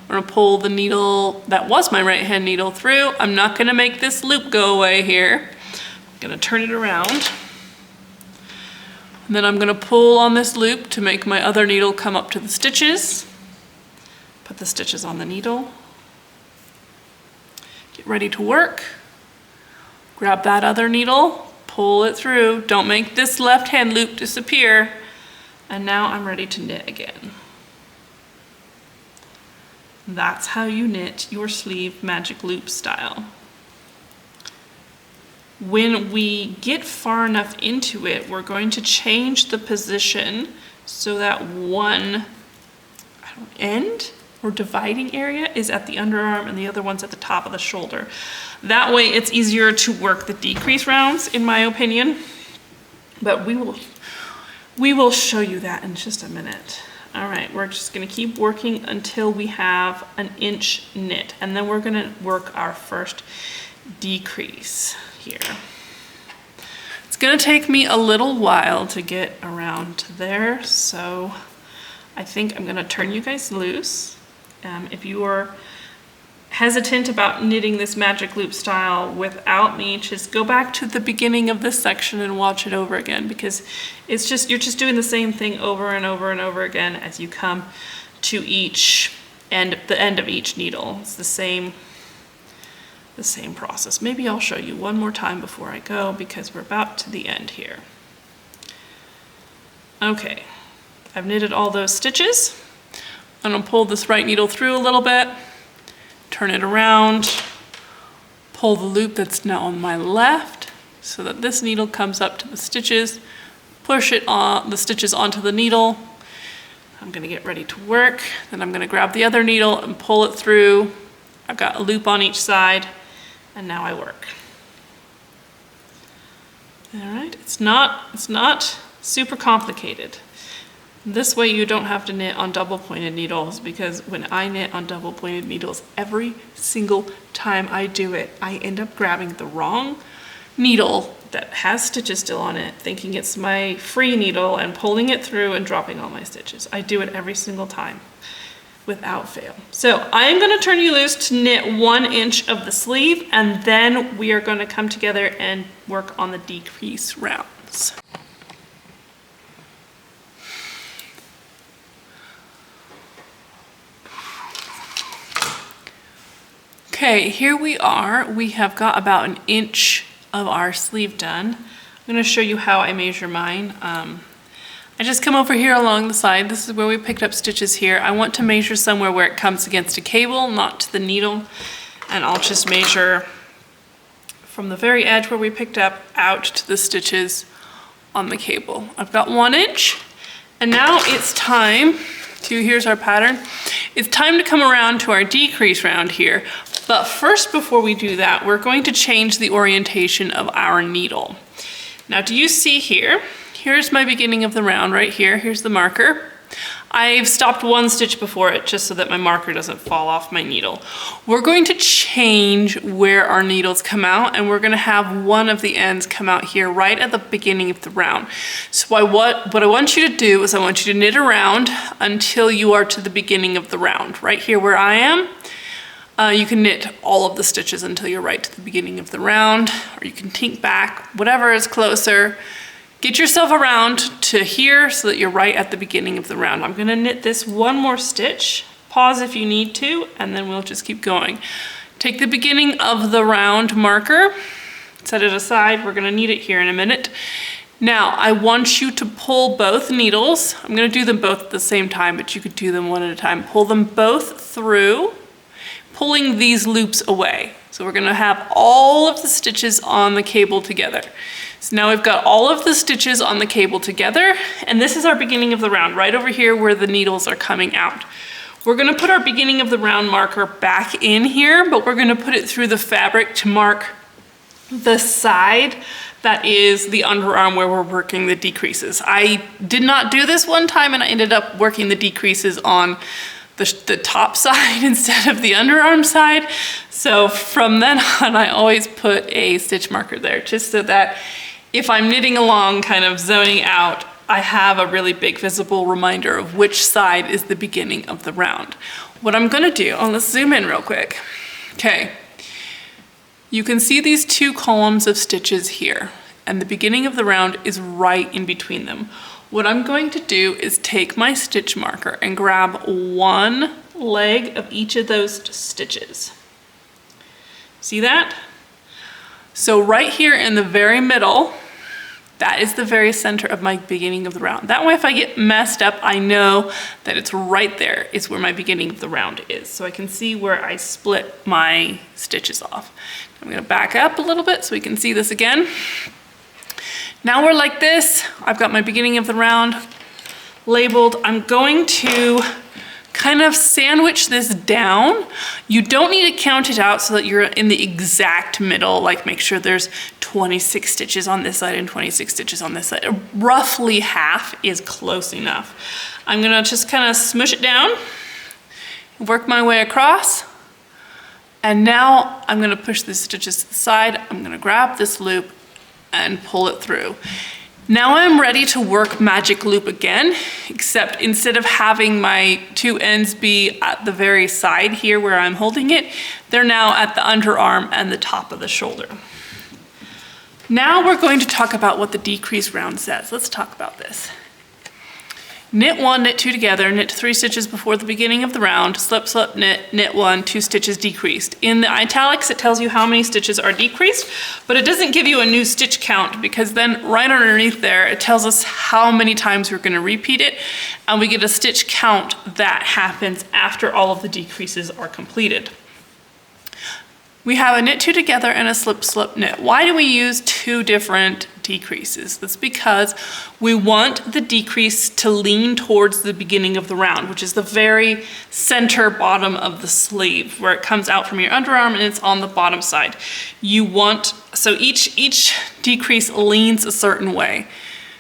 I'm gonna pull the needle that was my right hand needle through. I'm not gonna make this loop go away here. I'm gonna turn it around. And then I'm gonna pull on this loop to make my other needle come up to the stitches. Put the stitches on the needle. Get ready to work. Grab that other needle, pull it through. Don't make this left hand loop disappear. And now I'm ready to knit again. That's how you knit your sleeve magic loop style. When we get far enough into it, we're going to change the position so that one end or dividing area is at the underarm and the other one's at the top of the shoulder. That way it's easier to work the decrease rounds, in my opinion. But we will show you that in just a minute. All right, we're just gonna keep working until we have an inch knit, and then we're gonna work our first decrease here. It's gonna take me a little while to get around to there, so I think I'm gonna turn you guys loose. If you are hesitant about knitting this magic loop style without me, just go back to the beginning of this section and watch it over again, because it's just, you're just doing the same thing over and over and over again as you come to each end, the end of each needle. It's the same process. Maybe I'll show you one more time before I go, because we're about to the end here. Okay, I've knitted all those stitches. I'm gonna pull this right needle through a little bit, turn it around, pull the loop that's now on my left so that this needle comes up to the stitches, push it on the stitches onto the needle. I'm gonna get ready to work. Then I'm gonna grab the other needle and pull it through. I've got a loop on each side, and now I work. All right, it's not super complicated. This way you don't have to knit on double pointed needles, because when I knit on double pointed needles, every single time I do it, I end up grabbing the wrong needle that has stitches still on it, thinking it's my free needle, and pulling it through and dropping all my stitches. I do it every single time without fail. So I'm gonna turn you loose to knit 1 inch of the sleeve, and then we are gonna come together and work on the decrease rounds. Okay, here we are. We have got about 1 inch of our sleeve done. I'm gonna show you how I measure mine. I just come over here along the side. This is where we picked up stitches here. I want to measure somewhere where it comes against a cable, not to the needle. And I'll just measure from the very edge where we picked up out to the stitches on the cable. I've got 1 inch, and now it's time to, here's our pattern. It's time to come around to our decrease round here. But first, before we do that, we're going to change the orientation of our needle. Now, do you see here? Here's my beginning of the round right here. Here's the marker. I've stopped one stitch before it just so that my marker doesn't fall off my needle. We're going to change where our needles come out, and we're gonna have one of the ends come out here right at the beginning of the round. So what I want you to do is I want you to knit around until you are to the beginning of the round. Right here where I am, you can knit all of the stitches until you're right to the beginning of the round, or you can tink back, whatever is closer. Get yourself around to here so that you're right at the beginning of the round. I'm gonna knit this one more stitch, pause if you need to, and then we'll just keep going. Take the beginning of the round marker, set it aside, we're gonna need it here in a minute. Now, I want you to pull both needles. I'm gonna do them both at the same time, but you could do them one at a time. Pull them both through, pulling these loops away. So we're gonna have all of the stitches on the cable together. So now we've got all of the stitches on the cable together, and this is our beginning of the round, right over here where the needles are coming out. We're gonna put our beginning of the round marker back in here, but we're gonna put it through the fabric to mark the side that is the underarm where we're working the decreases. I did not do this one time, and I ended up working the decreases on the top side instead of the underarm side. So from then on, I always put a stitch marker there, just so that if I'm knitting along, kind of zoning out, I have a really big visible reminder of which side is the beginning of the round. What I'm gonna do, let's zoom in real quick. Okay, you can see these two columns of stitches here, and the beginning of the round is right in between them. What I'm going to do is take my stitch marker and grab one leg of each of those stitches. See that? So right here in the very middle, that is the very center of my beginning of the round. That way, if I get messed up, I know that it's right there is where my beginning of the round is. So I can see where I split my stitches off. I'm gonna back up a little bit so we can see this again. Now we're like this. I've got my beginning of the round labeled. I'm going to kind of sandwich this down. You don't need to count it out so that you're in the exact middle, like make sure there's 26 stitches on this side and 26 stitches on this side. Roughly half is close enough. I'm gonna just kind of smush it down, work my way across, and now I'm gonna push the stitches to the side. I'm gonna grab this loop and pull it through. Now I'm ready to work magic loop again, except instead of having my two ends be at the very side here where I'm holding it, they're now at the underarm and the top of the shoulder. Now we're going to talk about what the decrease round says. Let's talk about this. Knit one, knit two together, knit 3 stitches before the beginning of the round, slip, slip, knit, knit 1, 2 stitches decreased. In the italics, it tells you how many stitches are decreased, but it doesn't give you a new stitch count, because then right underneath there, it tells us how many times we're gonna repeat it, and we get a stitch count that happens after all of the decreases are completed. We have a knit 2 together and a slip, slip, knit. Why do we use 2 different decreases? That's because we want the decrease to lean towards the beginning of the round, which is the very center bottom of the sleeve, where it comes out from your underarm and it's on the bottom side. So each decrease leans a certain way.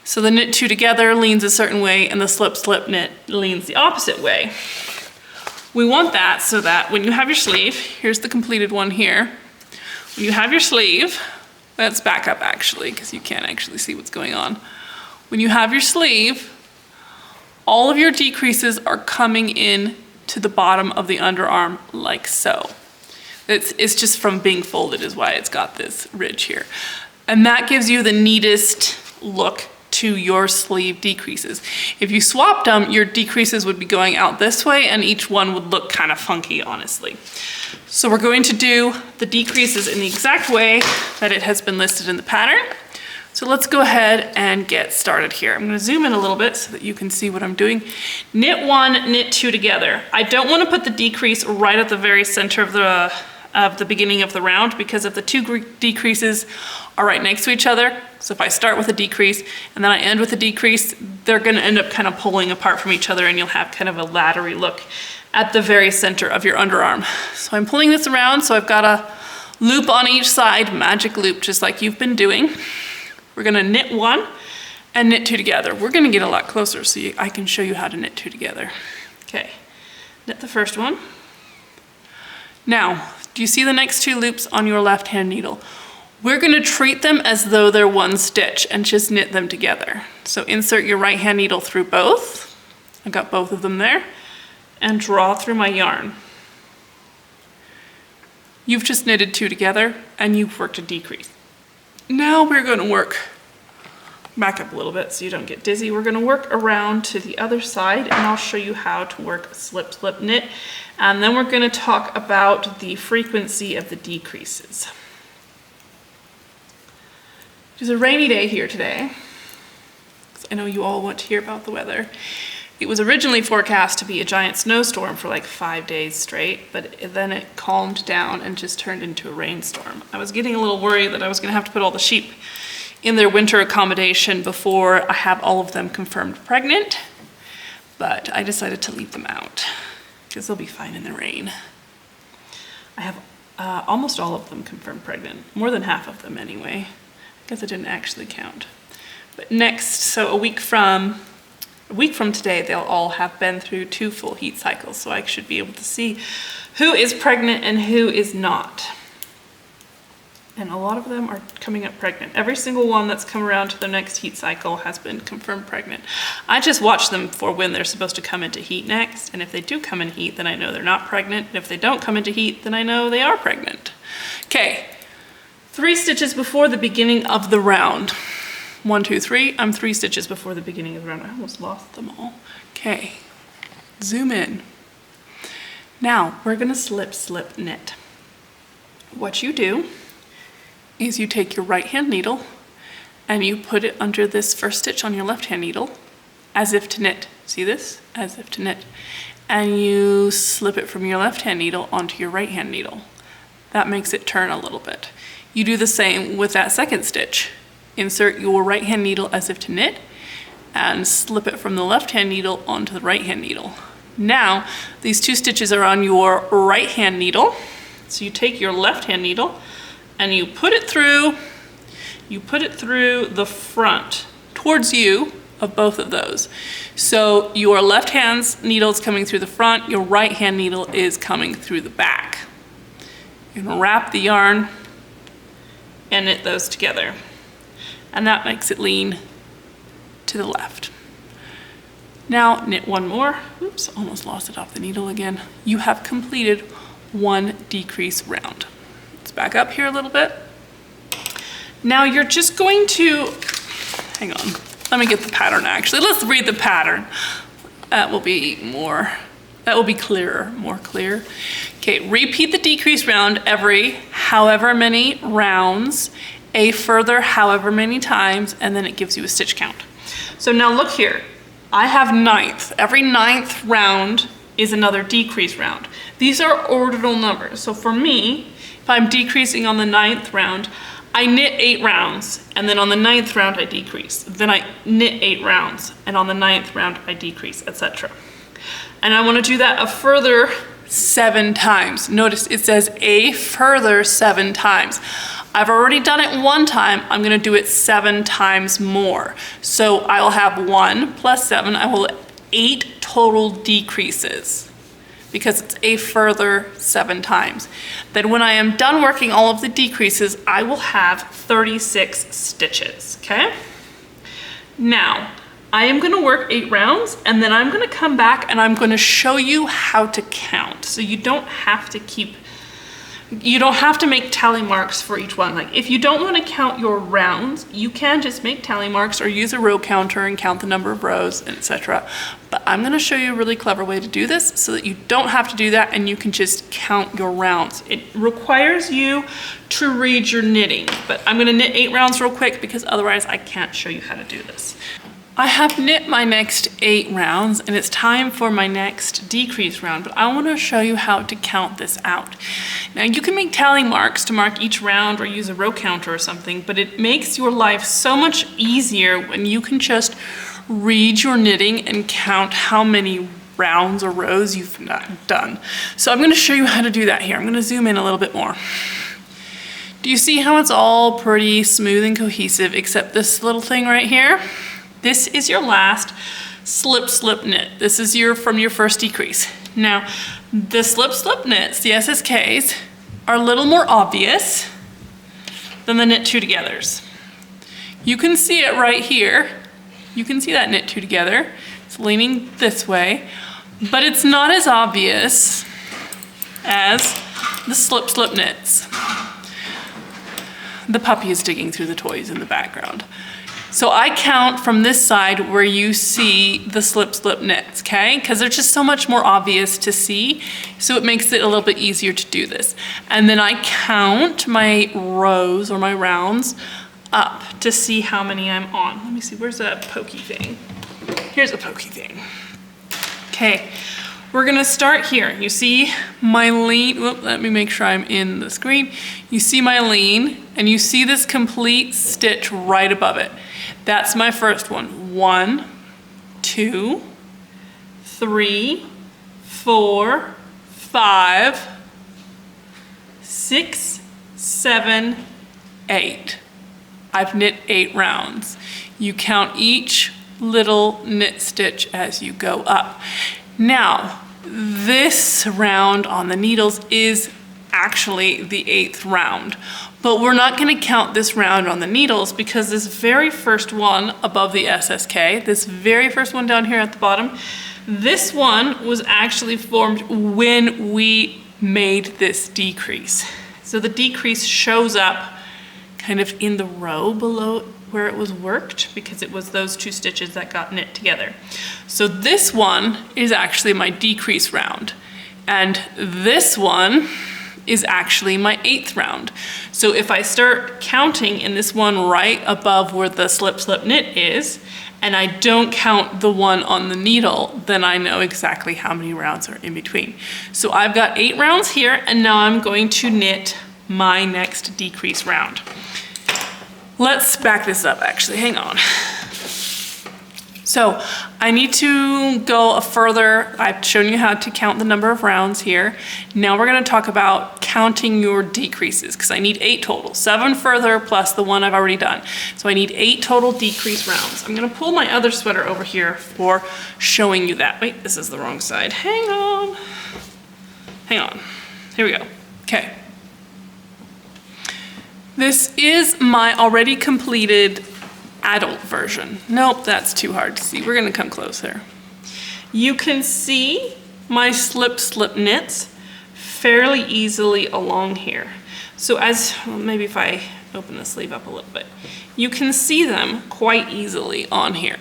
So the knit 2 together leans a certain way, and the slip, slip, knit leans the opposite way. We want that so that when you have your sleeve, here's the completed one here. When you have your sleeve, let's back up actually, because you can't actually see what's going on. When you have your sleeve, all of your decreases are coming in to the bottom of the underarm like so. It's just from being folded is why it's got this ridge here. And that gives you the neatest look to your sleeve decreases. If you swapped them, your decreases would be going out this way, and each one would look kind of funky, honestly. So we're going to do the decreases in the exact way that it has been listed in the pattern. So let's go ahead and get started here. I'm gonna zoom in a little bit so that you can see what I'm doing. Knit 1, knit 2 together. I don't wanna put the decrease right at the very center of the beginning of the round, because if the 2 decreases are right next to each other, so if I start with a decrease and then I end with a decrease, they're gonna end up kind of pulling apart from each other, and you'll have kind of a laddery look at the very center of your underarm. So I'm pulling this around, so I've got a loop on each side, magic loop, just like you've been doing. We're gonna knit 1 and knit 2 together. We're gonna get a lot closer so I can show you how to knit 2 together. Okay, knit the first one. Now, do you see the next 2 loops on your left hand needle? We're gonna treat them as though they're one stitch and just knit them together. So insert your right hand needle through both. I got both of them there. And draw through my yarn. You've just knitted 2 together and you've worked a decrease. Now we're gonna work, back up a little bit so you don't get dizzy. We're gonna work around to the other side and I'll show you how to work a slip, slip, knit. And then we're gonna talk about the frequency of the decreases. It's a rainy day here today. I know you all want to hear about the weather. It was originally forecast to be a giant snowstorm for like 5 days straight, but then it calmed down and just turned into a rainstorm. I was getting a little worried that I was gonna have to put all the sheep in their winter accommodation before I have all of them confirmed pregnant, but I decided to leave them out because they'll be fine in the rain. I have almost all of them confirmed pregnant, more than half of them anyway. I guess I didn't actually count. But next, so a week from today, they'll all have been through 2 full heat cycles, so I should be able to see who is pregnant and who is not. And a lot of them are coming up pregnant. Every single one that's come around to the next heat cycle has been confirmed pregnant. I just watch them for when they're supposed to come into heat next, and if they do come in heat, then I know they're not pregnant, and if they don't come into heat, then I know they are pregnant. Okay, 3 stitches before the beginning of the round. 1, 2, 3, I'm 3 stitches before the beginning of the round. I almost lost them all. Okay, zoom in. Now, we're gonna slip, slip, knit. What you do is you take your right hand needle and you put it under this first stitch on your left hand needle as if to knit. See this? As if to knit. And you slip it from your left hand needle onto your right hand needle. That makes it turn a little bit. You do the same with that second stitch. Insert your right hand needle as if to knit and slip it from the left hand needle onto the right hand needle. Now, these 2 stitches are on your right hand needle. So you take your left hand needle and you put it through the front towards you of both of those. So your left hand's needle is coming through the front, your right hand needle is coming through the back. You're gonna wrap the yarn and knit those together. And that makes it lean to the left. Now knit 1 more. Oops, almost lost it off the needle again. You have completed 1 decrease round. Let's back up here a little bit. Now you're just going to, hang on, let me get the pattern actually. Let's read the pattern. That will be clearer, more clear. Okay, repeat the decrease round every however many rounds, a further however many times, and then it gives you a stitch count. So now look here, I have 9th. Every 9th round is another decrease round. These are ordinal numbers. So for me, if I'm decreasing on the 9th round, I knit 8 rounds, and then on the 9th round I decrease. Then I knit 8 rounds, and on the 9th round I decrease, etc. And I want to do that a further 7 times. Notice it says a further 7 times. I've already done it 1 time, I'm gonna do it 7 times more. So I'll have 1 plus 7, I will have 8 total decreases because it's a further 7 times. Then when I am done working all of the decreases, I will have 36 stitches, okay? Now, I am gonna work 8 rounds and then I'm gonna come back and I'm gonna show you how to count. So you don't have to make tally marks for each one. Like if you don't want to count your rounds, you can just make tally marks or use a row counter and count the number of rows, etc. But I'm going to show you a really clever way to do this so that you don't have to do that and you can just count your rounds. It requires you to read your knitting, but I'm going to knit 8 rounds real quick because otherwise I can't show you how to do this. I have knit my next 8 rounds and it's time for my next decrease round, but I want to show you how to count this out. Now you can make tally marks to mark each round or use a row counter or something, but it makes your life so much easier when you can just read your knitting and count how many rounds or rows you've done. So I'm going to show you how to do that here. I'm going to zoom in a little bit more. Do you see how it's all pretty smooth and cohesive except this little thing right here? This is your last slip knit. This is from your first decrease. Now, the slip knits, the SSKs, are a little more obvious than the knit two togethers. You can see it right here. You can see that knit two together. It's leaning this way, but it's not as obvious as the slip knits. The puppy is digging through the toys in the background. So I count from this side where you see the slip knits, okay? Because they're just so much more obvious to see, so it makes it a little bit easier to do this. And then I count my rows or my rounds up to see how many I'm on. Let me see, where's that pokey thing? Here's a pokey thing. Okay, we're gonna start here. You see my lean, let me make sure I'm in the screen. You see my lean, and you see this complete stitch right above it. That's my first one. 1, 2, 3, 4, 5, 6, 7, 8. I've knit 8 rounds. You count each little knit stitch as you go up. Now, this round on the needles is actually the 8th round, but we're not going to count this round on the needles because this very first one above the SSK, this very first one down here at the bottom, this one was actually formed when we made this decrease. So the decrease shows up kind of in the row below where it was worked because it was those 2 stitches that got knit together. So this one is actually my decrease round, and this one is actually my 8th round. So if I start counting in this one right above where the slip knit is, and I don't count the one on the needle, then I know exactly how many rounds are in between. So I've got 8 rounds here, and now I'm going to knit my next decrease round. Let's back this up actually, hang on. So I need to go further. I've shown you how to count the number of rounds here. Now we're gonna talk about counting your decreases because I need 8 total, 7 further plus the one I've already done. So I need 8 total decrease rounds. I'm gonna pull my other sweater over here for showing you that. Wait, this is the wrong side. Hang on. Hang on, here we go, okay. This is my already completed adult version. Nope, that's too hard to see. We're gonna come closer. You can see my slip knits fairly easily along here. So maybe if I open the sleeve up a little bit, you can see them quite easily on here.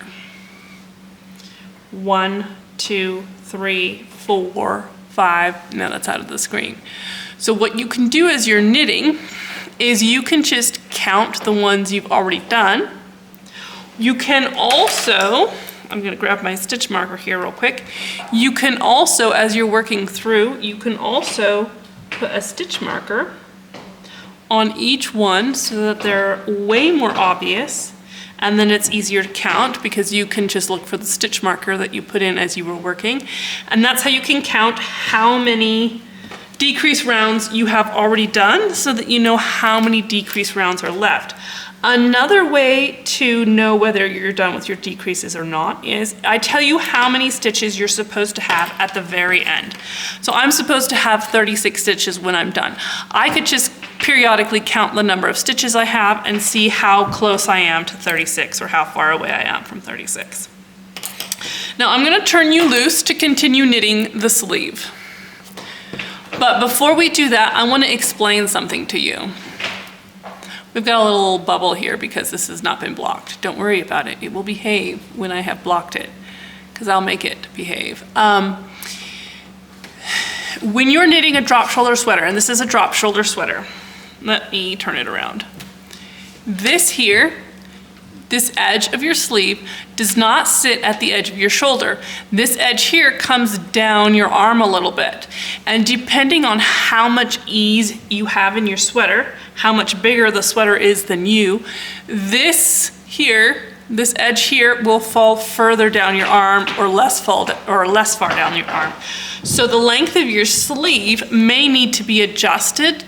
1, 2, 3, 4, 5, now that's out of the screen. So what you can do as you're knitting is you can just count the ones you've already done. You can also, I'm gonna grab my stitch marker here real quick. You can also, as you're working through, you can also put a stitch marker on each one so that they're way more obvious, and then it's easier to count because you can just look for the stitch marker that you put in as you were working. And that's how you can count how many decrease rounds you have already done so that you know how many decrease rounds are left. Another way to know whether you're done with your decreases or not is I tell you how many stitches you're supposed to have at the very end. So I'm supposed to have 36 stitches when I'm done. I could just periodically count the number of stitches I have and see how close I am to 36 or how far away I am from 36. Now I'm going to turn you loose to continue knitting the sleeve. But before we do that, I want to explain something to you. We've got a little bubble here because this has not been blocked. Don't worry about it. It will behave when I have blocked it because I'll make it behave. When you're knitting a drop shoulder sweater, and this is a drop shoulder sweater, let me turn it around. This here, this edge of your sleeve does not sit at the edge of your shoulder. This edge here comes down your arm a little bit. And depending on how much ease you have in your sweater, how much bigger the sweater is than you, this edge here will fall further down your arm or less far down your arm. So the length of your sleeve may need to be adjusted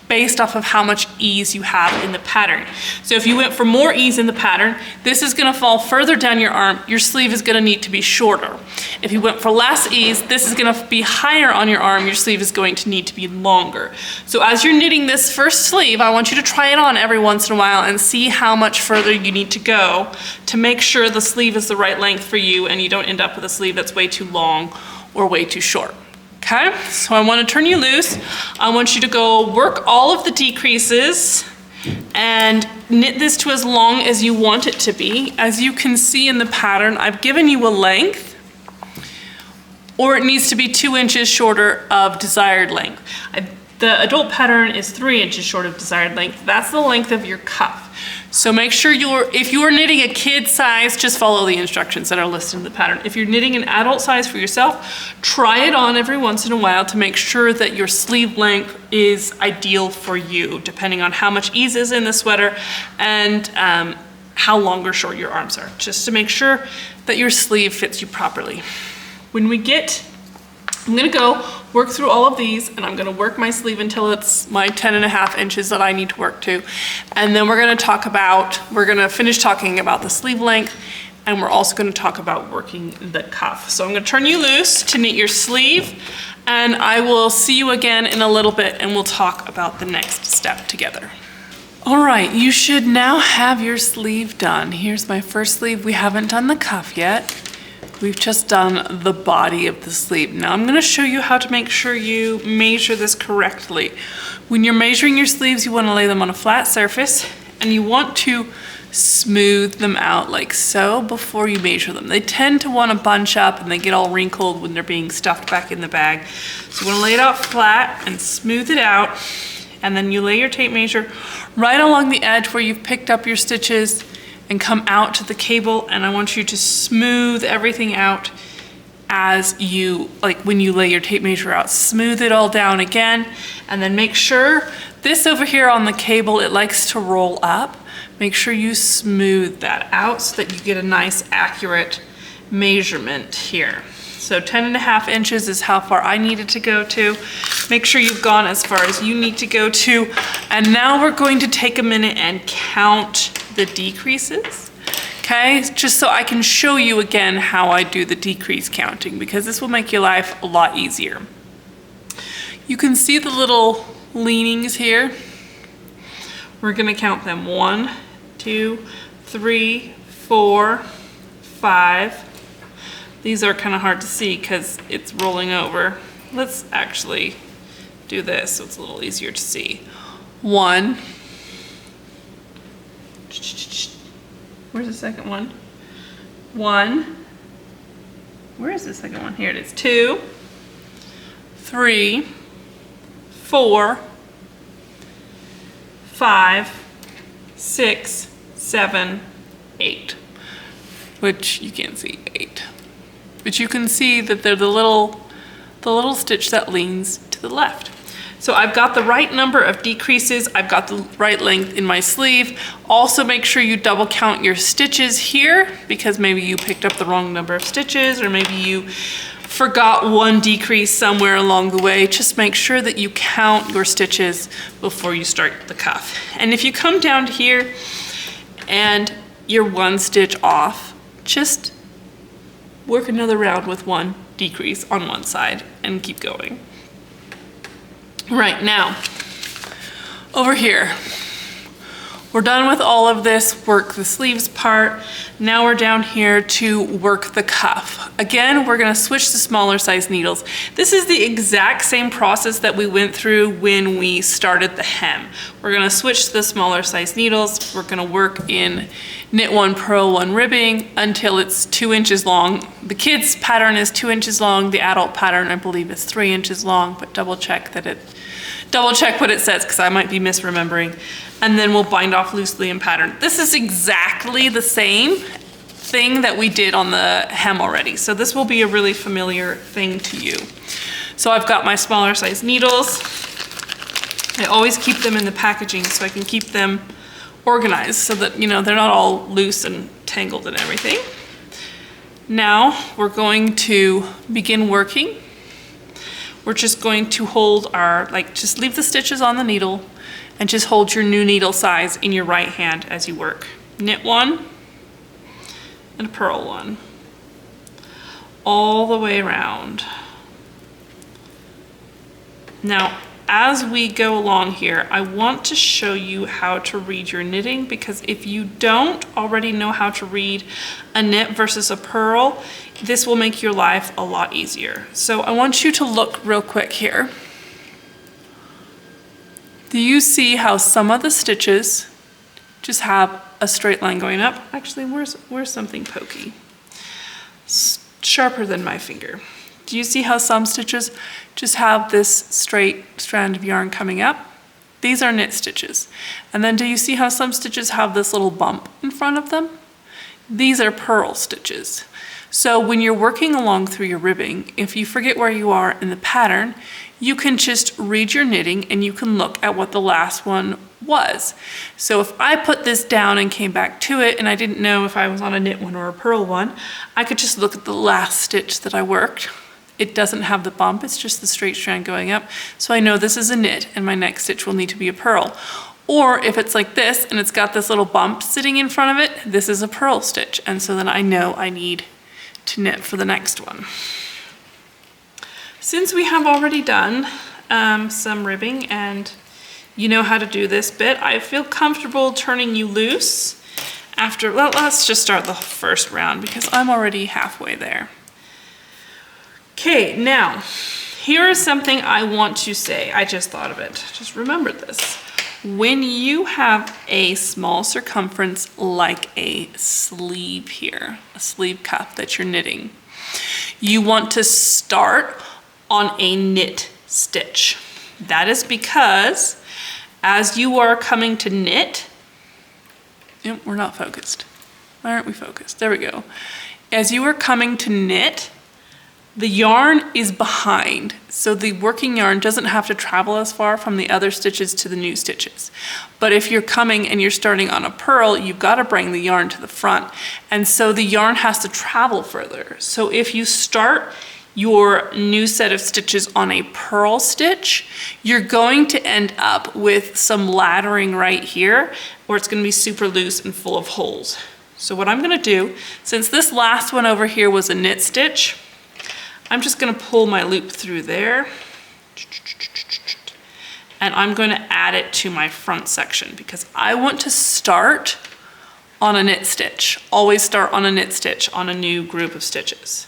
based off of how much ease you have in the pattern. So if you went for more ease in the pattern, this is gonna fall further down your arm. Your sleeve is gonna need to be shorter. If you went for less ease, this is gonna be higher on your arm. Your sleeve is going to need to be longer. So as you're knitting this first sleeve, I want you to try it on every once in a while and see how much further you need to go to make sure the sleeve is the right length for you and you don't end up with a sleeve that's way too long or way too short. Okay, so I want to turn you loose. I want you to go work all of the decreases and knit this to as long as you want it to be. As you can see in the pattern, I've given you a length, or it needs to be 2 inches shorter of desired length. The adult pattern is 3 inches short of desired length. That's the length of your cuff. So make sure if you are knitting a kid size, just follow the instructions that are listed in the pattern. If you're knitting an adult size for yourself, try it on every once in a while to make sure that your sleeve length is ideal for you, depending on how much ease is in the sweater and how long or short your arms are, just to make sure that your sleeve fits you properly. When we get, I'm gonna go work through all of these and I'm gonna work my sleeve until it's my 10.5 inches that I need to work to. And then we're gonna finish talking about the sleeve length, and we're also gonna talk about working the cuff. So I'm gonna turn you loose to knit your sleeve, and I will see you again in a little bit and we'll talk about the next step together. All right, you should now have your sleeve done. Here's my first sleeve. We haven't done the cuff yet. We've just done the body of the sleeve. Now I'm gonna show you how to make sure you measure this correctly. When you're measuring your sleeves, you wanna lay them on a flat surface and you want to smooth them out like so before you measure them. They tend to wanna bunch up and they get all wrinkled when they're being stuffed back in the bag. So you wanna lay it out flat and smooth it out, and then you lay your tape measure right along the edge where you've picked up your stitches and come out to the cable, and I want you to smooth everything out as you, like when you lay your tape measure out, smooth it all down again, and then make sure this over here on the cable, it likes to roll up. Make sure you smooth that out so that you get a nice accurate measurement here. So 10.5 inches is how far I needed to go to. Make sure you've gone as far as you need to go to. And now we're going to take a minute and count the decreases, okay? Just so I can show you again how I do the decrease counting, because this will make your life a lot easier. You can see the little leanings here. We're gonna count them 1, 2, 3, 4, 5. These are kind of hard to see because it's rolling over. Let's actually do this so it's a little easier to see. 1. Where's the second one? 1. Where is the second one? Here it is. 2, 3, 4, 5, 6, 7, 8. Which you can't see 8. But you can see that they're the little stitch that leans to the left. So I've got the right number of decreases. I've got the right length in my sleeve. Also make sure you double count your stitches here, because maybe you picked up the wrong number of stitches, or maybe you forgot one decrease somewhere along the way. Just make sure that you count your stitches before you start the cuff. And if you come down to here and you're 1 stitch off, just work another round with 1 decrease on one side and keep going. Right, now, over here, we're done with all of this, work the sleeves part. Now we're down here to work the cuff. Again, we're gonna switch to smaller size needles. This is the exact same process that we went through when we started the hem. We're gonna switch to the smaller size needles. We're gonna work in knit 1, purl 1 ribbing until it's 2 inches long. The kids pattern is 2 inches long. The adult pattern, I believe, is 3 inches long, but double check what it says, because I might be misremembering. And then we'll bind off loosely in pattern. This is exactly the same thing that we did on the hem already. So this will be a really familiar thing to you. So I've got my smaller size needles. I always keep them in the packaging so I can keep them organized so that, you know, they're not all loose and tangled and everything. Now we're going to begin working. we're just going to hold our, just leave the stitches on the needle and just hold your new needle size in your right hand as you work. Knit one and purl one. All the way around. Now, as we go along here, I want to show you how to read your knitting, because if you don't already know how to read a knit versus a purl, this will make your life a lot easier. So I want you to look real quick here. Do you see how some of the stitches just have a straight line going up? Actually, where's something pokey? Sharper than my finger. Do you see how some stitches just have this straight strand of yarn coming up? These are knit stitches. And then do you see how some stitches have this little bump in front of them? These are purl stitches. So when you're working along through your ribbing, if you forget where you are in the pattern, you can just read your knitting and you can look at what the last one was. So if I put this down and came back to it and I didn't know if I was on a knit one or a purl one, I could just look at the last stitch that I worked. It doesn't have the bump, it's just the straight strand going up. So I know this is a knit and my next stitch will need to be a purl. Or if it's like this and it's got this little bump sitting in front of it, this is a purl stitch. And so then I know I need to knit for the next one. Since we have already done some ribbing and you know how to do this bit, I feel comfortable turning you loose after, well, let's just start the first round because I'm already halfway there. Okay, now, here is something I want to say. I just thought of it. Just remember this. When you have a small circumference like a sleeve here, a sleeve cuff that you're knitting, you want to start on a knit stitch. That is because as you are coming to knit, we're not focused. Why aren't we focused? There we go. As you are coming to knit, the yarn is behind, so the working yarn doesn't have to travel as far from the other stitches to the new stitches. But if you're coming and you're starting on a purl, you've got to bring the yarn to the front. And so the yarn has to travel further. So if you start your new set of stitches on a purl stitch, you're going to end up with some laddering right here, where it's going to be super loose and full of holes. So what I'm going to do, since this last one over here was a knit stitch, I'm just going to pull my loop through there and I'm going to add it to my front section because I want to start on a knit stitch. Always start on a knit stitch on a new group of stitches.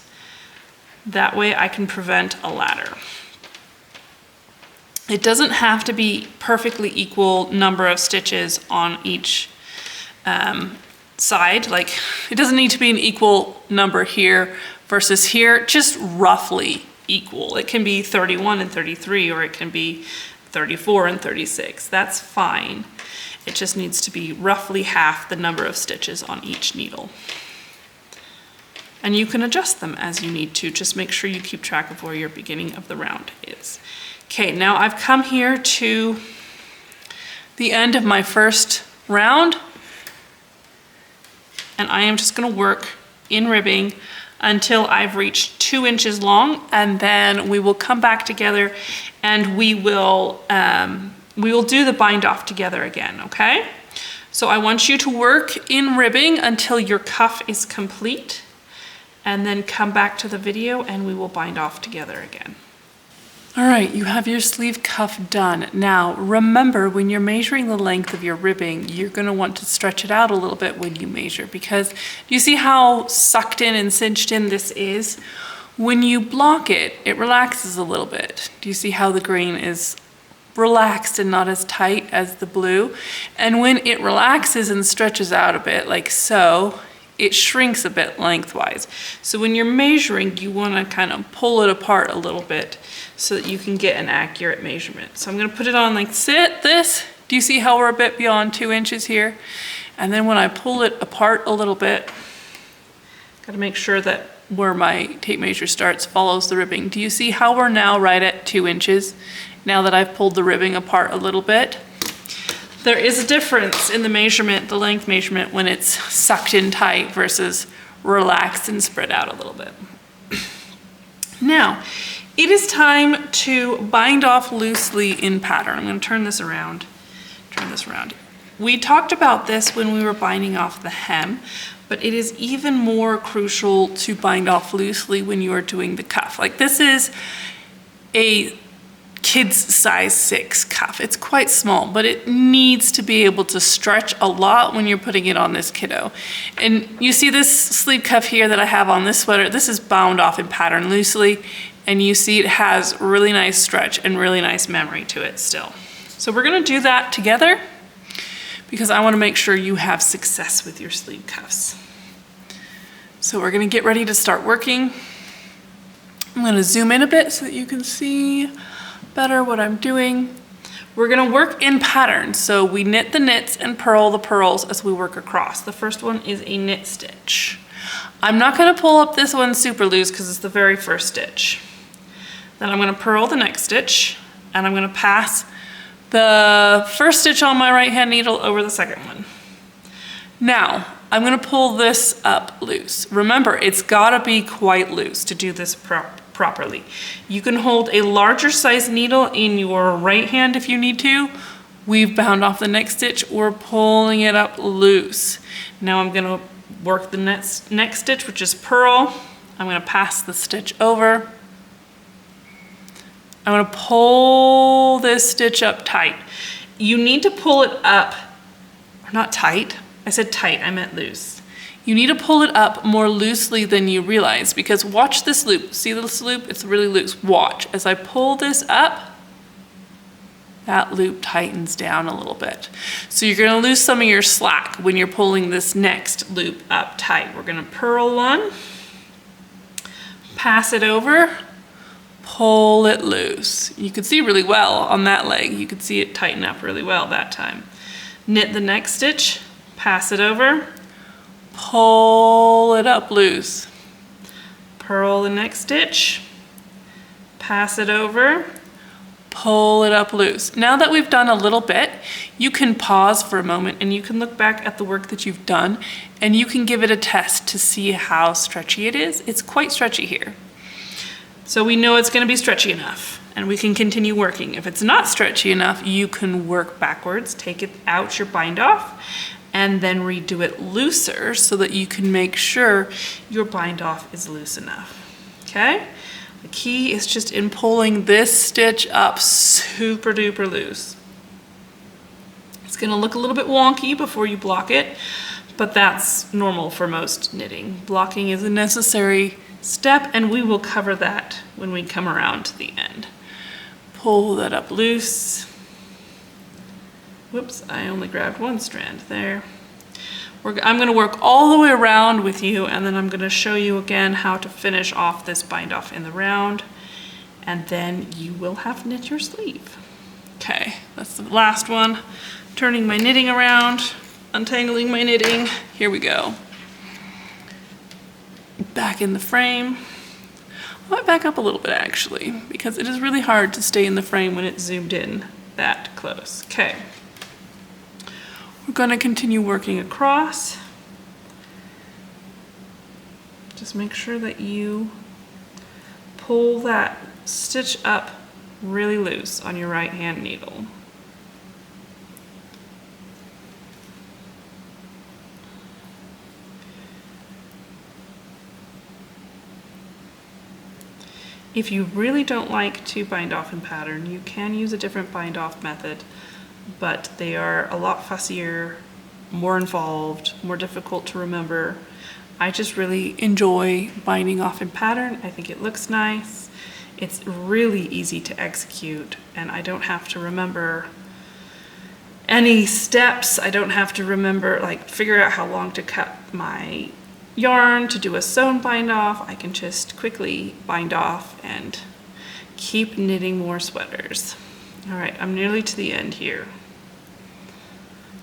That way I can prevent a ladder. It doesn't have to be perfectly equal number of stitches on each side. Like, it doesn't need to be an equal number here versus here, just roughly equal. It can be 31 and 33, or it can be 34 and 36. That's fine. It just needs to be roughly half the number of stitches on each needle. And you can adjust them as you need to. Just make sure you keep track of where your beginning of the round is. Okay, now I've come here to the end of my first round, and I am just going to work in ribbing until I've reached 2 inches long, and then we will come back together and we will do the bind off together again, okay? So I want you to work in ribbing until your cuff is complete, and then come back to the video and we will bind off together again. All right, you have your sleeve cuff done. Now, remember, when you're measuring the length of your ribbing, you're gonna want to stretch it out a little bit when you measure, because do you see how sucked in and cinched in this is? When you block it, it relaxes a little bit. Do you see how the green is relaxed and not as tight as the blue? And when it relaxes and stretches out a bit, like so, it shrinks a bit lengthwise. So when you're measuring, you wanna kind of pull it apart a little bit so that you can get an accurate measurement. So I'm gonna put it on like this. Do you see how we're a bit beyond 2 inches here? And then when I pull it apart a little bit, gotta make sure that where my tape measure starts follows the ribbing. Do you see how we're now right at 2 inches? Now that I've pulled the ribbing apart a little bit. There is a difference in the measurement, the length measurement, when it's sucked in tight versus relaxed and spread out a little bit. Now, It is time to bind off loosely in pattern. I'm going to turn this around. We talked about this when we were binding off the hem, but it is even more crucial to bind off loosely when you are doing the cuff. Like this is a kid's size 6 cuff. It's quite small, but it needs to be able to stretch a lot when you're putting it on this kiddo. And you see this sleeve cuff here that I have on this sweater. This is bound off in pattern loosely, and you see it has really nice stretch and really nice memory to it still. So we're gonna do that together because I wanna make sure you have success with your sleeve cuffs. So we're gonna get ready to start working. I'm gonna zoom in a bit so that you can see better what I'm doing. We're gonna work in pattern. So we knit the knits and purl the purls as we work across. The first one is a knit stitch. I'm not gonna pull up this one super loose because it's the very first stitch. Then I'm gonna purl the next stitch and I'm gonna pass the first stitch on my right hand needle over the second one. Now, I'm gonna pull this up loose. Remember, it's gotta be quite loose to do this properly. You can hold a larger size needle in your right hand if you need to. We've bound off the next stitch, we're pulling it up loose. Now I'm gonna work the next stitch, which is purl. I'm gonna pass the stitch over. I'm gonna pull this stitch up tight. You need to pull it up, not tight, I said tight, I meant loose. You need to pull it up more loosely than you realize because watch this loop. See this loop? It's really loose. Watch, as I pull this up, that loop tightens down a little bit. So you're gonna lose some of your slack when you're pulling this next loop up tight. We're gonna purl one, pass it over, pull it loose. You can see really well on that leg. You can see it tighten up really well that time. Knit the next stitch, pass it over, pull it up loose. Purl the next stitch, pass it over, pull it up loose. Now that we've done a little bit, you can pause for a moment and you can look back at the work that you've done and you can give it a test to see how stretchy it is. It's quite stretchy here. So we know it's gonna be stretchy enough and we can continue working. If it's not stretchy enough, you can work backwards, take it out your bind off, and then redo it looser so that you can make sure your bind off is loose enough, okay? The key is just in pulling this stitch up super duper loose. It's gonna look a little bit wonky before you block it, but that's normal for most knitting. Blocking is a necessary step and we will cover that when we come around to the end. Pull that up loose. Whoops, I only grabbed one strand there. I'm gonna work all the way around with you and then I'm gonna show you again how to finish off this bind off in the round and then you will have knit your sleeve. Okay, that's the last one. Turning my knitting around, untangling my knitting. Here we go. Back in the frame. I might back up a little bit actually because it is really hard to stay in the frame when it's zoomed in that close. Okay. We're going to continue working across. Just make sure that you pull that stitch up really loose on your right hand needle. If you really don't like to bind off in pattern, you can use a different bind off method, but they are a lot fussier, more involved, more difficult to remember. I just really enjoy binding off in pattern. I think it looks nice. It's really easy to execute and I don't have to remember any steps. I don't have to remember, figure out how long to cut my yarn to do a sewn bind off. I can just quickly bind off and keep knitting more sweaters. All right, I'm nearly to the end here.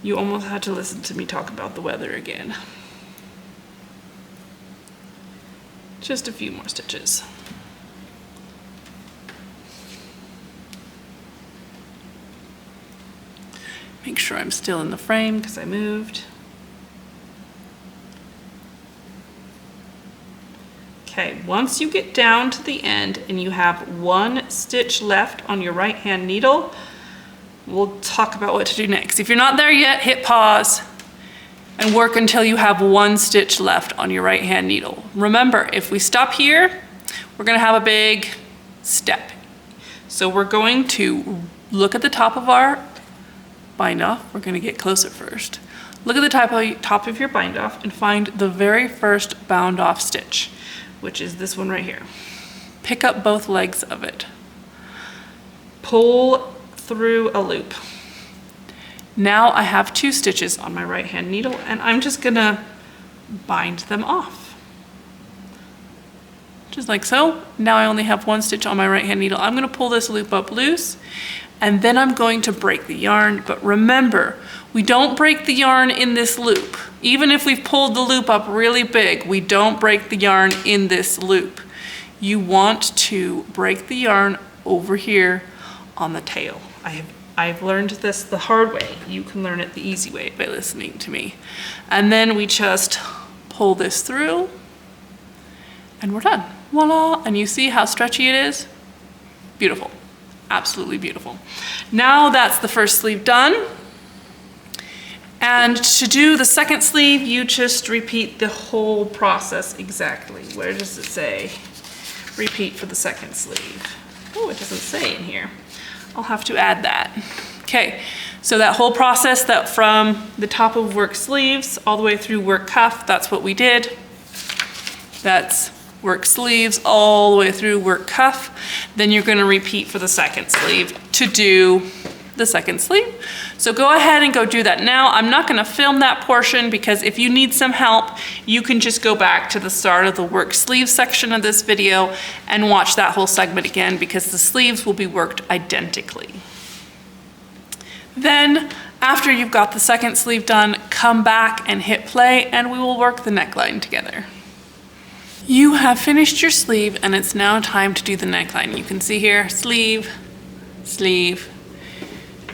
You almost had to listen to me talk about the weather again. Just a few more stitches. Make sure I'm still in the frame because I moved. Okay, once you get down to the end and you have 1 stitch left on your right hand needle, we'll talk about what to do next. If you're not there yet, hit pause and work until you have 1 stitch left on your right hand needle. Remember, if we stop here, we're gonna have a big step. So we're going to look at the top of our bind off. We're gonna get closer first. Look at the top of your bind off and find the very first bound off stitch, which is this one right here. Pick up both legs of it. Pull through a loop. Now I have 2 stitches on my right hand needle and I'm just gonna bind them off. Just like so. Now I only have 1 stitch on my right hand needle. I'm gonna pull this loop up loose and then I'm going to break the yarn. But remember, we don't break the yarn in this loop. Even if we've pulled the loop up really big, we don't break the yarn in this loop. You want to break the yarn over here on the tail. I've learned this the hard way. You can learn it the easy way by listening to me. And then we just pull this through and we're done. Voila, and you see how stretchy it is? Beautiful, absolutely beautiful. Now that's the first sleeve done. And to do the second sleeve, you just repeat the whole process exactly. Where does it say repeat for the second sleeve? Oh, it doesn't say in here. I'll have to add that. Okay, so that whole process, that from the top of work sleeves all the way through work cuff, that's what we did. That's work sleeves all the way through work cuff. Then you're gonna repeat for the second sleeve to do the second sleeve. So go ahead and go do that now. I'm not gonna film that portion because if you need some help, you can just go back to the start of the work sleeve section of this video and watch that whole segment again because the sleeves will be worked identically. Then, after you've got the second sleeve done, come back and hit play and we will work the neckline together. You have finished your sleeve and it's now time to do the neckline. You can see here, sleeve, sleeve.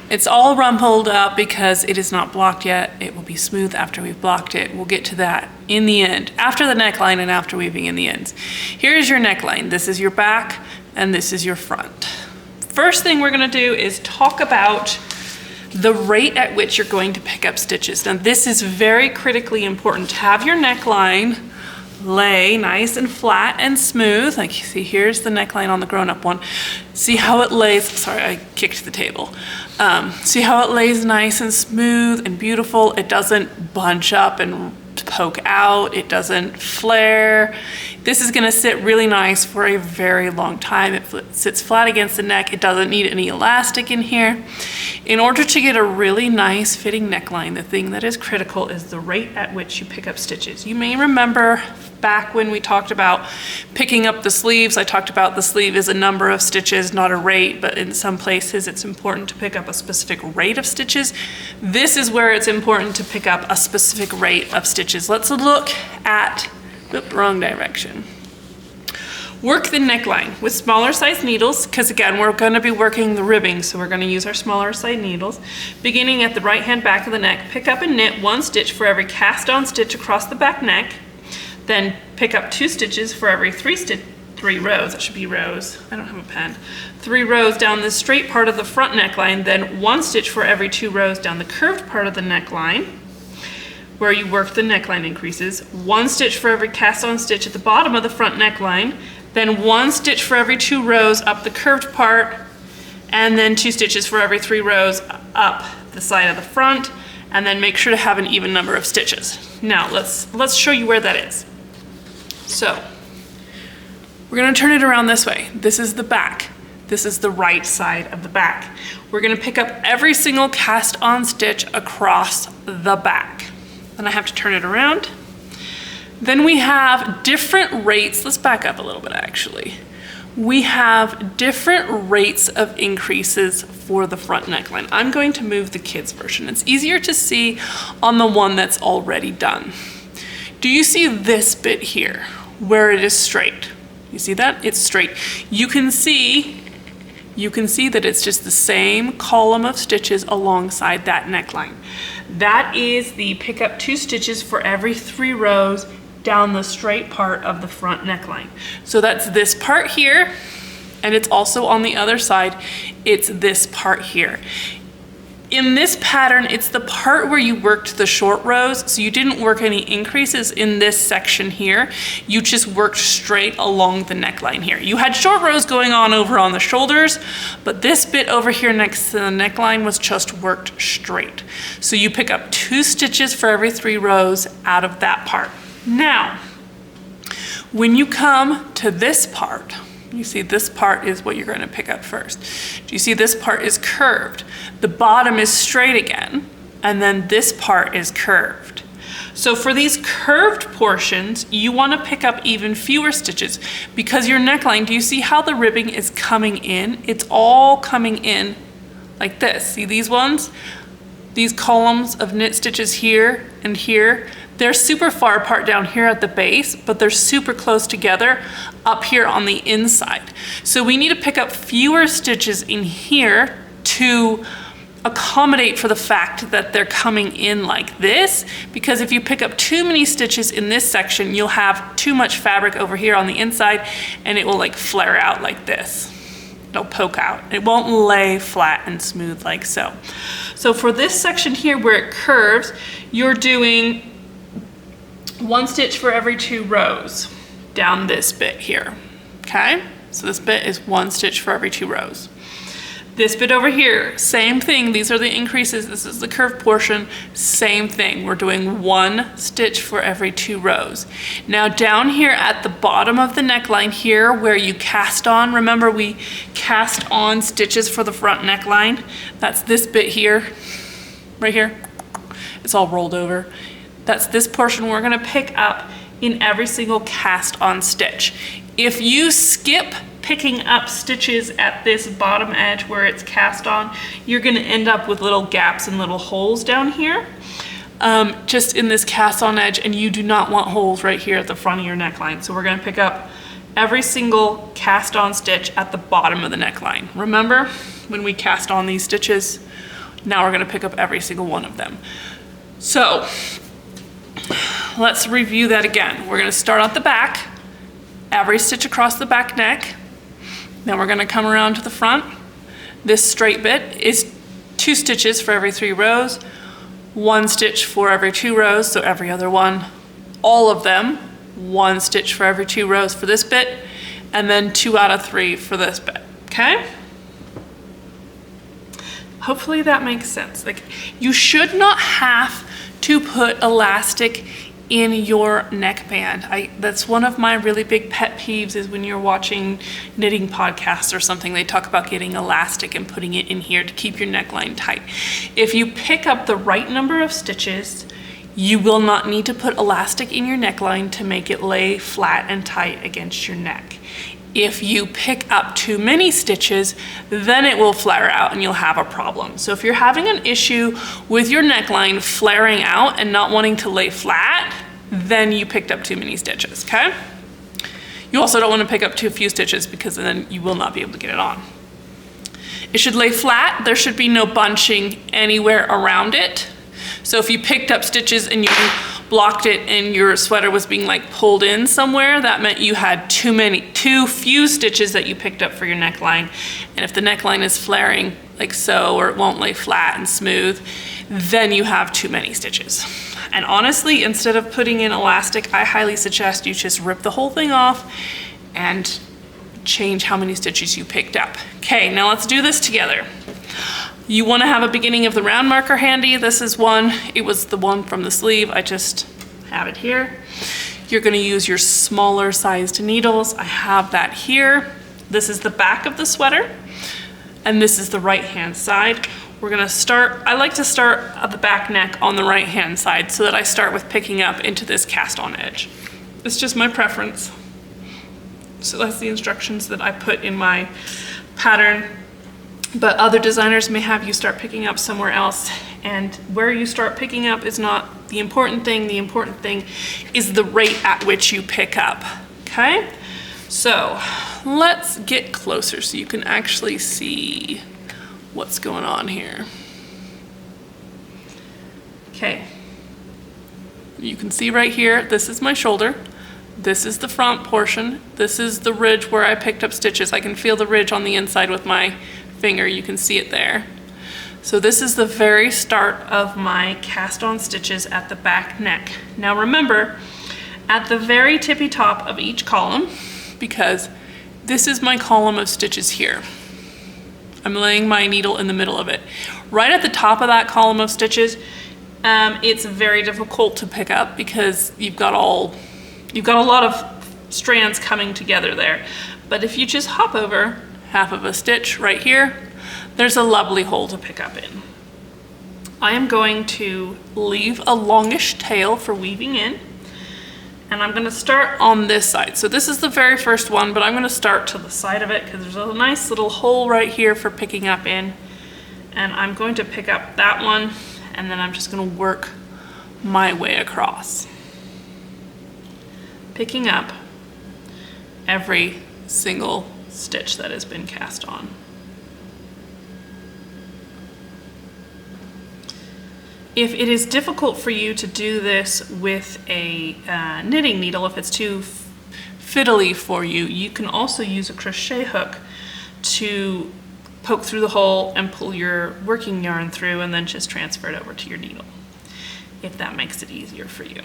It's all rumpled up because it is not blocked yet. It will be smooth after we've blocked it. We'll get to that in the end, after the neckline and after weaving in the ends. Here's your neckline. This is your back and this is your front. First thing we're gonna do is talk about the rate at which you're going to pick up stitches. Now this is very critically important to have your neckline lay nice and flat and smooth. Like you see, here's the neckline on the grown-up one. See how it lays, sorry, I kicked the table. See how it lays nice and smooth and beautiful. It doesn't bunch up and poke out. It doesn't flare. This is gonna sit really nice for a very long time. It sits flat against the neck. It doesn't need any elastic in here. In order to get a really nice fitting neckline, the thing that is critical is the rate at which you pick up stitches. You may remember back when we talked about picking up the sleeves, I talked about the sleeve is a number of stitches, not a rate, but in some places it's important to pick up a specific rate of stitches. This is where it's important to pick up a specific rate of stitches. Let's look at, oops, wrong direction. Work the neckline with smaller size needles, because again, we're gonna be working the ribbing, so we're gonna use our smaller size needles. Beginning at the right hand back of the neck, pick up and knit 1 stitch for every cast on stitch across the back neck. Then pick up 2 stitches for every 3 rows, that should be rows, I don't have a pen. 3 rows down the straight part of the front neckline, then 1 stitch for every 2 rows down the curved part of the neckline, where you work the neckline increases. 1 stitch for every cast on stitch at the bottom of the front neckline, then 1 stitch for every 2 rows up the curved part, and then 2 stitches for every 3 rows up the side of the front, and then make sure to have an even number of stitches. Now let's show you where that is. So we're gonna turn it around this way. This is the back. This is the right side of the back. We're gonna pick up every single cast on stitch across the back. Then I have to turn it around. Then we have different rates. Let's back up a little bit actually. We have different rates of increases for the front neckline. I'm going to move the kids version. It's easier to see on the one that's already done. Do you see this bit here where it is straight? You see that? It's straight. You can see that it's just the same column of stitches alongside that neckline. That is the pick up 2 stitches for every 3 rows down the straight part of the front neckline. So that's this part here, and it's also on the other side, it's this part here. In this pattern, it's the part where you worked the short rows, so you didn't work any increases in this section here. You just worked straight along the neckline here. You had short rows going on over on the shoulders, but this bit over here next to the neckline was just worked straight. So you pick up 2 stitches for every 3 rows out of that part. Now, when you come to this part, you see this part is what you're going to pick up first. Do you see this part is curved? The bottom is straight again, and then this part is curved. So for these curved portions, you want to pick up even fewer stitches because your neckline, do you see how the ribbing is coming in? It's all coming in like this. See these ones? These columns of knit stitches here and here, they're super far apart down here at the base, but they're super close together up here on the inside. So we need to pick up fewer stitches in here to accommodate for the fact that they're coming in like this, because if you pick up too many stitches in this section, you'll have too much fabric over here on the inside and it will like flare out like this. It'll poke out. It won't lay flat and smooth like so. So for this section here where it curves, you're doing 1 stitch for every 2 rows down this bit here, okay? So this bit is 1 stitch for every 2 rows. This bit over here, same thing. These are the increases. This is the curved portion, same thing. We're doing 1 stitch for every 2 rows. Now down here at the bottom of the neckline here where you cast on, remember we cast on stitches for the front neckline? That's this bit here, right here. It's all rolled over. That's this portion we're gonna pick up in every single cast on stitch. If you skip picking up stitches at this bottom edge where it's cast on, you're gonna end up with little gaps and little holes down here, just in this cast on edge, and you do not want holes right here at the front of your neckline. So we're gonna pick up every single cast on stitch at the bottom of the neckline. Remember when we cast on these stitches? Now we're gonna pick up every single one of them. So let's review that again. We're gonna start at the back, every stitch across the back neck. Then we're gonna come around to the front. This straight bit is 2 stitches for every 3 rows, 1 stitch for every 2 rows, so every other one. All of them, 1 stitch for every 2 rows for this bit, and then 2 out of 3 for this bit, okay? Hopefully that makes sense. Like, you should not have to put elastic in your neckband. That's one of my really big pet peeves is when you're watching knitting podcasts or something, they talk about getting elastic and putting it in here to keep your neckline tight. If you pick up the right number of stitches, you will not need to put elastic in your neckline to make it lay flat and tight against your neck. If you pick up too many stitches, then it will flare out and you'll have a problem. So if you're having an issue with your neckline flaring out and not wanting to lay flat, then you picked up too many stitches, okay? You also don't want to pick up too few stitches because then you will not be able to get it on. It should lay flat. There should be no bunching anywhere around it. So if you picked up stitches and you blocked it and your sweater was being like pulled in somewhere, that meant you had too few stitches that you picked up for your neckline. And if the neckline is flaring like so, or it won't lay flat and smooth, then you have too many stitches. And honestly, instead of putting in elastic, I highly suggest you just rip the whole thing off and change how many stitches you picked up. Okay, now let's do this together. You want to have a beginning of the round marker handy. This is one. It was the one from the sleeve. I just have it here. You're going to use your smaller sized needles. I have that here. This is the back of the sweater, and this is the right hand side. We're going to start, I like to start at the back neck on the right hand side so that I start with picking up into this cast on edge. It's just my preference. So that's the instructions that I put in my pattern. But other designers may have you start picking up somewhere else, and where you start picking up is not the important thing. The important thing is the rate at which you pick up, okay? So let's get closer so you can actually see what's going on here. Okay, You can see right here, this is my shoulder. This is the front portion. This is the ridge where I picked up stitches. I can feel the ridge on the inside with my finger. You can see it there. So this is the very start of my cast on stitches at the back neck. Now remember, at the very tippy top of each column, because this is my column of stitches here. I'm laying my needle in the middle of it. Right at the top of that column of stitches, it's very difficult to pick up because you've got a lot of strands coming together there. But if you just hop over half of a stitch right here, there's a lovely hole to pick up in. I am going to leave a longish tail for weaving in, and I'm gonna start on this side. So this is the very first one, but I'm gonna start to the side of it because there's a nice little hole right here for picking up in. And I'm going to pick up that one, and then I'm just gonna work my way across, picking up every single stitch that has been cast on. If it is difficult for you to do this with a knitting needle, if it's too fiddly for you, you can also use a crochet hook to poke through the hole and pull your working yarn through and then just transfer it over to your needle, if that makes it easier for you.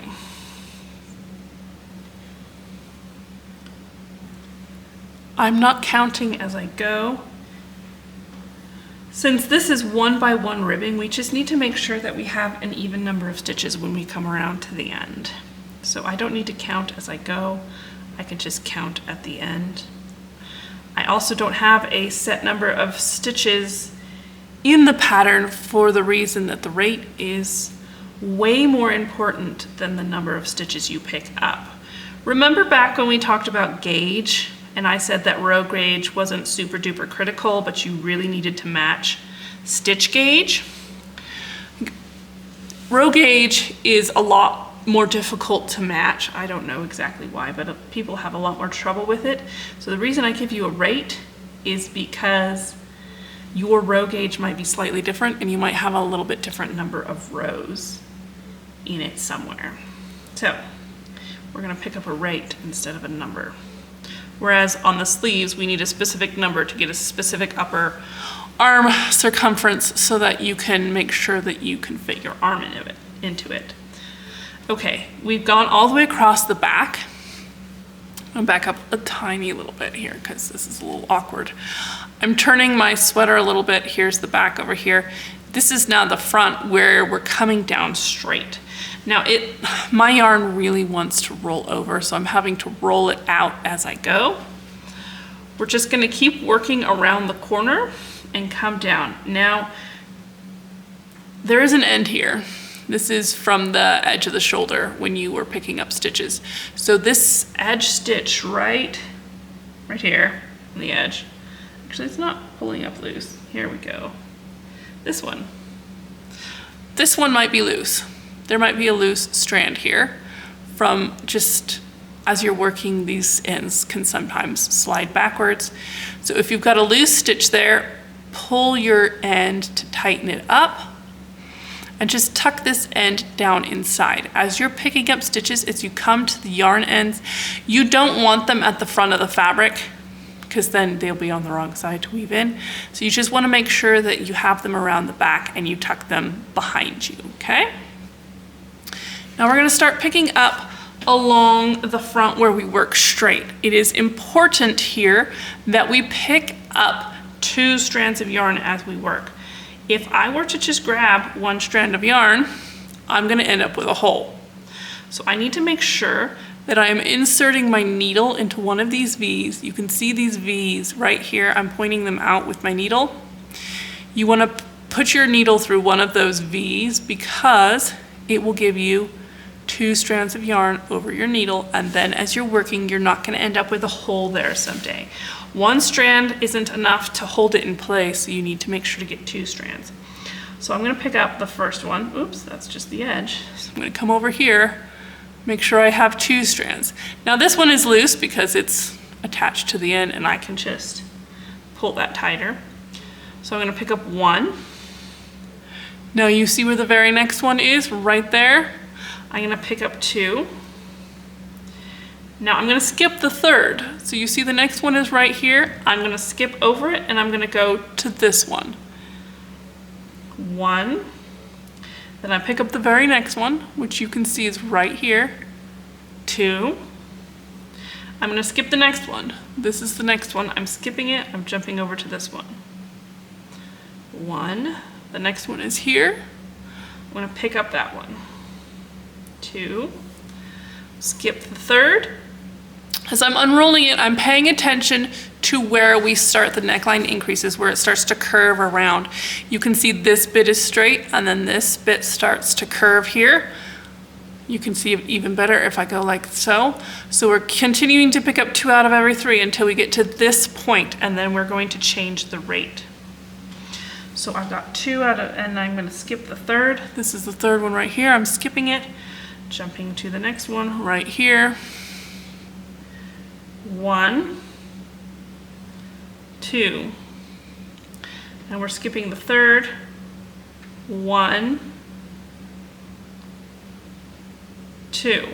I'm not counting as I go. Since this is 1 by 1 ribbing, we just need to make sure that we have an even number of stitches when we come around to the end. So I don't need to count as I go. I can just count at the end. I also don't have a set number of stitches in the pattern for the reason that the rate is way more important than the number of stitches you pick up. Remember back when we talked about gauge, and I said that row gauge wasn't super duper critical, but you really needed to match stitch gauge? Row gauge is a lot more difficult to match. I don't know exactly why, but people have a lot more trouble with it. So the reason I give you a rate is because your row gauge might be slightly different and you might have a little bit different number of rows in it somewhere. So we're gonna pick up a rate instead of a number. Whereas on the sleeves, we need a specific number to get a specific upper arm circumference so that you can make sure that you can fit your arm into it. Okay, we've gone all the way across the back. I'll back up a tiny little bit here because this is a little awkward. I'm turning my sweater a little bit. Here's the back over here. This is now the front where we're coming down straight. Now my yarn really wants to roll over, so I'm having to roll it out as I go. We're just gonna keep working around the corner and come down. Now, there is an end here. This is from the edge of the shoulder when you were picking up stitches. So this edge stitch right here on the edge, actually it's not pulling up loose. Here we go. This one might be loose. There might be a loose strand here from just as you're working, these ends can sometimes slide backwards. So if you've got a loose stitch there, pull your end to tighten it up and just tuck this end down inside. As you're picking up stitches, as you come to the yarn ends, you don't want them at the front of the fabric because then they'll be on the wrong side to weave in. So you just want to make sure that you have them around the back and you tuck them behind you, okay? Now we're going to start picking up along the front where we work straight. It is important here that we pick up 2 strands of yarn as we work. If I were to just grab 1 strand of yarn, I'm going to end up with a hole. So I need to make sure that I am inserting my needle into one of these V's. You can see these V's right here. I'm pointing them out with my needle. You want to put your needle through one of those V's because it will give you 2 strands of yarn over your needle, and then as you're working, you're not going to end up with a hole there someday. 1 strand isn't enough to hold it in place, so you need to make sure to get 2 strands. So I'm going to pick up the first one. Oops, that's just the edge. So I'm going to come over here, make sure I have 2 strands. Now this one is loose because it's attached to the end and I can just pull that tighter. So I'm going to pick up 1. Now you see where the very next one is, right there? I'm gonna pick up 2. Now I'm gonna skip the 3rd. So you see the next one is right here. I'm gonna skip over it and I'm gonna go to this one. 1. Then I pick up the very next one, which you can see is right here. 2. I'm gonna skip the next one. This is the next one. I'm skipping it. I'm jumping over to this one. 1. The next one is here. I'm gonna pick up that one. 2. Skip the 3rd. As I'm unrolling it, I'm paying attention to where we start the neckline increases, where it starts to curve around. You can see this bit is straight and then this bit starts to curve here. You can see it even better if I go like so. So we're continuing to pick up 2 out of every 3 until we get to this point, and then we're going to change the rate. So I've got 2 out of, and I'm gonna skip the 3rd. This is the 3rd one right here. I'm skipping it, jumping to the next one right here. 1, 2, and we're skipping the 3rd. 1, 2.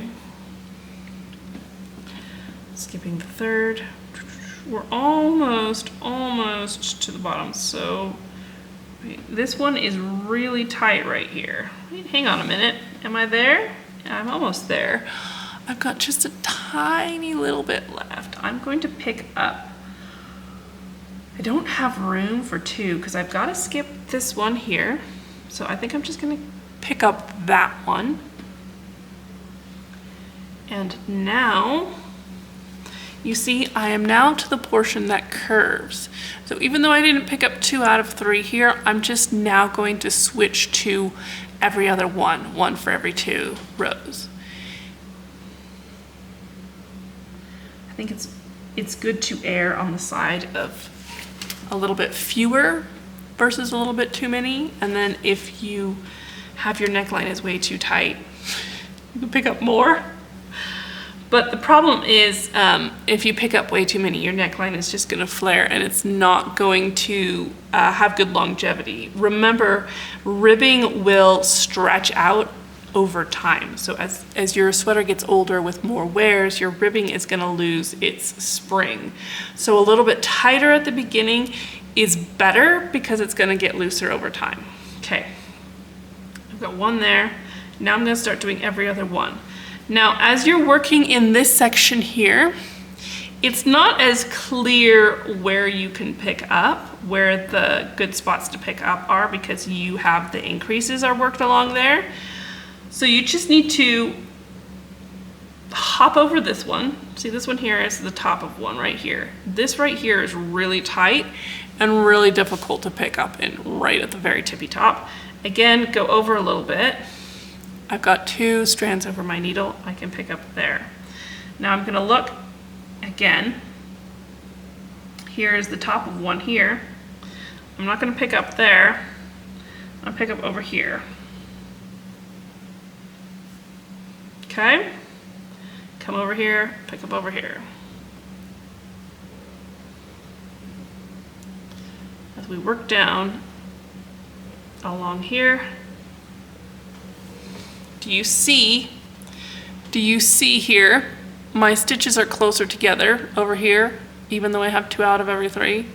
Skipping the 3rd. We're almost to the bottom. So this one is really tight right here. Hang on a minute. Am I there? I'm almost there. I've got just a tiny little bit left. I'm going to pick up. I don't have room for 2 because I've got to skip this one here. So I think I'm just going to pick up that one. And now, you see, I am now to the portion that curves. So even though I didn't pick up 2 out of 3 here, I'm just now going to switch to every other one for every 2 rows. I think it's good to err on the side of a little bit fewer versus a little bit too many. And then if you have your neckline is way too tight, you can pick up more. But the problem is if you pick up way too many, your neckline is just gonna flare and it's not going to have good longevity. Remember, ribbing will stretch out over time. So as your sweater gets older with more wears, your ribbing is gonna lose its spring. So a little bit tighter at the beginning is better because it's gonna get looser over time. Okay, I've got 1 there. Now I'm gonna start doing every other one. Now, as you're working in this section here, it's not as clear where you can pick up, where the good spots to pick up are, because you have the increases are worked along there. So you just need to hop over this one. See, this one here is the top of one right here. This right here is really tight and really difficult to pick up in right at the very tippy top. Again, go over a little bit. I've got 2 strands over my needle. I can pick up there. Now I'm gonna look again. Here is the top of one here. I'm not gonna pick up there. I'll pick up over here. Okay, come over here, pick up over here. As we work down along here, do you see here, my stitches are closer together over here, even though I have 2 out of every 3.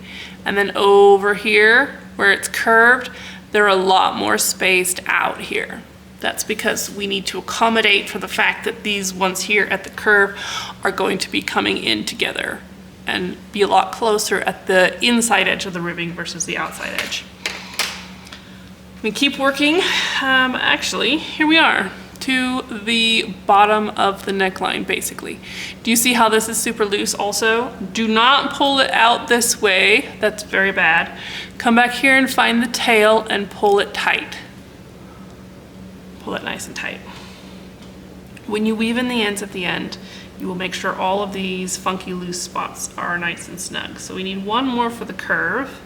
And then over here, where it's curved, they're a lot more spaced out here. That's because we need to accommodate for the fact that these ones here at the curve are going to be coming in together and be a lot closer at the inside edge of the ribbing versus the outside edge. We keep working. Actually, here we are to the bottom of the neckline, basically. Do you see how this is super loose also? Do not pull it out this way. That's very bad. Come back here and find the tail and pull it tight. Pull it nice and tight. When you weave in the ends at the end, you will make sure all of these funky loose spots are nice and snug. So we need 1 more for the curve.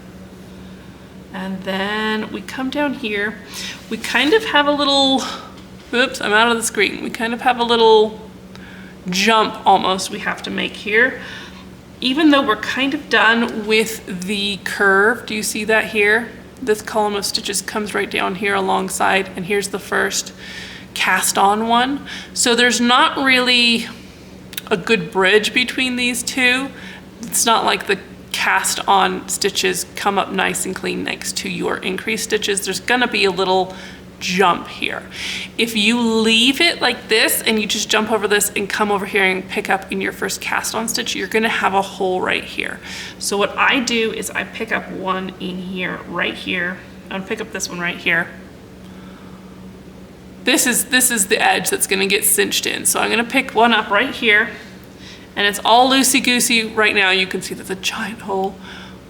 And then we come down here. We kind of have a little, oops, I'm out of the screen. We kind of have a little jump almost we have to make here. Even though we're kind of done with the curve, do you see that here? This column of stitches comes right down here alongside, and here's the first cast on one. So there's not really a good bridge between these two. It's not like the cast on stitches come up nice and clean next to your increased stitches. There's gonna be a little jump here. If you leave it like this and you just jump over this and come over here and pick up in your first cast on stitch, you're gonna have a hole right here. So what I do is I pick up one in here, right here. I'll pick up this one right here. This is the edge that's gonna get cinched in. So I'm gonna pick one up right here, and it's all loosey-goosey right now. You can see there's a giant hole,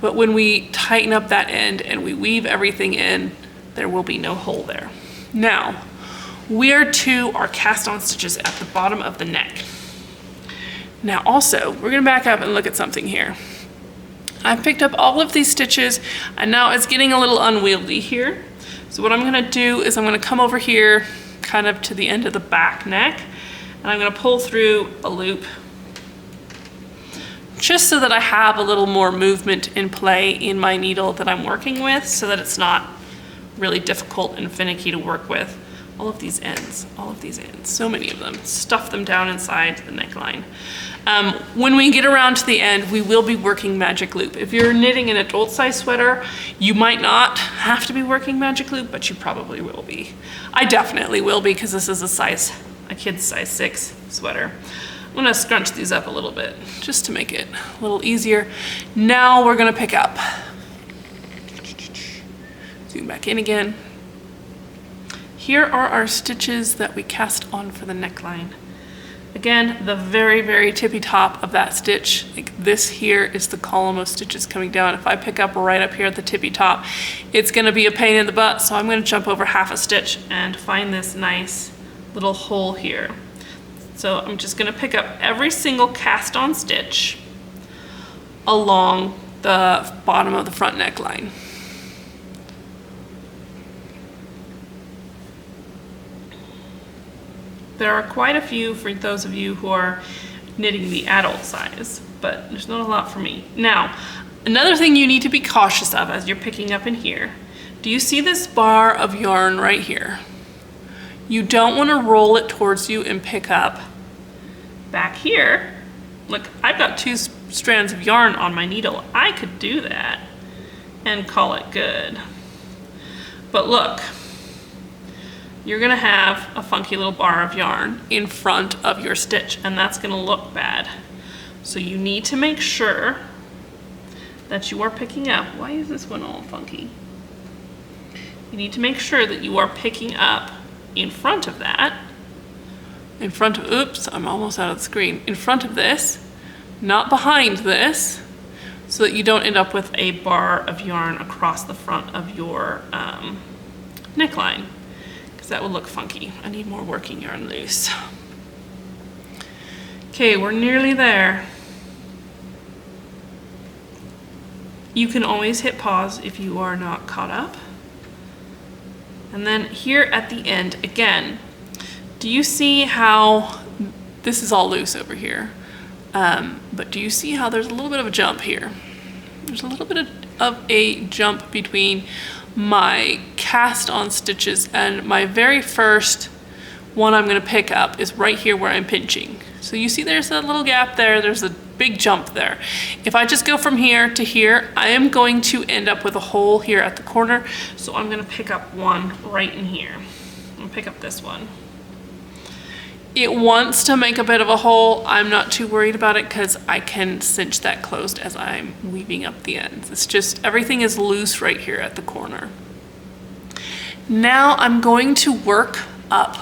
but when we tighten up that end and we weave everything in, there will be no hole there. Now, where to our cast on stitches at the bottom of the neck. Now also, we're gonna back up and look at something here. I've picked up all of these stitches, and now it's getting a little unwieldy here. So what I'm gonna do is I'm gonna come over here kind of to the end of the back neck, and I'm gonna pull through a loop just so that I have a little more movement in play in my needle that I'm working with, so that it's not really difficult and finicky to work with. All of these ends, so many of them. Stuff them down inside the neckline. When we get around to the end, we will be working magic loop. If you're knitting an adult size sweater, you might not have to be working magic loop, but you probably will be. I definitely will be, because this is a kid's size 6 sweater. I'm gonna scrunch these up a little bit just to make it a little easier. Now we're gonna pick up. Zoom back in again. Here are our stitches that we cast on for the neckline. Again, the very, very tippy top of that stitch, like this here is the column of stitches coming down. If I pick up right up here at the tippy top, it's gonna be a pain in the butt, so I'm gonna jump over half a stitch and find this nice little hole here. So I'm just gonna pick up every single cast on stitch along the bottom of the front neckline. There are quite a few for those of you who are knitting the adult size, but there's not a lot for me. Now, another thing you need to be cautious of as you're picking up in here, do you see this bar of yarn right here? You don't want to roll it towards you and pick up back here. Look, I've got 2 strands of yarn on my needle. I could do that and call it good. But look, you're gonna have a funky little bar of yarn in front of your stitch, and that's gonna look bad. So you need to make sure that you are picking up. Why is this one all funky? You need to make sure that you are picking up in front of that, in front of, oops, I'm almost out of the screen, in front of this, not behind this, so that you don't end up with a bar of yarn across the front of your neckline, because that would look funky. I need more working yarn loose. Okay, we're nearly there. You can always hit pause if you are not caught up. And then here at the end, again, do you see how this is all loose over here? But do you see how there's a little bit of a jump here? There's a little bit of a jump between my cast on stitches, and my very first one I'm gonna pick up is right here where I'm pinching. So you see there's a little gap there, there's a big jump there. If I just go from here to here, I am going to end up with a hole here at the corner, so I'm gonna pick up one right in here. I'm gonna pick up this one. It wants to make a bit of a hole. I'm not too worried about it because I can cinch that closed as I'm weaving up the ends. It's just, everything is loose right here at the corner. Now I'm going to work up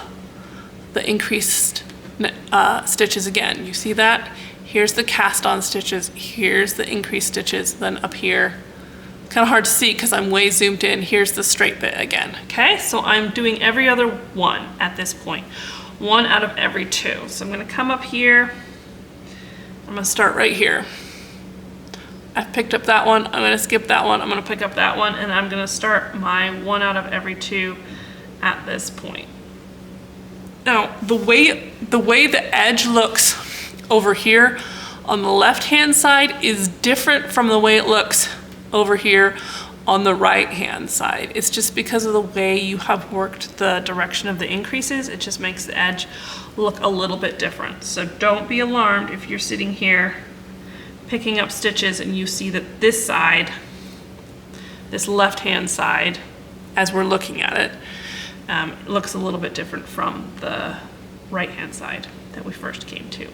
the increased stitches again. You see that? Here's the cast on stitches, here's the increased stitches, then up here, kind of hard to see because I'm way zoomed in, here's the straight bit again. Okay, so I'm doing every other one at this point. 1 out of every 2. So I'm gonna come up here, I'm gonna start right here. I've picked up that one, I'm gonna skip that one, I'm gonna pick up that one, and I'm gonna start my 1 out of every 2 at this point. Now, the way the edge looks over here on the left-hand side is different from the way it looks over here on the right hand side. It's just because of the way you have worked the direction of the increases, it just makes the edge look a little bit different. So don't be alarmed if you're sitting here picking up stitches and you see that this side, this left hand side, as we're looking at it, looks a little bit different from the right hand side that we first came to.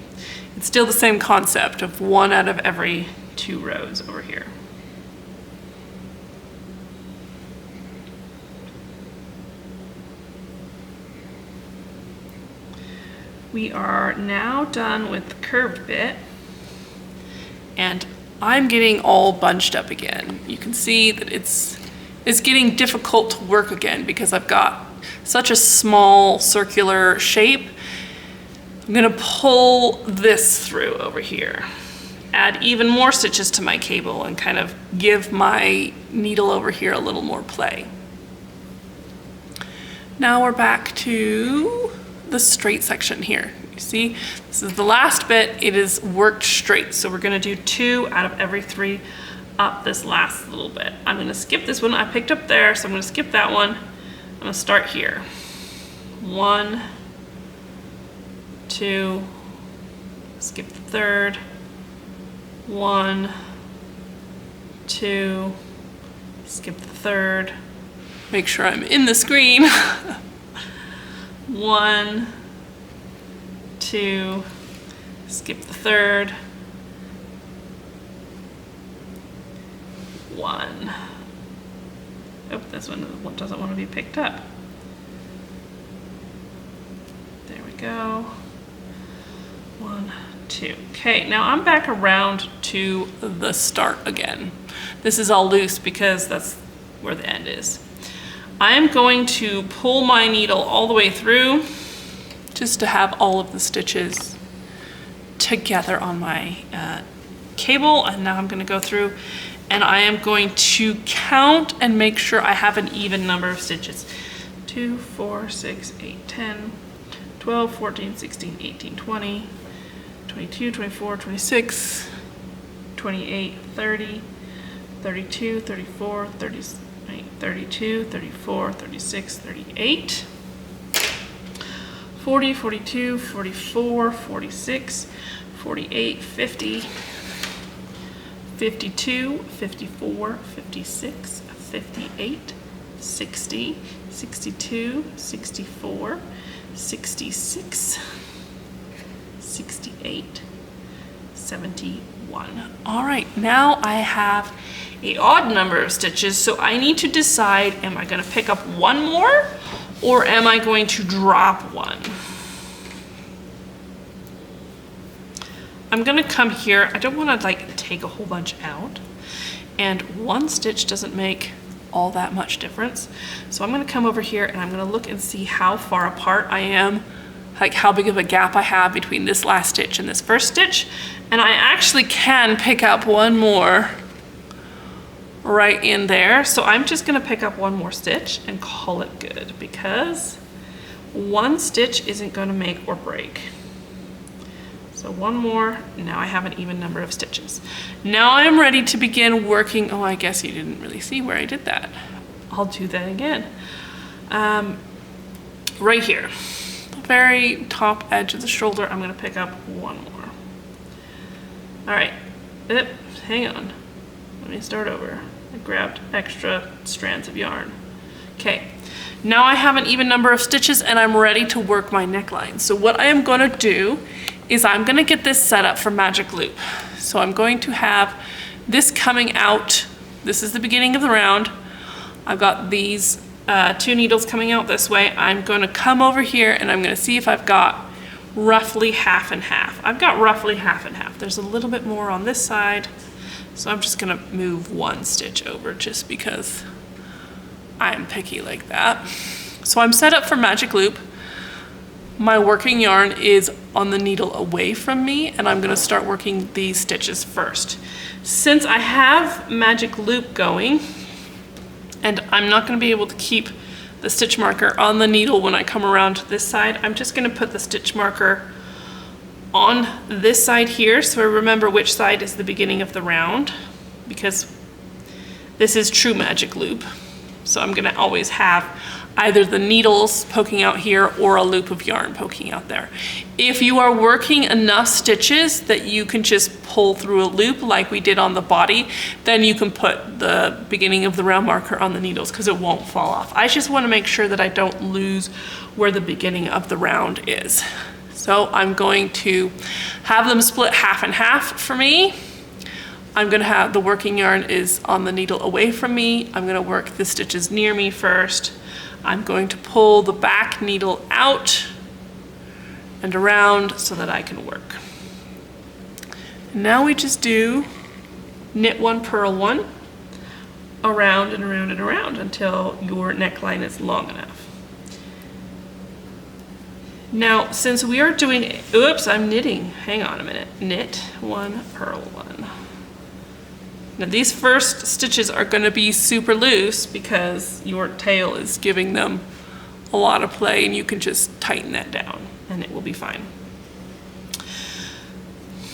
It's still the same concept of 1 out of every 2 rows over here. We are now done with the curved bit, and I'm getting all bunched up again. You can see that it's getting difficult to work again because I've got such a small circular shape. I'm gonna pull this through over here, add even more stitches to my cable and kind of give my needle over here a little more play. Now we're back to the straight section here. You see, this is the last bit. It is worked straight. So we're gonna do 2 out of every 3 up this last little bit. I'm gonna skip this one I picked up there, so I'm gonna skip that one. I'm gonna start here. 1, 2, skip the third, 1, 2, skip the third. Make sure I'm in the screen. 1, 2, skip the third, 1. Oh, this one doesn't want to be picked up. There we go. 1, 2. Okay, now I'm back around to the start again. This is all loose because that's where the end is. I'm going to pull my needle all the way through just to have all of the stitches together on my cable. And now I'm going to go through and I am going to count and make sure I have an even number of stitches. 2, 4, 6, 8, 10, 12, 14, 16, 18, 20, 22, 24, 26, 28, 30, 32, 34, 32, 34, 36, 38, 40, 42, 44, 46, 48, 50, 52, 54, 56, 58, 60, 62, 64, 66, 68, 71. All right, now I have an odd number of stitches, so I need to decide, am I going to pick up one more or am I going to drop one? I'm going to come here. I don't want to like take a whole bunch out, and one stitch doesn't make all that much difference. So I'm going to come over here and I'm going to look and see how far apart I am, like how big of a gap I have between this last stitch and this first stitch. And I actually can pick up one more right in there. So I'm just going to pick up one more stitch and call it good, because one stitch isn't going to make or break. So one more, now I have an even number of stitches. Now I'm ready to begin working. Oh, I guess you didn't really see where I did that. I'll do that again. Right here, the very top edge of the shoulder, I'm gonna pick up one more. All right, hang on. Let me start over. I grabbed extra strands of yarn. Okay, now I have an even number of stitches and I'm ready to work my neckline. So what I am gonna do is I'm gonna get this set up for magic loop. So I'm going to have this coming out. This is the beginning of the round. I've got these 2 needles coming out this way. I'm gonna come over here and I'm gonna see if I've got roughly half and half. I've got roughly half and half. There's a little bit more on this side. So I'm just gonna move one stitch over just because I'm picky like that. So I'm set up for magic loop. My working yarn is on the needle away from me, and I'm gonna start working these stitches first. Since I have magic loop going, and I'm not gonna be able to keep the stitch marker on the needle when I come around to this side, I'm just gonna put the stitch marker on this side here, so I remember which side is the beginning of the round, because This is true magic loop. So I'm gonna always have either the needles poking out here or a loop of yarn poking out there. If you are working enough stitches that you can just pull through a loop like we did on the body, then you can put the beginning of the round marker on the needles because it won't fall off. I just want to make sure that I don't lose where the beginning of the round is. So I'm going to have them split half and half for me. I'm gonna have the working yarn is on the needle away from me. I'm gonna work the stitches near me first. I'm going to pull the back needle out and around so that I can work. And now we just do knit one, purl one, around and around and around until your neckline is long enough. Now, since we are doing, oops, I'm knitting, hang on a minute. Knit one, purl one. Now these first stitches are going to be super loose because your tail is giving them a lot of play, and you can just tighten that down and it will be fine.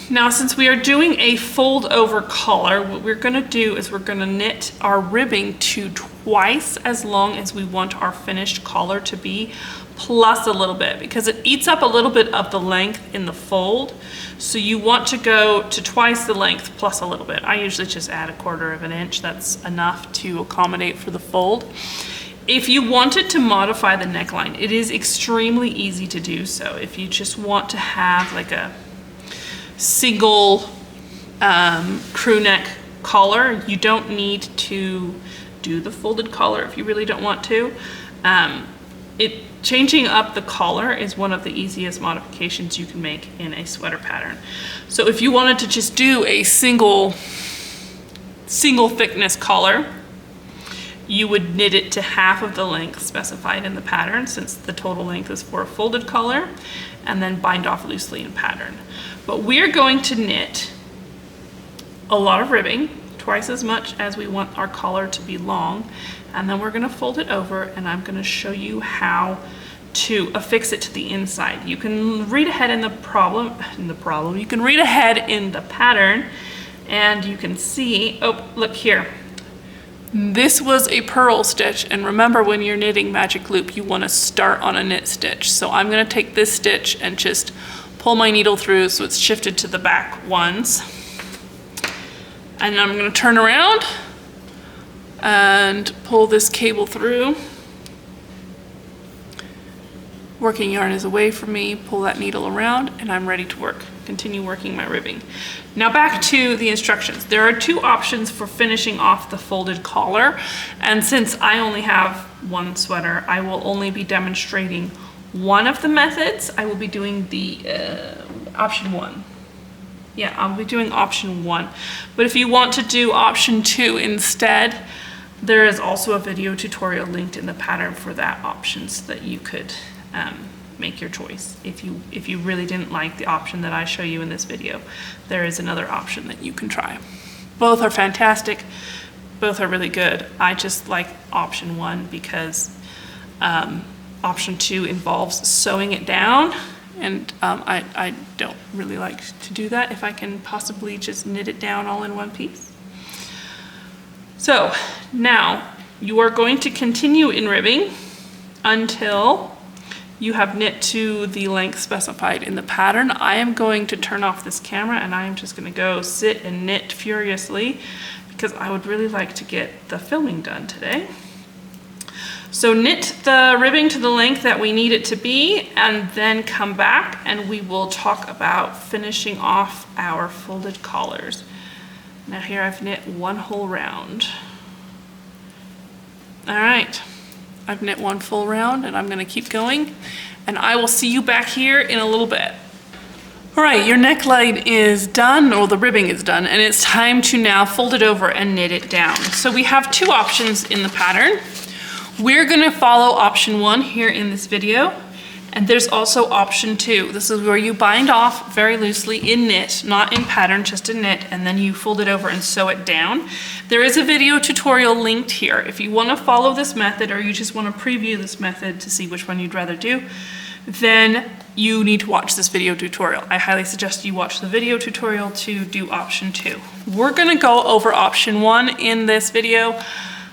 Now since we are doing a fold over collar, what we're going to do is we're going to knit our ribbing to twice as long as we want our finished collar to be, plus a little bit, because it eats up a little bit of the length in the fold. So you want to go to twice the length plus a little bit. I usually just add 1/4 of an inch. That's enough to accommodate for the fold. If you wanted to modify the neckline, it is extremely easy to do so. If you just want to have like a single crew neck collar, you don't need to do the folded collar if you really don't want to. Changing up the collar is one of the easiest modifications you can make in a sweater pattern. So if you wanted to just do a single thickness collar, you would knit it to half of the length specified in the pattern, since the total length is for a folded collar, and then bind off loosely in pattern. But we're going to knit a lot of ribbing, twice as much as we want our collar to be long, and then we're going to fold it over, and I'm going to show you how to affix it to the inside. You can read ahead in the problem, you can read ahead in the pattern, and you can see, oh, look here. This was a purl stitch, and remember, when you're knitting magic loop, you want to start on a knit stitch. So I'm going to take this stitch and just pull my needle through so it's shifted to the back ones. And I'm going to turn around and pull this cable through. Working yarn is away from me, pull that needle around, and I'm ready to work. Continue working my ribbing. Now back to the instructions. There are two options for finishing off the folded collar, and since I only have one sweater, I will only be demonstrating one of the methods. I will be doing the option 1. Yeah, I'll be doing option 1. But if you want to do option 2 instead, there is also a video tutorial linked in the pattern for that option so that you could make your choice. If you really didn't like the option that I show you in this video, there is another option that you can try. Both are fantastic. Both are really good. I just like option 1 because option 2 involves sewing it down, and I don't really like to do that if I can possibly just knit it down all in one piece. So now you are going to continue in ribbing until you have knit to the length specified in the pattern. I am going to turn off this camera, and I am just going to go sit and knit furiously because I would really like to get the filming done today. So knit the ribbing to the length that we need it to be, and then come back and we will talk about finishing off our folded collars. Now here I've knit one whole round. All right. I've knit one full round, and I'm going to keep going, and I will see you back here in a little bit. All right, your neckline is done, or the ribbing is done, and it's time to now fold it over and knit it down. So we have two options in the pattern. We're going to follow option 1 here in this video, and there's also option 2. This is where you bind off very loosely in knit, not in pattern, just in knit, and then you fold it over and sew it down. There is a video tutorial linked here. If you want to follow this method, or you just want to preview this method to see which one you'd rather do, then you need to watch this video tutorial. I highly suggest you watch the video tutorial to do option 2. We're gonna go over option 1 in this video.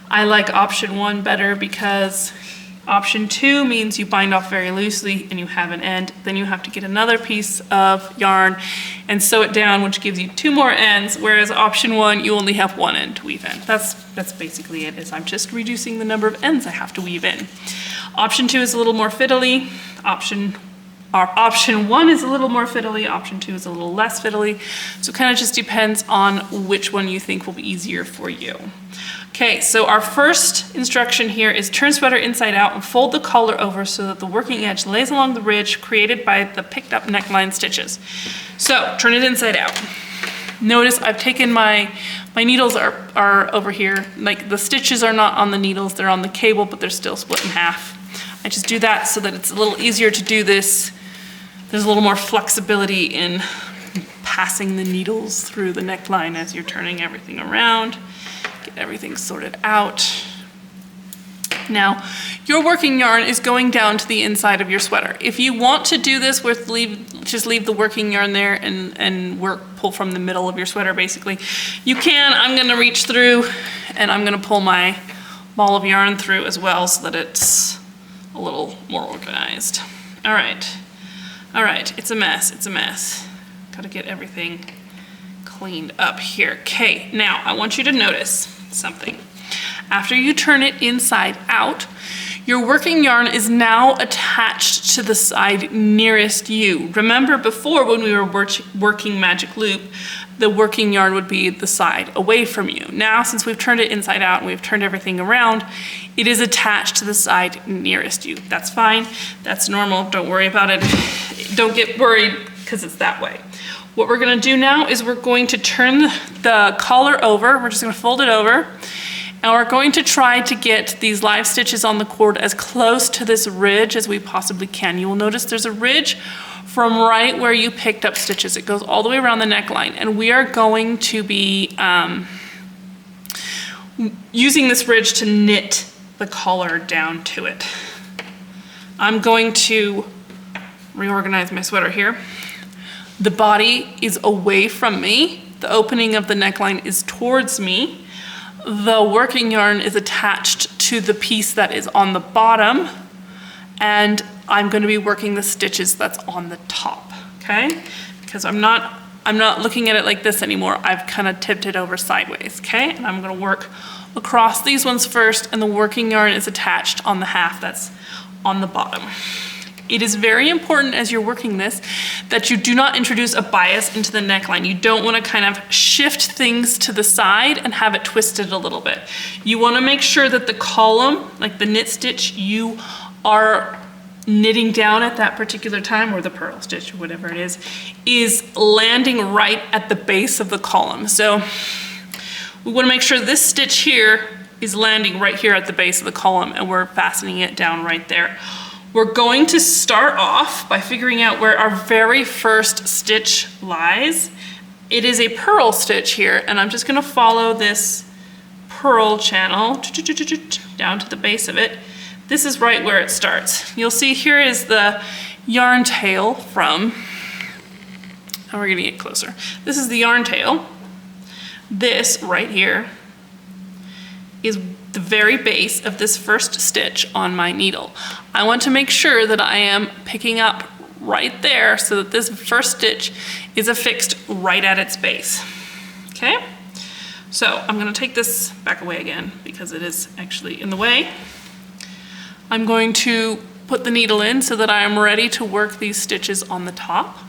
I like option 1 better because option 2 means you bind off very loosely and you have an end. Then you have to get another piece of yarn and sew it down, which gives you 2 more ends, whereas option 1, you only have 1 end to weave in. That's basically it, is I'm just reducing the number of ends I have to weave in. Option 2 is a little more fiddly. Option 1 is a little more fiddly, option 2 is a little less fiddly. So it kind of just depends on which one you think will be easier for you. Okay, so our first instruction here is turn sweater inside out and fold the collar over so that the working edge lays along the ridge created by the picked up neckline stitches. So turn it inside out. Notice I've taken my needles are over here. Like the stitches are not on the needles, they're on the cable, but they're still split in half. I just do that so that it's a little easier to do this. There's a little more flexibility in passing the needles through the neckline as you're turning everything around. Get everything sorted out. Now, your working yarn is going down to the inside of your sweater. If you want to do this with just leave the working yarn there and pull from the middle of your sweater basically, you can. I'm gonna reach through and I'm gonna pull my ball of yarn through as well so that it's a little more organized. All right, it's a mess. Gotta get everything cleaned up here. Okay, now I want you to notice something. After you turn it inside out, your working yarn is now attached to the side nearest you. Remember before when we were working magic loop, the working yarn would be the side away from you. Now, since we've turned it inside out and we've turned everything around, it is attached to the side nearest you. That's fine, that's normal, don't worry about it. Don't get worried because it's that way. What we're gonna do now is we're going to turn the collar over. We're just gonna fold it over. And we're going to try to get these live stitches on the cord as close to this ridge as we possibly can. You will notice there's a ridge from right where you picked up stitches. It goes all the way around the neckline. And we are going to be using this ridge to knit the collar down to it. I'm going to reorganize my sweater here. The body is away from me. The opening of the neckline is towards me. The working yarn is attached to the piece that is on the bottom, and I'm going to be working the stitches that's on the top, okay? Because I'm not looking at it like this anymore. I've kind of tipped it over sideways, okay? And I'm going to work across these ones first, and the working yarn is attached on the half that's on the bottom. It is very important as you're working this that you do not introduce a bias into the neckline. You don't want to kind of shift things to the side and have it twisted a little bit. You want to make sure that the column, like the knit stitch you are knitting down at that particular time, or the purl stitch or whatever it is landing right at the base of the column. So we want to make sure this stitch here is landing right here at the base of the column and we're fastening it down right there. We're going to start off by figuring out where our very first stitch lies. It is a purl stitch here, and I'm just gonna follow this purl channel down to the base of it. This is right where it starts. You'll see here is the yarn tail from, and we're gonna get closer. This is the yarn tail. This right here is the very base of this first stitch on my needle. I want to make sure that I am picking up right there so that this first stitch is affixed right at its base. Okay? So I'm going to take this back away again because it is actually in the way. I'm going to put the needle in so that I am ready to work these stitches on the top.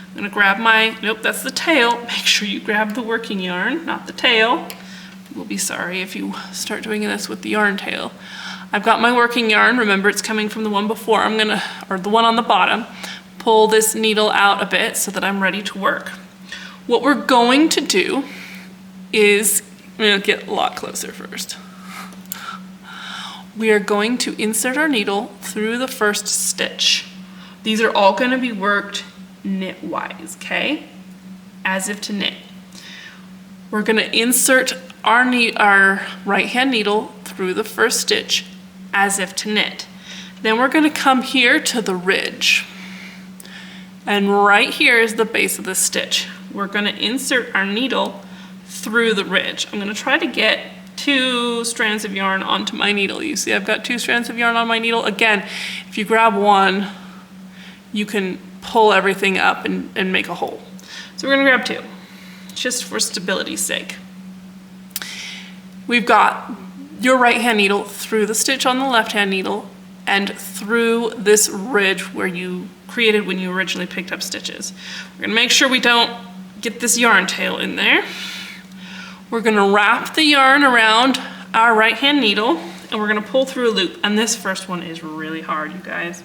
I'm going to grab my, nope, that's the tail. Make sure you grab the working yarn, not the tail. You'll be sorry if you start doing this with the yarn tail. I've got my working yarn. Remember, it's coming from the one before. Or the one on the bottom. Pull this needle out a bit so that I'm ready to work. What we're going to do is, I'm gonna get a lot closer first. We are going to insert our needle through the first stitch. These are all gonna be worked knit-wise, okay? As if to knit. We're gonna insert our right hand needle through the first stitch as if to knit. Then we're gonna come here to the ridge. And right here is the base of the stitch. We're gonna insert our needle through the ridge. I'm gonna try to get 2 strands of yarn onto my needle. You see I've got 2 strands of yarn on my needle. Again, if you grab one, you can pull everything up and make a hole. So we're gonna grab 2, just for stability's sake. We've got your right hand needle through the stitch on the left hand needle and through this ridge where you created when you originally picked up stitches. We're gonna make sure we don't get this yarn tail in there. We're gonna wrap the yarn around our right hand needle and we're gonna pull through a loop. And this first one is really hard, you guys.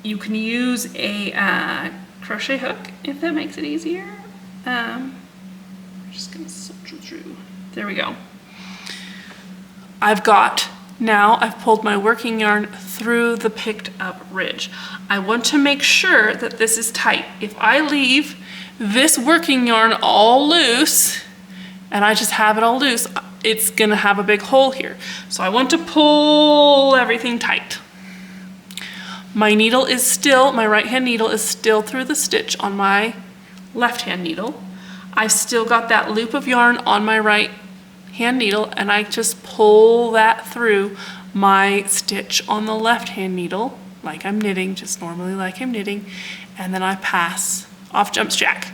You can use a crochet hook if that makes it easier. We're just gonna soldier through. There we go. I've pulled my working yarn through the picked up ridge. I want to make sure that this is tight. If I leave this working yarn all loose and I just have it all loose, it's gonna have a big hole here. So I want to pull everything tight. My right hand needle is still through the stitch on my left hand needle. I've still got that loop of yarn on my right hand needle and I just pull that through my stitch on the left hand needle like I'm knitting, just normally like I'm knitting, and then I pass, off jumps Jack.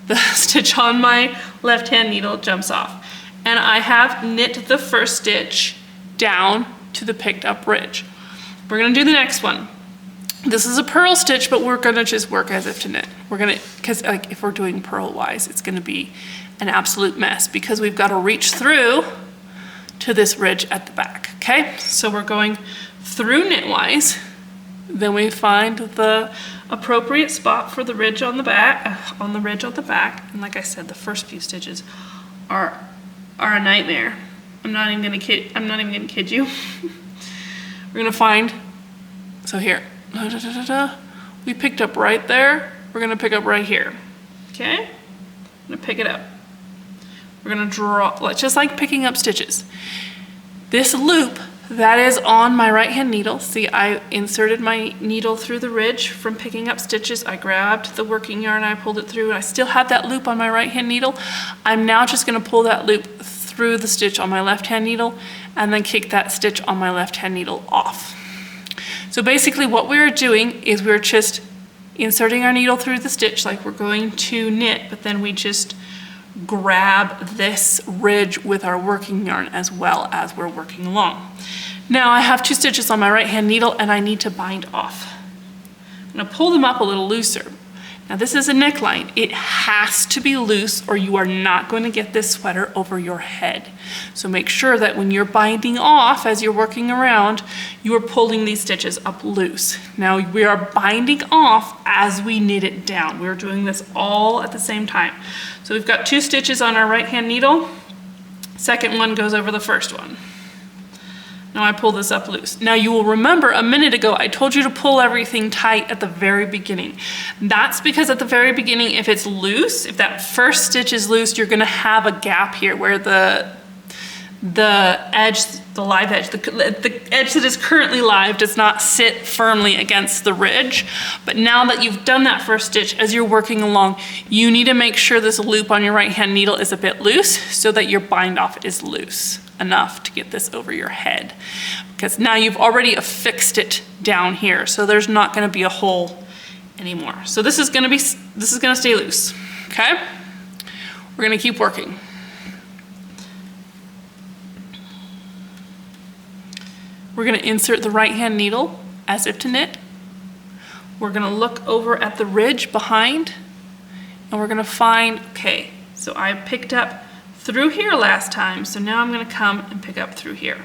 The stitch on my left hand needle jumps off and I have knit the first stitch down to the picked up ridge. We're gonna do the next one. This is a purl stitch, but we're gonna just work as if to knit. Because like if we're doing purl wise, it's gonna be an absolute mess because we've got to reach through to this ridge at the back, okay? So we're going through knitwise, then we find the appropriate spot for the ridge on the back, and like I said, the first few stitches are a nightmare. I'm not even gonna kid you. We're gonna find, so here, we picked up right there, we're gonna pick up right here, okay? I'm gonna pick it up. We're gonna draw, just like picking up stitches. This loop that is on my right hand needle, see I inserted my needle through the ridge from picking up stitches, I grabbed the working yarn, I pulled it through, and I still have that loop on my right hand needle. I'm now just gonna pull that loop through the stitch on my left hand needle and then kick that stitch on my left hand needle off. So basically what we're doing is we're just inserting our needle through the stitch like we're going to knit, but then we just grab this ridge with our working yarn as well as we're working along. Now I have 2 stitches on my right hand needle and I need to bind off. I'm gonna pull them up a little looser. Now this is a neckline. It has to be loose or you are not going to get this sweater over your head. So make sure that when you're binding off as you're working around, you are pulling these stitches up loose. Now we are binding off as we knit it down. We're doing this all at the same time. So we've got 2 stitches on our right hand needle. Second one goes over the first one. Now I pull this up loose. Now you will remember a minute ago I told you to pull everything tight at the very beginning. That's because at the very beginning, if it's loose, if that first stitch is loose, you're gonna have a gap here where the edge, the live edge, the edge that is currently live does not sit firmly against the ridge. But now that you've done that first stitch, as you're working along, you need to make sure this loop on your right hand needle is a bit loose so that your bind off is loose enough to get this over your head. Because now you've already affixed it down here, so there's not gonna be a hole anymore. So this is gonna stay loose, okay? We're gonna keep working. We're gonna insert the right hand needle as if to knit. We're gonna look over at the ridge behind and we're gonna find, okay, so I picked up through here last time, so now I'm gonna come and pick up through here.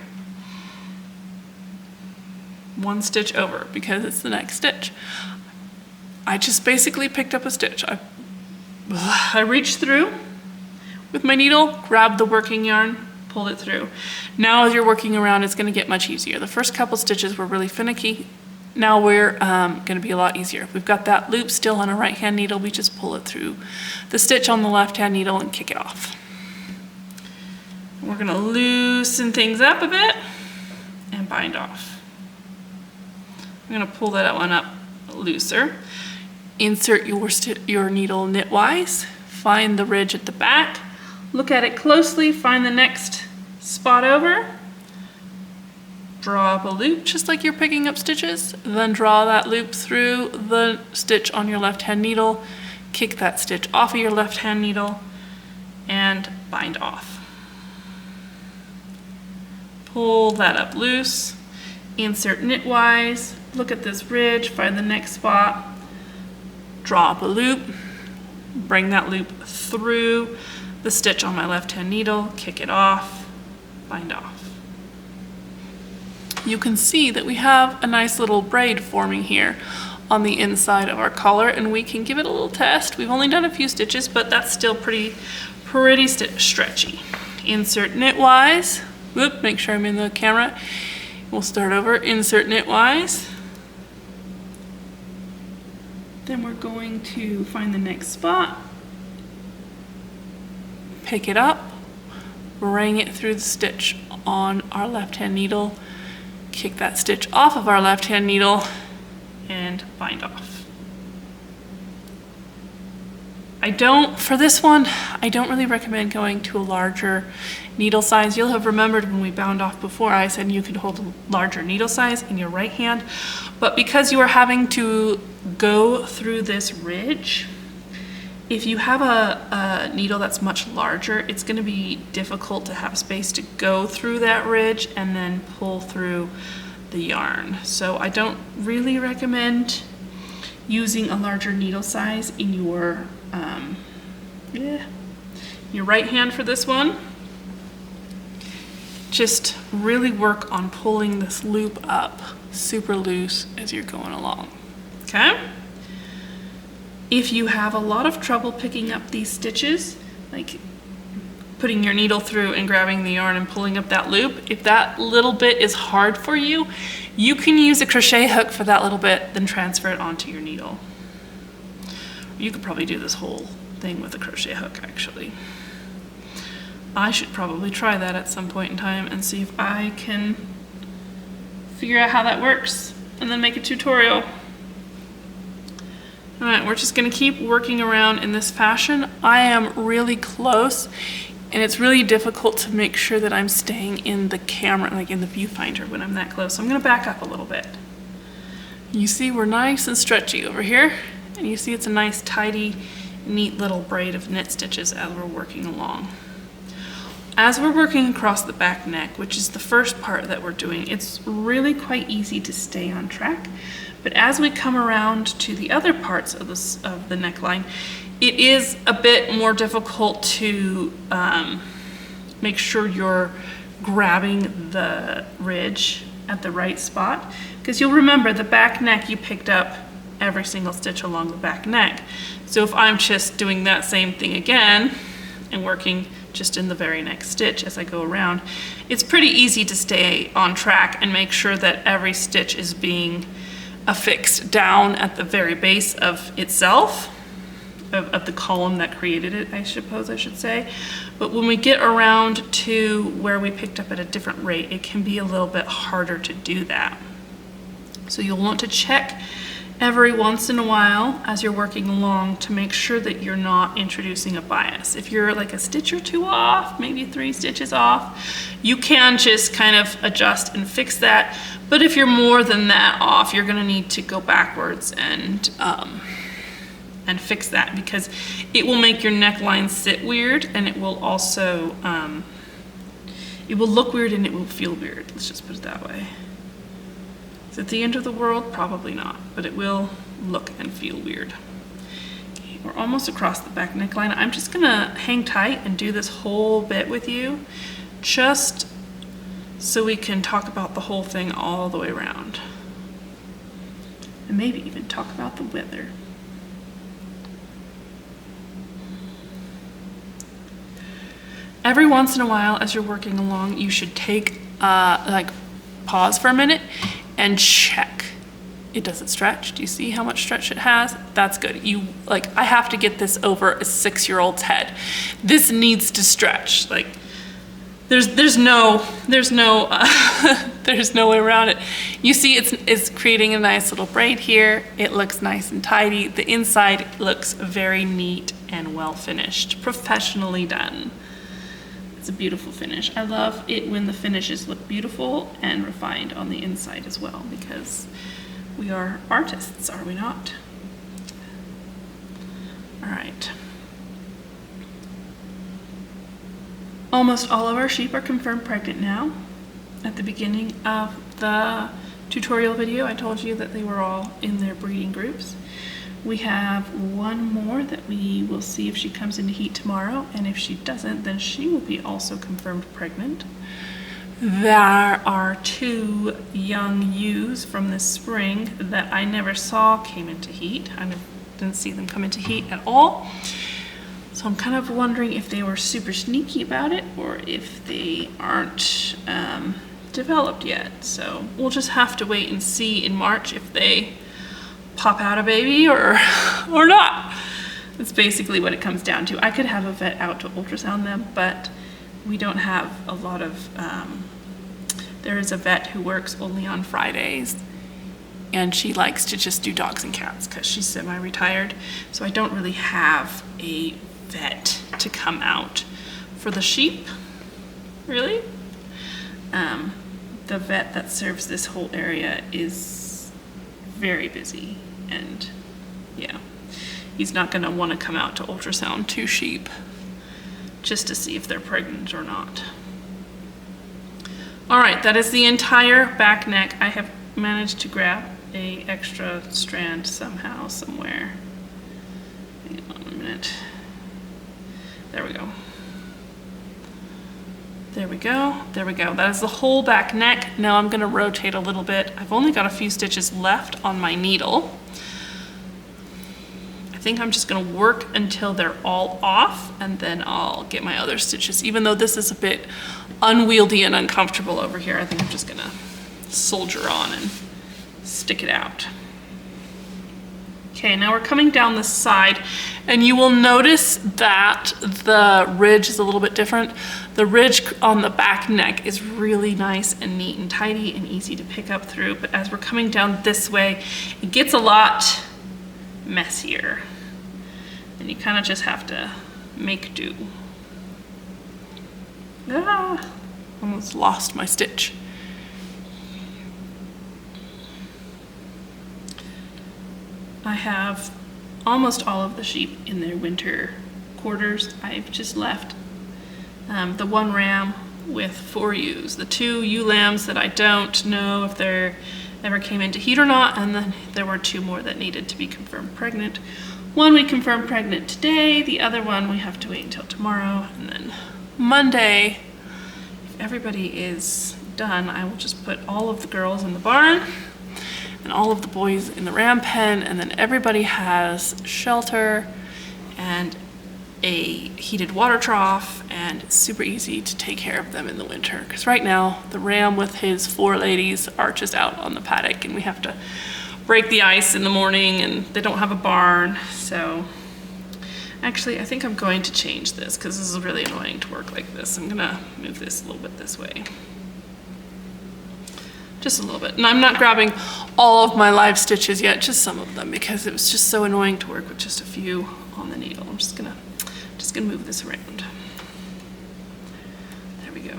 1 stitch over because it's the next stitch. I just basically picked up a stitch. I reached through with my needle, grabbed the working yarn, pulled it through. Now as you're working around, it's gonna get much easier. The first couple stitches were really finicky. Now we're gonna be a lot easier. We've got that loop still on a right hand needle, we just pull it through the stitch on the left hand needle and kick it off. We're gonna loosen things up a bit and bind off. I'm gonna pull that one up looser. Insert your needle knitwise, find the ridge at the back, look at it closely, find the next spot over, draw up a loop just like you're picking up stitches, then draw that loop through the stitch on your left-hand needle, kick that stitch off of your left-hand needle, and bind off. Pull that up loose, insert knitwise, look at this ridge, find the next spot, draw up a loop, bring that loop through the stitch on my left-hand needle, kick it off, bind off. You can see that we have a nice little braid forming here on the inside of our collar, and we can give it a little test. We've only done a few stitches, but that's still pretty stretchy. Insert knitwise. Whoop, make sure I'm in the camera. We'll start over. Insert knitwise. Then we're going to find the next spot, pick it up, bring it through the stitch on our left-hand needle, kick that stitch off of our left-hand needle, and bind off. For this one, I don't really recommend going to a larger needle size. You'll have remembered when we bound off before, I said you could hold a larger needle size in your right hand, but because you are having to go through this ridge, if you have a needle that's much larger, it's going to be difficult to have space to go through that ridge and then pull through the yarn. So I don't really recommend using a larger needle size in your right hand for this one. Just really work on pulling this loop up super loose as you're going along. Okay? If you have a lot of trouble picking up these stitches, like putting your needle through and grabbing the yarn and pulling up that loop, if that little bit is hard for you, you can use a crochet hook for that little bit, then transfer it onto your needle. You could probably do this whole thing with a crochet hook, actually. I should probably try that at some point in time and see if I can figure out how that works and then make a tutorial. All right, we're just gonna keep working around in this fashion. I am really close, and it's really difficult to make sure that I'm staying in the camera, like in the viewfinder when I'm that close. So I'm gonna back up a little bit. You see we're nice and stretchy over here, and you see it's a nice, tidy, neat little braid of knit stitches as we're working along. As we're working across the back neck, which is the first part that we're doing, it's really quite easy to stay on track. But as we come around to the other parts of the neckline, it is a bit more difficult to make sure you're grabbing the ridge at the right spot. Because you'll remember the back neck, you picked up every single stitch along the back neck. So if I'm just doing that same thing again and working just in the very next stitch as I go around, it's pretty easy to stay on track and make sure that every stitch is being affixed down at the very base of itself, of the column that created it, I suppose I should say. But when we get around to where we picked up at a different rate, it can be a little bit harder to do that. So you'll want to check every once in a while as you're working along to make sure that you're not introducing a bias. If you're like a stitch or two off, maybe 3 stitches off, you can just kind of adjust and fix that. But if you're more than that off, you're gonna need to go backwards and fix that, because it will make your neckline sit weird, and it will also, it will look weird and it will feel weird. Let's just put it that way. Is it the end of the world? Probably not, but it will look and feel weird. Okay, we're almost across the back neckline. I'm just gonna hang tight and do this whole bit with you, just so we can talk about the whole thing all the way around. And maybe even talk about the weather. Every once in a while, as you're working along, you should take, pause for a minute and check. It doesn't stretch. Do you see how much stretch it has? That's good. I have to get this over a 6-year-old's head. This needs to stretch. there's no there's no way around it. You see it's creating a nice little braid here. It looks nice and tidy. The inside looks very neat and well finished, professionally done. It's a beautiful finish. I love it when the finishes look beautiful and refined on the inside as well, because we are artists, are we not? All right. Almost all of our sheep are confirmed pregnant now. At the beginning of the tutorial video, I told you that they were all in their breeding groups. We have one more that we will see if she comes into heat tomorrow, and if she doesn't, then she will be also confirmed pregnant. There are 2 young ewes from this spring that I never saw came into heat. I didn't see them come into heat at all. So I'm kind of wondering if they were super sneaky about it or if they aren't developed yet. So we'll just have to wait and see in March if they pop out a baby or not. That's basically what it comes down to. I could have a vet out to ultrasound them, but we don't have a lot of, there is a vet who works only on Fridays, and she likes to just do dogs and cats because she's semi-retired. So I don't really have a vet to come out for the sheep, really. The vet that serves this whole area is very busy, and yeah, he's not gonna wanna come out to ultrasound 2 sheep just to see if they're pregnant or not. All right, that is the entire back neck. I have managed to grab a extra strand somehow, somewhere. Hang on a minute. There we go. There we go, there we go. That is the whole back neck. Now I'm gonna rotate a little bit. I've only got a few stitches left on my needle. I think I'm just gonna work until they're all off, and then I'll get my other stitches. Even though this is a bit unwieldy and uncomfortable over here, I think I'm just gonna soldier on and stick it out. Okay, now we're coming down the side, and you will notice that the ridge is a little bit different. The ridge on the back neck is really nice and neat and tidy and easy to pick up through, but as we're coming down this way, it gets a lot messier, and you kind of just have to make do. Ah, almost lost my stitch. I have almost all of the sheep in their winter quarters. I've just left the 1 ram with 4 ewes. The 2 ewe lambs that I don't know if they ever came into heat or not, and then there were 2 more that needed to be confirmed pregnant. One we confirmed pregnant today, the other one we have to wait until tomorrow, and then Monday, if everybody is done, I will just put all of the girls in the barn and all of the boys in the ram pen, and then everybody has shelter and a heated water trough, and it's super easy to take care of them in the winter. Because right now, the ram with his 4 ladies are just out on the paddock, and we have to break the ice in the morning, and they don't have a barn. So actually, I think I'm going to change this because this is really annoying to work like this. I'm gonna move this a little bit this way. Just a little bit. And I'm not grabbing all of my live stitches yet, just some of them, because it was just so annoying to work with just a few on the needle. I'm just gonna move this around. There we go.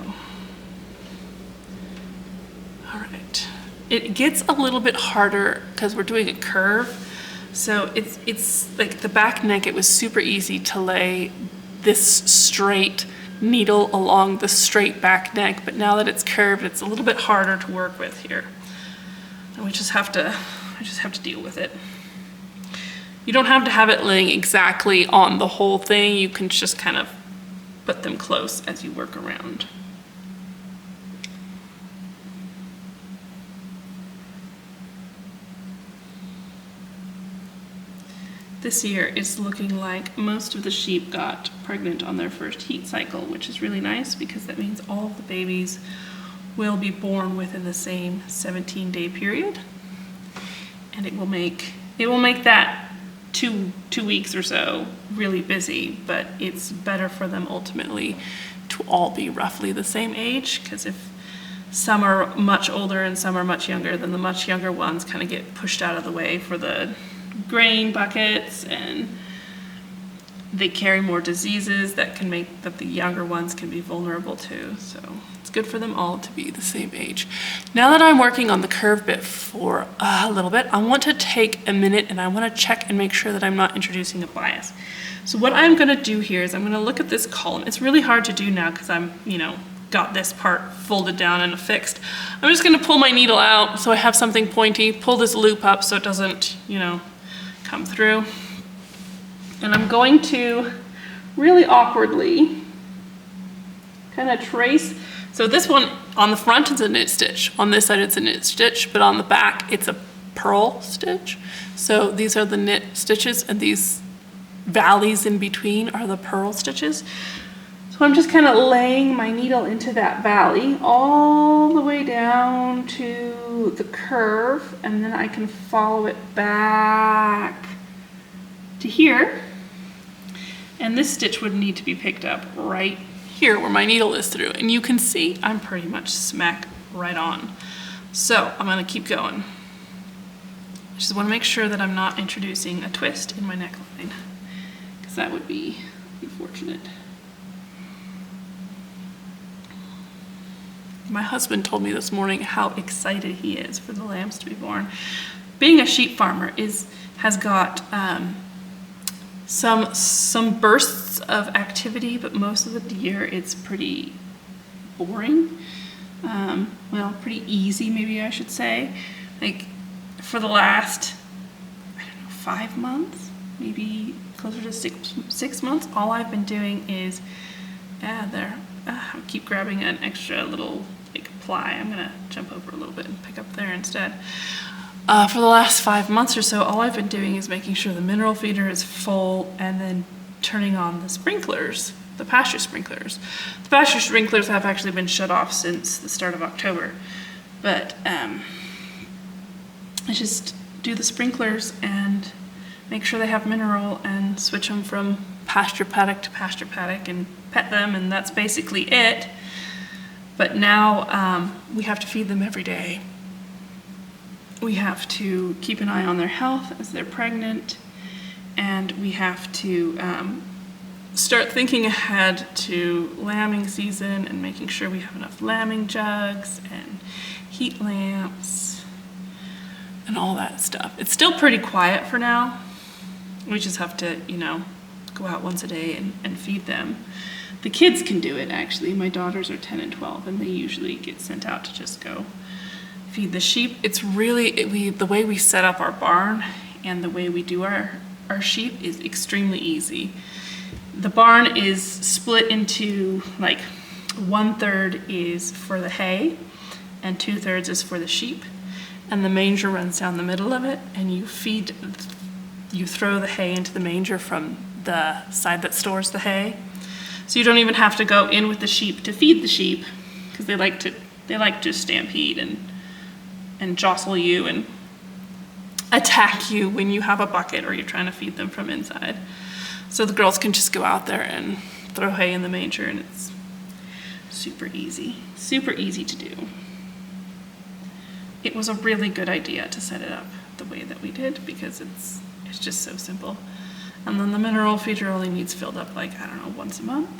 All right. It gets a little bit harder because we're doing a curve. So it's like the back neck, it was super easy to lay this straight needle along the straight back neck, but now that it's curved, it's a little bit harder to work with here. And I just have to deal with it. You don't have to have it laying exactly on the whole thing. You can just kind of put them close as you work around. This year it's looking like most of the sheep got pregnant on their first heat cycle, which is really nice because that means all of the babies will be born within the same 17-day period. And it will make that two weeks or so really busy, but it's better for them ultimately to to all be roughly the same age, because if some are much older and some are much younger, then the much younger ones kind of get pushed out of the way for the grain buckets, and they carry more diseases that can make that the younger ones can be vulnerable to. So it's good for them all to be the same age. Now that I'm working on the curve bit for a little bit, I want to take a minute and I want to check and make sure that I'm not introducing a bias. So what I'm going to do here is I'm going to look at this column. It's really hard to do now because I'm, got this part folded down and affixed. I'm just going to pull my needle out so I have something pointy, pull this loop up so it doesn't, come through. And I'm going to really awkwardly kind of trace. So this one on the front is a knit stitch. On this side it's a knit stitch, but on the back it's a purl stitch. So these are the knit stitches and these valleys in between are the purl stitches. So I'm just kind of laying my needle into that valley all the way down to the curve, and then I can follow it back to here. And this stitch would need to be picked up right here where my needle is through. And you can see I'm pretty much smack right on. So I'm gonna keep going. I just wanna make sure that I'm not introducing a twist in my neckline, because that would be unfortunate. My husband told me this morning how excited he is for the lambs to be born. Being a sheep farmer has got some bursts of activity, but most of the year it's pretty boring. Well, pretty easy, maybe I should say. Like for the last, 5 months, maybe closer to six months, all I've been doing is, I keep grabbing an extra little ply. I'm gonna jump over a little bit and pick up there instead. For the last 5 months or so, all I've been doing is making sure the mineral feeder is full and then turning on the sprinklers, the pasture sprinklers. The pasture sprinklers have actually been shut off since the start of October, but I just do the sprinklers and make sure they have mineral and switch them from pasture paddock to pasture paddock and pet them, and that's basically it. But now we have to feed them every day. We have to keep an eye on their health as they're pregnant, and we have to start thinking ahead to lambing season and making sure we have enough lambing jugs and heat lamps and all that stuff. It's still pretty quiet for now. We just have to, go out once a day and feed them. The kids can do it, actually. My daughters are 10 and 12, and they usually get sent out to just go feed the sheep. It's really, the way we set up our barn and the way we do our sheep is extremely easy. The barn is split into, 1/3 is for the hay, and 2/3 is for the sheep. And the manger runs down the middle of it, and you throw the hay into the manger from the side that stores the hay. So you don't even have to go in with the sheep to feed the sheep, because they like to stampede and jostle you and attack you when you have a bucket or you're trying to feed them from inside. So the girls can just go out there and throw hay in the manger, and it's super easy to do. It was a really good idea to set it up the way that we did, because it's just so simple. And then the mineral feeder only needs filled up once a month.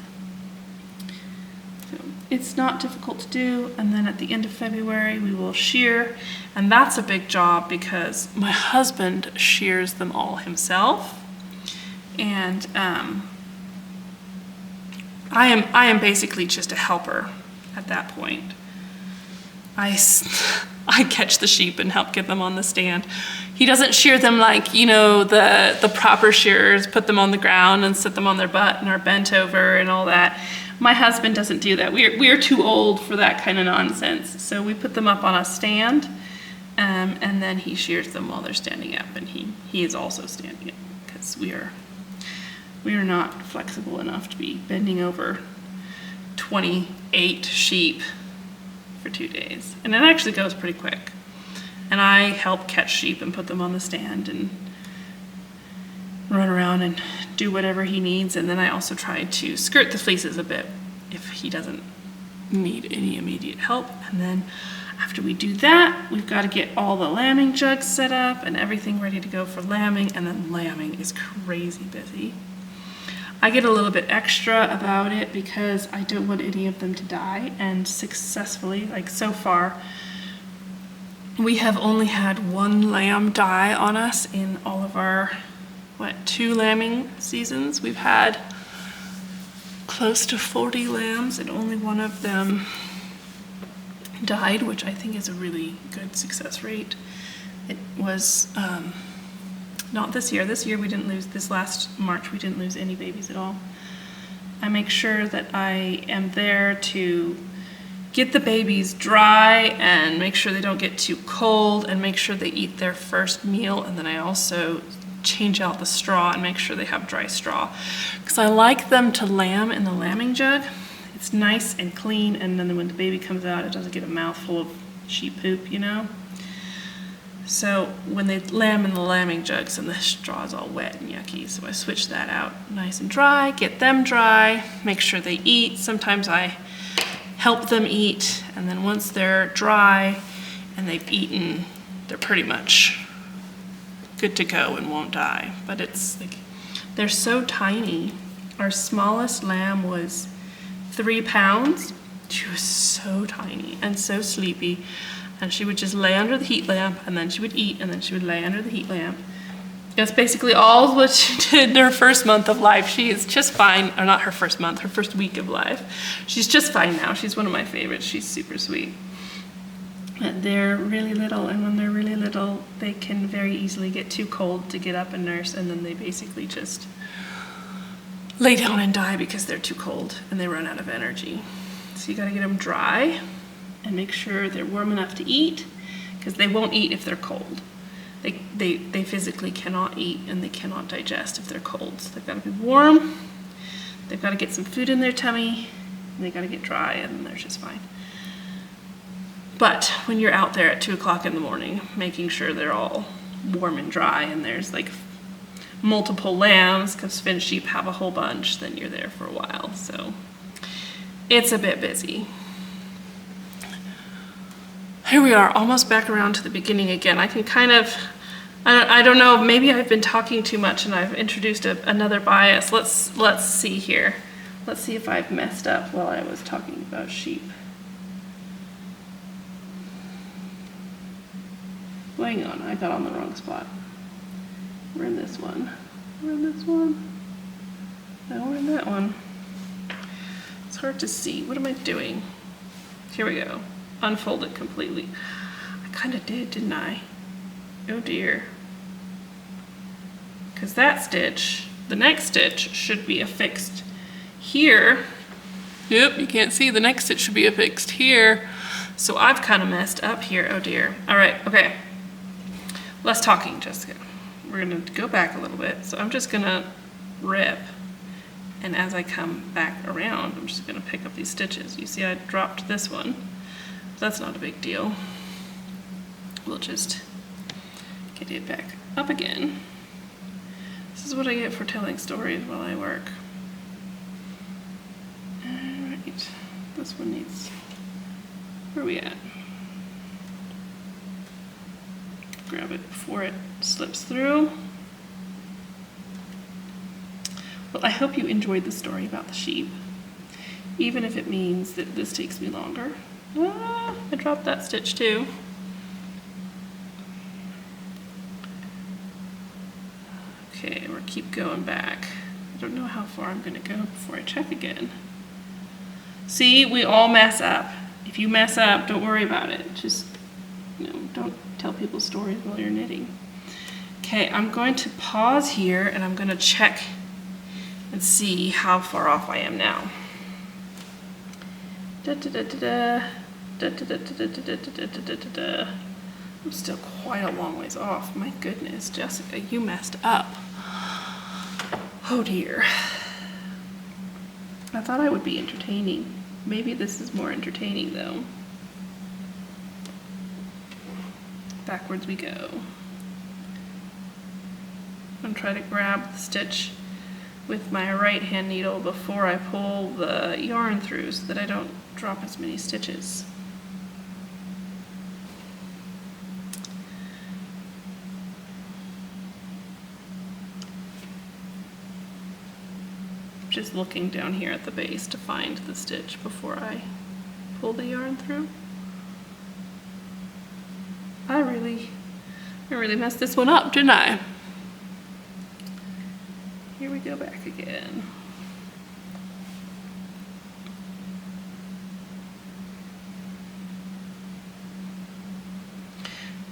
So it's not difficult to do. And then at the end of February we will shear, and that's a big job because my husband shears them all himself, and I am basically just a helper at that point. I catch the sheep and help get them on the stand. He doesn't shear them like, the proper shearers put them on the ground and sit them on their butt and are bent over and all that. My husband doesn't do that. We are too old for that kind of nonsense. So we put them up on a stand, and then he shears them while they're standing up, and he is also standing up, because we are not flexible enough to be bending over 28 sheep for 2 days. And it actually goes pretty quick. And I help catch sheep and put them on the stand and run around and do whatever he needs. And then I also try to skirt the fleeces a bit if he doesn't need any immediate help. And then after we do that, we've got to get all the lambing jugs set up and everything ready to go for lambing, and then lambing is crazy busy. I get a little bit extra about it because I don't want any of them to die, and successfully, like so far, we have only had one lamb die on us in all of our, 2 lambing seasons. We've had close to 40 lambs and only one of them died, which I think is a really good success rate. It was not this year. This year we didn't lose, this last March we didn't lose any babies at all. I make sure that I am there to get the babies dry and make sure they don't get too cold and make sure they eat their first meal, and then I also change out the straw and make sure they have dry straw, because I like them to lamb in the lambing jug. It's nice and clean, and then when the baby comes out, it doesn't get a mouthful of sheep poop, you know? So when they lamb in the lambing jugs, and the straw is all wet and yucky, so I switch that out nice and dry, get them dry, make sure they eat. Sometimes I help them eat, and then once they're dry and they've eaten, they're pretty much good to go and won't die. But it's like, they're so tiny. Our smallest lamb was 3 pounds. She was so tiny and so sleepy, and she would just lay under the heat lamp, and then she would eat, and then she would lay under the heat lamp. That's basically all what she did in her first month of life. She is just fine, or not her first month, her first week of life. She's just fine now. She's one of my favorites. She's super sweet. But they're really little, and when they're really little, they can very easily get too cold to get up and nurse, and then they basically just lay down and die because they're too cold and they run out of energy. So you gotta get them dry and make sure they're warm enough to eat, because they won't eat if they're cold. They physically cannot eat and they cannot digest if they're cold. So they've gotta be warm, they've gotta get some food in their tummy, and they gotta get dry, and then they're just fine. But when you're out there at 2 o'clock in the morning, making sure they're all warm and dry, and there's like multiple lambs, because Finnish sheep have a whole bunch, then you're there for a while. So it's a bit busy. Here we are, almost back around to the beginning again. I can kind of, I don't know, maybe I've been talking too much and I've introduced another bias. Let's see here. Let's see if I've messed up while I was talking about sheep. Hang on, I got on the wrong spot. We're in this one. We're in this one. No, we're in that one. It's hard to see. What am I doing? Here we go. Unfold it completely. I kind of did, didn't I? Oh dear. Because that stitch, the next stitch, should be affixed here. Yep, you can't see. The next stitch should be affixed here. So I've kind of messed up here. Oh dear. All right, okay. Less talking, Jessica. We're gonna go back a little bit. So I'm just gonna rip, and as I come back around, I'm just gonna pick up these stitches. You see I dropped this one. That's not a big deal. We'll just get it back up again. This is what I get for telling stories while I work. All right, this one needs, where are we at? Grab it before it slips through. Well, I hope you enjoyed the story about the sheep, even if it means that this takes me longer. Ah, I dropped that stitch too. Okay, we'll keep going back. I don't know how far I'm gonna go before I check again. See, we all mess up. If you mess up, don't worry about it. Just, don't tell people stories while you're knitting. Okay, I'm going to pause here and I'm gonna check and see how far off I am now. I'm still quite a long ways off. My goodness, Jessica, you messed up. Oh dear. I thought I would be entertaining. Maybe this is more entertaining though. Backwards we go. I'm gonna try to grab the stitch with my right hand needle before I pull the yarn through so that I don't drop as many stitches. Just looking down here at the base to find the stitch before I pull the yarn through. I really messed this one up, didn't I? Here we go back again.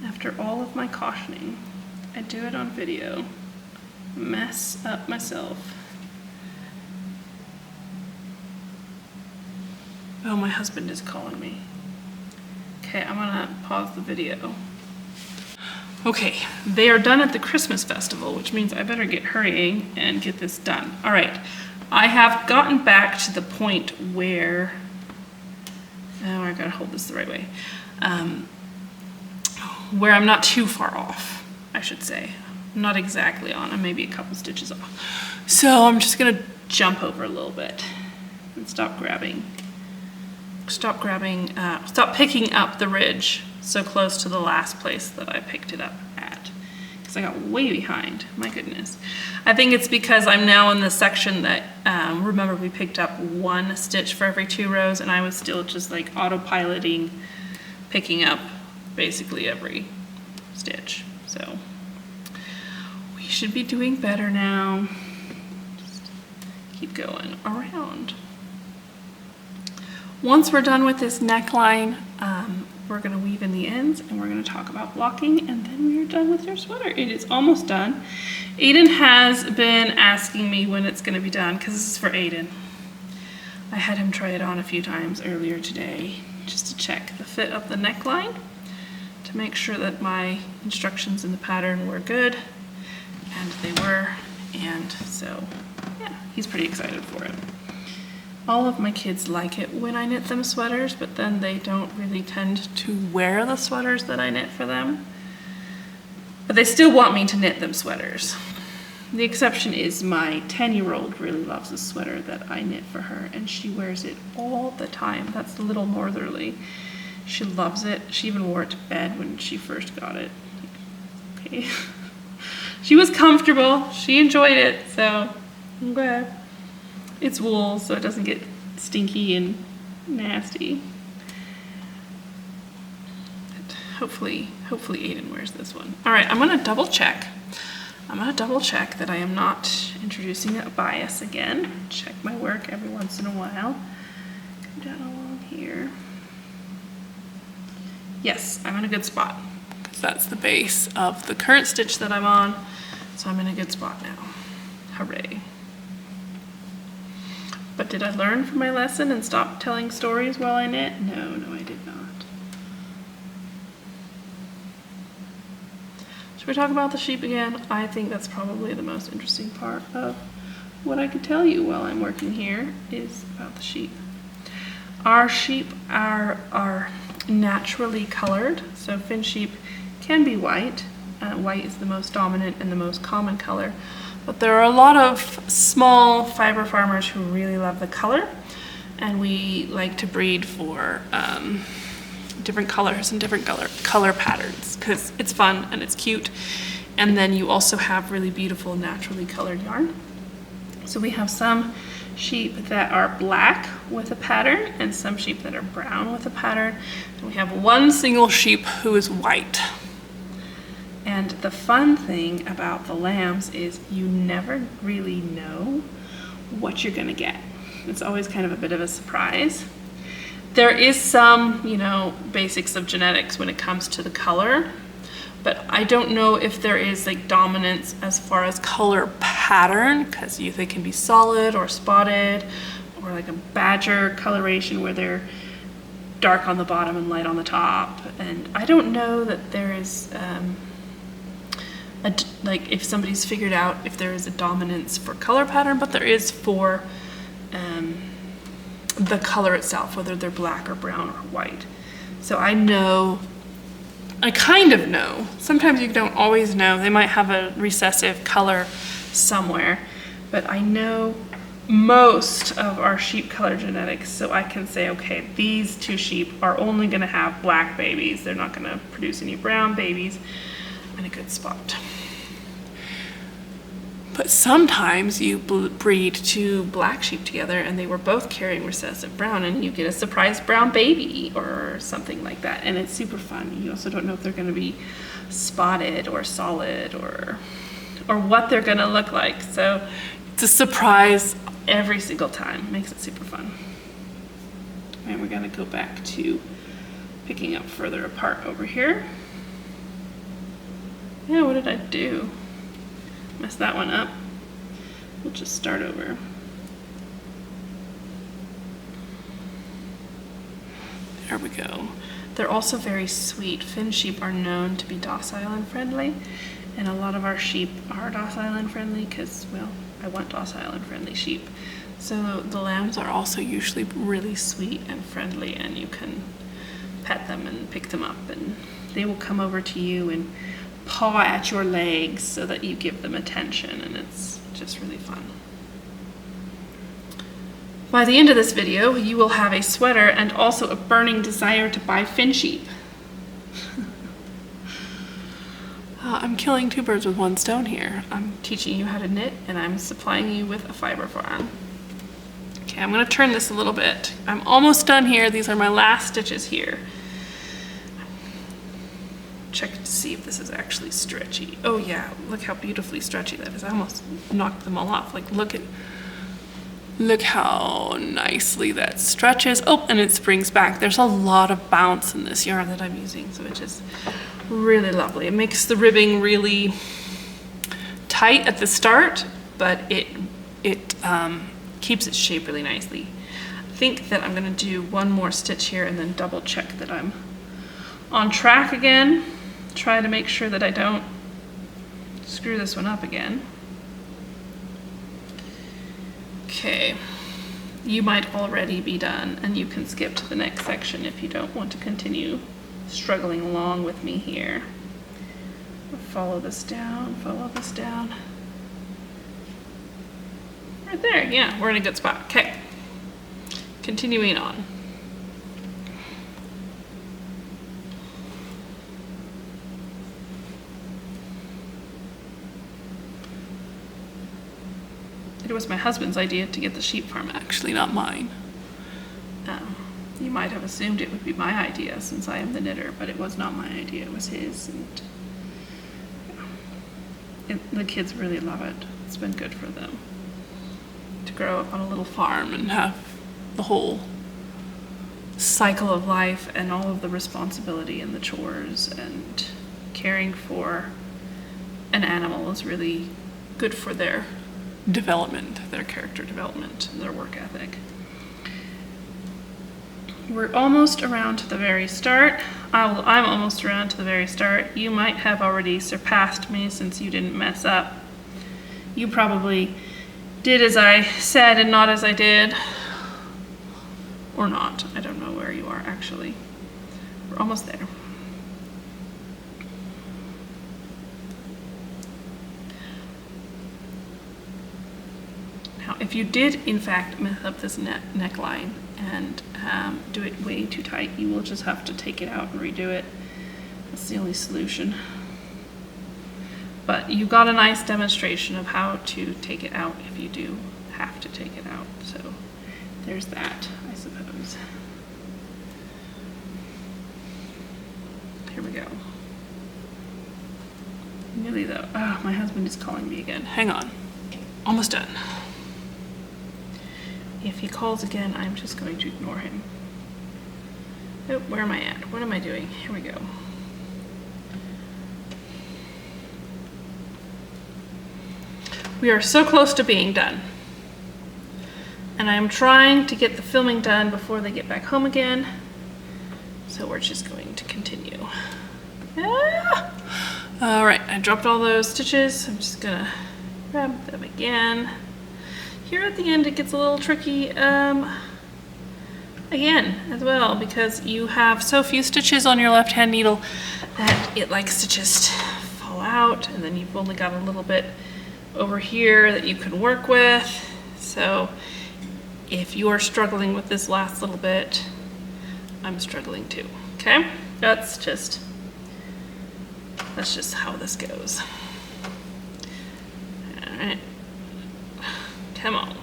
After all of my cautioning, I do it on video, mess up myself. Oh, my husband is calling me. Okay, I'm gonna pause the video. Okay, they are done at the Christmas festival, which means I better get hurrying and get this done. All right, I have gotten back to the point where, oh, I gotta hold this the right way, where I'm not too far off, I should say. I'm not exactly on, I'm maybe a couple stitches off. So I'm just gonna jump over a little bit and stop picking up the ridge so close to the last place that I picked it up at, because I got way behind, my goodness. I think it's because I'm now in the section that, remember we picked up 1 stitch for every 2 rows, and I was still just like autopiloting, picking up basically every stitch. So we should be doing better now. Just keep going around. Once we're done with this neckline, we're going to weave in the ends and we're going to talk about blocking, and then we are done with your sweater. It is almost done. Aiden has been asking me when it's going to be done because this is for Aiden. I had him try it on a few times earlier today just to check the fit of the neckline to make sure that my instructions in the pattern were good, and they were, and so yeah, he's pretty excited for it. All of my kids like it when I knit them sweaters, but then they don't really tend to wear the sweaters that I knit for them. But they still want me to knit them sweaters. The exception is my 10-year-old really loves a sweater that I knit for her, and she wears it all the time. That's the little Northerly. She loves it. She even wore it to bed when she first got it. Okay. She was comfortable. She enjoyed it, so I'm glad. It's wool, so it doesn't get stinky and nasty. But hopefully Aiden wears this one. All right, I'm gonna double check. That I am not introducing a bias again. Check my work every once in a while. Come down along here. Yes, I'm in a good spot, because that's the base of the current stitch that I'm on, so I'm in a good spot now. Hooray. But did I learn from my lesson and stop telling stories while I knit? No, I did not. Should we talk about the sheep again? I think that's probably the most interesting part of what I could tell you while I'm working here is about the sheep. Our sheep are naturally colored, so fin sheep can be white. White is the most dominant and the most common color. But there are a lot of small fiber farmers who really love the color, and we like to breed for different colors and different color patterns because it's fun and it's cute, and then you also have really beautiful naturally colored yarn. So we have some sheep that are black with a pattern and some sheep that are brown with a pattern, and we have one single sheep who is white. And the fun thing about the lambs is you never really know what you're gonna get. It's always kind of a bit of a surprise. There is some, basics of genetics when it comes to the color, but I don't know if there is like dominance as far as color pattern, because they can be solid or spotted, or like a badger coloration where they're dark on the bottom and light on the top. And I don't know that there is if somebody's figured out if there is a dominance for color pattern, but there is for the color itself, whether they're black or brown or white. So I kind of know. Sometimes you don't always know. They might have a recessive color somewhere. but I know most of our sheep color genetics, so I can say, okay, these two sheep are only going to have black babies. They're not going to produce any brown babies. I'm in a good spot. But sometimes you breed two black sheep together and they were both carrying recessive brown, and you get a surprise brown baby or something like that, and it's super fun. You also don't know if they're going to be spotted or solid or what they're going to look like. So it's a surprise every single time. Makes it super fun. And we're going to go back to picking up further apart over here. Yeah, what did I do? Messed that one up. We'll just start over. There we go. They're also very sweet. Finn sheep are known to be docile and friendly, and a lot of our sheep are docile and friendly because, well, I want docile and friendly sheep. So the lambs are also usually really sweet and friendly, and you can pet them and pick them up, and they will come over to you and paw at your legs so that you give them attention, and it's just really fun. By the end of this video, you will have a sweater and also a burning desire to buy Finn sheep. I'm killing two birds with one stone here. I'm teaching you how to knit, and I'm supplying you with a fiber farm. Okay, I'm going to turn this a little bit. I'm almost done here. These are my last stitches here. Check to see if this is actually stretchy. Oh yeah, look how beautifully stretchy that is. I almost knocked them all off. Like, look how nicely that stretches. Oh, and it springs back. There's a lot of bounce in this yarn that I'm using, so it's just really lovely. It makes the ribbing really tight at the start, but it keeps its shape really nicely. I think that I'm gonna do one more stitch here and then double check that I'm on track again. Try to make sure that I don't screw this one up again. Okay, you might already be done, and you can skip to the next section if you don't want to continue struggling along with me here. Follow this down, follow this down. Right there, yeah, we're in a good spot. Okay, continuing on. It was my husband's idea to get the sheep farm, actually, not mine. You might have assumed it would be my idea since I am the knitter, but it was not my idea, it was his. And the kids really love it. It's been good for them to grow up on a little farm and have the whole cycle of life and all of the responsibility and the chores, and caring for an animal is really good for their development, their character development, and their work ethic. We're almost around to the very start. I'm almost around to the very start. You might have already surpassed me since you didn't mess up. You probably did as I said and not as I did. Or not. I don't know where you are actually. We're almost there. Now, if you did in fact mess up this neckline and do it way too tight, you will just have to take it out and redo it. That's the only solution. But you got a nice demonstration of how to take it out if you do have to take it out. So there's that, I suppose. Here we go. Nearly though. Oh, my husband is calling me again. Hang on. Almost done. If he calls again, I'm just going to ignore him. Oh, where am I at? What am I doing? Here we go. We are so close to being done. And I'm trying to get the filming done before they get back home again. So we're just going to continue. Ah! All right, I dropped all those stitches. I'm just gonna grab them again. Here at the end it gets a little tricky again as well, because you have so few stitches on your left hand needle that it likes to just fall out, and then you've only got a little bit over here that you can work with. So if you're struggling with this last little bit, I'm struggling too, okay? That's just how this goes. All right, come on.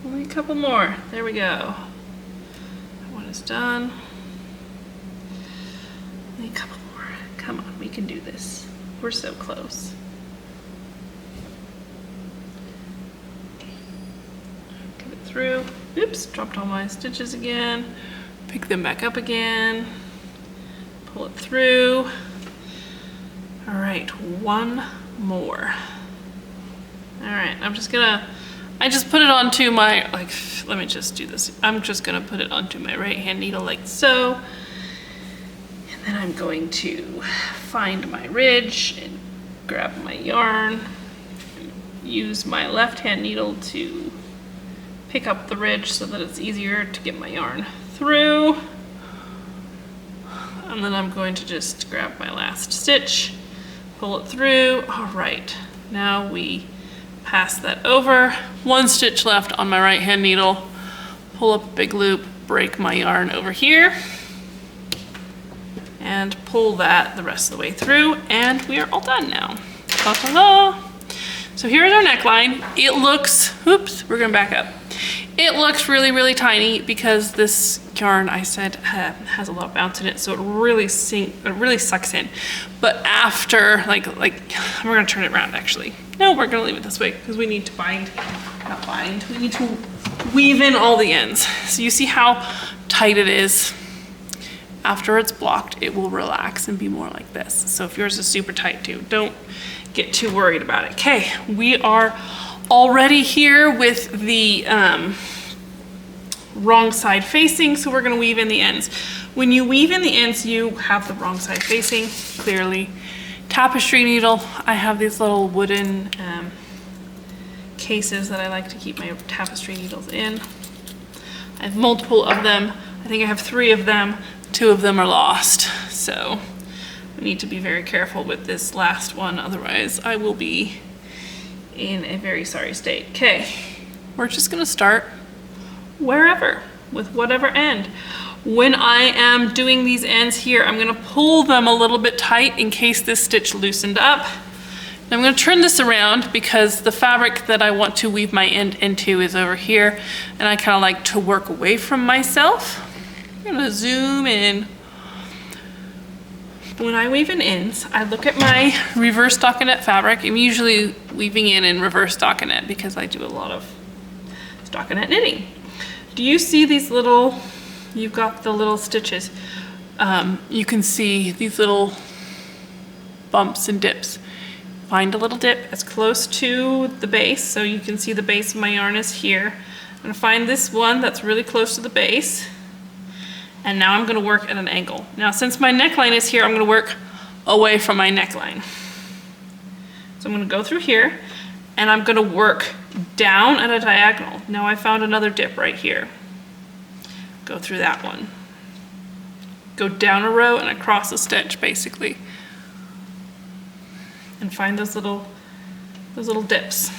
Only a couple more, there we go. That one is done. Only a couple more, come on, we can do this. We're so close. Get it through. Oops, dropped all my stitches again. Pick them back up again. Pull it through. All right, one more. All right, I just put it onto my, let me just do this. I'm just gonna put it onto my right hand needle like so. And then I'm going to find my ridge and grab my yarn. Use my left hand needle to pick up the ridge so that it's easier to get my yarn through. And then I'm going to just grab my last stitch, pull it through. All right, now we pass that over. One stitch left on my right hand needle, pull up a big loop, break my yarn over here, and pull that the rest of the way through, and we are all done now. Ta-ta-da! So here's our neckline. It looks, oops, we're gonna back up. It looks really, really tiny because this yarn, I said, has a lot of bounce in it, so it really sucks in. But after, we're gonna turn it around actually. No, we're gonna leave it this way because we need to we need to weave in all the ends. So you see how tight it is. After it's blocked, it will relax and be more like this. So if yours is super tight too, don't get too worried about it. Okay, we are already here with the wrong side facing, so we're gonna weave in the ends. When you weave in the ends, you have the wrong side facing, clearly. Tapestry needle, I have these little wooden cases that I like to keep my tapestry needles in. I have multiple of them. I think I have 3 of them. 2 of them are lost, so we need to be very careful with this last one, otherwise I will be in a very sorry state. Okay, we're just gonna start wherever, with whatever end. When I am doing these ends here, I'm gonna pull them a little bit tight in case this stitch loosened up. And I'm gonna turn this around because the fabric that I want to weave my end into is over here, and I kinda like to work away from myself. I'm gonna zoom in. When I weave in ends, I look at my reverse stockinette fabric. I'm usually weaving in reverse stockinette because I do a lot of stockinette knitting. Do you see these little, you've got the little stitches. You can see these little bumps and dips. Find a little dip as close to the base, so you can see the base of my yarn is here. I'm gonna find this one that's really close to the base. And now I'm gonna work at an angle. Now, since my neckline is here, I'm gonna work away from my neckline. So I'm gonna go through here, and I'm gonna work down at a diagonal. Now I found another dip right here. Go through that one. Go down a row and across a stitch, basically. And find those little dips.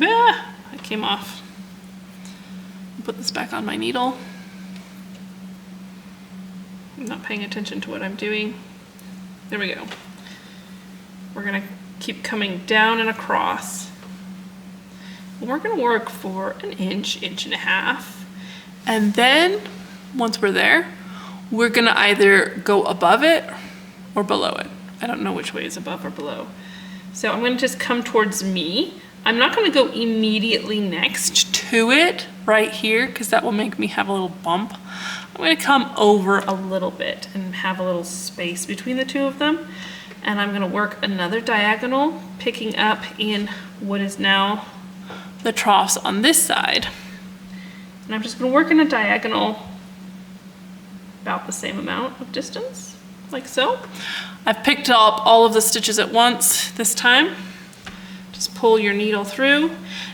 Ah, it came off. Put this back on my needle. I'm not paying attention to what I'm doing. There we go. We're gonna keep coming down and across. And we're gonna work for an inch, inch and a half. And then, once we're there, we're gonna either go above it or below it. I don't know which way is above or below. So I'm gonna just come towards me. I'm not gonna go immediately next to it right here because that will make me have a little bump. I'm gonna come over a little bit and have a little space between the 2 of them. And I'm gonna work another diagonal, picking up in what is now the troughs on this side. And I'm just gonna work in a diagonal about the same amount of distance, like so. I've picked up all of the stitches at once this time. Just pull your needle through.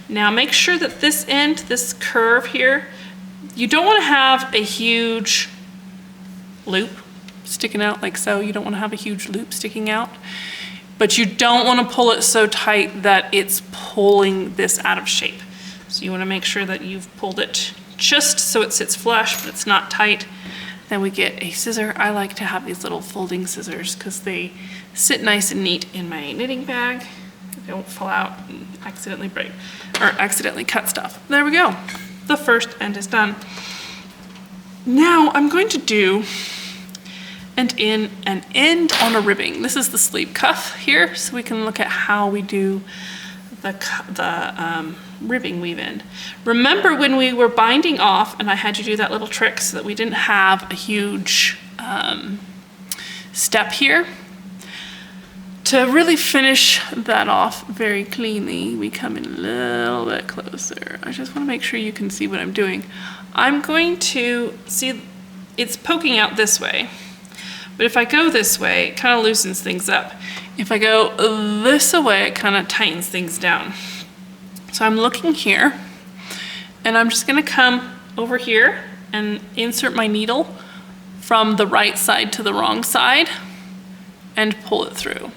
Now make sure that this end, this curve here, you don't want to have a huge loop sticking out like so. You don't want to have a huge loop sticking out, but you don't want to pull it so tight that it's pulling this out of shape. So you want to make sure that you've pulled it just so it sits flush, but it's not tight. Then we get a scissor. I like to have these little folding scissors because they sit nice and neat in my knitting bag. They don't fall out and accidentally break or accidentally cut stuff. There we go. The first end is done. Now I'm going to do an end on a ribbing. This is the sleeve cuff here, so we can look at how we do the ribbing weave in. Remember when we were binding off and I had you do that little trick so that we didn't have a huge step here? To really finish that off very cleanly, we come in a little bit closer. I just want to make sure you can see what I'm doing. I'm going to see it's poking out this way, but if I go this way, it kind of loosens things up. If I go this way, it kind of tightens things down. So I'm looking here, and I'm just going to come over here and insert my needle from the right side to the wrong side and pull it through.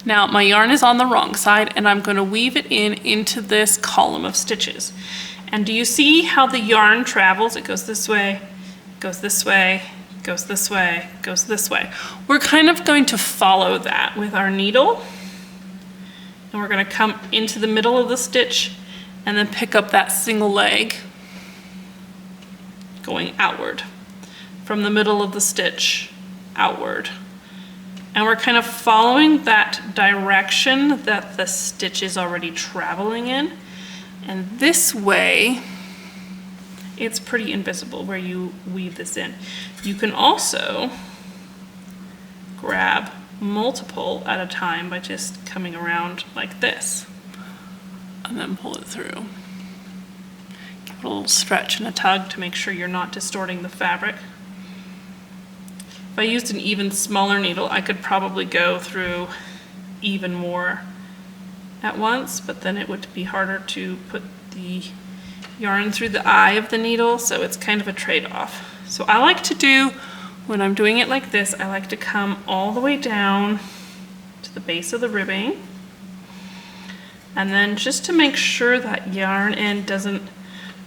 Now my yarn is on the wrong side and I'm going to weave it into this column of stitches. And do you see how the yarn travels? It goes this way, goes this way, goes this way, goes this way. We're kind of going to follow that with our needle. And we're going to come into the middle of the stitch and then pick up that single leg going outward from the middle of the stitch outward. And we're kind of following that direction that the stitch is already traveling in. And this way, it's pretty invisible where you weave this in. You can also grab multiple at a time by just coming around like this and then pull it through. Give it a little stretch and a tug to make sure you're not distorting the fabric. If I used an even smaller needle, I could probably go through even more at once, but then it would be harder to put the yarn through the eye of the needle, so it's kind of a trade-off. So I like to do, when I'm doing it like this, I like to come all the way down to the base of the ribbing, and then just to make sure that yarn end doesn't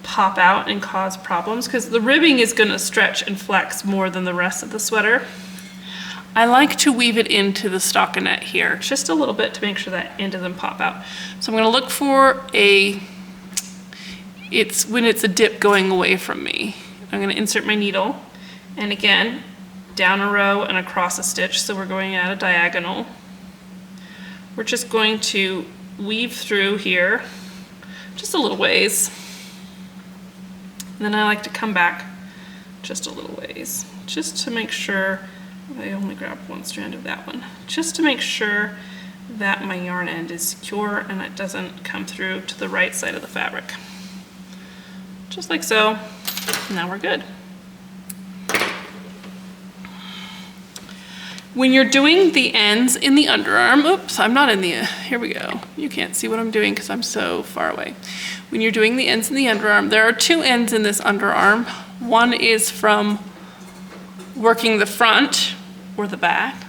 pop out and cause problems, because the ribbing is going to stretch and flex more than the rest of the sweater. I like to weave it into the stockinette here just a little bit to make sure that end doesn't pop out. So I'm going to look for when it's a dip going away from me. I'm going to insert my needle, and again down a row and across a stitch, so we're going at a diagonal. We're just going to weave through here just a little ways. And then I like to come back just a little ways, just to make sure, I only grabbed one strand of that one, just to make sure that my yarn end is secure and it doesn't come through to the right side of the fabric. Just like so. Now we're good. When you're doing the ends in the underarm, oops, I'm not in the, here we go. You can't see what I'm doing because I'm so far away. When you're doing the ends in the underarm, there are two ends in this underarm. One is from working the front or the back,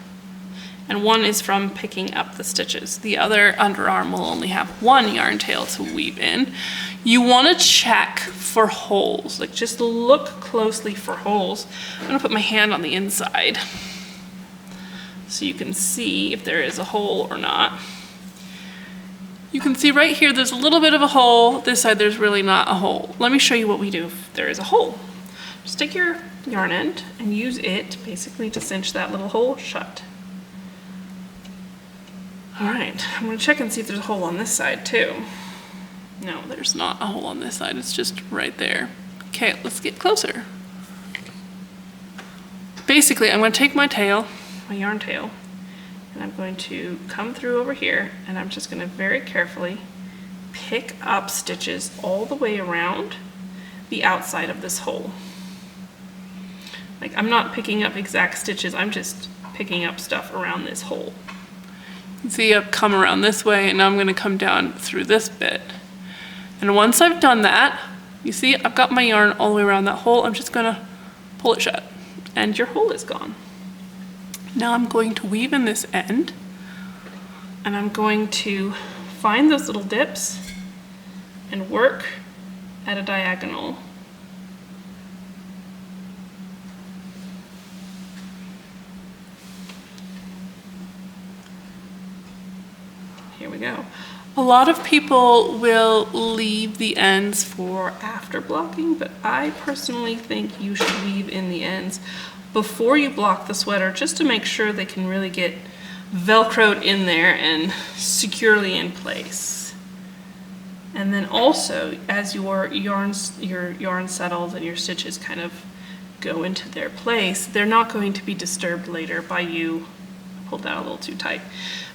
and one is from picking up the stitches. The other underarm will only have one yarn tail to weave in. You want to check for holes, like just look closely for holes. I'm going to put my hand on the inside so you can see if there is a hole or not. You can see right here there's a little bit of a hole. This side there's really not a hole. Let me show you what we do if there is a hole. Just take your yarn end and use it basically to cinch that little hole shut. Alright, I'm going to check and see if there's a hole on this side too. No, there's not a hole on this side, it's just right there. Okay, let's get closer. Basically, I'm going to take my tail, my yarn tail, and I'm going to come through over here, and I'm just going to very carefully pick up stitches all the way around the outside of this hole. Like, I'm not picking up exact stitches, I'm just picking up stuff around this hole. You can see I've come around this way, and now I'm going to come down through this bit. And once I've done that, you see I've got my yarn all the way around that hole. I'm just going to pull it shut, and your hole is gone. Now I'm going to weave in this end, and I'm going to find those little dips and work at a diagonal. Here we go. A lot of people will leave the ends for after blocking, but I personally think you should weave in the ends before you block the sweater, just to make sure they can really get Velcroed in there and securely in place. And then also, as your yarn settles and your stitches kind of go into their place, they're not going to be disturbed later by you. Pulled that a little too tight.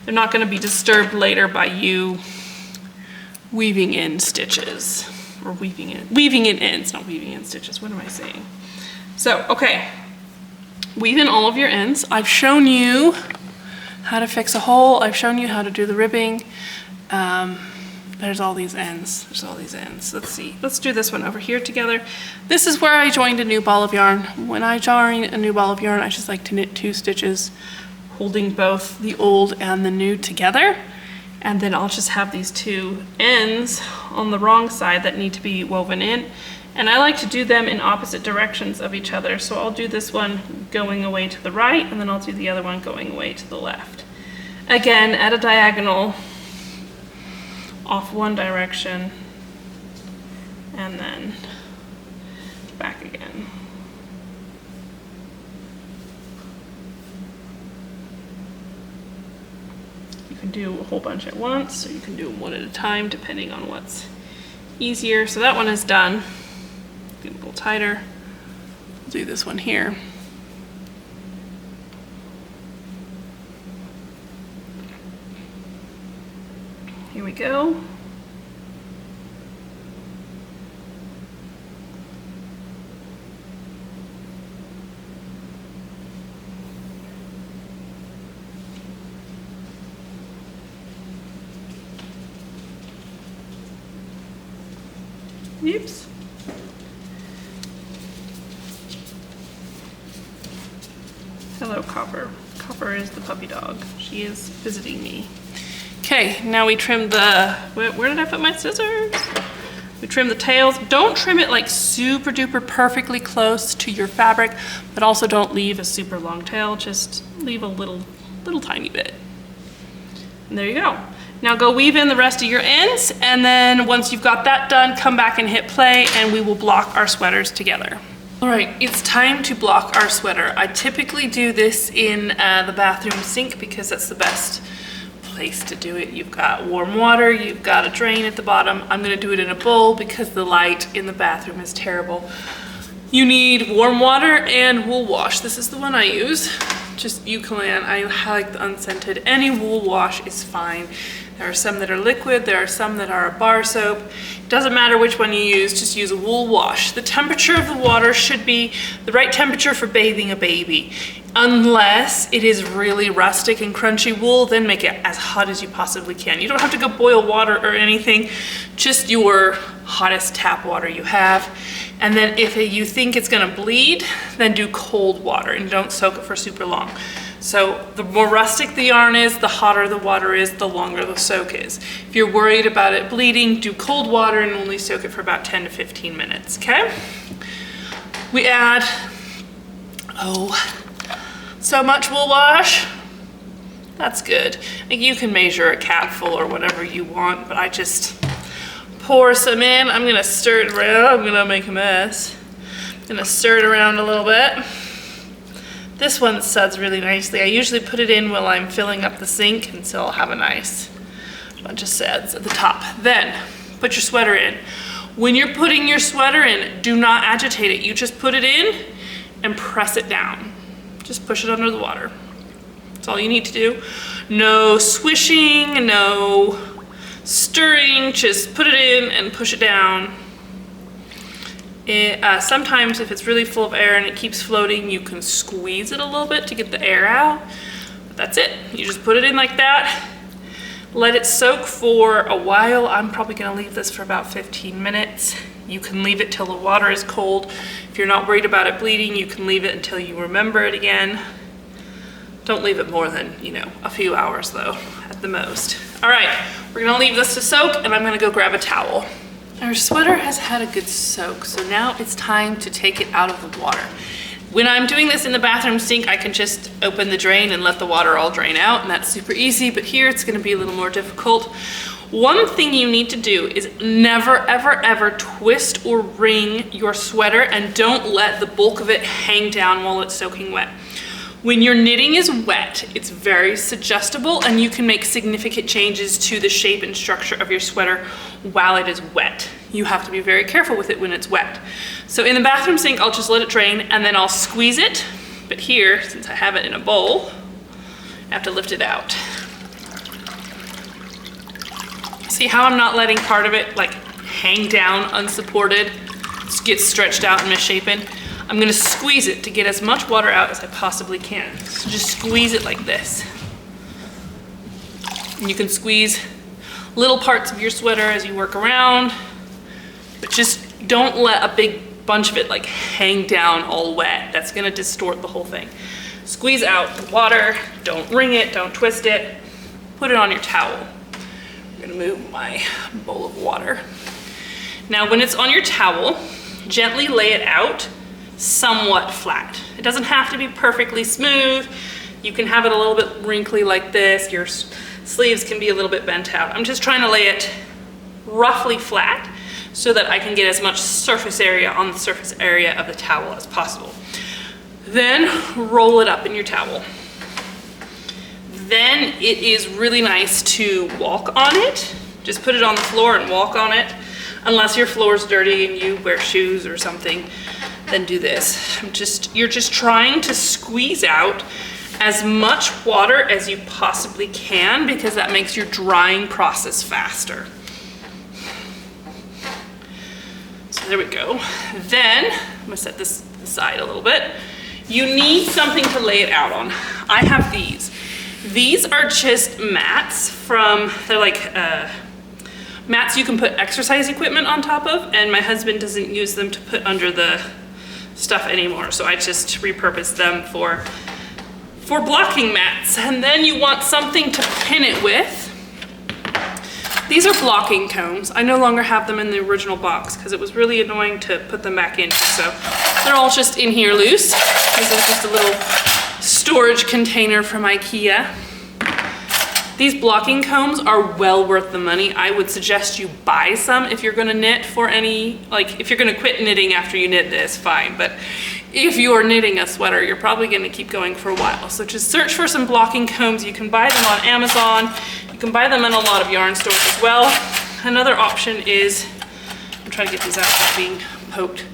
They're not going to be disturbed later by you weaving in stitches, or weaving in ends, not weaving in stitches. What am I saying? So, okay, weave in all of your ends. I've shown you how to fix a hole. I've shown you how to do the ribbing. There's all these ends. There's all these ends. Let's see. Let's do this one over here together. This is where I joined a new ball of yarn. When I join a new ball of yarn, I just like to knit 2 stitches, holding both the old and the new together. And then I'll just have these 2 ends on the wrong side that need to be woven in. And I like to do them in opposite directions of each other. So I'll do this one going away to the right, and then I'll do the other one going away to the left. Again, at a diagonal, off one direction, and then back again. You can do a whole bunch at once, or you can do them one at a time, depending on what's easier. So that one is done. Get a little tighter. I'll do this one here. Here we go. Oops. Hello, Copper. Copper is the puppy dog. She is visiting me. Okay, now we trim the, where did I put my scissors? We trim the tails. Don't trim it like super duper perfectly close to your fabric, but also don't leave a super long tail. Just leave a little tiny bit. And there you go. Now go weave in the rest of your ends, and then once you've got that done, come back and hit play, and we will block our sweaters together. All right, it's time to block our sweater. I typically do this in the bathroom sink because that's the best place to do it. You've got warm water, you've got a drain at the bottom. I'm gonna do it in a bowl because the light in the bathroom is terrible. You need warm water and wool wash. This is the one I use, just Eucalan. I like the unscented. Any wool wash is fine. There are some that are liquid, there are some that are a bar soap. It doesn't matter which one you use, just use a wool wash. The temperature of the water should be the right temperature for bathing a baby. Unless it is really rustic and crunchy wool, then make it as hot as you possibly can. You don't have to go boil water or anything, just your hottest tap water you have. And then if you think it's gonna bleed, then do cold water and don't soak it for super long. So the more rustic the yarn is, the hotter the water is, the longer the soak is. If you're worried about it bleeding, do cold water and only soak it for about 10 to 15 minutes, okay? We add, so much wool wash. That's good. Like you can measure a capful or whatever you want, but I just pour some in. I'm gonna stir it around. I'm gonna make a mess. I'm gonna stir it around a little bit. This one suds really nicely. I usually put it in while I'm filling up the sink, and so I'll have a nice bunch of suds at the top. Then put your sweater in. When you're putting your sweater in, do not agitate it. You just put it in and press it down. Just push it under the water. That's all you need to do. No swishing, no stirring, just put it in and push it down. Sometimes if it's really full of air and it keeps floating, you can squeeze it a little bit to get the air out. But that's it. You just put it in like that. Let it soak for a while. I'm probably gonna leave this for about 15 minutes. You can leave it till the water is cold. If you're not worried about it bleeding, you can leave it until you remember it again. Don't leave it more than, you know, a few hours though, at the most. All right, we're gonna leave this to soak and I'm gonna go grab a towel. Our sweater has had a good soak, so now it's time to take it out of the water. When I'm doing this in the bathroom sink, I can just open the drain and let the water all drain out, and that's super easy, but here it's gonna be a little more difficult. One thing you need to do is never, ever, ever twist or wring your sweater, and don't let the bulk of it hang down while it's soaking wet. When your knitting is wet, it's very suggestible and you can make significant changes to the shape and structure of your sweater while it is wet. You have to be very careful with it when it's wet. So in the bathroom sink, I'll just let it drain and then I'll squeeze it. But here, since I have it in a bowl, I have to lift it out. See how I'm not letting part of it like hang down unsupported, get stretched out and misshapen? I'm gonna squeeze it to get as much water out as I possibly can. So just squeeze it like this. And you can squeeze little parts of your sweater as you work around, but just don't let a big bunch of it like hang down all wet. That's gonna distort the whole thing. Squeeze out the water, don't wring it, don't twist it, put it on your towel. I'm gonna move my bowl of water. Now when it's on your towel, gently lay it out somewhat flat. It doesn't have to be perfectly smooth. You can have it a little bit wrinkly like this. Your sleeves can be a little bit bent out. I'm just trying to lay it roughly flat so that I can get as much surface area on the surface area of the towel as possible. Then roll it up in your towel. Then it is really nice to walk on it. Just put it on the floor and walk on it. Unless your floor is dirty and you wear shoes or something, then do this. You're just trying to squeeze out as much water as you possibly can because that makes your drying process faster. So there we go. Then, I'm gonna set this aside a little bit. You need something to lay it out on. I have these. These are just mats they're like mats you can put exercise equipment on top of, and my husband doesn't use them to put under the stuff anymore, so I just repurposed them for blocking mats. And then you want something to pin it with. These are blocking combs. I no longer have them in the original box because it was really annoying to put them back in, so they're all just in here loose. This is just a little storage container from IKEA. These blocking combs are well worth the money. I would suggest you buy some if you're gonna knit for if you're gonna quit knitting after you knit this, fine. But if you are knitting a sweater, you're probably gonna keep going for a while. So just search for some blocking combs. You can buy them on Amazon. You can buy them in a lot of yarn stores as well. Another option is, I'm trying to get these out without being poked,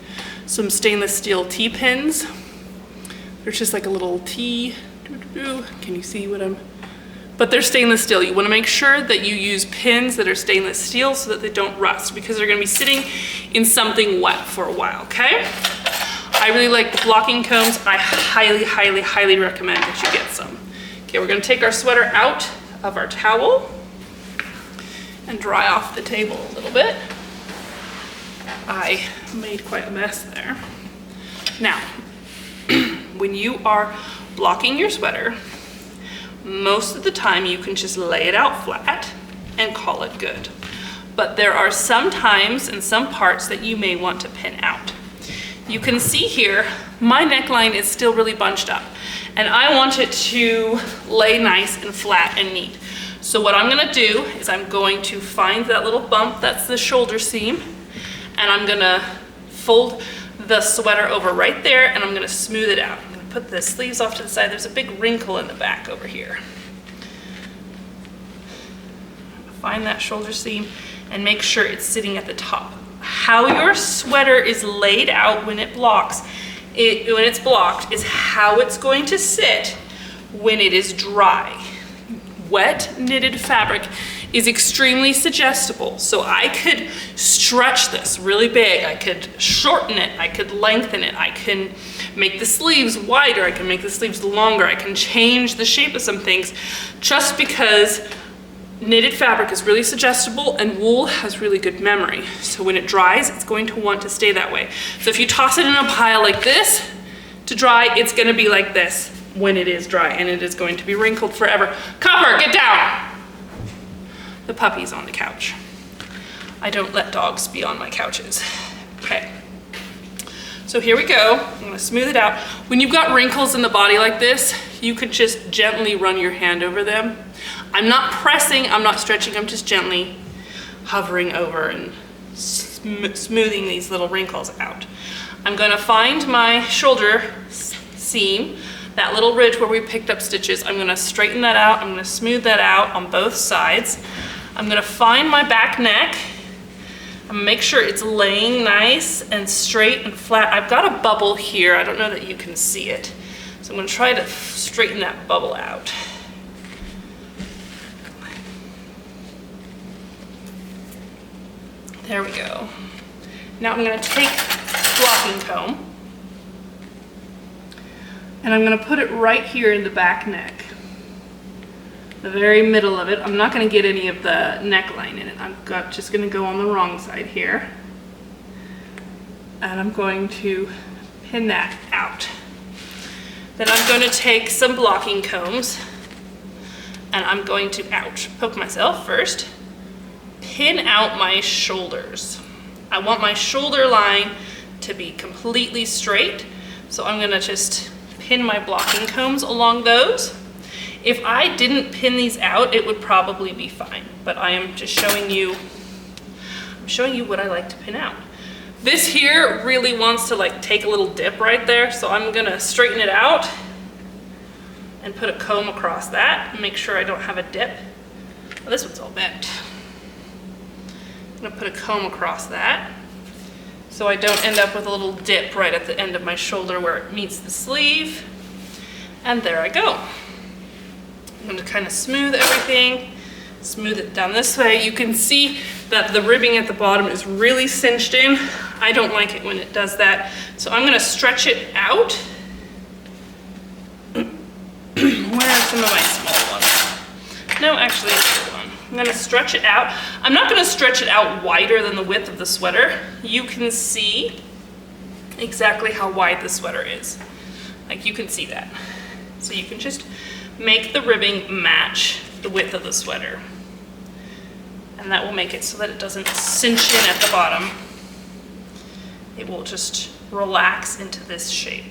some stainless steel T-pins. There's just like a little T. Can you see what but they're stainless steel. You want to make sure that you use pins that are stainless steel so that they don't rust because they're going to be sitting in something wet for a while, okay? I really like the blocking combs. I highly, highly, highly recommend that you get some. Okay, we're going to take our sweater out of our towel and dry off the table a little bit. I made quite a mess there. Now, when you are blocking your sweater, most of the time you can just lay it out flat and call it good. But there are some times and some parts that you may want to pin out. You can see here, my neckline is still really bunched up and I want it to lay nice and flat and neat. So what I'm gonna do is I'm going to find that little bump, that's the shoulder seam, and I'm gonna fold the sweater over right there and I'm gonna smooth it out. Put the sleeves off to the side. There's a big wrinkle in the back over here. Find that shoulder seam and make sure it's sitting at the top. How your sweater is laid out when it blocks, when it's blocked, is how it's going to sit when it is dry. Wet knitted fabric is extremely suggestible. So I could stretch this really big. I could shorten it. I could lengthen it. I can make the sleeves wider. I can make the sleeves longer. I can change the shape of some things just because knitted fabric is really suggestible and wool has really good memory. So when it dries, it's going to want to stay that way. So if you toss it in a pile like this to dry, it's gonna be like this when it is dry, and it is going to be wrinkled forever. Copper, get down! The puppy's on the couch. I don't let dogs be on my couches. Okay. So here we go. I'm gonna smooth it out. When you've got wrinkles in the body like this, you could just gently run your hand over them. I'm not pressing, I'm not stretching, I'm just gently hovering over and smoothing these little wrinkles out. I'm gonna find my shoulder seam, that little ridge where we picked up stitches. I'm gonna straighten that out. I'm gonna smooth that out on both sides. I'm gonna find my back neck. I'm gonna make sure it's laying nice and straight and flat. I've got a bubble here. I don't know that you can see it. So I'm gonna try to straighten that bubble out. There we go. Now I'm gonna take blocking comb and I'm gonna put it right here in the back neck, the very middle of it. I'm not gonna get any of the neckline in it. I'm just gonna go on the wrong side here. And I'm going to pin that out. Then I'm gonna take some blocking combs and I'm going to, poke myself first, pin out my shoulders. I want my shoulder line to be completely straight. So I'm gonna just pin my blocking combs along those. If I didn't pin these out, it would probably be fine, but I am just showing you, what I like to pin out. This here really wants to like take a little dip right there, so I'm gonna straighten it out and put a comb across that and make sure I don't have a dip. Well, this one's all bent. I'm gonna put a comb across that so I don't end up with a little dip right at the end of my shoulder where it meets the sleeve. And there I go. I'm going to kind of smooth everything, smooth it down this way. You can see that the ribbing at the bottom is really cinched in. I don't like it when it does that. So I'm going to stretch it out. Where are some of my small ones? No, actually, it's the one. I'm going to stretch it out. I'm not going to stretch it out wider than the width of the sweater. You can see exactly how wide the sweater is. Like, you can see that. So you can just make the ribbing match the width of the sweater. And that will make it so that it doesn't cinch in at the bottom. It will just relax into this shape.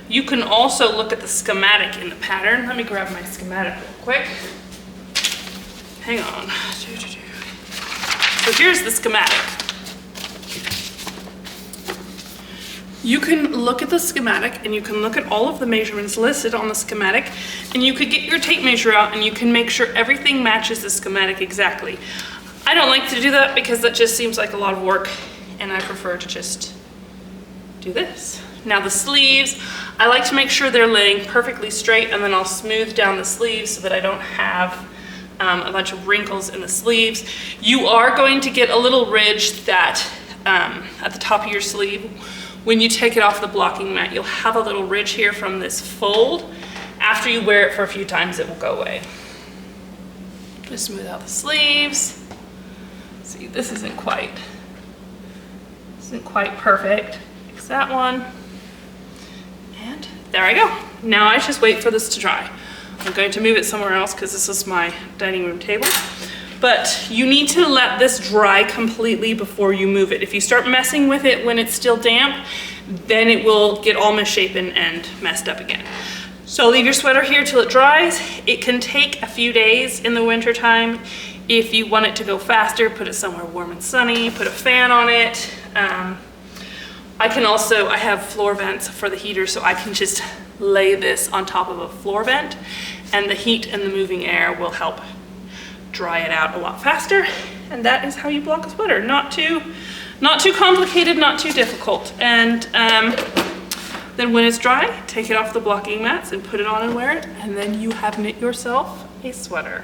You can also look at the schematic in the pattern. Let me grab my schematic real quick. Hang on. So here's the schematic. You can look at the schematic and you can look at all of the measurements listed on the schematic, and you could get your tape measure out and you can make sure everything matches the schematic exactly. I don't like to do that because that just seems like a lot of work, and I prefer to just do this. Now the sleeves, I like to make sure they're laying perfectly straight, and then I'll smooth down the sleeves so that I don't have a bunch of wrinkles in the sleeves. You are going to get a little ridge that at the top of your sleeve. When you take it off the blocking mat, you'll have a little ridge here from this fold. After you wear it for a few times, it will go away. Just smooth out the sleeves. See, this isn't quite perfect. Fix that one. And there I go. Now I just wait for this to dry. I'm going to move it somewhere else because this is my dining room table. But you need to let this dry completely before you move it. If you start messing with it when it's still damp, then it will get all misshapen and messed up again. So leave your sweater here till it dries. It can take a few days in the winter time. If you want it to go faster, put it somewhere warm and sunny, put a fan on it. I have floor vents for the heater, so I can just lay this on top of a floor vent, and the heat and the moving air will help dry it out a lot faster. And that is how you block a sweater. Not too complicated, not too difficult. And then when it's dry, take it off the blocking mats and put it on and wear it, and then you have knit yourself a sweater.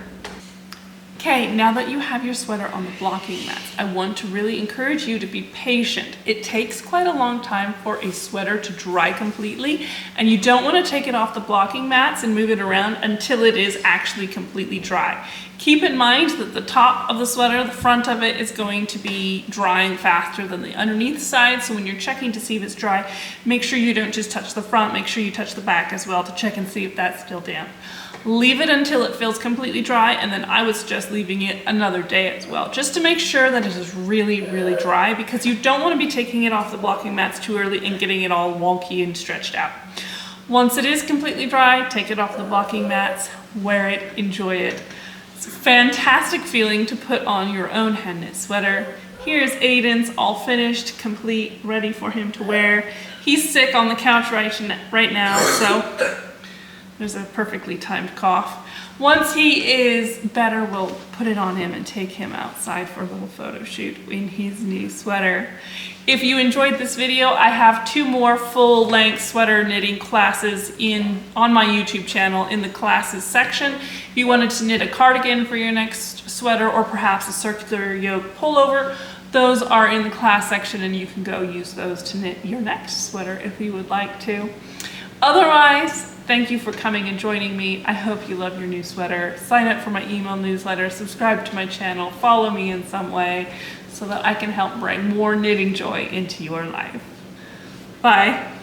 Okay, now that you have your sweater on the blocking mats, I want to really encourage you to be patient. It takes quite a long time for a sweater to dry completely, and you don't want to take it off the blocking mats and move it around until it is actually completely dry. Keep in mind that the top of the sweater, the front of it, is going to be drying faster than the underneath side, so when you're checking to see if it's dry, make sure you don't just touch the front, make sure you touch the back as well to check and see if that's still damp. Leave it until it feels completely dry, and then I would suggest leaving it another day as well, just to make sure that it is really, really dry, because you don't want to be taking it off the blocking mats too early and getting it all wonky and stretched out. Once it is completely dry, take it off the blocking mats, wear it, enjoy it. It's a fantastic feeling to put on your own hand knit sweater. Here's Aiden's all finished, complete, ready for him to wear. He's sick on the couch right now, so there's a perfectly timed cough. Once he is better, we'll put it on him and take him outside for a little photo shoot in his new sweater. If you enjoyed this video, I have 2 more full-length sweater knitting classes on my YouTube channel in the classes section. If you wanted to knit a cardigan for your next sweater, or perhaps a circular yoke pullover, those are in the class section, and you can go use those to knit your next sweater if you would like to. Otherwise, thank you for coming and joining me. I hope you love your new sweater. Sign up for my email newsletter, subscribe to my channel, follow me in some way so that I can help bring more knitting joy into your life. Bye.